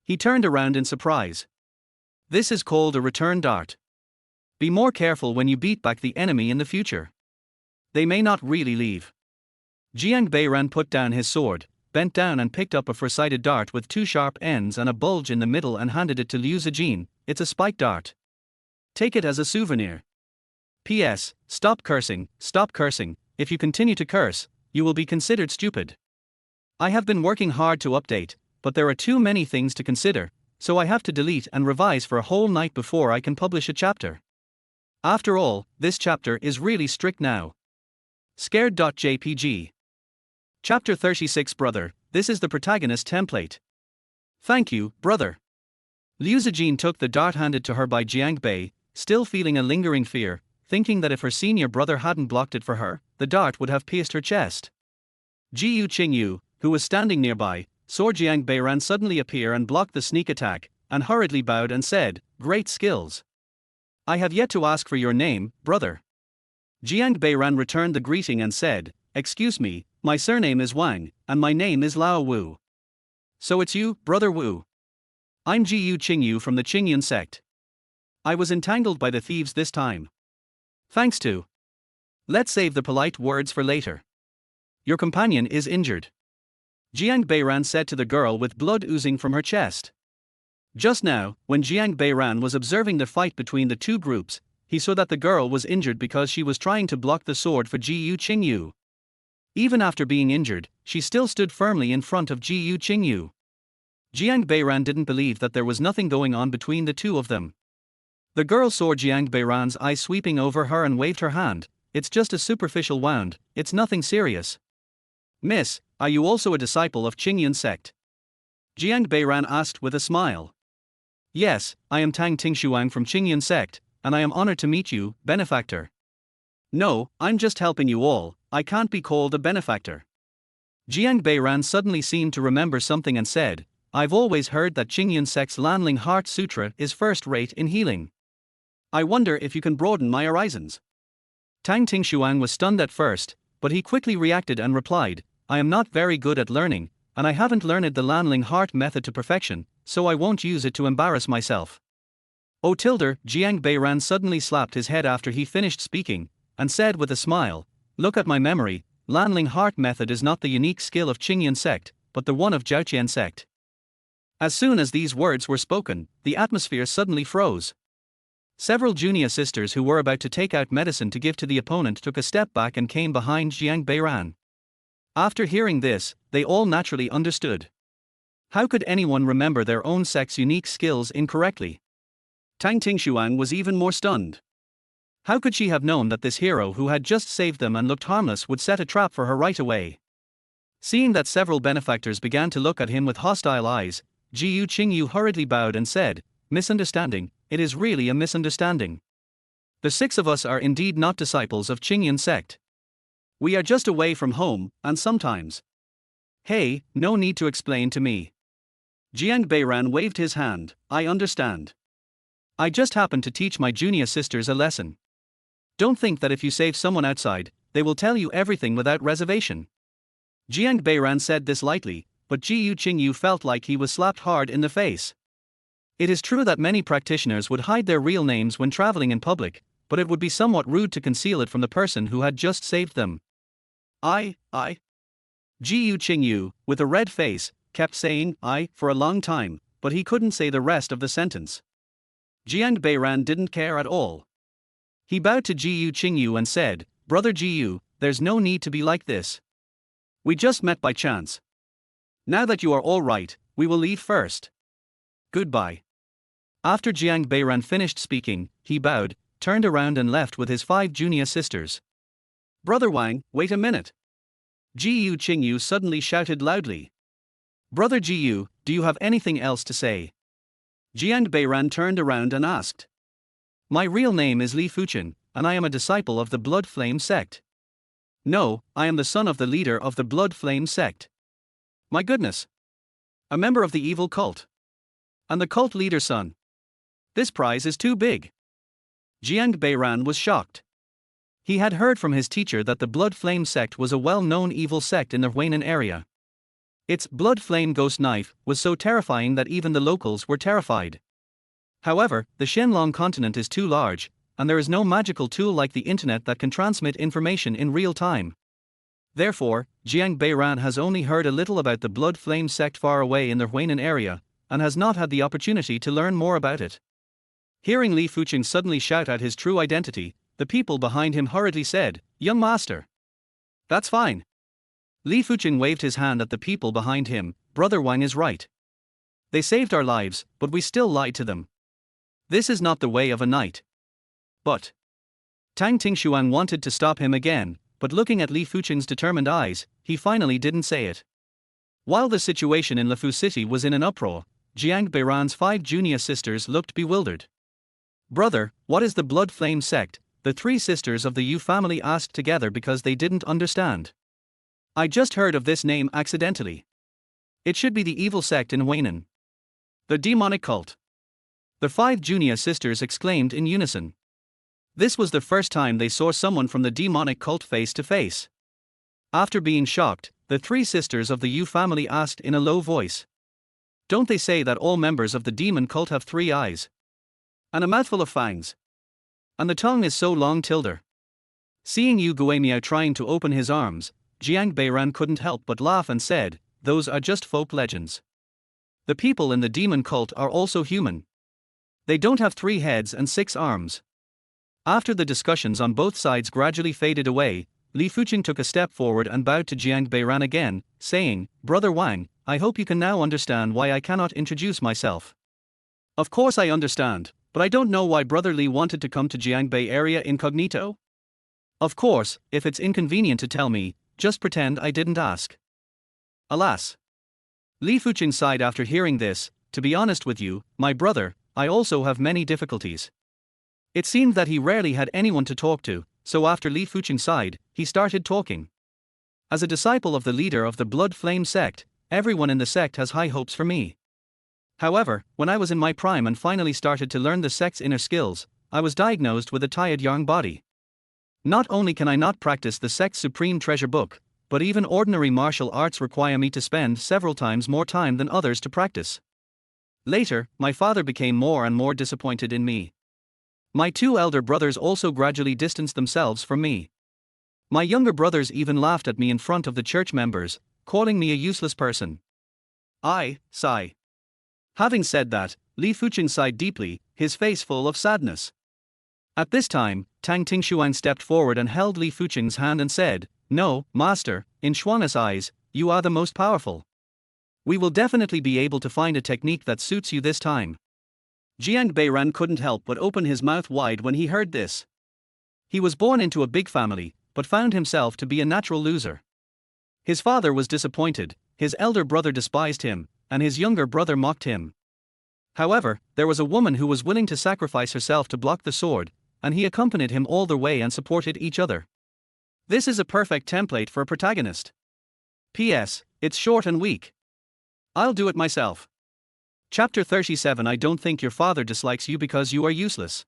He turned around in surprise. This is called a return dart. Be more careful when you beat back the enemy in the future. They may not really leave. Jiang Beiran put down his sword, bent down and picked up a four-sided dart with 2 sharp ends and a bulge in the middle and handed it to Liu Zijin. "It's a spike dart. Take it as a souvenir. P.S. Stop cursing, if you continue to curse, you will be considered stupid. I have been working hard to update, but there are too many things to consider, so I have to delete and revise for a whole night before I can publish a chapter. After all, this chapter is really strict now." Scared.jpg. Chapter 36 Brother, this is the protagonist template. Thank you, brother. Liu Zijin took the dart handed to her by Jiang Bei, still feeling a lingering fear, thinking that if her senior brother hadn't blocked it for her, the dart would have pierced her chest. Jiu Qingyu, who was standing nearby, saw Jiang Beiran suddenly appear and blocked the sneak attack, and hurriedly bowed and said, "Great skills. I have yet to ask for your name, brother." Jiang Beiran returned the greeting and said, "Excuse me, my surname is Wang, and my name is Lao Wu." "So it's you, brother Wu." "I'm Jiu Qingyu from the Qingyun sect. I was entangled by the thieves this time. Thanks to. Let's save the polite words for later. Your companion is injured," Jiang Beiran said to the girl with blood oozing from her chest. Just now, when Jiang Beiran was observing the fight between the 2 groups, he saw that the girl was injured because she was trying to block the sword for Jiu Qingyu. Even after being injured, she still stood firmly in front of Jiu Qingyu. Jiang Beiran didn't believe that there was nothing going on between the 2 of them. The girl saw Jiang Beiran's eyes sweeping over her and waved her hand. "It's just a superficial wound, it's nothing serious." "Miss, are you also a disciple of Qingyun sect?" Jiang Beiran asked with a smile. Yes, I am Tang Tingshuang from Qingyun sect, and I am honored to meet you, benefactor. No, I'm just helping you all, I can't be called a benefactor. Jiang Beiran suddenly seemed to remember something and said, I've always heard that Qingyun sect's Lanling Heart Sutra is first rate in healing. I wonder if you can broaden my horizons. Tang Tingshuang was stunned at first, but he quickly reacted and replied, I am not very good at learning, and I haven't learned the Lanling Heart method to perfection, so I won't use it to embarrass myself. Oh tilde, Jiang Beiran suddenly slapped his head after he finished speaking, and said with a smile, look at my memory, Lanling Heart method is not the unique skill of Qingyun sect, but the one of Zhaoqian sect. As soon as these words were spoken, the atmosphere suddenly froze. Several junior sisters who were about to take out medicine to give to the opponent took a step back and came behind Jiang Beiran. After hearing this, they all naturally understood. How could anyone remember their own sect's unique skills incorrectly? Tang Tingshuang was even more stunned. How could she have known that this hero who had just saved them and looked harmless would set a trap for her right away? Seeing that several benefactors began to look at him with hostile eyes, Jiu Qingyu hurriedly bowed and said, misunderstanding, it is really a misunderstanding. The 6 of us are indeed not disciples of Qingyun sect. We are just away from home, and sometimes. Hey, no need to explain to me. Jiang Beiran waved his hand, I understand. I just happened to teach my junior sisters a lesson. Don't think that if you save someone outside, they will tell you everything without reservation. Jiang Beiran said this lightly, but Jiu Qingyu felt like he was slapped hard in the face. It is true that many practitioners would hide their real names when traveling in public, but it would be somewhat rude to conceal it from the person who had just saved them. I. Jiu Qingyu, with a red face, kept saying I for a long time, but he couldn't say the rest of the sentence. Jiang Beiran didn't care at all. He bowed to Jiu Qingyu and said, Brother Jiu, there's no need to be like this. We just met by chance. Now that you are all right, we will leave first. Goodbye. After Jiang Beiran finished speaking, he bowed, turned around and left with his 5 junior sisters. Brother Wang, wait a minute. Jiu Qingyu suddenly shouted loudly. Brother Jiu, do you have anything else to say? Jiang Beiran turned around and asked. My real name is Li Fuqin, and I am a disciple of the Blood Flame sect. No, I am the son of the leader of the Blood Flame sect. My goodness. A member of the evil cult. And the cult leader's son. This prize is too big. Jiang Beiran was shocked. He had heard from his teacher that the Blood Flame sect was a well-known evil sect in the Huainan area. Its Blood Flame ghost knife was so terrifying that even the locals were terrified. However, the Shenlong continent is too large, and there is no magical tool like the internet that can transmit information in real time. Therefore, Jiang Beiran has only heard a little about the Blood Flame sect far away in the Huainan area, and has not had the opportunity to learn more about it. Hearing Li Fuqin suddenly shout out his true identity, the people behind him hurriedly said, Young master. That's fine. Li Fuqin waved his hand at the people behind him, Brother Wang is right. They saved our lives, but we still lied to them. This is not the way of a knight. But. Tang Tingshuang wanted to stop him again, but looking at Li Fuqin's determined eyes, he finally didn't say it. While the situation in Lefu City was in an uproar, Jiang Beiran's 5 junior sisters looked bewildered. Brother, what is the Blood Flame sect? The 3 sisters of the Yu family asked together because they didn't understand. I just heard of this name accidentally. It should be the evil sect in Huainan. The demonic cult. The 5 junior sisters exclaimed in unison. This was the first time they saw someone from the demonic cult face to face. After being shocked, the 3 sisters of the Yu family asked in a low voice. Don't they say that all members of the demon cult have 3 eyes? And a mouthful of fangs? And the tongue is so long tilde. Seeing Yu Guimiao trying to open his arms, Jiang Beiran couldn't help but laugh and said, those are just folk legends. The people in the demon cult are also human. They don't have 3 heads and 6 arms. After the discussions on both sides gradually faded away, Li Fuqin took a step forward and bowed to Jiang Beiran again, saying, Brother Wang, I hope you can now understand why I cannot introduce myself. Of course I understand, but I don't know why Brother Li wanted to come to Jiangbei area incognito. Of course, if it's inconvenient to tell me, just pretend I didn't ask. Alas. Li Fuqin sighed after hearing this, to be honest with you, my brother, I also have many difficulties. It seemed that he rarely had anyone to talk to, so after Li Fuqing sighed, he started talking. As a disciple of the leader of the Blood Flame sect, everyone in the sect has high hopes for me. However, when I was in my prime and finally started to learn the sect's inner skills, I was diagnosed with a tired young body. Not only can I not practice the sect's supreme treasure book, but even ordinary martial arts require me to spend several times more time than others to practice. Later, my father became more and more disappointed in me. My two elder brothers also gradually distanced themselves from me. My younger brothers even laughed at me in front of the church members, calling me a useless person. I sigh. Having said that, Li Fuqing sighed deeply, his face full of sadness. At this time, Tang Tingshuang stepped forward and held Li Fuqing's hand and said, "No, master, in Xuana's eyes, you are the most powerful. We will definitely be able to find a technique that suits you this time." Jiang Beiran couldn't help but open his mouth wide when he heard this. He was born into a big family, but found himself to be a natural loser. His father was disappointed, his elder brother despised him, and his younger brother mocked him. However, there was a woman who was willing to sacrifice herself to block the sword, and he accompanied him all the way and supported each other. This is a perfect template for a protagonist. P.S. It's short and weak. I'll do it myself. Chapter 37. I don't think your father dislikes you because you are useless.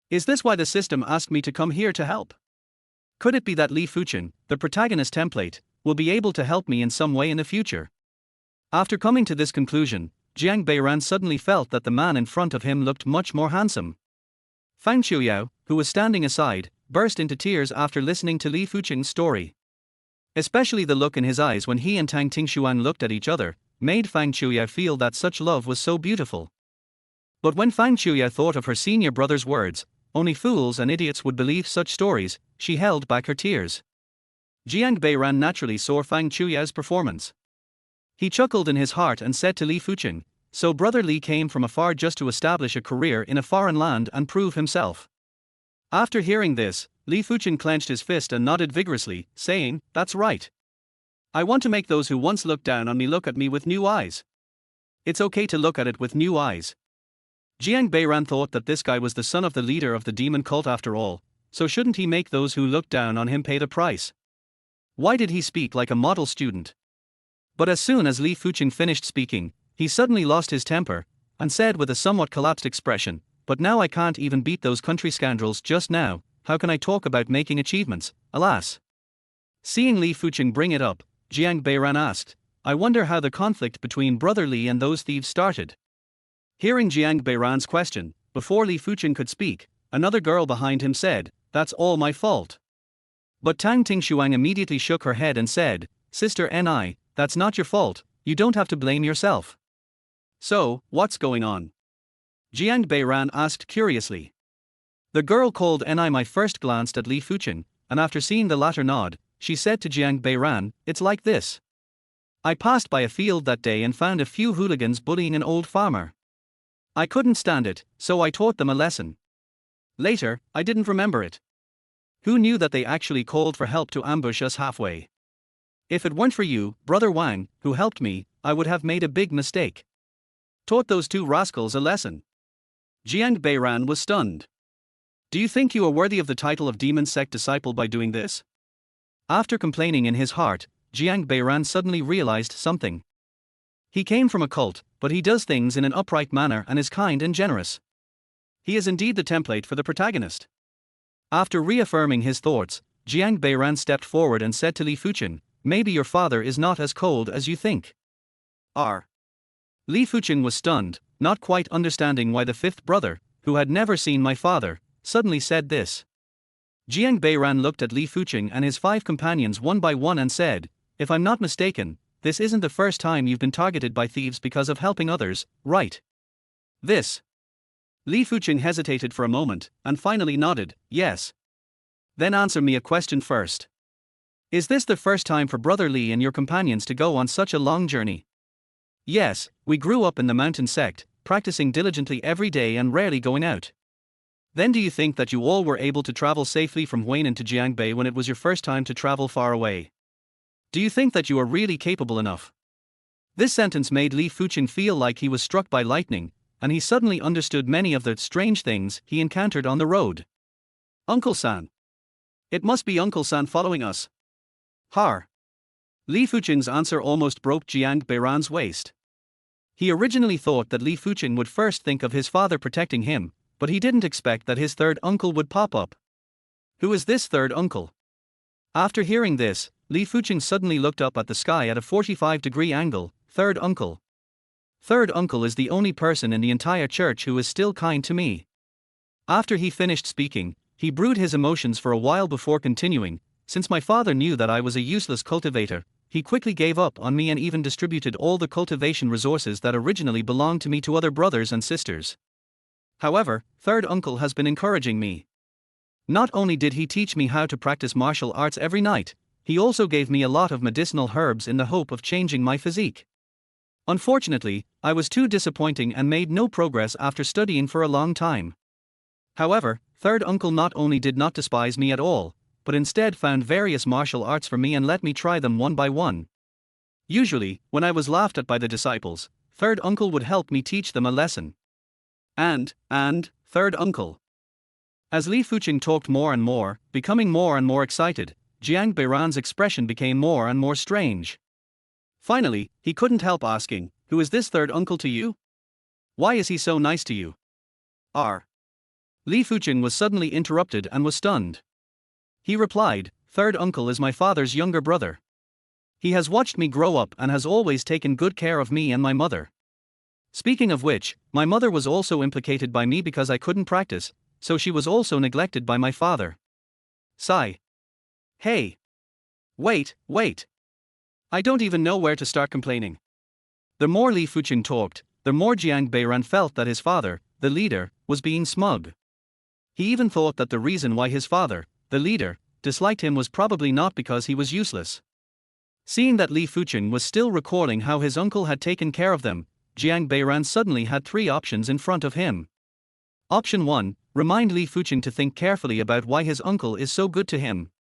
Is this why the system asked me to come here to help? Could it be that Li Fuqing, the protagonist template, will be able to help me in some way in the future? After coming to this conclusion, Jiang Beiran suddenly felt that the man in front of him looked much more handsome. Fang Chuyao, who was standing aside, burst into tears after listening to Li Fuqing's story. Especially the look in his eyes when he and Tang Tingshuang looked at each other, made Fang Chuyao feel that such love was so beautiful. But when Fang Chuyao thought of her senior brother's words, "Only fools and idiots would believe such stories," she held back her tears. Jiang Beiran naturally saw Fang Chuyao's performance. He chuckled in his heart and said to Li Fuqing, "So brother Li came from afar just to establish a career in a foreign land and prove himself." After hearing this, Li Fuqing clenched his fist and nodded vigorously, saying, "That's right. I want to make those who once looked down on me look at me with new eyes. It's okay to look at it with new eyes." Jiang Beiran thought that this guy was the son of the leader of the demon cult after all, so shouldn't he make those who looked down on him pay the price? Why did he speak like a model student? But as soon as Li Fuqing finished speaking, he suddenly lost his temper, and said with a somewhat collapsed expression, "But now I can't even beat those country scoundrels just now, how can I talk about making achievements, alas?" Seeing Li Fuqing bring it up, Jiang Beiran asked, "I wonder how the conflict between Brother Li and those thieves started." Hearing Jiang Beiran's question, before Li Fuqing could speak, another girl behind him said, "That's all my fault." But Tang Tingshuang immediately shook her head and said, "Sister Ni, that's not your fault, you don't have to blame yourself." "So, what's going on?" Jiang Beiran asked curiously. The girl called Ni my first glanced at Li Fuqing, and after seeing the latter nod, she said to Jiang Beiran, "It's like this. I passed by a field that day and found a few hooligans bullying an old farmer. I couldn't stand it, so I taught them a lesson. Later, I didn't remember it. Who knew that they actually called for help to ambush us halfway? If it weren't for you, Brother Wang, who helped me, I would have made a big mistake. Taught those two rascals a lesson." Jiang Beiran was stunned. "Do you think you are worthy of the title of demon sect disciple by doing this?" After complaining in his heart, Jiang Beiran suddenly realized something. He came from a cult, but he does things in an upright manner and is kind and generous. He is indeed the template for the protagonist. After reaffirming his thoughts, Jiang Beiran stepped forward and said to Li Fuqing, "Maybe your father is not as cold as you think." R. Li Fuqing was stunned, not quite understanding why the fifth brother, who had never seen my father, suddenly said this. Jiang Beiran looked at Li Fuqing and his 5 companions one by one and said, "If I'm not mistaken, this isn't the first time you've been targeted by thieves because of helping others, right?" This. Li Fuqing hesitated for a moment, and finally nodded, "Yes." "Then answer me a question first. Is this the first time for Brother Li and your companions to go on such a long journey?" "Yes, we grew up in the mountain sect, practicing diligently every day and rarely going out." "Then do you think that you all were able to travel safely from Huainan to Jiangbei when it was your first time to travel far away? Do you think that you are really capable enough?" This sentence made Li Fuqing feel like he was struck by lightning, and he suddenly understood many of the strange things he encountered on the road. Uncle-san. It must be Uncle-san following us. Har. Li Fuqing's answer almost broke Jiang Beiran's waist. He originally thought that Li Fuqing would first think of his father protecting him, but he didn't expect that his third uncle would pop up. Who is this third uncle? After hearing this, Li Fuqing suddenly looked up at the sky at a 45-degree angle. Third uncle. Third uncle is the only person in the entire church who is still kind to me. After he finished speaking, he brewed his emotions for a while before continuing. Since my father knew that I was a useless cultivator, he quickly gave up on me and even distributed all the cultivation resources that originally belonged to me to other brothers and sisters. However, third uncle has been encouraging me. Not only did he teach me how to practice martial arts every night, he also gave me a lot of medicinal herbs in the hope of changing my physique. Unfortunately, I was too disappointing and made no progress after studying for a long time. However, third uncle not only did not despise me at all, but instead found various martial arts for me and let me try them one by one. Usually, when I was laughed at by the disciples, third uncle would help me teach them a lesson. And, third uncle. As Li Fuqing talked more and more, becoming more and more excited, Jiang Beiran's expression became more and more strange. Finally, he couldn't help asking, who is this third uncle to you? Why is he so nice to you? Li Fuqing was suddenly interrupted and was stunned. He replied, third uncle is my father's younger brother. He has watched me grow up and has always taken good care of me and my mother. Speaking of which, my mother was also implicated by me because I couldn't practice, so she was also neglected by my father. Sigh. Hey. Wait. I don't even know where to start complaining. The more Li Fuqing talked, the more Jiang Beiran felt that his father, the leader, was being smug. He even thought that the reason why his father, the leader, disliked him was probably not because he was useless. Seeing that Li Fuqing was still recalling how his uncle had taken care of them, Jiang Beiran suddenly had three options in front of him. Option 1, remind Li Fuqing to think carefully about why his uncle is so good to him.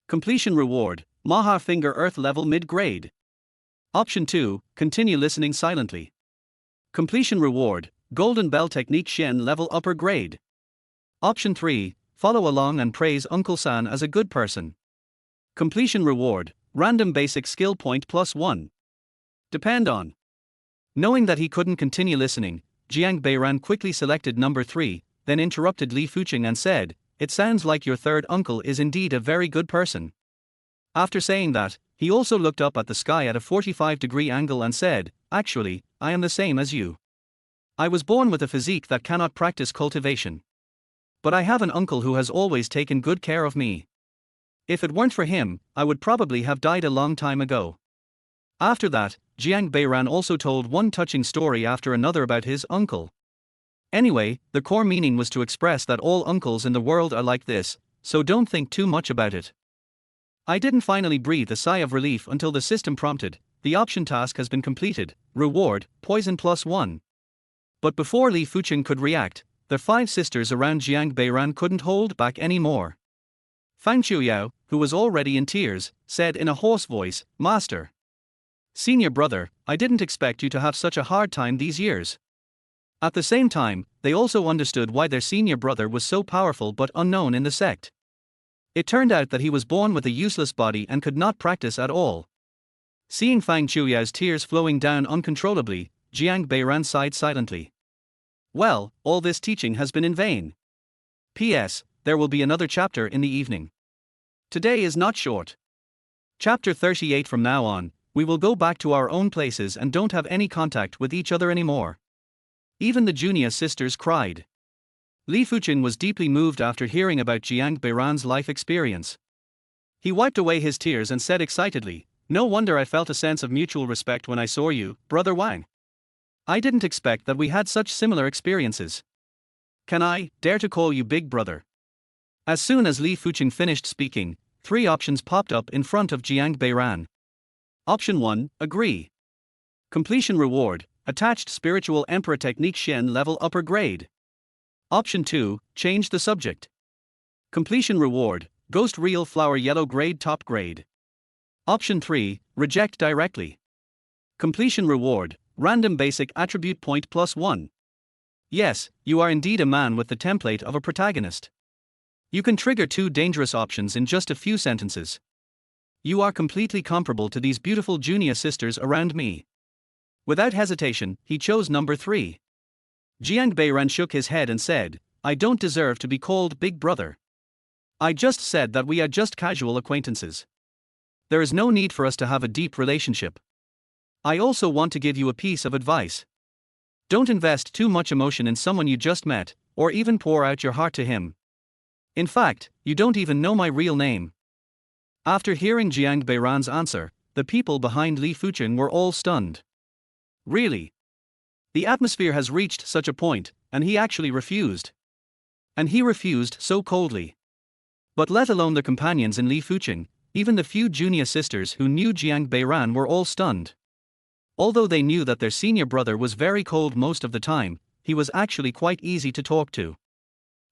Completion reward, Mahar Finger Earth level mid-grade. Option 2, continue listening silently. Completion reward, Golden Bell Technique Shen level upper grade. Option 3, follow along and praise Uncle San as a good person. Completion reward, random basic skill point +1. Depend on. Knowing that he couldn't continue listening, Jiang Beiran quickly selected number 3, then interrupted Li Fuqing and said, it sounds like your third uncle is indeed a very good person. After saying that, he also looked up at the sky at a 45-degree angle and said, actually, I am the same as you. I was born with a physique that cannot practice cultivation. But I have an uncle who has always taken good care of me. If it weren't for him, I would probably have died a long time ago. After that, Jiang Beiran also told one touching story after another about his uncle. Anyway, the core meaning was to express that all uncles in the world are like this, so don't think too much about it. I didn't finally breathe a sigh of relief until the system prompted, the option task has been completed, reward, poison +1. But before Li Fuqing could react, the 5 sisters around Jiang Beiran couldn't hold back anymore. Fang Chuyao, who was already in tears, said in a hoarse voice, Master. Senior brother, I didn't expect you to have such a hard time these years. At the same time, they also understood why their senior brother was so powerful but unknown in the sect. It turned out that he was born with a useless body and could not practice at all. Seeing Fang Chuyao's tears flowing down uncontrollably, Jiang Beiran sighed silently. Well, all this teaching has been in vain. P.S. There will be another chapter in the evening. Today is not short. Chapter 38. From now on, we will go back to our own places and don't have any contact with each other anymore. Even the Junia sisters cried. Li Fuqing was deeply moved after hearing about Jiang Beiran's life experience. He wiped away his tears and said excitedly, no wonder I felt a sense of mutual respect when I saw you, Brother Wang. I didn't expect that we had such similar experiences. Can I dare to call you big brother? As soon as Li Fuqing finished speaking, 3 options popped up in front of Jiang Beiran. Option 1, agree. Completion reward, attached spiritual emperor technique Shen level upper grade. Option 2, change the subject. Completion reward, ghost real flower yellow grade top grade. Option 3, reject directly. Completion reward, random basic attribute point +1. Yes, you are indeed a man with the template of a protagonist. You can trigger two dangerous options in just a few sentences. You are completely comparable to these beautiful junior sisters around me. Without hesitation, he chose number 3. Jiang Beiran shook his head and said, I don't deserve to be called big brother. I just said that we are just casual acquaintances. There is no need for us to have a deep relationship. I also want to give you a piece of advice. Don't invest too much emotion in someone you just met, or even pour out your heart to him. In fact, you don't even know my real name. After hearing Jiang Beiran's answer, the people behind Li Fucheng were all stunned. Really? The atmosphere has reached such a point, and he actually refused. And he refused so coldly. But let alone the companions in Li Fucheng, even the few junior sisters who knew Jiang Beiran were all stunned. Although they knew that their senior brother was very cold most of the time, he was actually quite easy to talk to.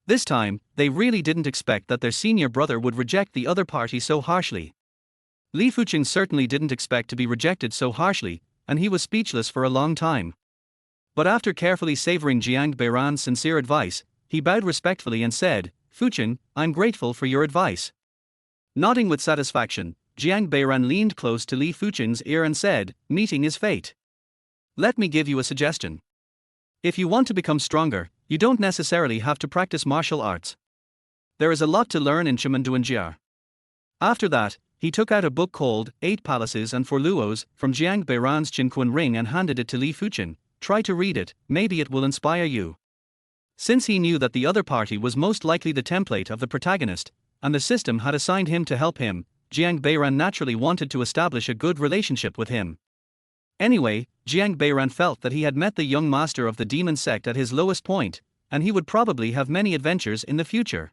This time, they really didn't expect that their senior brother would reject the other party so harshly. Li Fucheng certainly didn't expect to be rejected so harshly, and he was speechless for a long time. But after carefully savoring Jiang Beiran's sincere advice, he bowed respectfully and said, Fucheng, I'm grateful for your advice. Nodding with satisfaction, Jiang Beiran leaned close to Li Fucheng's ear and said, meeting is fate. Let me give you a suggestion. If you want to become stronger, you don't necessarily have to practice martial arts. There is a lot to learn in Chimanduanjia. After that, he took out a book called 8 Palaces and 4 Luos from Jiang Beiran's Qinquan ring and handed it to Li Fucheng. Try to read it, maybe it will inspire you. Since he knew that the other party was most likely the template of the protagonist, and the system had assigned him to help him, Jiang Beiran naturally wanted to establish a good relationship with him. Anyway, Jiang Beiran felt that he had met the young master of the demon sect at his lowest point, and he would probably have many adventures in the future.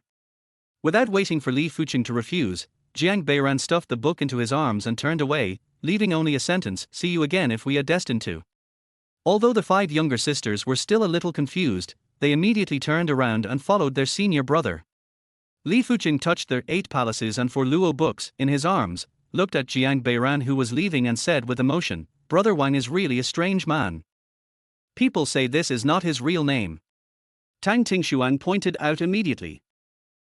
Without waiting for Li Fucheng to refuse, Jiang Beiran stuffed the book into his arms and turned away, leaving only a sentence, see you again if we are destined to. Although the 5 younger sisters were still a little confused, they immediately turned around and followed their senior brother. Li Fucheng touched their 8 Palaces and 4 Luo books in his arms, looked at Jiang Beiran who was leaving and said with emotion, Brother Wang is really a strange man. People say this is not his real name. Tang Tingshuang pointed out immediately.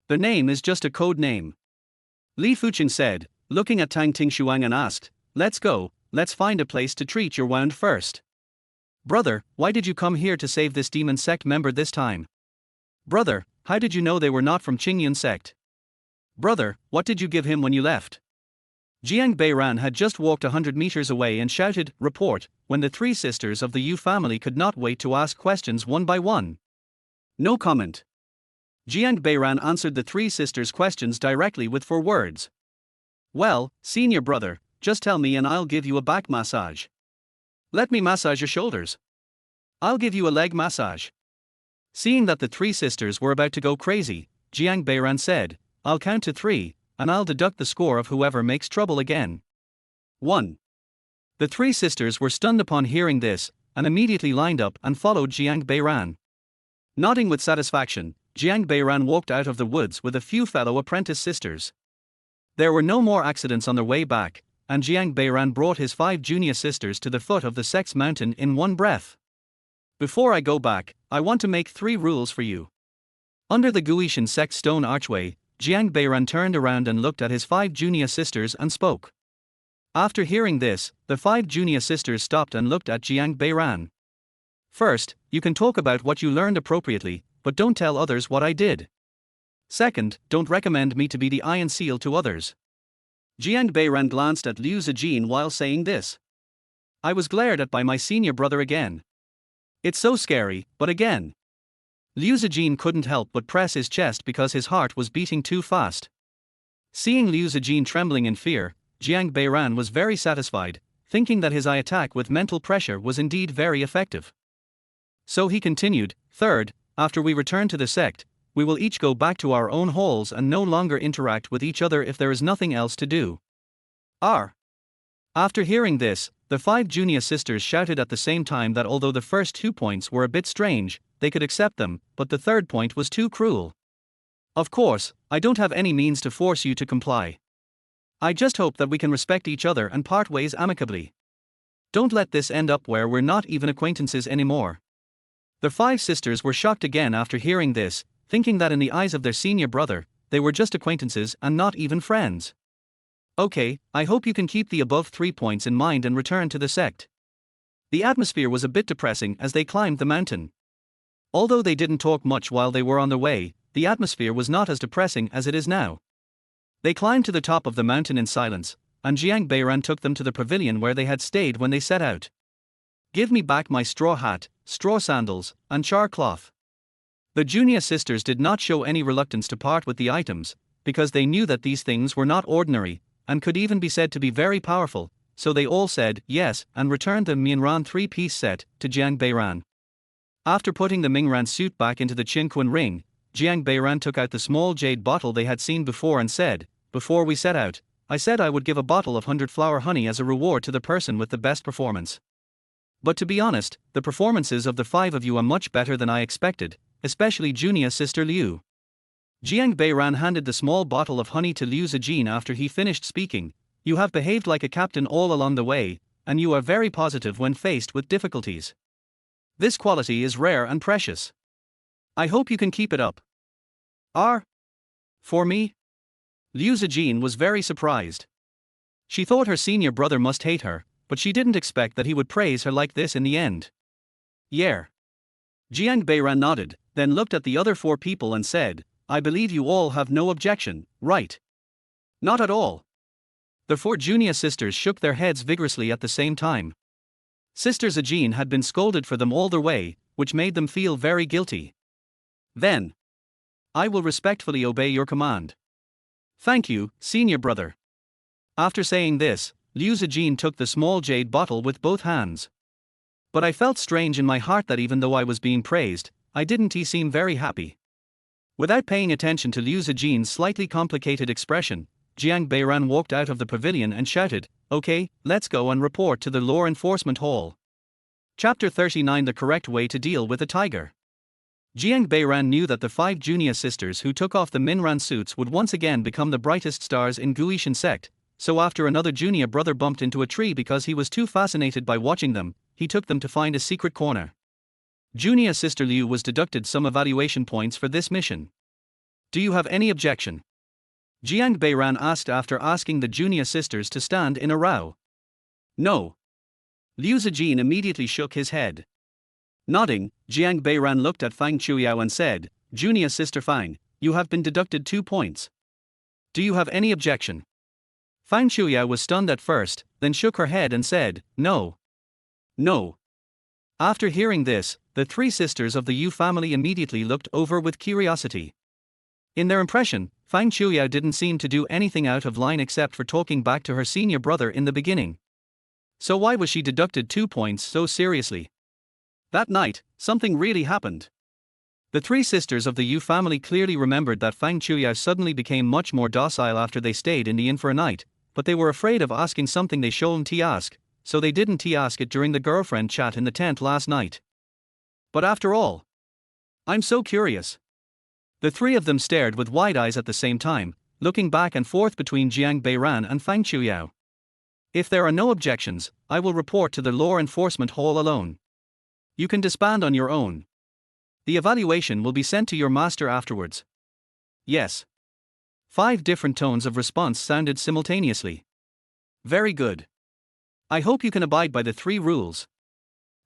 The name is just a code name. Li Fucheng said, looking at Tang Tingshuang and asked, let's go, let's find a place to treat your wound first. Brother, why did you come here to save this demon sect member this time? Brother, how did you know they were not from Qingyun sect? Brother, what did you give him when you left? Jiang Beiran had just walked 100 meters away and shouted, report, when the 3 sisters of the Yu family could not wait to ask questions one by one. No comment. Jiang Beiran answered the 3 sisters' questions directly with 4 words. Well, senior brother, just tell me and I'll give you a back massage. Let me massage your shoulders. I'll give you a leg massage. Seeing that the 3 sisters were about to go crazy, Jiang Beiran said, I'll count to 3, and I'll deduct the score of whoever makes trouble again. 1. The 3 sisters were stunned upon hearing this, and immediately lined up and followed Jiang Beiran. Nodding with satisfaction, Jiang Beiran walked out of the woods with a few fellow apprentice sisters. There were no more accidents on their way back, and Jiang Beiran brought his 5 junior sisters to the foot of the sect's mountain in one breath. Before I go back, I want to make 3 rules for you. Under the Guishan sect stone archway, Jiang Beiran turned around and looked at his 5 junior sisters and spoke. After hearing this, the 5 junior sisters stopped and looked at Jiang Beiran. First, you can talk about what you learned appropriately, but don't tell others what I did. Second, don't recommend me to be the Iron Seal to others. Jiang Beiran glanced at Liu Zijin while saying this. I was glared at by my senior brother again. It's so scary, but again. Liu Zijin couldn't help but press his chest because his heart was beating too fast. Seeing Liu Zijin trembling in fear, Jiang Beiran was very satisfied, thinking that his eye attack with mental pressure was indeed very effective. So he continued, third, after we return to the sect, we will each go back to our own halls and no longer interact with each other if there is nothing else to do. After hearing this, the 5 junior sisters shouted at the same time that although the first 2 points were a bit strange, they could accept them, but the third point was too cruel. Of course, I don't have any means to force you to comply. I just hope that we can respect each other and part ways amicably. Don't let this end up where we're not even acquaintances anymore. The five sisters were shocked again after hearing this, thinking that in the eyes of their senior brother, they were just acquaintances and not even friends. Okay, I hope you can keep the above 3 points in mind and return to the sect. The atmosphere was a bit depressing as they climbed the mountain. Although they didn't talk much while they were on their way, the atmosphere was not as depressing as it is now. They climbed to the top of the mountain in silence, and Jiang Beiran took them to the pavilion where they had stayed when they set out. Give me back my straw hat, straw sandals, and char cloth. The junior sisters did not show any reluctance to part with the items, because they knew that these things were not ordinary, and could even be said to be very powerful, so they all said yes and returned the Minran 3-piece set to Jiang Beiran. After putting the Mingran suit back into the Qinquan ring, Jiang Beiran took out the small jade bottle they had seen before and said, "Before we set out, I said I would give a bottle of 100-flower honey as a reward to the person with the best performance. But to be honest, the performances of the 5 of you are much better than I expected, especially junior sister Liu." Jiang Beiran handed the small bottle of honey to Liu Zijin after he finished speaking. "You have behaved like a captain all along the way, and you are very positive when faced with difficulties. This quality is rare and precious. I hope you can keep it up." For me? Liu Zijin was very surprised. She thought her senior brother must hate her, but she didn't expect that he would praise her like this in the end. Yeah. Jiang Beiran nodded, then looked at the other 4 people and said, "I believe you all have no objection, right?" "Not at all." The 4 junior sisters shook their heads vigorously at the same time. Sister Zijin had been scolded for them all the way, which made them feel very guilty. "Then, I will respectfully obey your command." "Thank you, senior brother." After saying this, Liu Zijin took the small jade bottle with both hands. But I felt strange in my heart that even though I was being praised, I didn't seem very happy. Without paying attention to Liu Zijin's slightly complicated expression, Jiang Beiran walked out of the pavilion and shouted, "Okay, let's go and report to the Law Enforcement Hall." Chapter 39: The Correct Way to Deal with a Tiger. Jiang Beiran knew that the 5 junior sisters who took off the Minran suits would once again become the brightest stars in Guishan sect, so after another junior brother bumped into a tree because he was too fascinated by watching them, he took them to find a secret corner. Junior sister Liu was deducted some evaluation points for this mission. "Do you have any objection?" Jiang Beiran asked after asking the junior sisters to stand in a row. "No." Liu Zijin immediately shook his head. Nodding, Jiang Beiran looked at Fang Chuyao and said, "Junior sister Fang, you have been deducted 2 points. Do you have any objection?" Fang Chuyao was stunned at first, then shook her head and said, "No. No." After hearing this, the 3 sisters of the Yu family immediately looked over with curiosity. In their impression, Fang Chuyao didn't seem to do anything out of line except for talking back to her senior brother in the beginning. So why was she deducted 2 points so seriously? That night, something really happened. The 3 sisters of the Yu family clearly remembered that Fang Chuyao suddenly became much more docile after they stayed in the inn for a night, but they were afraid of asking something they shouldn't ask, so they didn't ask it during the girlfriend chat in the tent last night. But after all, I'm so curious. The 3 of them stared with wide eyes at the same time, looking back and forth between Jiang Beiran and Fang Chuyao. "If there are no objections, I will report to the Law Enforcement Hall alone. You can disband on your own. The evaluation will be sent to your master afterwards." "Yes." 5 different tones of response sounded simultaneously. "Very good. I hope you can abide by the 3 rules.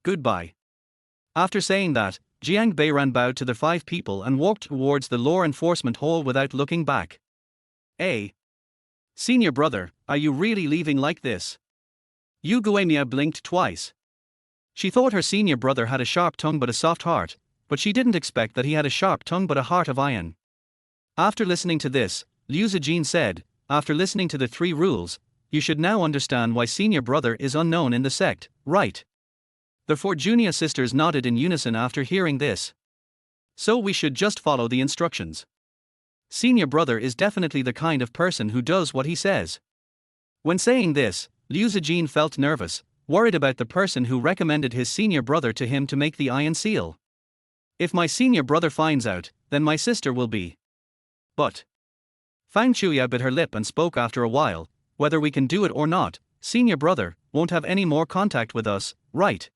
Goodbye." After saying that, Jiang Beiran bowed to the 5 people and walked towards the Law Enforcement Hall without looking back. Senior brother, are you really leaving like this?" Yu Guemia blinked twice. She thought her senior brother had a sharp tongue but a soft heart, but she didn't expect that he had a sharp tongue but a heart of iron. After listening to this, Liu Zijin said, "After listening to the 3 rules, you should now understand why senior brother is unknown in the sect, right?" The 4 junior sisters nodded in unison after hearing this. "So we should just follow the instructions. Senior brother is definitely the kind of person who does what he says." When saying this, Liu Zijin felt nervous, worried about the person who recommended his senior brother to him to make the iron seal. If my senior brother finds out, then my sister will be. But Fang Chuyao bit her lip and spoke after a while, "Whether we can do it or not, senior brother won't have any more contact with us, right?"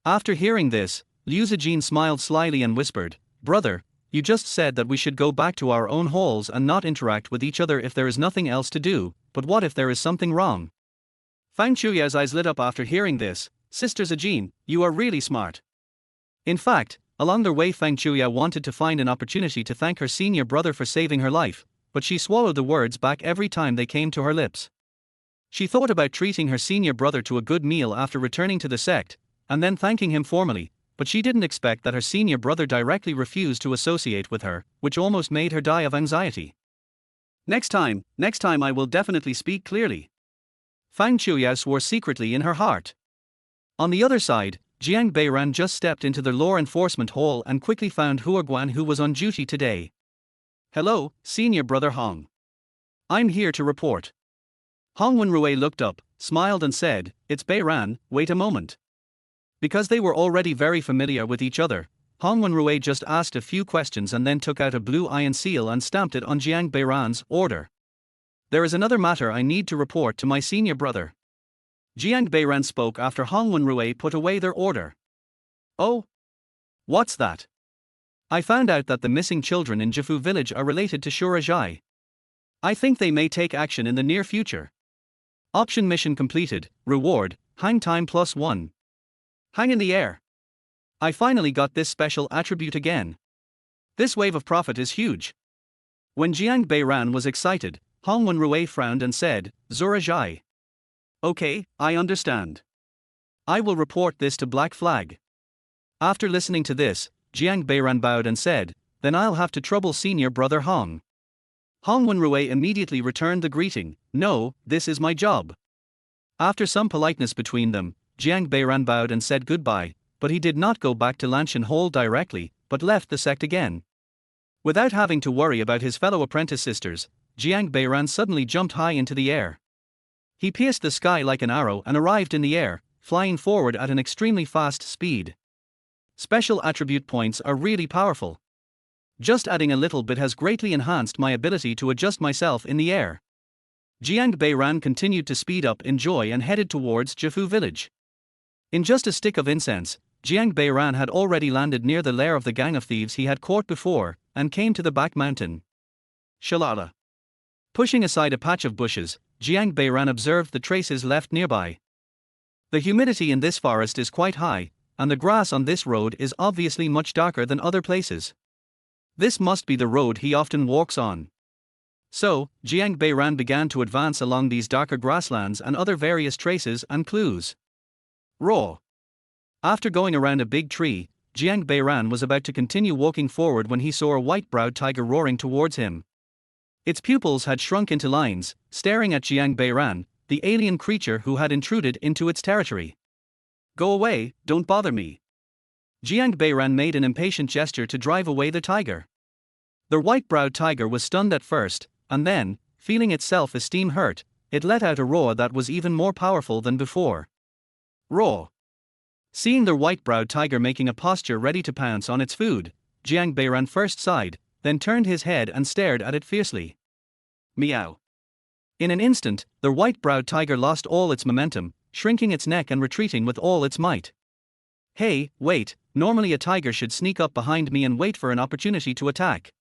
After hearing this, Liu Zijin smiled slyly and whispered, "Brother, you just said that we should go back to our own halls and not interact with each other if there is nothing else to do, but what if there is something wrong?" Fang Chuya's eyes lit up after hearing this. "Sister Zijin, you are really smart." In fact, along their way Fang Chuya wanted to find an opportunity to thank her senior brother for saving her life, but she swallowed the words back every time they came to her lips. She thought about treating her senior brother to a good meal after returning to the sect, and then thanking him formally, but she didn't expect that her senior brother directly refused to associate with her, which almost made her die of anxiety. Next time I will definitely speak clearly." Fang Chuya swore secretly in her heart. On the other side, Jiang Beiran just stepped into the law enforcement hall and quickly found Huaguan, who was on duty today. "Hello, senior brother Hong. I'm here to report." Hong Wenrui looked up, smiled and said, "It's Beiran, wait a moment." Because they were already very familiar with each other, Hong Wenrui just asked a few questions and then took out a blue iron seal and stamped it on Jiang Beiran's order. "There is another matter I need to report to my senior brother." Jiang Beiran spoke after Hong Wenrui put away their order. "Oh? What's that?" "I found out that the missing children in Jifu village are related to Shurajai. I think they may take action in the near future. Option mission completed, reward, hang time +1. Hang in the air. I finally got this special attribute again. This wave of profit is huge." When Jiang Beiran was excited, Hong Wenrui frowned and said, "Zurajai. Okay, I understand. I will report this to Black Flag." After listening to this, Jiang Beiran bowed and said, "Then I'll have to trouble senior brother Hong." Hong Wenrui immediately returned the greeting, "No, this is my job." After some politeness between them, Jiang Beiran bowed and said goodbye, but he did not go back to Lanshan Hall directly, but left the sect again. Without having to worry about his fellow apprentice sisters, Jiang Beiran suddenly jumped high into the air. He pierced the sky like an arrow and arrived in the air, flying forward at an extremely fast speed. Special attribute points are really powerful. Just adding a little bit has greatly enhanced my ability to adjust myself in the air. Jiang Beiran continued to speed up in joy and headed towards Jifu village. In just a stick of incense, Jiang Beiran had already landed near the lair of the gang of thieves he had caught before, and came to the back mountain. Shalala. Pushing aside a patch of bushes, Jiang Beiran observed the traces left nearby. The humidity in this forest is quite high, and the grass on this road is obviously much darker than other places. This must be the road he often walks on. So, Jiang Beiran began to advance along these darker grasslands and other various traces and clues. Raw. After going around a big tree, Jiang Beiran was about to continue walking forward when he saw a white-browed tiger roaring towards him. Its pupils had shrunk into lines, staring at Jiang Beiran, the alien creature who had intruded into its territory. "Go away, don't bother me." Jiang Beiran made an impatient gesture to drive away the tiger. The white-browed tiger was stunned at first, and then, feeling its self-esteem hurt, it let out a roar that was even more powerful than before. Roar. Seeing the white-browed tiger making a posture ready to pounce on its food, Jiang Beiran first sighed, then turned his head and stared at it fiercely. Meow. In an instant, the white-browed tiger lost all its momentum, shrinking its neck and retreating with all its might. "Hey, wait, normally a tiger should sneak up behind me and wait for an opportunity to attack.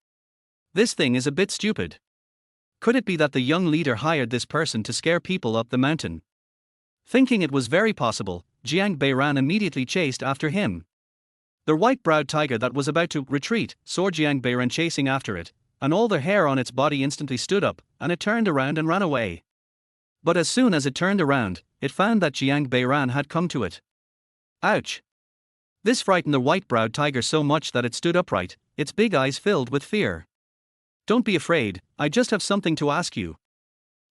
This thing is a bit stupid. Could it be that the young leader hired this person to scare people up the mountain?" Thinking it was very possible, Jiang Beiran immediately chased after him. The white-browed tiger that was about to retreat saw Jiang Beiran chasing after it, and all the hair on its body instantly stood up, and it turned around and ran away. But as soon as it turned around, it found that Jiang Beiran had come to it. Ouch! This frightened the white-browed tiger so much that it stood upright, its big eyes filled with fear. "Don't be afraid, I just have something to ask you."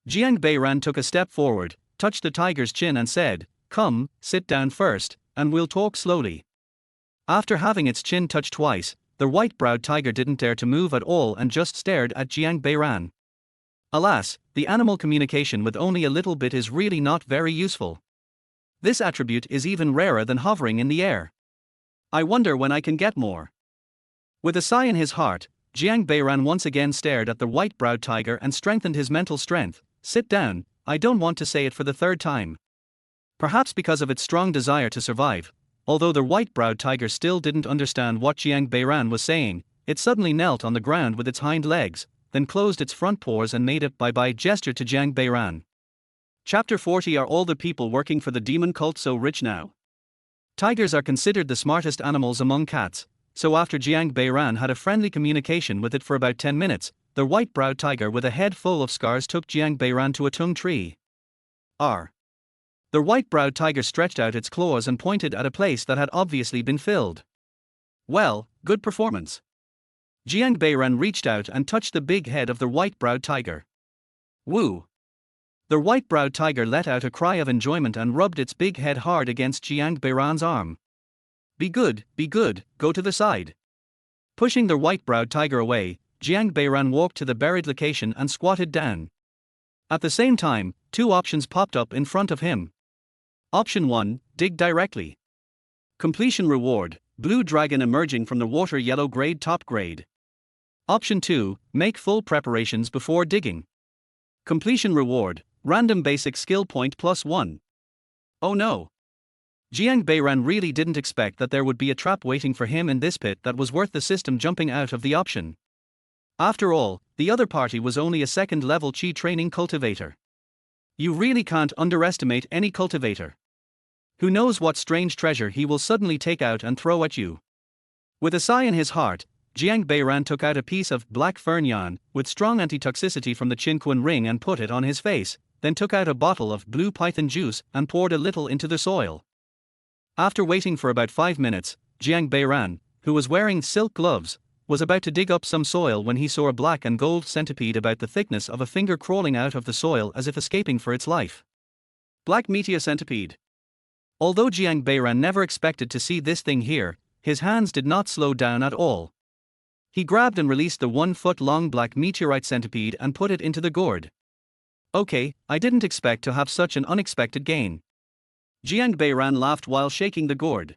Jiang Beiran took a step forward, touched the tiger's chin and said, "Come, sit down first, and we'll talk slowly." After having its chin touched twice, the white-browed tiger didn't dare to move at all and just stared at Jiang Beiran. Alas, the animal communication with only a little bit is really not very useful. This attribute is even rarer than hovering in the air. I wonder when I can get more. With a sigh in his heart, Jiang Beiran once again stared at the white-browed tiger and strengthened his mental strength. "Sit down, I don't want to say it for the third time." Perhaps because of its strong desire to survive, Although the white-browed tiger still didn't understand what Jiang Beiran was saying, it suddenly knelt on the ground with its hind legs, then closed its front paws and made a bye-bye gesture to Jiang Beiran. Chapter 40. Are all the people working for the demon cult so rich now? Tigers are considered the smartest animals among cats, so after Jiang Beiran had a friendly communication with it for about 10 minutes, the white-browed tiger with a head full of scars took Jiang Beiran to a tung tree. The white-browed tiger stretched out its claws and pointed at a place that had obviously been filled. Well, good performance. Jiang Beiran reached out and touched the big head of the white-browed tiger. Woo! The white-browed tiger let out a cry of enjoyment and rubbed its big head hard against Jiang Beiran's arm. Be good, go to the side. Pushing the white-browed tiger away, Jiang Beiran walked to the buried location and squatted down. At the same time, two options popped up in front of him. Option 1, dig directly. Completion reward, blue dragon emerging from the water, yellow grade, top grade. Option 2, make full preparations before digging. Completion reward, random basic skill point +1. Oh no! Jiang Beiran really didn't expect that there would be a trap waiting for him in this pit that was worth the system jumping out of the option. After all, the other party was only a second-level chi training cultivator. You really can't underestimate any cultivator. Who knows what strange treasure he will suddenly take out and throw at you. With a sigh in his heart, Jiang Beiran took out a piece of black fern yarn with strong anti-toxicity from the Qinquan ring and put it on his face, then took out a bottle of blue python juice and poured a little into the soil. After waiting for about 5 minutes, Jiang Beiran, who was wearing silk gloves, was about to dig up some soil when he saw a black and gold centipede about the thickness of a finger crawling out of the soil as if escaping for its life. Black meteor centipede. Although Jiang Beiran never expected to see this thing here, his hands did not slow down at all. He grabbed and released the 1-foot-long black meteorite centipede and put it into the gourd. Okay, I didn't expect to have such an unexpected gain. Jiang Beiran laughed while shaking the gourd.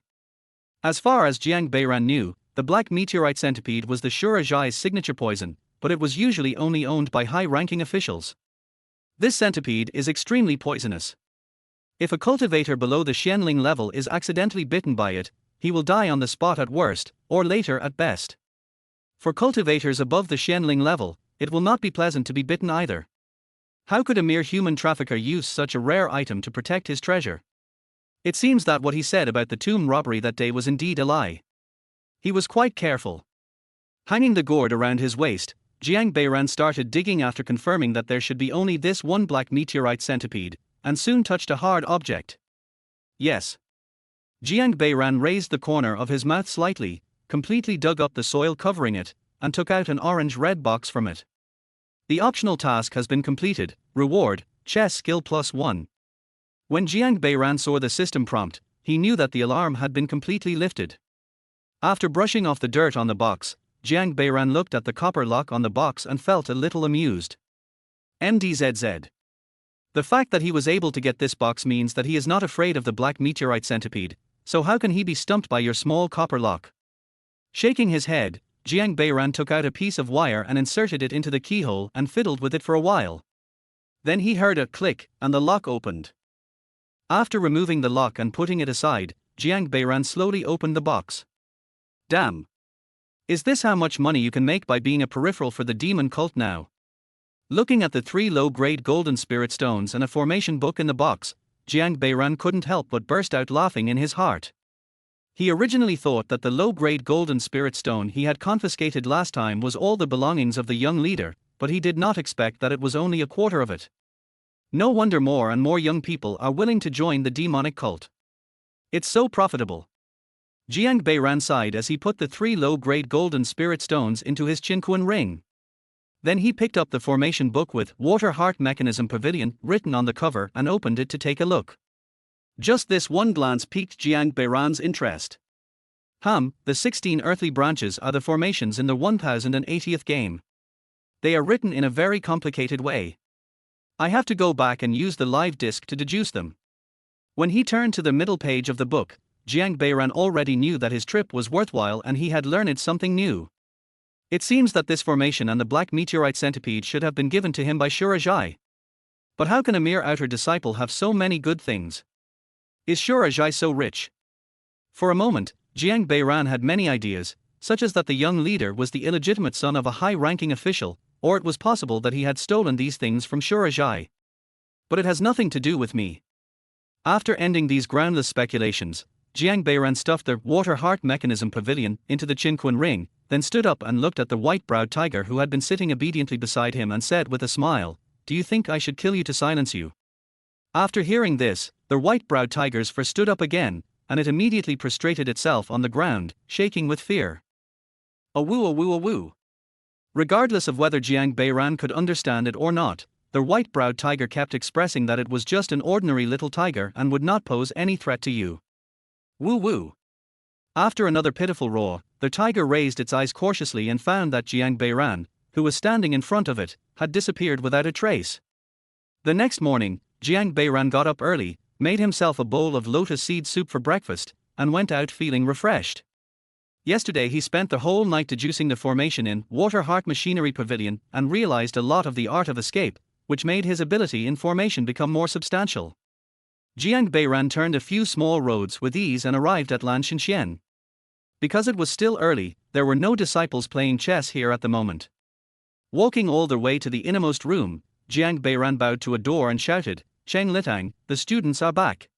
As far as Jiang Beiran knew, the black meteorite centipede was the Shurajai's signature poison, but it was usually only owned by high-ranking officials. This centipede is extremely poisonous. If a cultivator below the Xianling level is accidentally bitten by it, he will die on the spot at worst, or later at best. For cultivators above the Xianling level, it will not be pleasant to be bitten either. How could a mere human trafficker use such a rare item to protect his treasure? It seems that what he said about the tomb robbery that day was indeed a lie. He was quite careful. Hanging the gourd around his waist, Jiang Beiran started digging after confirming that there should be only this one black meteorite centipede, and soon touched a hard object. Yes. Jiang Beiran raised the corner of his mouth slightly, completely dug up the soil covering it, and took out an orange-red box from it. The optional task has been completed, reward, chess skill +1. When Jiang Beiran saw the system prompt, he knew that the alarm had been completely lifted. After brushing off the dirt on the box, Jiang Beiran looked at the copper lock on the box and felt a little amused. MDZZ. The fact that he was able to get this box means that he is not afraid of the black meteorite centipede, so how can he be stumped by your small copper lock? Shaking his head, Jiang Beiran took out a piece of wire and inserted it into the keyhole and fiddled with it for a while. Then he heard a click, and the lock opened. After removing the lock and putting it aside, Jiang Beiran slowly opened the box. Damn. Is this how much money you can make by being a peripheral for the demon cult now? Looking at the 3 low-grade golden spirit stones and a formation book in the box, Jiang Beiran couldn't help but burst out laughing in his heart. He originally thought that the low-grade golden spirit stone he had confiscated last time was all the belongings of the young leader, but he did not expect that it was only a quarter of it. No wonder more and more young people are willing to join the demonic cult. It's so profitable. Jiang Beiran sighed as he put the 3 low-grade golden spirit stones into his Qinquan ring. Then he picked up the formation book with Water Heart Mechanism Pavilion written on the cover and opened it to take a look. Just this one glance piqued Jiang Beiran's interest. The 16 earthly branches are the formations in the 1080th game. They are written in a very complicated way. I have to go back and use the live disk to deduce them. When he turned to the middle page of the book, Jiang Beiran already knew that his trip was worthwhile and he had learned something new. It seems that this formation and the black meteorite centipede should have been given to him by Shurajai. But how can a mere outer disciple have so many good things? Is Shurajai so rich? For a moment, Jiang Beiran had many ideas, such as that the young leader was the illegitimate son of a high-ranking official, or it was possible that he had stolen these things from Shurajai. But it has nothing to do with me. After ending these groundless speculations, Jiang Beiran stuffed the water heart mechanism pavilion into the Qinquan ring, then stood up and looked at the white-browed tiger who had been sitting obediently beside him and said with a smile, "Do you think I should kill you to silence you?" After hearing this, the white-browed tiger's fur stood up again, and it immediately prostrated itself on the ground, shaking with fear. A woo a woo a woo. Regardless of whether Jiang Beiran could understand it or not, the white-browed tiger kept expressing that it was just an ordinary little tiger and would not pose any threat to you. Woo woo. After another pitiful roar, the tiger raised its eyes cautiously and found that Jiang Beiran, who was standing in front of it, had disappeared without a trace. The next morning, Jiang Beiran got up early, made himself a bowl of lotus seed soup for breakfast, and went out feeling refreshed. Yesterday he spent the whole night deducing the formation in Water Heart Machinery Pavilion and realized a lot of the art of escape, which made his ability in formation become more substantial. Jiang Beiran turned a few small roads with ease and arrived at Lan Shenxian. Because it was still early, there were no disciples playing chess here at the moment. Walking all the way to the innermost room, Jiang Beiran bowed to a door and shouted, "Cheng Litang, the students are back."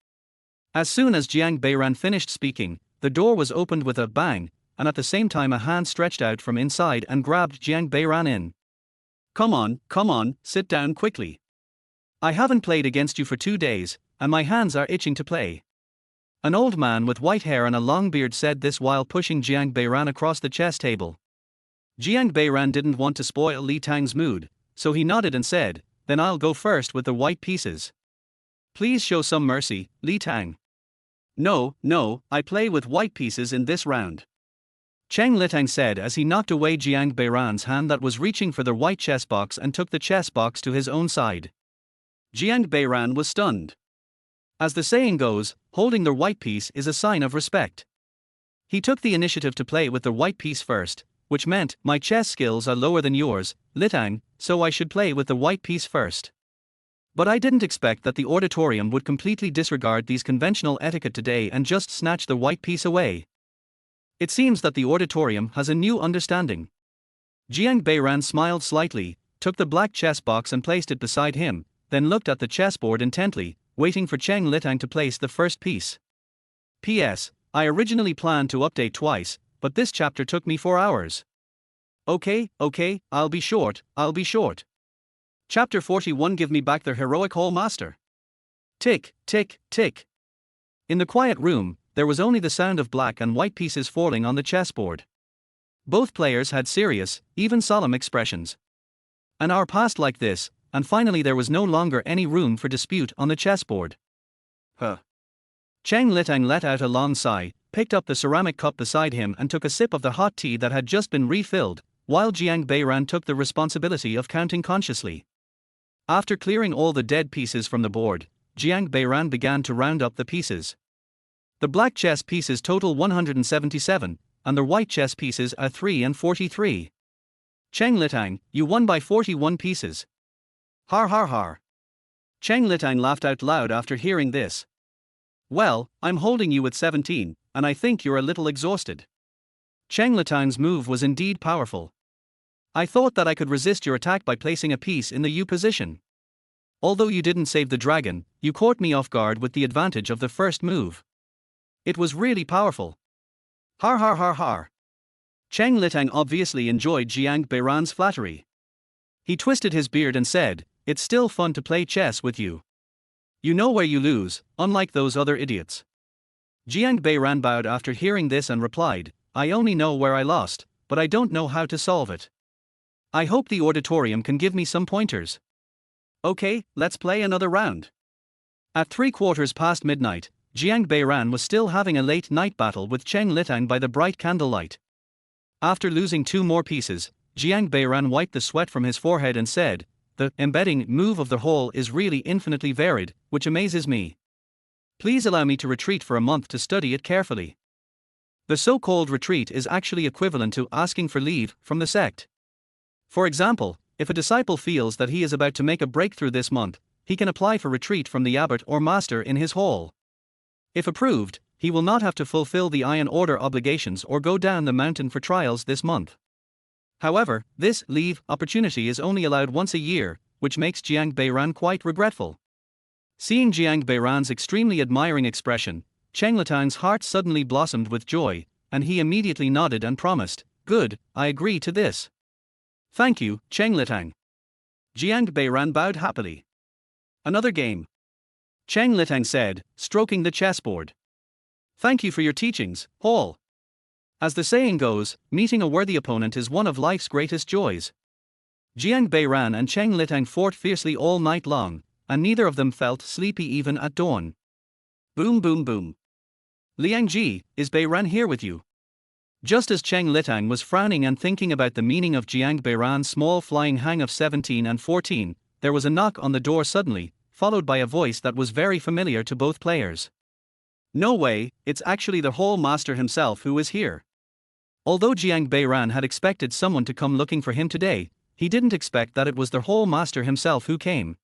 As soon as Jiang Beiran finished speaking, the door was opened with a bang, and at the same time a hand stretched out from inside and grabbed Jiang Beiran in. Come on, sit down quickly. I haven't played against you for 2 days, and my hands are itching to play." An old man with white hair and a long beard said this while pushing Jiang Beiran across the chess table. Jiang Beiran didn't want to spoil Li Tang's mood, so he nodded and said, "Then I'll go first with the white pieces. Please show some mercy, Li Tang." No, I play with white pieces in this round," Cheng Litang said as he knocked away Jiang Beiran's hand that was reaching for the white chess box and took the chess box to his own side. Jiang Beiran was stunned. As the saying goes, holding the white piece is a sign of respect. He took the initiative to play with the white piece first, which meant, "My chess skills are lower than yours, Litang, so I should play with the white piece first." But I didn't expect that the auditorium would completely disregard these conventional etiquette today and just snatch the white piece away. It seems that the auditorium has a new understanding. Jiang Beiran smiled slightly, took the black chess box and placed it beside him, then looked at the chessboard intently, waiting for Cheng Litang to place the first piece. P.S. I originally planned to update twice, but this chapter took me 4 hours. Okay, I'll be short. Chapter 41. Give me back the heroic Hall Master. Tick, tick, tick. In the quiet room, there was only the sound of black and white pieces falling on the chessboard. Both players had serious, even solemn expressions. An hour passed like this, and finally there was no longer any room for dispute on the chessboard. Cheng Litang let out a long sigh, picked up the ceramic cup beside him and took a sip of the hot tea that had just been refilled, while Jiang Beiran took the responsibility of counting consciously. After clearing all the dead pieces from the board, Jiang Beiran began to round up the pieces. The black chess pieces total 177, and the white chess pieces are 3 and 43. Cheng Litang, you won by 41 pieces. Har har har. Cheng Litang laughed out loud after hearing this. Well, I'm holding you at 17, and I think you're a little exhausted. Cheng Litang's move was indeed powerful. I thought that I could resist your attack by placing a piece in the U position. Although you didn't save the dragon, you caught me off guard with the advantage of the first move. It was really powerful. Har har har har. Cheng Litang obviously enjoyed Jiang Beiran's flattery. He twisted his beard and said, "It's still fun to play chess with you. You know where you lose, unlike those other idiots." Jiang Beiran bowed after hearing this and replied, "I only know where I lost, but I don't know how to solve it. I hope the auditorium can give me some pointers." Okay, let's play another round. At 3/4 past midnight, Jiang Beiran was still having a late night battle with Cheng Litang by the bright candlelight. After losing 2 more pieces, Jiang Beiran wiped the sweat from his forehead and said, "The embedding move of the hall is really infinitely varied, which amazes me. Please allow me to retreat for a month to study it carefully." The so-called retreat is actually equivalent to asking for leave from the sect. For example, if a disciple feels that he is about to make a breakthrough this month, he can apply for retreat from the abbot or master in his hall. If approved, he will not have to fulfill the Iron Order obligations or go down the mountain for trials this month. However, this leave opportunity is only allowed once a year, which makes Jiang Beiran quite regretful. Seeing Jiang Beiran's extremely admiring expression, Cheng Litang's heart suddenly blossomed with joy, and he immediately nodded and promised, "Good, I agree to this." "Thank you, Cheng Litang." Jiang Beiran bowed happily. "Another game," Cheng Litang said, stroking the chessboard. "Thank you for your teachings, Hall. As the saying goes, meeting a worthy opponent is one of life's greatest joys." Jiang Beiran and Cheng Litang fought fiercely all night long, and neither of them felt sleepy even at dawn. Boom boom boom. "Liang Ji, is Beiran here with you?" Just as Cheng Litang was frowning and thinking about the meaning of Jiang Beiran's small flying hang of 17 and 14, there was a knock on the door suddenly, followed by a voice that was very familiar to both players. "No way, it's actually the Hall Master himself who is here." Although Jiang Beiran had expected someone to come looking for him today, he didn't expect that it was the Hall Master himself who came.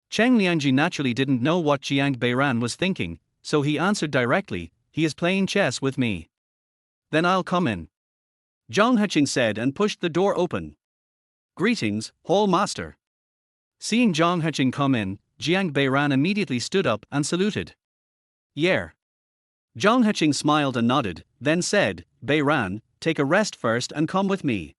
Cheng Liangji naturally didn't know what Jiang Beiran was thinking, so he answered directly, "He is playing chess with me." "Then I'll come in," Zhang Heching said and pushed the door open. "Greetings, Hall Master." Seeing Zhang Heching come in, Jiang Beiran immediately stood up and saluted. "Yeah." Zhang Heching smiled and nodded, then said, "Beiran, take a rest first and come with me."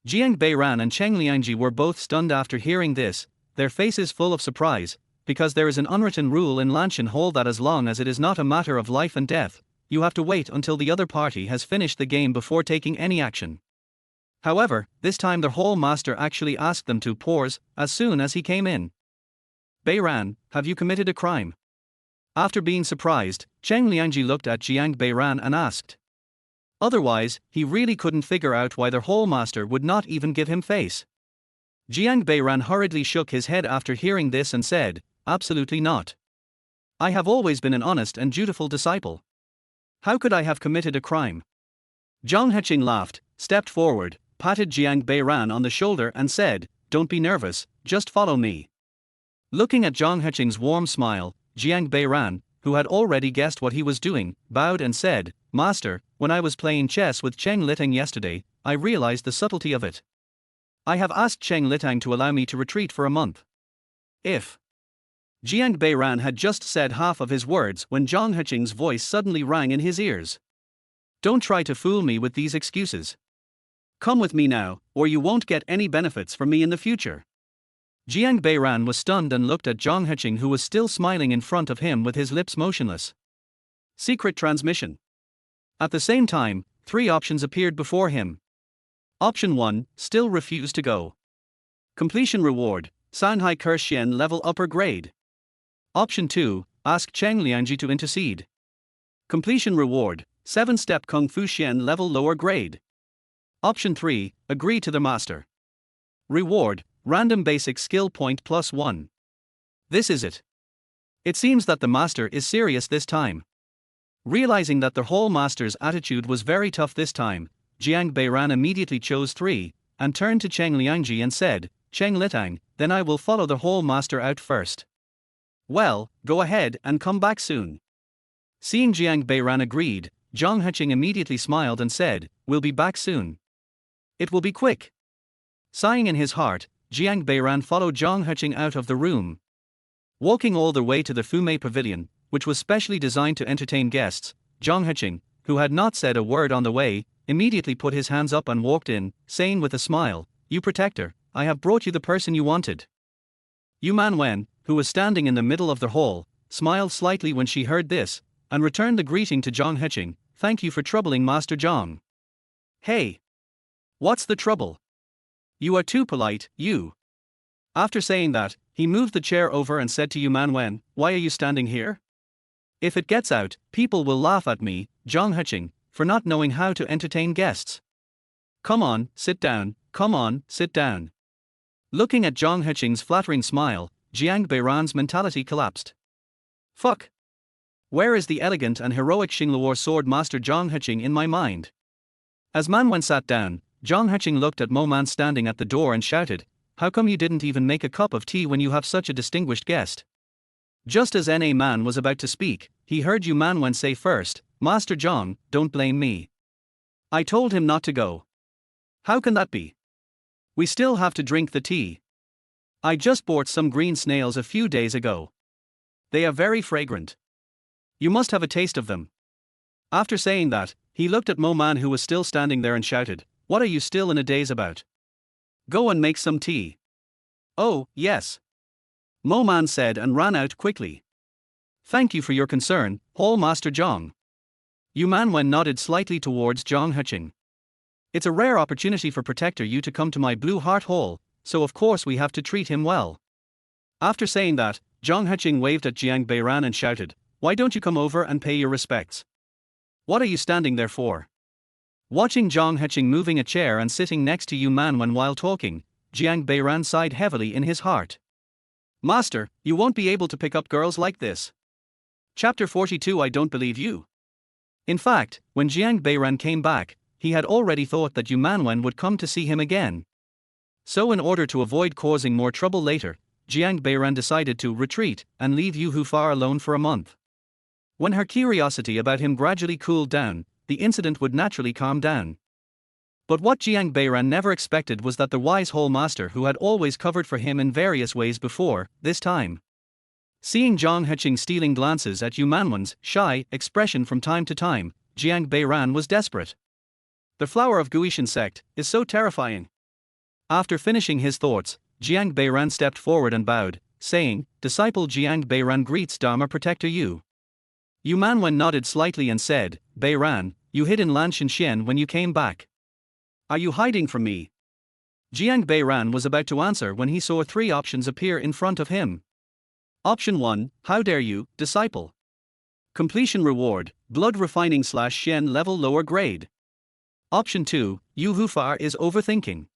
Jiang Beiran and Cheng Liangji were both stunned after hearing this, their faces full of surprise, because there is an unwritten rule in Lanshan Hall that as long as it is not a matter of life and death, you have to wait until the other party has finished the game before taking any action. However, this time the Hall Master actually asked them to pause as soon as he came in. "Beiran, have you committed a crime?" After being surprised, Cheng Liangji looked at Jiang Beiran and asked. Otherwise, he really couldn't figure out why the Hall Master would not even give him face. Jiang Beiran hurriedly shook his head after hearing this and said, "Absolutely not. I have always been an honest and dutiful disciple. How could I have committed a crime?" Zhang Heching laughed, stepped forward, patted Jiang Beiran on the shoulder and said, "Don't be nervous, just follow me." Looking at Zhang Heching's warm smile, Jiang Beiran, who had already guessed what he was doing, bowed and said, "Master, when I was playing chess with Cheng Litang yesterday, I realized the subtlety of it. I have asked Cheng Litang to allow me to retreat for a month. If..." Jiang Beiran had just said half of his words when Zhang Heching's voice suddenly rang in his ears. "Don't try to fool me with these excuses. Come with me now, or you won't get any benefits from me in the future." Jiang Beiran was stunned and looked at Zhang Heching, who was still smiling in front of him with his lips motionless. Secret transmission. At the same time, 3 options appeared before him. Option 1, still refuse to go. Completion reward, Sanhai Kerxian level upper grade. Option 2, ask Cheng Liangji to intercede. Completion reward, 7-step Kung Fu Xian level lower grade. Option 3, agree to the master. Reward, random basic skill point +1. This is it. It seems that the master is serious this time. Realizing that the Hall Master's attitude was very tough this time, Jiang Beiran immediately chose 3, and turned to Cheng Liangji and said, "Cheng Litang, then I will follow the Hall Master out first." "Well, go ahead and come back soon." Seeing Jiang Beiran agreed, Zhang Heching immediately smiled and said, "We'll be back soon. It will be quick." Sighing in his heart, Jiang Beiran followed Zhang Heching out of the room. Walking all the way to the Fumei Pavilion, which was specially designed to entertain guests, Zhang Heching, who had not said a word on the way, immediately put his hands up and walked in, saying with a smile, "You protector, I have brought you the person you wanted." Yu Manwen, who was standing in the middle of the hall, smiled slightly when she heard this, and returned the greeting to Zhang Heching, "Thank you for troubling Master Zhang." "Hey! What's the trouble? You are too polite, you." After saying that, he moved the chair over and said to Yu Manwen, "Why are you standing here? If it gets out, people will laugh at me, Zhang Heching, for not knowing how to entertain guests. Come on, sit down, come on, sit down." Looking at Zhang Heching's flattering smile, Jiang Beiran's mentality collapsed. Fuck! Where is the elegant and heroic Xingluo sword master Zhang Heching in my mind? As Manwen sat down, Zhang Heching looked at Mo Man standing at the door and shouted, "How come you didn't even make a cup of tea when you have such a distinguished guest?" Just as Na Man was about to speak, he heard Yu Manwen say first, "Master Zhang, don't blame me. I told him not to go." "How can that be? We still have to drink the tea. I just bought some green snails a few days ago. They are very fragrant. You must have a taste of them." After saying that, he looked at Mo Man, who was still standing there, and shouted, "What are you still in a daze about? Go and make some tea." "Oh, yes," Mo Man said, and ran out quickly. "Thank you for your concern, Hall Master Zhang." Yu Manwen nodded slightly towards Zhang Heching. "It's a rare opportunity for Protector Yu to come to my Blue Heart Hall, so of course we have to treat him well." After saying that, Zhang Heching waved at Jiang Beiran and shouted, "Why don't you come over and pay your respects? What are you standing there for?" Watching Zhang Heching moving a chair and sitting next to Yu Manwen while talking, Jiang Beiran sighed heavily in his heart. "Master, you won't be able to pick up girls like this." Chapter 42. I don't believe you. In fact, when Jiang Beiran came back, he had already thought that Yu Manwen would come to see him again. So in order to avoid causing more trouble later, Jiang Beiran decided to retreat and leave Yu Hufar alone for a month. When her curiosity about him gradually cooled down, the incident would naturally calm down. But what Jiang Beiran never expected was that the wise Hall Master, who had always covered for him in various ways before, this time. Seeing Zhang Heching stealing glances at Yu Manwen's shy expression from time to time, Jiang Beiran was desperate. The flower of Guishan sect is so terrifying. After finishing his thoughts, Jiang Beiran stepped forward and bowed, saying, "Disciple Jiang Beiran greets Dharma Protector Yu." Yu Manwen nodded slightly and said, "Beiran, you hid in Lanshan when you came back. Are you hiding from me?" Jiang Beiran was about to answer when he saw three options appear in front of him. Option 1, "How dare you, disciple?" Completion reward, blood refining /Shen level lower grade. Option 2, "Yu Hufar is overthinking.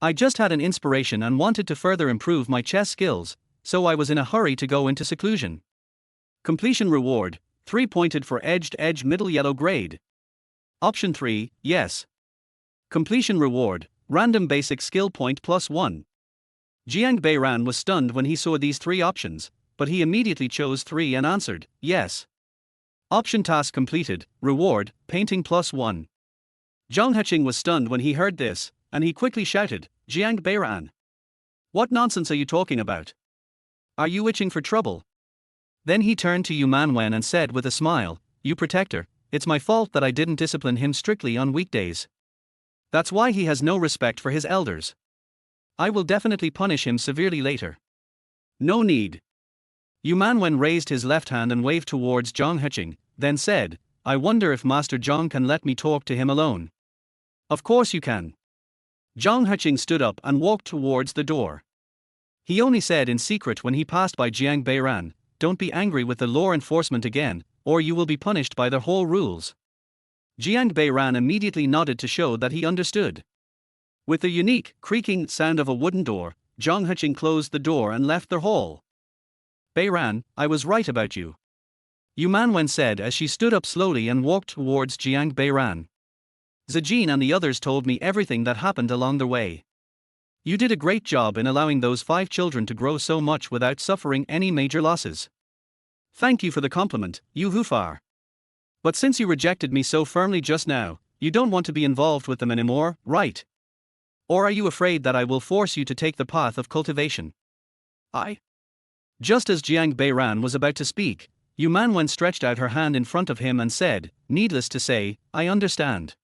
I just had an inspiration and wanted to further improve my chess skills, so I was in a hurry to go into seclusion." Completion reward, 3 pointed for edged edge middle yellow grade. Option 3, "Yes." Completion reward, random basic skill point +1. Jiang Beiran was stunned when he saw these three options, but he immediately chose 3 and answered, "Yes." Option task completed, reward, painting +1. Zhang Heching was stunned when he heard this, and he quickly shouted, "Jiang Beiran! What nonsense are you talking about? Are you itching for trouble?" Then he turned to Yu Manwen and said with a smile, "You Protector, it's my fault that I didn't discipline him strictly on weekdays. That's why he has no respect for his elders. I will definitely punish him severely later." "No need." Yu Manwen raised his left hand and waved towards Zhang Heching, then said, "I wonder if Master Zhang can let me talk to him alone." "Of course you can." Zhang Heching stood up and walked towards the door. He only said in secret when he passed by Jiang Beiran, "Don't be angry with the law enforcement again, or you will be punished by their whole rules." Jiang Beiran immediately nodded to show that he understood. With the unique, creaking sound of a wooden door, Zhang Heching closed the door and left the hall. "Beiran, I was right about you," Yu Manwen said as she stood up slowly and walked towards Jiang Beiran. "Zijin and the others told me everything that happened along the way. You did a great job in allowing those 5 children to grow so much without suffering any major losses. Thank you for the compliment, Yu Hufar. But since you rejected me so firmly just now, you don't want to be involved with them anymore, right? Or are you afraid that I will force you to take the path of cultivation?" Just as Jiang Beiran was about to speak, Yu Manwen stretched out her hand in front of him and said, "Needless to say, I understand.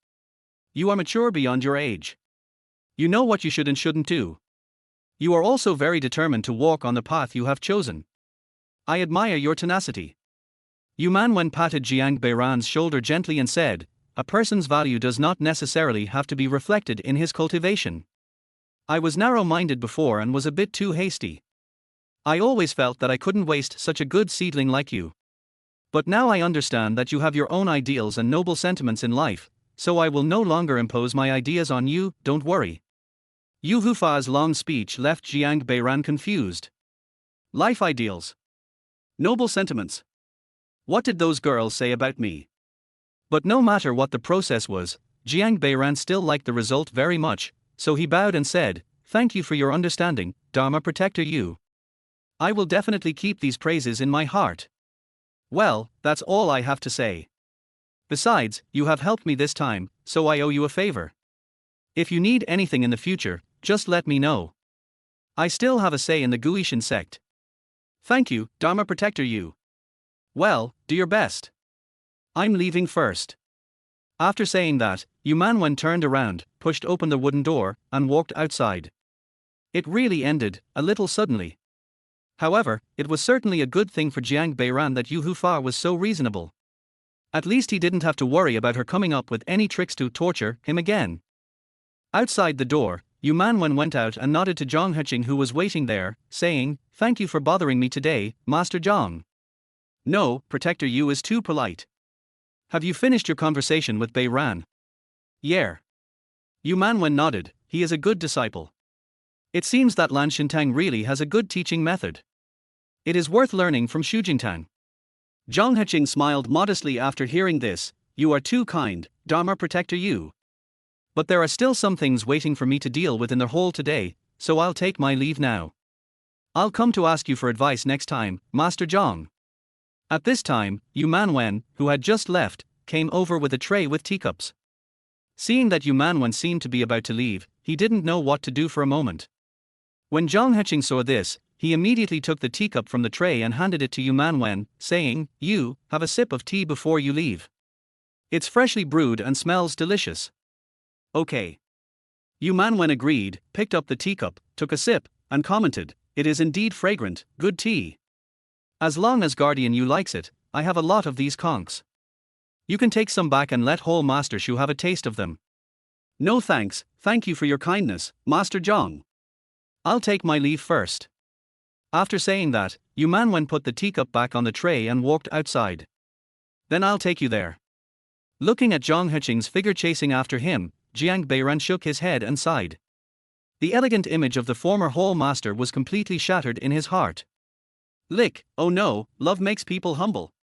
You are mature beyond your age. You know what you should and shouldn't do. You are also very determined to walk on the path you have chosen. I admire your tenacity." Yu Manwen patted Jiang Beiran's shoulder gently and said, "A person's value does not necessarily have to be reflected in his cultivation. I was narrow-minded before and was a bit too hasty. I always felt that I couldn't waste such a good seedling like you. But now I understand that you have your own ideals and noble sentiments in life, so I will no longer impose my ideas on you, don't worry." Yu Hufa's long speech left Jiang Beiran confused. Life ideals. Noble sentiments. What did those girls say about me? But no matter what the process was, Jiang Beiran still liked the result very much, so he bowed and said, "Thank you for your understanding, Dharma Protector Yu. I will definitely keep these praises in my heart." Well, that's all I have to say. Besides, you have helped me this time, so I owe you a favor. If you need anything in the future, just let me know. I still have a say in the Guishan sect. Thank you, Dharma Protector you. Well, do your best. I'm leaving first. After saying that, Yumanwen turned around, pushed open the wooden door, and walked outside. It really ended, a little suddenly. However, it was certainly a good thing for Jiang Beiran that Yu Hufar was so reasonable. At least he didn't have to worry about her coming up with any tricks to torture him again. Outside the door, Yumanwen went out and nodded to Zhang Heching, who was waiting there, saying, "Thank you for bothering me today, Master Zhang." "No, Protector Yu is too polite. Have you finished your conversation with Beiran?" "Yeah." Yumanwen nodded. He is a good disciple. It seems that Lan Shintang really has a good teaching method. It is worth learning from Shujingtang. Zhang Heching smiled modestly after hearing this. "You are too kind, Dharma Protector Yu. But there are still some things waiting for me to deal with in the hall today, so I'll take my leave now. I'll come to ask you for advice next time, Master Zhang." At this time, Yumanwen, who had just left, came over with a tray with teacups. Seeing that Yumanwen seemed to be about to leave, he didn't know what to do for a moment. When Zhang Heching saw this, he immediately took the teacup from the tray and handed it to Yumanwen, saying, "You, have a sip of tea before you leave. It's freshly brewed and smells delicious." "Okay." Yumanwen agreed, picked up the teacup, took a sip, and commented, "It is indeed fragrant, good tea. As long as Guardian Yu likes it, I have a lot of these conchs. You can take some back and let whole Master Shu have a taste of them." "No thanks, thank you for your kindness, Master Zhang. I'll take my leave first." After saying that, Yumanwen put the teacup back on the tray and walked outside. "Then I'll take you there." Looking at Zhang Heching's figure chasing after him, Jiang Beiran shook his head and sighed. The elegant image of the former Hall Master was completely shattered in his heart. Lick, oh no, love makes people humble.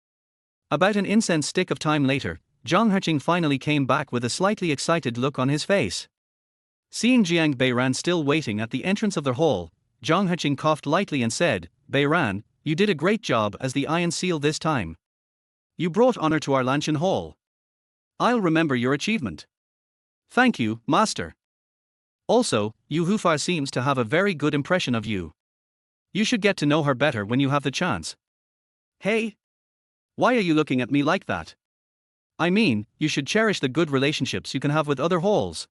About an incense stick of time later, Zhang Heching finally came back with a slightly excited look on his face. Seeing Jiang Beiran still waiting at the entrance of the hall, Zhang Heching coughed lightly and said, "Beiran, you did a great job as the Iron Seal this time. You brought honor to our Lanshan Hall. I'll remember your achievement." "Thank you, Master. Also, Yu Hufar seems to have a very good impression of you. You should get to know her better when you have the chance." "Hey? Why are you looking at me like that? I mean, you should cherish the good relationships you can have with other halls.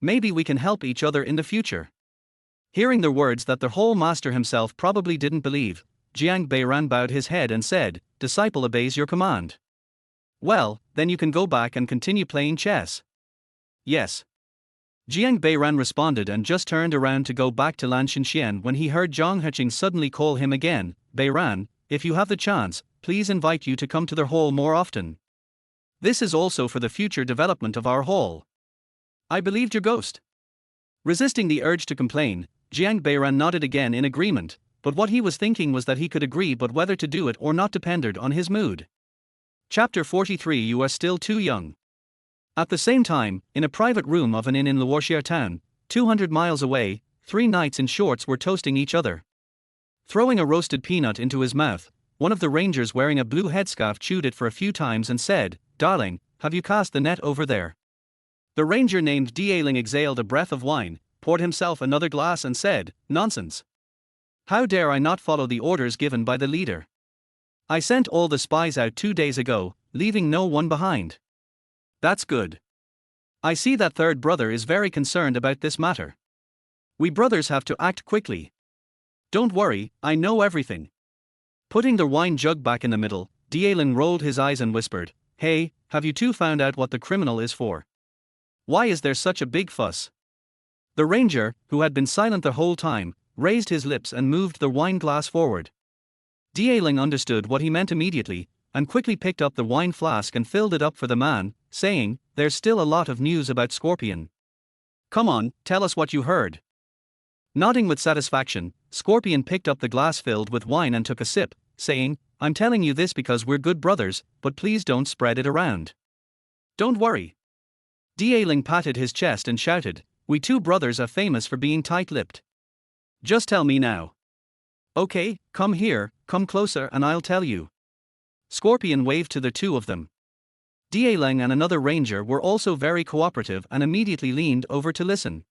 Maybe we can help each other in the future." Hearing the words that the Hall Master himself probably didn't believe, Jiang Beiran bowed his head and said, "Disciple obeys your command. Well, then you can go back and continue playing chess." "Yes." Jiang Beiran responded and just turned around to go back to Lan Xinxian when he heard Zhang Heching suddenly call him again, "Beiran, if you have the chance, please invite you to come to their hall more often. This is also for the future development of our hall. I believed your ghost." Resisting the urge to complain, Jiang Beiran nodded again in agreement, but what he was thinking was that he could agree, but whether to do it or not depended on his mood. Chapter 43. You are still too young. At the same time, in a private room of an inn in Luoxia town, 200 miles away, 3 knights in shorts were toasting each other. Throwing a roasted peanut into his mouth, one of the rangers wearing a blue headscarf chewed it for a few times and said, "Darling, have you cast the net over there?" The ranger named Dialing exhaled a breath of wine, poured himself another glass and said, "Nonsense. How dare I not follow the orders given by the leader? I sent all the spies out 2 days ago, leaving no one behind." "That's good. I see that third brother is very concerned about this matter. We brothers have to act quickly. Don't worry, I know everything." Putting the wine jug back in the middle, Dialing rolled his eyes and whispered, "Hey, have you two found out what the criminal is for? Why is there such a big fuss?" The ranger, who had been silent the whole time, raised his lips and moved the wine glass forward. Dialing understood what he meant immediately, and quickly picked up the wine flask and filled it up for the man, saying, "There's still a lot of news about Scorpion. Come on, tell us what you heard." Nodding with satisfaction, Scorpion picked up the glass filled with wine and took a sip, saying, "I'm telling you this because we're good brothers, but please don't spread it around." "Don't worry." Dialing patted his chest and shouted, "We two brothers are famous for being tight-lipped. Just tell me now." "Okay, come here, come closer and I'll tell you." Scorpion waved to the two of them. Dieleng and another ranger were also very cooperative and immediately leaned over to listen.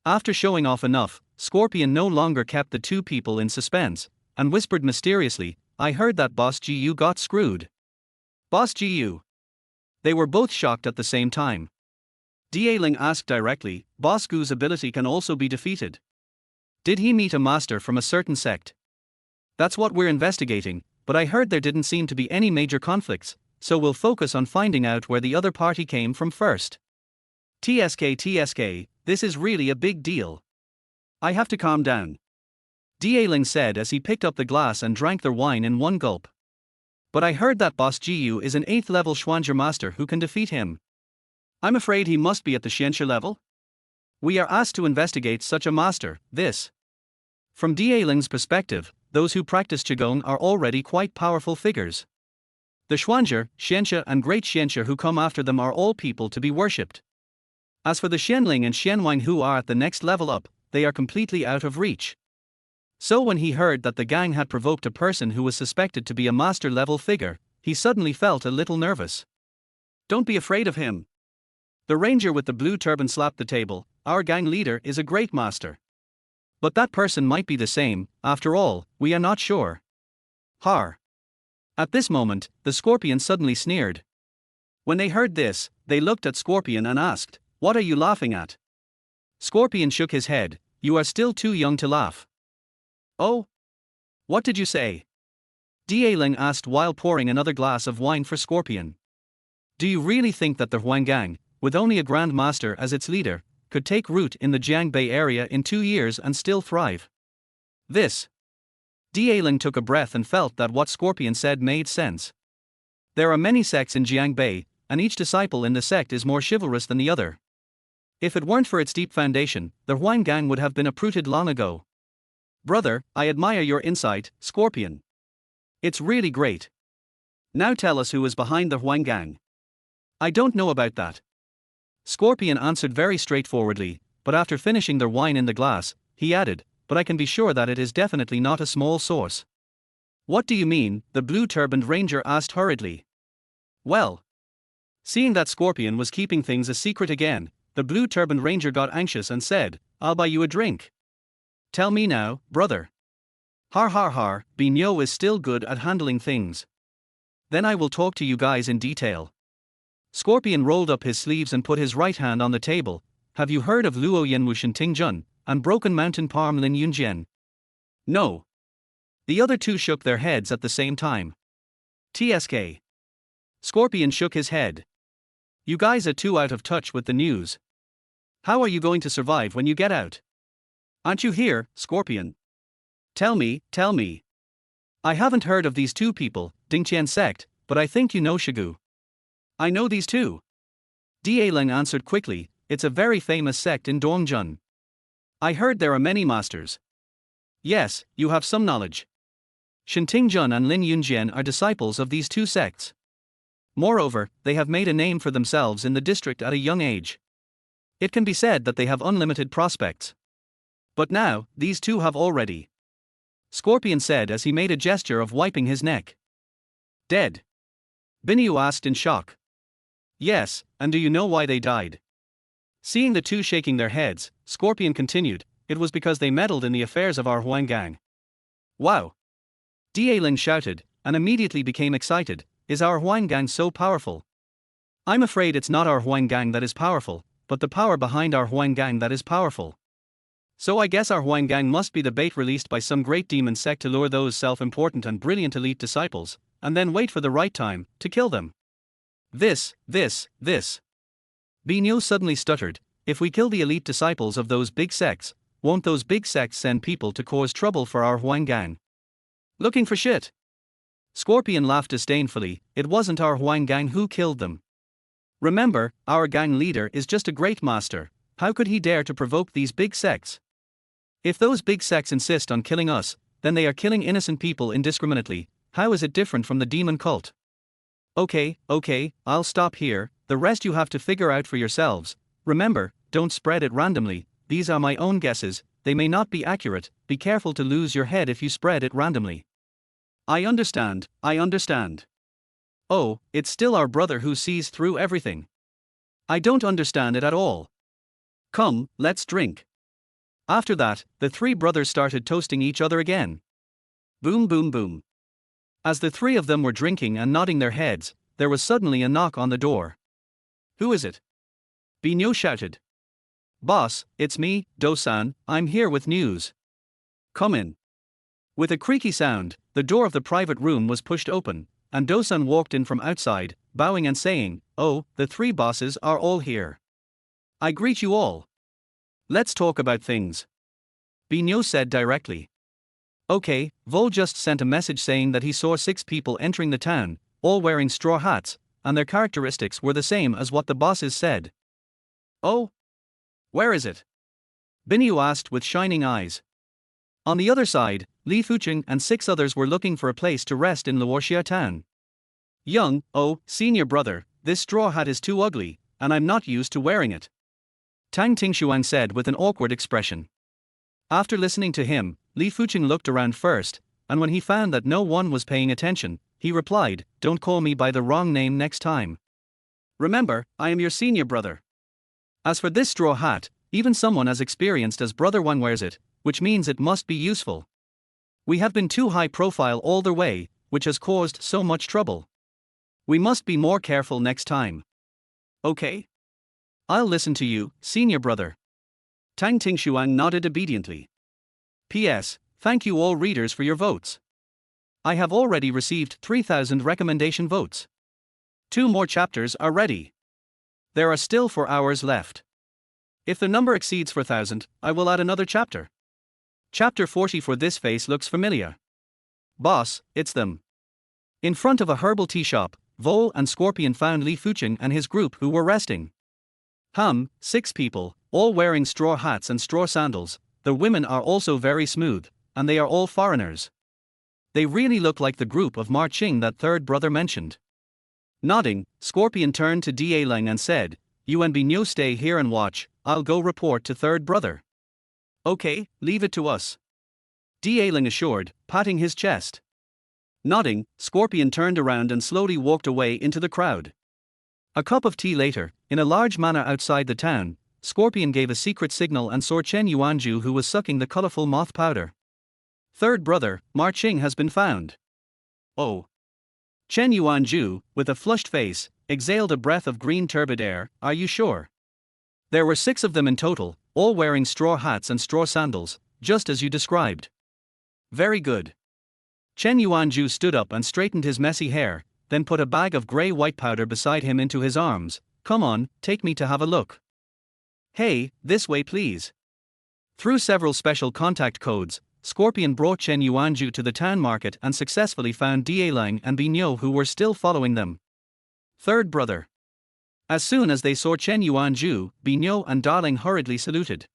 After showing off enough, Scorpion no longer kept the two people in suspense, and whispered mysteriously, "I heard that Boss Gu got screwed." Boss Gu. They were both shocked at the same time. Dieleng asked directly, "Boss Gu's ability can also be defeated. Did he meet a master from a certain sect?" "That's what we're investigating, but I heard there didn't seem to be any major conflicts, so we'll focus on finding out where the other party came from first." TSK, this is really a big deal. I have to calm down," Dieleng said as he picked up the glass and drank their wine in one gulp. "But I heard that Boss Gu is an 8th level Xuanzhe master who can defeat him. I'm afraid he must be at the Xianxia level. We are asked to investigate such a master, this." From Dieleng's perspective, those who practice Qigong are already quite powerful figures. The Xuanzhe, Xianxia and Great Xianxia who come after them are all people to be worshipped. As for the Xianling and Xianwang who are at the next level up, they are completely out of reach. So when he heard that the gang had provoked a person who was suspected to be a master level figure, he suddenly felt a little nervous. "Don't be afraid of him." The ranger with the blue turban slapped the table. "Our gang leader is a great master. But that person might be the same, after all, we are not sure." Har. At this moment, the Scorpion suddenly sneered. When they heard this, they looked at Scorpion and asked, "What are you laughing at?" Scorpion shook his head. "You are still too young to laugh." "Oh? What did you say?" Dieleng asked while pouring another glass of wine for Scorpion. "Do you really think that the Huanggang, with only a Grand Master as its leader, could take root in the Jiangbei area in 2 years and still thrive?" This. Dieleng took a breath and felt that what Scorpion said made sense. There are many sects in Jiangbei, and each disciple in the sect is more chivalrous than the other. If it weren't for its deep foundation, the Huanggang would have been uprooted long ago. "Brother, I admire your insight, Scorpion. It's really great. Now tell us who is behind the Huanggang." "I don't know about that." Scorpion answered very straightforwardly, but after finishing their wine in the glass, he added, "But I can be sure that it is definitely not a small source." "What do you mean?" the blue-turbaned ranger asked hurriedly. Well, seeing that Scorpion was keeping things a secret again, the blue-turbaned ranger got anxious and said, "I'll buy you a drink." "Tell me now, brother." "Har har har, Binyo is still good at handling things. Then I will talk to you guys in detail." Scorpion rolled up his sleeves and put his right hand on the table. "Have you heard of Luo Yanwu Shentingjun, and Broken Mountain Palm Lin Yunjian?" "No." The other two shook their heads at the same time. TSK. Scorpion shook his head. "You guys are too out of touch with the news. How are you going to survive when you get out? Aren't you here, Scorpion? Tell me. I haven't heard of these two people, Dingqian sect, but I think you know Shigu." "I know these two." Dieleng answered quickly, "It's a very famous sect in Dongjun. I heard there are many masters." "Yes, you have some knowledge. Shentingjun and Lin Yunjian are disciples of these two sects. Moreover, they have made a name for themselves in the district at a young age. It can be said that they have unlimited prospects. But now, these two have already," Scorpion said as he made a gesture of wiping his neck. "Dead?" Binyu asked in shock. "Yes, and do you know why they died?" Seeing the two shaking their heads, Scorpion continued, "It was because they meddled in the affairs of our Huanggang." "Wow!" Dieleng shouted, and immediately became excited. "Is our Huanggang so powerful?" "I'm afraid it's not our Huanggang that is powerful, but the power behind our Huanggang that is powerful. So I guess our Huanggang must be the bait released by some great demon sect to lure those self-important and brilliant elite disciples, and then wait for the right time to kill them. This. Binyo suddenly stuttered, "If we kill the elite disciples of those big sects, won't those big sects send people to cause trouble for our Huanggang? Looking for shit?" Scorpion laughed disdainfully. "It wasn't our Huanggang who killed them. Remember, our gang leader is just a great master. How could he dare to provoke these big sects? If those big sects insist on killing us, then they are killing innocent people indiscriminately. How is it different from the demon cult?" Okay, I'll stop here, the rest you have to figure out for yourselves. Remember, don't spread it randomly, these are my own guesses, they may not be accurate, be careful to lose your head if you spread it randomly." I understand. Oh, it's still our brother who sees through everything. I don't understand it at all. Come, let's drink. After that, the three brothers started toasting each other again. Boom, boom, boom. As the three of them were drinking and nodding their heads, there was suddenly a knock on the door. Who is it? Binyo shouted. Boss, it's me, Do-san, I'm here with news. Come in. With a creaky sound, the door of the private room was pushed open, and Do-san walked in from outside, bowing and saying, "Oh, the three bosses are all here. I greet you all. Let's talk about things." Binyo said directly. Okay, Vol just sent a message saying that he saw 6 people entering the town, all wearing straw hats, and their characteristics were the same as what the bosses said. Oh? Where is it? Binyo asked with shining eyes. On the other side, Li Fucheng and 6 others were looking for a place to rest in Luoxia town. Senior brother, this straw hat is too ugly, and I'm not used to wearing it. Tang Tingshuang said with an awkward expression. After listening to him, Li Fucheng looked around first, and when he found that no one was paying attention, he replied, "Don't call me by the wrong name next time. Remember, I am your senior brother. As for this straw hat, even someone as experienced as Brother Wang wears it, which means it must be useful. We have been too high profile all the way, which has caused so much trouble. We must be more careful next time. Okay? I'll listen to you, senior brother." Tang Tingshuang nodded obediently. P.S. Thank you all readers for your votes. I have already received 3,000 recommendation votes. 2 more chapters are ready. There are still 4 hours left. If the number exceeds 4,000, I will add another chapter. Chapter 40. For this face looks familiar. Boss, it's them. In front of a herbal tea shop, Vol and Scorpion found Li Fucheng and his group who were resting. 6 people, all wearing straw hats and straw sandals. The women are also very smooth, and they are all foreigners. They really look like the group of Ma Qing that third brother mentioned. Nodding, Scorpion turned to Da Ling and said, "You and Binyo stay here and watch, I'll go report to third brother." "Okay, leave it to us," Da Ling assured, patting his chest. Nodding, Scorpion turned around and slowly walked away into the crowd. A cup of tea later, in a large manor outside the town, Scorpion gave a secret signal and saw Chen Yuanju, who was sucking the colorful moth powder. "Third brother, Ma Qing has been found." "Oh." Chen Yuanju, with a flushed face, exhaled a breath of green turbid air. "Are you sure?" "There were 6 of them in total, all wearing straw hats and straw sandals, just as you described." "Very good." Chen Yuanju stood up and straightened his messy hair, then put a bag of grey white powder beside him into his arms. "Come on, take me to have a look." "Hey, this way please." Through several special contact codes, Scorpion brought Chen Yuanju to the town market and successfully found Da Ling and Binyo, who were still following them. Third brother. As soon as they saw Chen Yuanju, Binyo and Da Ling hurriedly saluted.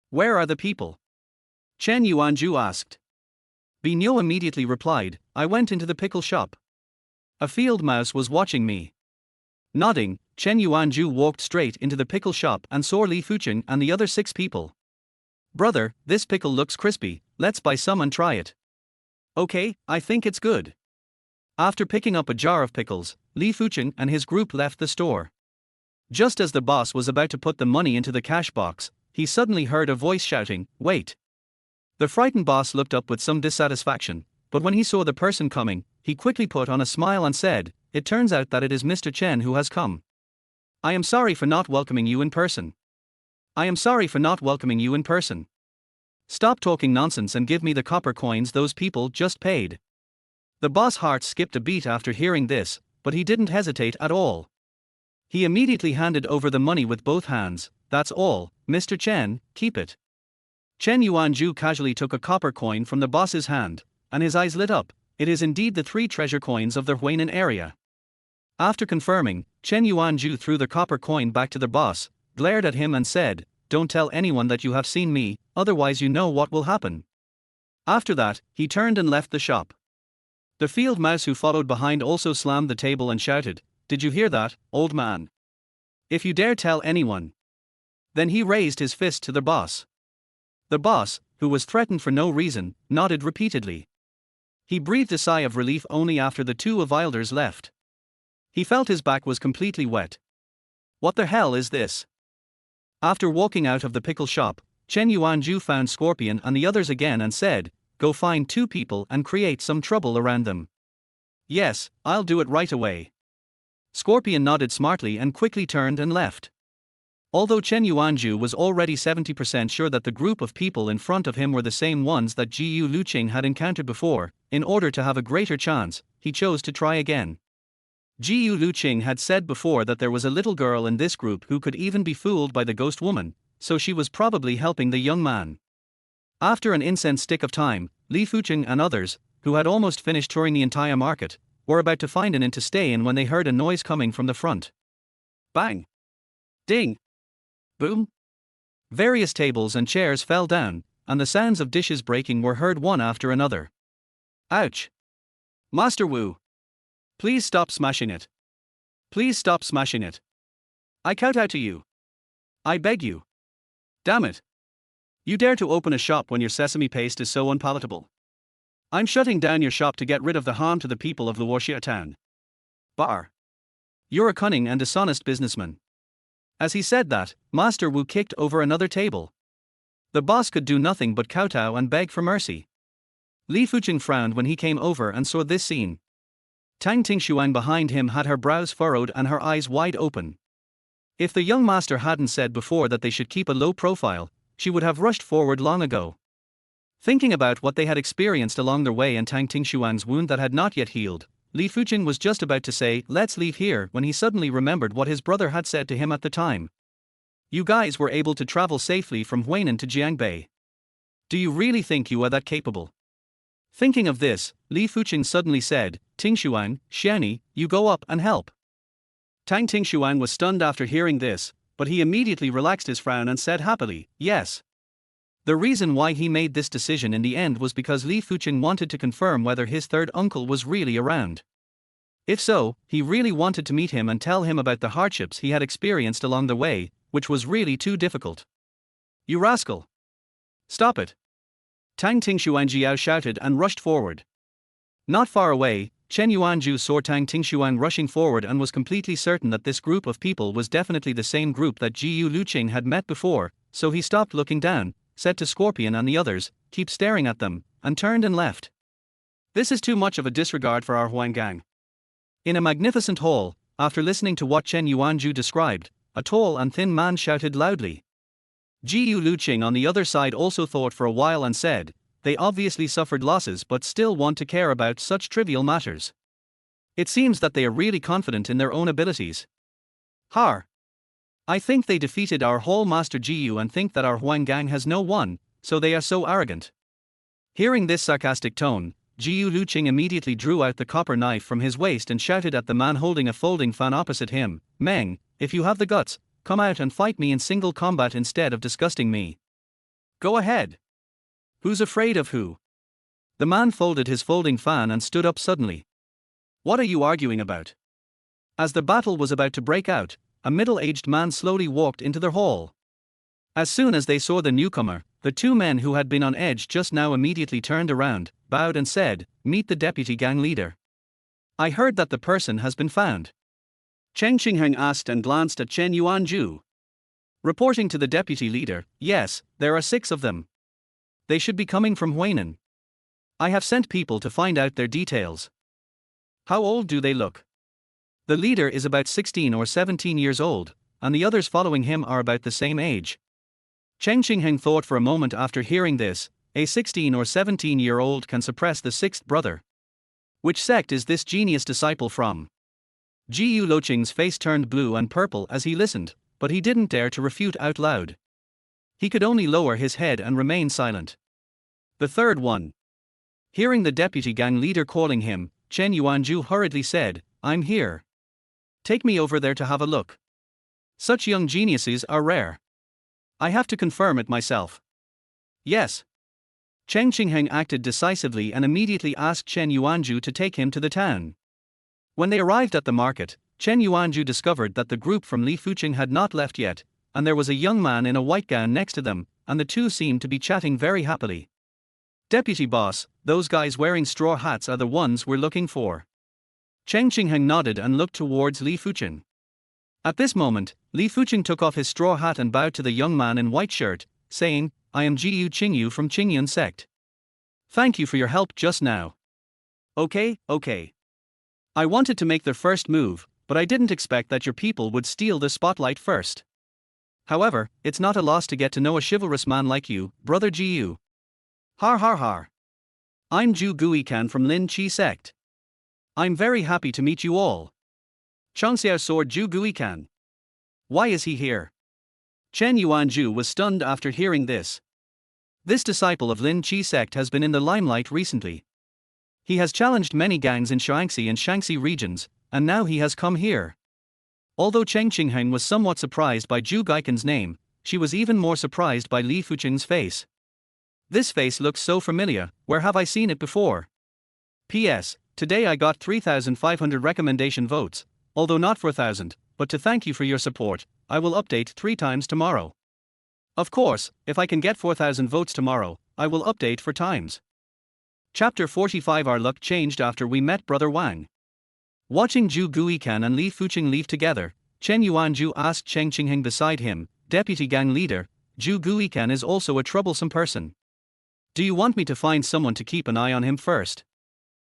"Where are the people?" Chen Yuanju asked. Binyo immediately replied, "I went into the pickle shop. A field mouse was watching me." Nodding, Chen Yuanju walked straight into the pickle shop and saw Li Fucheng and the other 6 people. "Brother, this pickle looks crispy, let's buy some and try it." "Okay, I think it's good." After picking up a jar of pickles, Li Fucheng and his group left the store. Just as the boss was about to put the money into the cash box, he suddenly heard a voice shouting, "Wait." The frightened boss looked up with some dissatisfaction, but when he saw the person coming, he quickly put on a smile and said, "It turns out that it is Mr. Chen who has come. I am sorry for not welcoming you in person. Stop talking nonsense and give me the copper coins those people just paid." The boss' heart skipped a beat after hearing this, but he didn't hesitate at all. He immediately handed over the money with both hands. "That's all, Mr. Chen, keep it." Chen Yuanju casually took a copper coin from the boss's hand, and his eyes lit up. It is indeed the 3 treasure coins of the Huainan area. After confirming, Chen Yuanju threw the copper coin back to the boss, glared at him and said, "Don't tell anyone that you have seen me, otherwise you know what will happen." After that, he turned and left the shop. The field mouse who followed behind also slammed the table and shouted, "Did you hear that, old man? If you dare tell anyone." Then he raised his fist to the boss. The boss, who was threatened for no reason, nodded repeatedly. He breathed a sigh of relief only after the 2 of Wilders left. He felt his back was completely wet. What the hell is this? After walking out of the pickle shop, Chen Yuanju found Scorpion and the others again and said, "Go find 2 people and create some trouble around them." "Yes, I'll do it right away." Scorpion nodded smartly and quickly turned and left. Although Chen Yuanju was already 70% sure that the group of people in front of him were the same ones that Jiyu Luqing had encountered before, in order to have a greater chance, he chose to try again. Jiyu Luqing had said before that there was a little girl in this group who could even be fooled by the ghost woman, so she was probably helping the young man. After an incense stick of time, Li Fuqing and others, who had almost finished touring the entire market, were about to find an inn to stay in when they heard a noise coming from the front. Bang! Ding! Boom! Various tables and chairs fell down, and the sounds of dishes breaking were heard one after another. Ouch! Master Wu! Please stop smashing it. Please stop smashing it. I kowtow to you. I beg you. Damn it. You dare to open a shop when your sesame paste is so unpalatable. I'm shutting down your shop to get rid of the harm to the people of Luoxia town. Bar. You're a cunning and dishonest businessman. As he said that, Master Wu kicked over another table. The boss could do nothing but kowtow and beg for mercy. Li Fuqing frowned when he came over and saw this scene. Tang Tingshuang behind him had her brows furrowed and her eyes wide open. If the young master hadn't said before that they should keep a low profile, she would have rushed forward long ago. Thinking about what they had experienced along their way and Tang Tingshuang's wound that had not yet healed, Li Fuqing was just about to say, "Let's leave here," when he suddenly remembered what his brother had said to him at the time. "You guys were able to travel safely from Huainan to Jiangbei. Do you really think you are that capable?" Thinking of this, Li Fuqing suddenly said, "Tingshuang, Xiani, you go up and help." Tang Tingshuang was stunned after hearing this, but he immediately relaxed his frown and said happily, "Yes." The reason why he made this decision in the end was because Li Fuqing wanted to confirm whether his third uncle was really around. If so, he really wanted to meet him and tell him about the hardships he had experienced along the way, which was really too difficult. "You rascal! Stop it!" Tang Tingshuang shouted and rushed forward. Not far away, Chen Yuanju saw Tang Tingshuang rushing forward and was completely certain that this group of people was definitely the same group that Jiyu Luqing had met before, so he stopped looking down, said to Scorpion and the others, "Keep staring at them," and turned and left. This is too much of a disregard for our Huang gang. In a magnificent hall, after listening to what Chen Yuanju described, a tall and thin man shouted loudly. Jiyu Luqing on the other side also thought for a while and said, "They obviously suffered losses but still want to care about such trivial matters. It seems that they are really confident in their own abilities. Har! I think they defeated our whole Master Jiyu and think that our Huang gang has no one, so they are so arrogant." Hearing this sarcastic tone, Jiyu Luqing immediately drew out the copper knife from his waist and shouted at the man holding a folding fan opposite him, "Meng, if you have the guts, come out and fight me in single combat instead of disgusting me. Go ahead. Who's afraid of who?" The man folded his folding fan and stood up suddenly. "What are you arguing about?" As the battle was about to break out, a middle-aged man slowly walked into their hall. As soon as they saw the newcomer, the 2 men who had been on edge just now immediately turned around, bowed and said, "Meet the deputy gang leader." "I heard that the person has been found." Cheng Qingheng asked and glanced at Chen Yuanju. Reporting to the deputy leader, "Yes, there are 6 of them. They should be coming from Huainan. I have sent people to find out their details." "How old do they look?" The leader is about 16 or 17 years old, and the others following him are about the same age. Cheng Qingheng thought for a moment after hearing this, a 16 or 17-year-old can suppress the 6th brother. Which sect is this genius disciple from? Jiyu Luqing's face turned blue and purple as he listened, but he didn't dare to refute out loud. He could only lower his head and remain silent. The third one. Hearing the deputy gang leader calling him, Chen Yuanju hurriedly said, "I'm here. Take me over there to have a look. Such young geniuses are rare. I have to confirm it myself." "Yes." Cheng Qingheng acted decisively and immediately asked Chen Yuanju to take him to the town. When they arrived at the market, Chen Yuanju discovered that the group from Li Fuqing had not left yet, and there was a young man in a white gown next to them, and the 2 seemed to be chatting very happily. "Deputy boss, those guys wearing straw hats are the ones we're looking for." Cheng Qingheng nodded and looked towards Li Fuqing. At this moment, Li Fuqing took off his straw hat and bowed to the young man in white shirt, saying, I am Jiyu Qingyu from Qingyun sect. Thank you for your help just now. Okay. I wanted to make the first move, but I didn't expect that your people would steal the spotlight first. However, it's not a loss to get to know a chivalrous man like you, brother Jiyu. Har. I'm Zhu Guikan from Lin Qi sect. I'm very happy to meet you all. Chongxiao sword Zhu Guikan. Why is he here? Chen Yuanzhu was stunned after hearing this. This disciple of Lin Qi sect has been in the limelight recently. He has challenged many gangs in Shaanxi and Shaanxi regions, and now he has come here. Although Cheng Qingheng was somewhat surprised by Zhu Guikan's name, she was even more surprised by Li Fuqing's face. This face looks so familiar, where have I seen it before? P.S. Today I got 3,500 recommendation votes, although not 4,000, but to thank you for your support, I will update 3 times tomorrow. Of course, if I can get 4,000 votes tomorrow, I will update 4 times. Chapter 45. Our luck changed after we met Brother Wang. Watching Zhu Guikan and Li Fuqing leave together, Chen Yuanzhu asked Cheng Qingheng beside him, Deputy Gang Leader, Zhu Guikan is also a troublesome person. Do you want me to find someone to keep an eye on him first?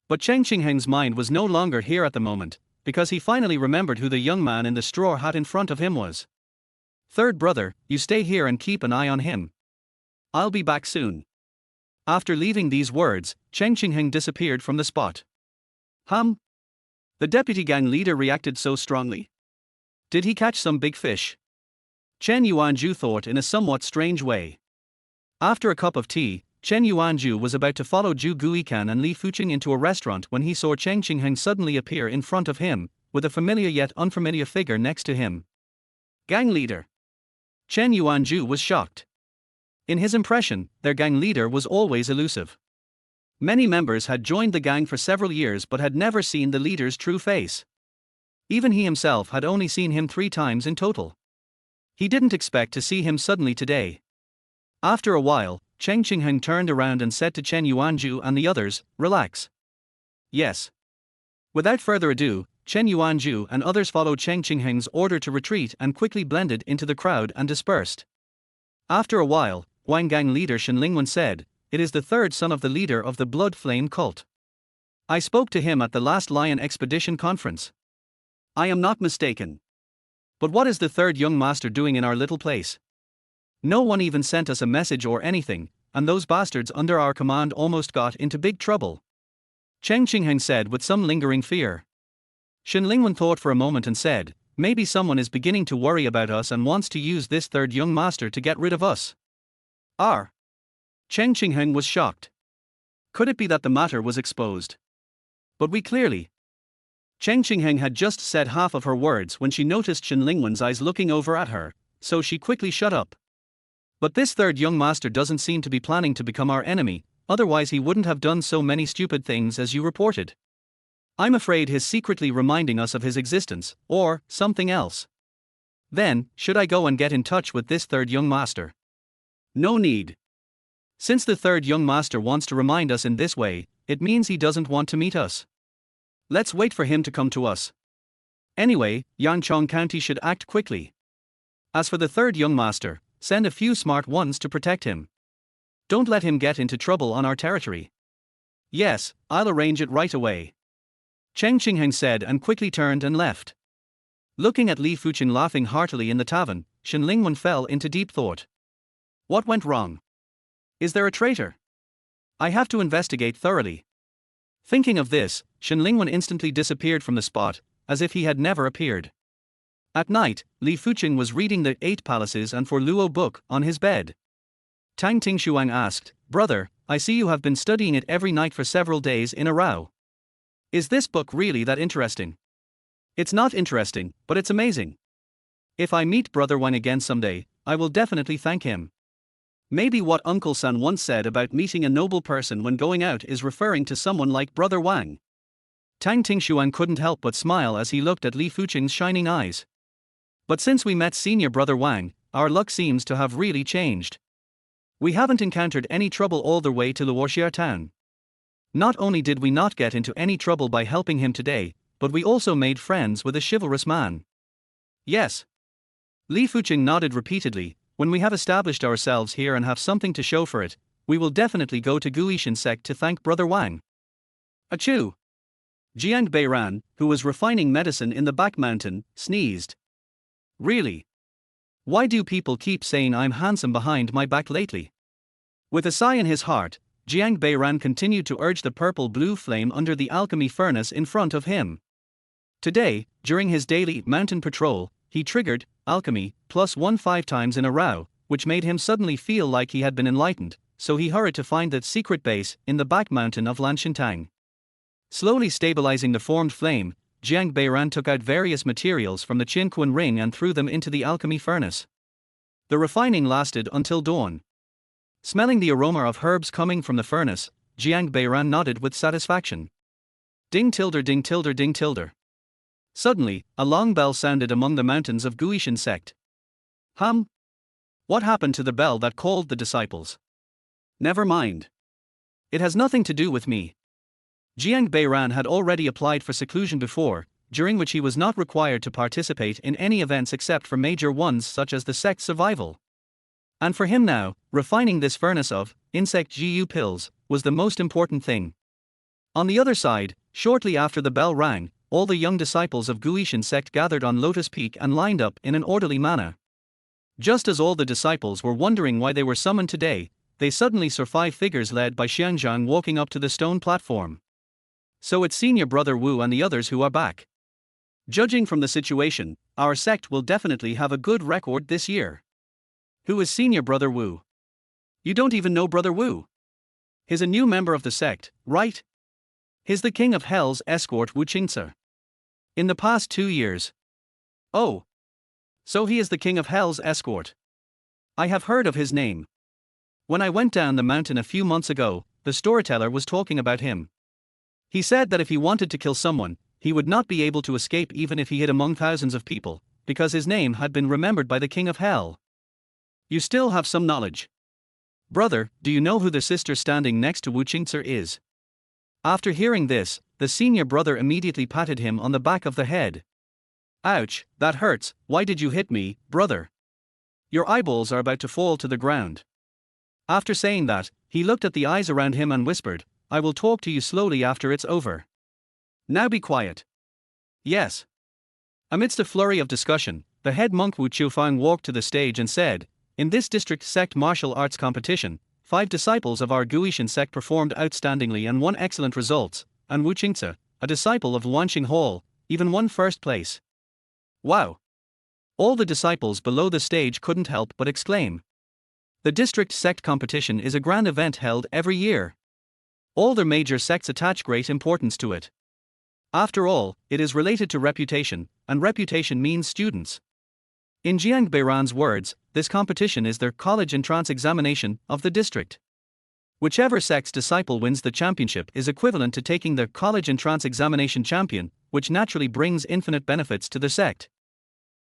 But Cheng Qingheng's mind was no longer here at the moment, because he finally remembered who the young man in the straw hat in front of him was. Third brother, you stay here and keep an eye on him. I'll be back soon. After leaving these words, Cheng Qingheng disappeared from the spot. The deputy gang leader reacted so strongly. Did he catch some big fish? Chen Yuanzhu thought in a somewhat strange way. After a cup of tea, Chen Yuanzhu was about to follow Zhu Guikan and Li Fuqing into a restaurant when he saw Cheng Qingheng suddenly appear in front of him, with a familiar yet unfamiliar figure next to him. Gang leader. Chen Yuanzhu was shocked. In his impression, their gang leader was always elusive. Many members had joined the gang for several years but had never seen the leader's true face. Even he himself had only seen him 3 times in total. He didn't expect to see him suddenly today. After a while, Cheng Qingheng turned around and said to Chen Yuanzhu and the others, relax. Yes. Without further ado, Chen Yuanzhu and others followed Cheng Qingheng's order to retreat and quickly blended into the crowd and dispersed. After a while, Wang Gang leader Shen Lingwen said, it is the 3rd son of the leader of the Blood Flame cult. I spoke to him at the last Lion Expedition conference. I am not mistaken. But what is the 3rd young master doing in our little place? No one even sent us a message or anything, and those bastards under our command almost got into big trouble. Cheng Qingheng said with some lingering fear. Shen Lingwen thought for a moment and said, maybe someone is beginning to worry about us and wants to use this 3rd young master to get rid of us. Cheng Qingheng was shocked. Could it be that the matter was exposed? But we clearly. Cheng Qingheng had just said half of her words when she noticed Shen Lingwen's eyes looking over at her, so she quickly shut up. But this 3rd young master doesn't seem to be planning to become our enemy, otherwise he wouldn't have done so many stupid things as you reported. I'm afraid he's secretly reminding us of his existence, or something else. Then, should I go and get in touch with this 3rd young master? No need. Since the 3rd young master wants to remind us in this way, it means he doesn't want to meet us. Let's wait for him to come to us. Anyway, Yangchong County should act quickly. As for the 3rd young master, send a few smart ones to protect him. Don't let him get into trouble on our territory. Yes, I'll arrange it right away. Cheng Qingheng said and quickly turned and left. Looking at Li Fuqing laughing heartily in the tavern, Shen Lingwen fell into deep thought. What went wrong? Is there a traitor? I have to investigate thoroughly. Thinking of this, Shen Lingwen instantly disappeared from the spot, as if he had never appeared. At night, Li Fuqing was reading the 8 Palaces and For Luo book on his bed. Tang Tingshuang asked, Brother, I see you have been studying it every night for several days in a row. Is this book really that interesting? It's not interesting, but it's amazing. If I meet Brother Wang again someday, I will definitely thank him. Maybe what Uncle San once said about meeting a noble person when going out is referring to someone like Brother Wang. Tang Tingshuang couldn't help but smile as he looked at Li Fuqing's shining eyes. But since we met Senior Brother Wang, our luck seems to have really changed. We haven't encountered any trouble all the way to Luoxia town. Not only did we not get into any trouble by helping him today, but we also made friends with a chivalrous man. Yes. Li Fuqing nodded repeatedly. When we have established ourselves here and have something to show for it, we will definitely go to Guishan sect to thank Brother Wang. Achoo! Jiang Beiran, who was refining medicine in the back mountain, sneezed. Really? Why do people keep saying I'm handsome behind my back lately? With a sigh in his heart, Jiang Beiran continued to urge the purple-blue flame under the alchemy furnace in front of him. Today, during his daily mountain patrol, he triggered alchemy +1 5 times in a row, which made him suddenly feel like he had been enlightened, so he hurried to find that secret base in the back mountain of Lanshintang. Slowly stabilizing the formed flame, Jiang Beiran took out various materials from the Qinquan ring and threw them into the alchemy furnace. The refining lasted until dawn. Smelling the aroma of herbs coming from the furnace, Jiang Beiran nodded with satisfaction. Ding tilder ding tilder ding tilder. Suddenly, a long bell sounded among the mountains of Guishan sect. What happened to the bell that called the disciples? Never mind. It has nothing to do with me. Jiang Beiran had already applied for seclusion before, during which he was not required to participate in any events except for major ones such as the sect's survival. And for him now, refining this furnace of insect GU pills was the most important thing. On the other side, shortly after the bell rang, all the young disciples of Guishan sect gathered on Lotus Peak and lined up in an orderly manner. Just as all the disciples were wondering why they were summoned today, they suddenly saw 5 figures led by Xiangzhang walking up to the stone platform. So it's Senior Brother Wu and the others who are back. Judging from the situation, our sect will definitely have a good record this year. Who is Senior Brother Wu? You don't even know Brother Wu. He's a new member of the sect, right? He's the King of Hell's escort Wu Qingzi. In the past 2 years. Oh. So he is the King of Hell's escort. I have heard of his name. When I went down the mountain a few months ago, the storyteller was talking about him. He said that if he wanted to kill someone, he would not be able to escape even if he hid among thousands of people, because his name had been remembered by the King of Hell. You still have some knowledge. Brother, do you know who the sister standing next to Wu Qingzi is? After hearing this, the senior brother immediately patted him on the back of the head. Ouch, that hurts. Why did you hit me, brother? Your eyeballs are about to fall to the ground. After saying that, he looked at the eyes around him and whispered, I will talk to you slowly after it's over. Now be quiet. Yes. Amidst a flurry of discussion, the head monk Wu Qiufang walked to the stage and said, in this district sect martial arts competition, 5 disciples of our Guishan sect performed outstandingly and won excellent results, and Wu Qingzi, a disciple of Luanxing Hall, even won first place. Wow! All the disciples below the stage couldn't help but exclaim. The district sect competition is a grand event held every year. All the major sects attach great importance to it. After all, it is related to reputation, and reputation means students. In Jiang Beiran's words, this competition is their college entrance examination of the district. Whichever sect's disciple wins the championship is equivalent to taking the college entrance examination champion, which naturally brings infinite benefits to the sect.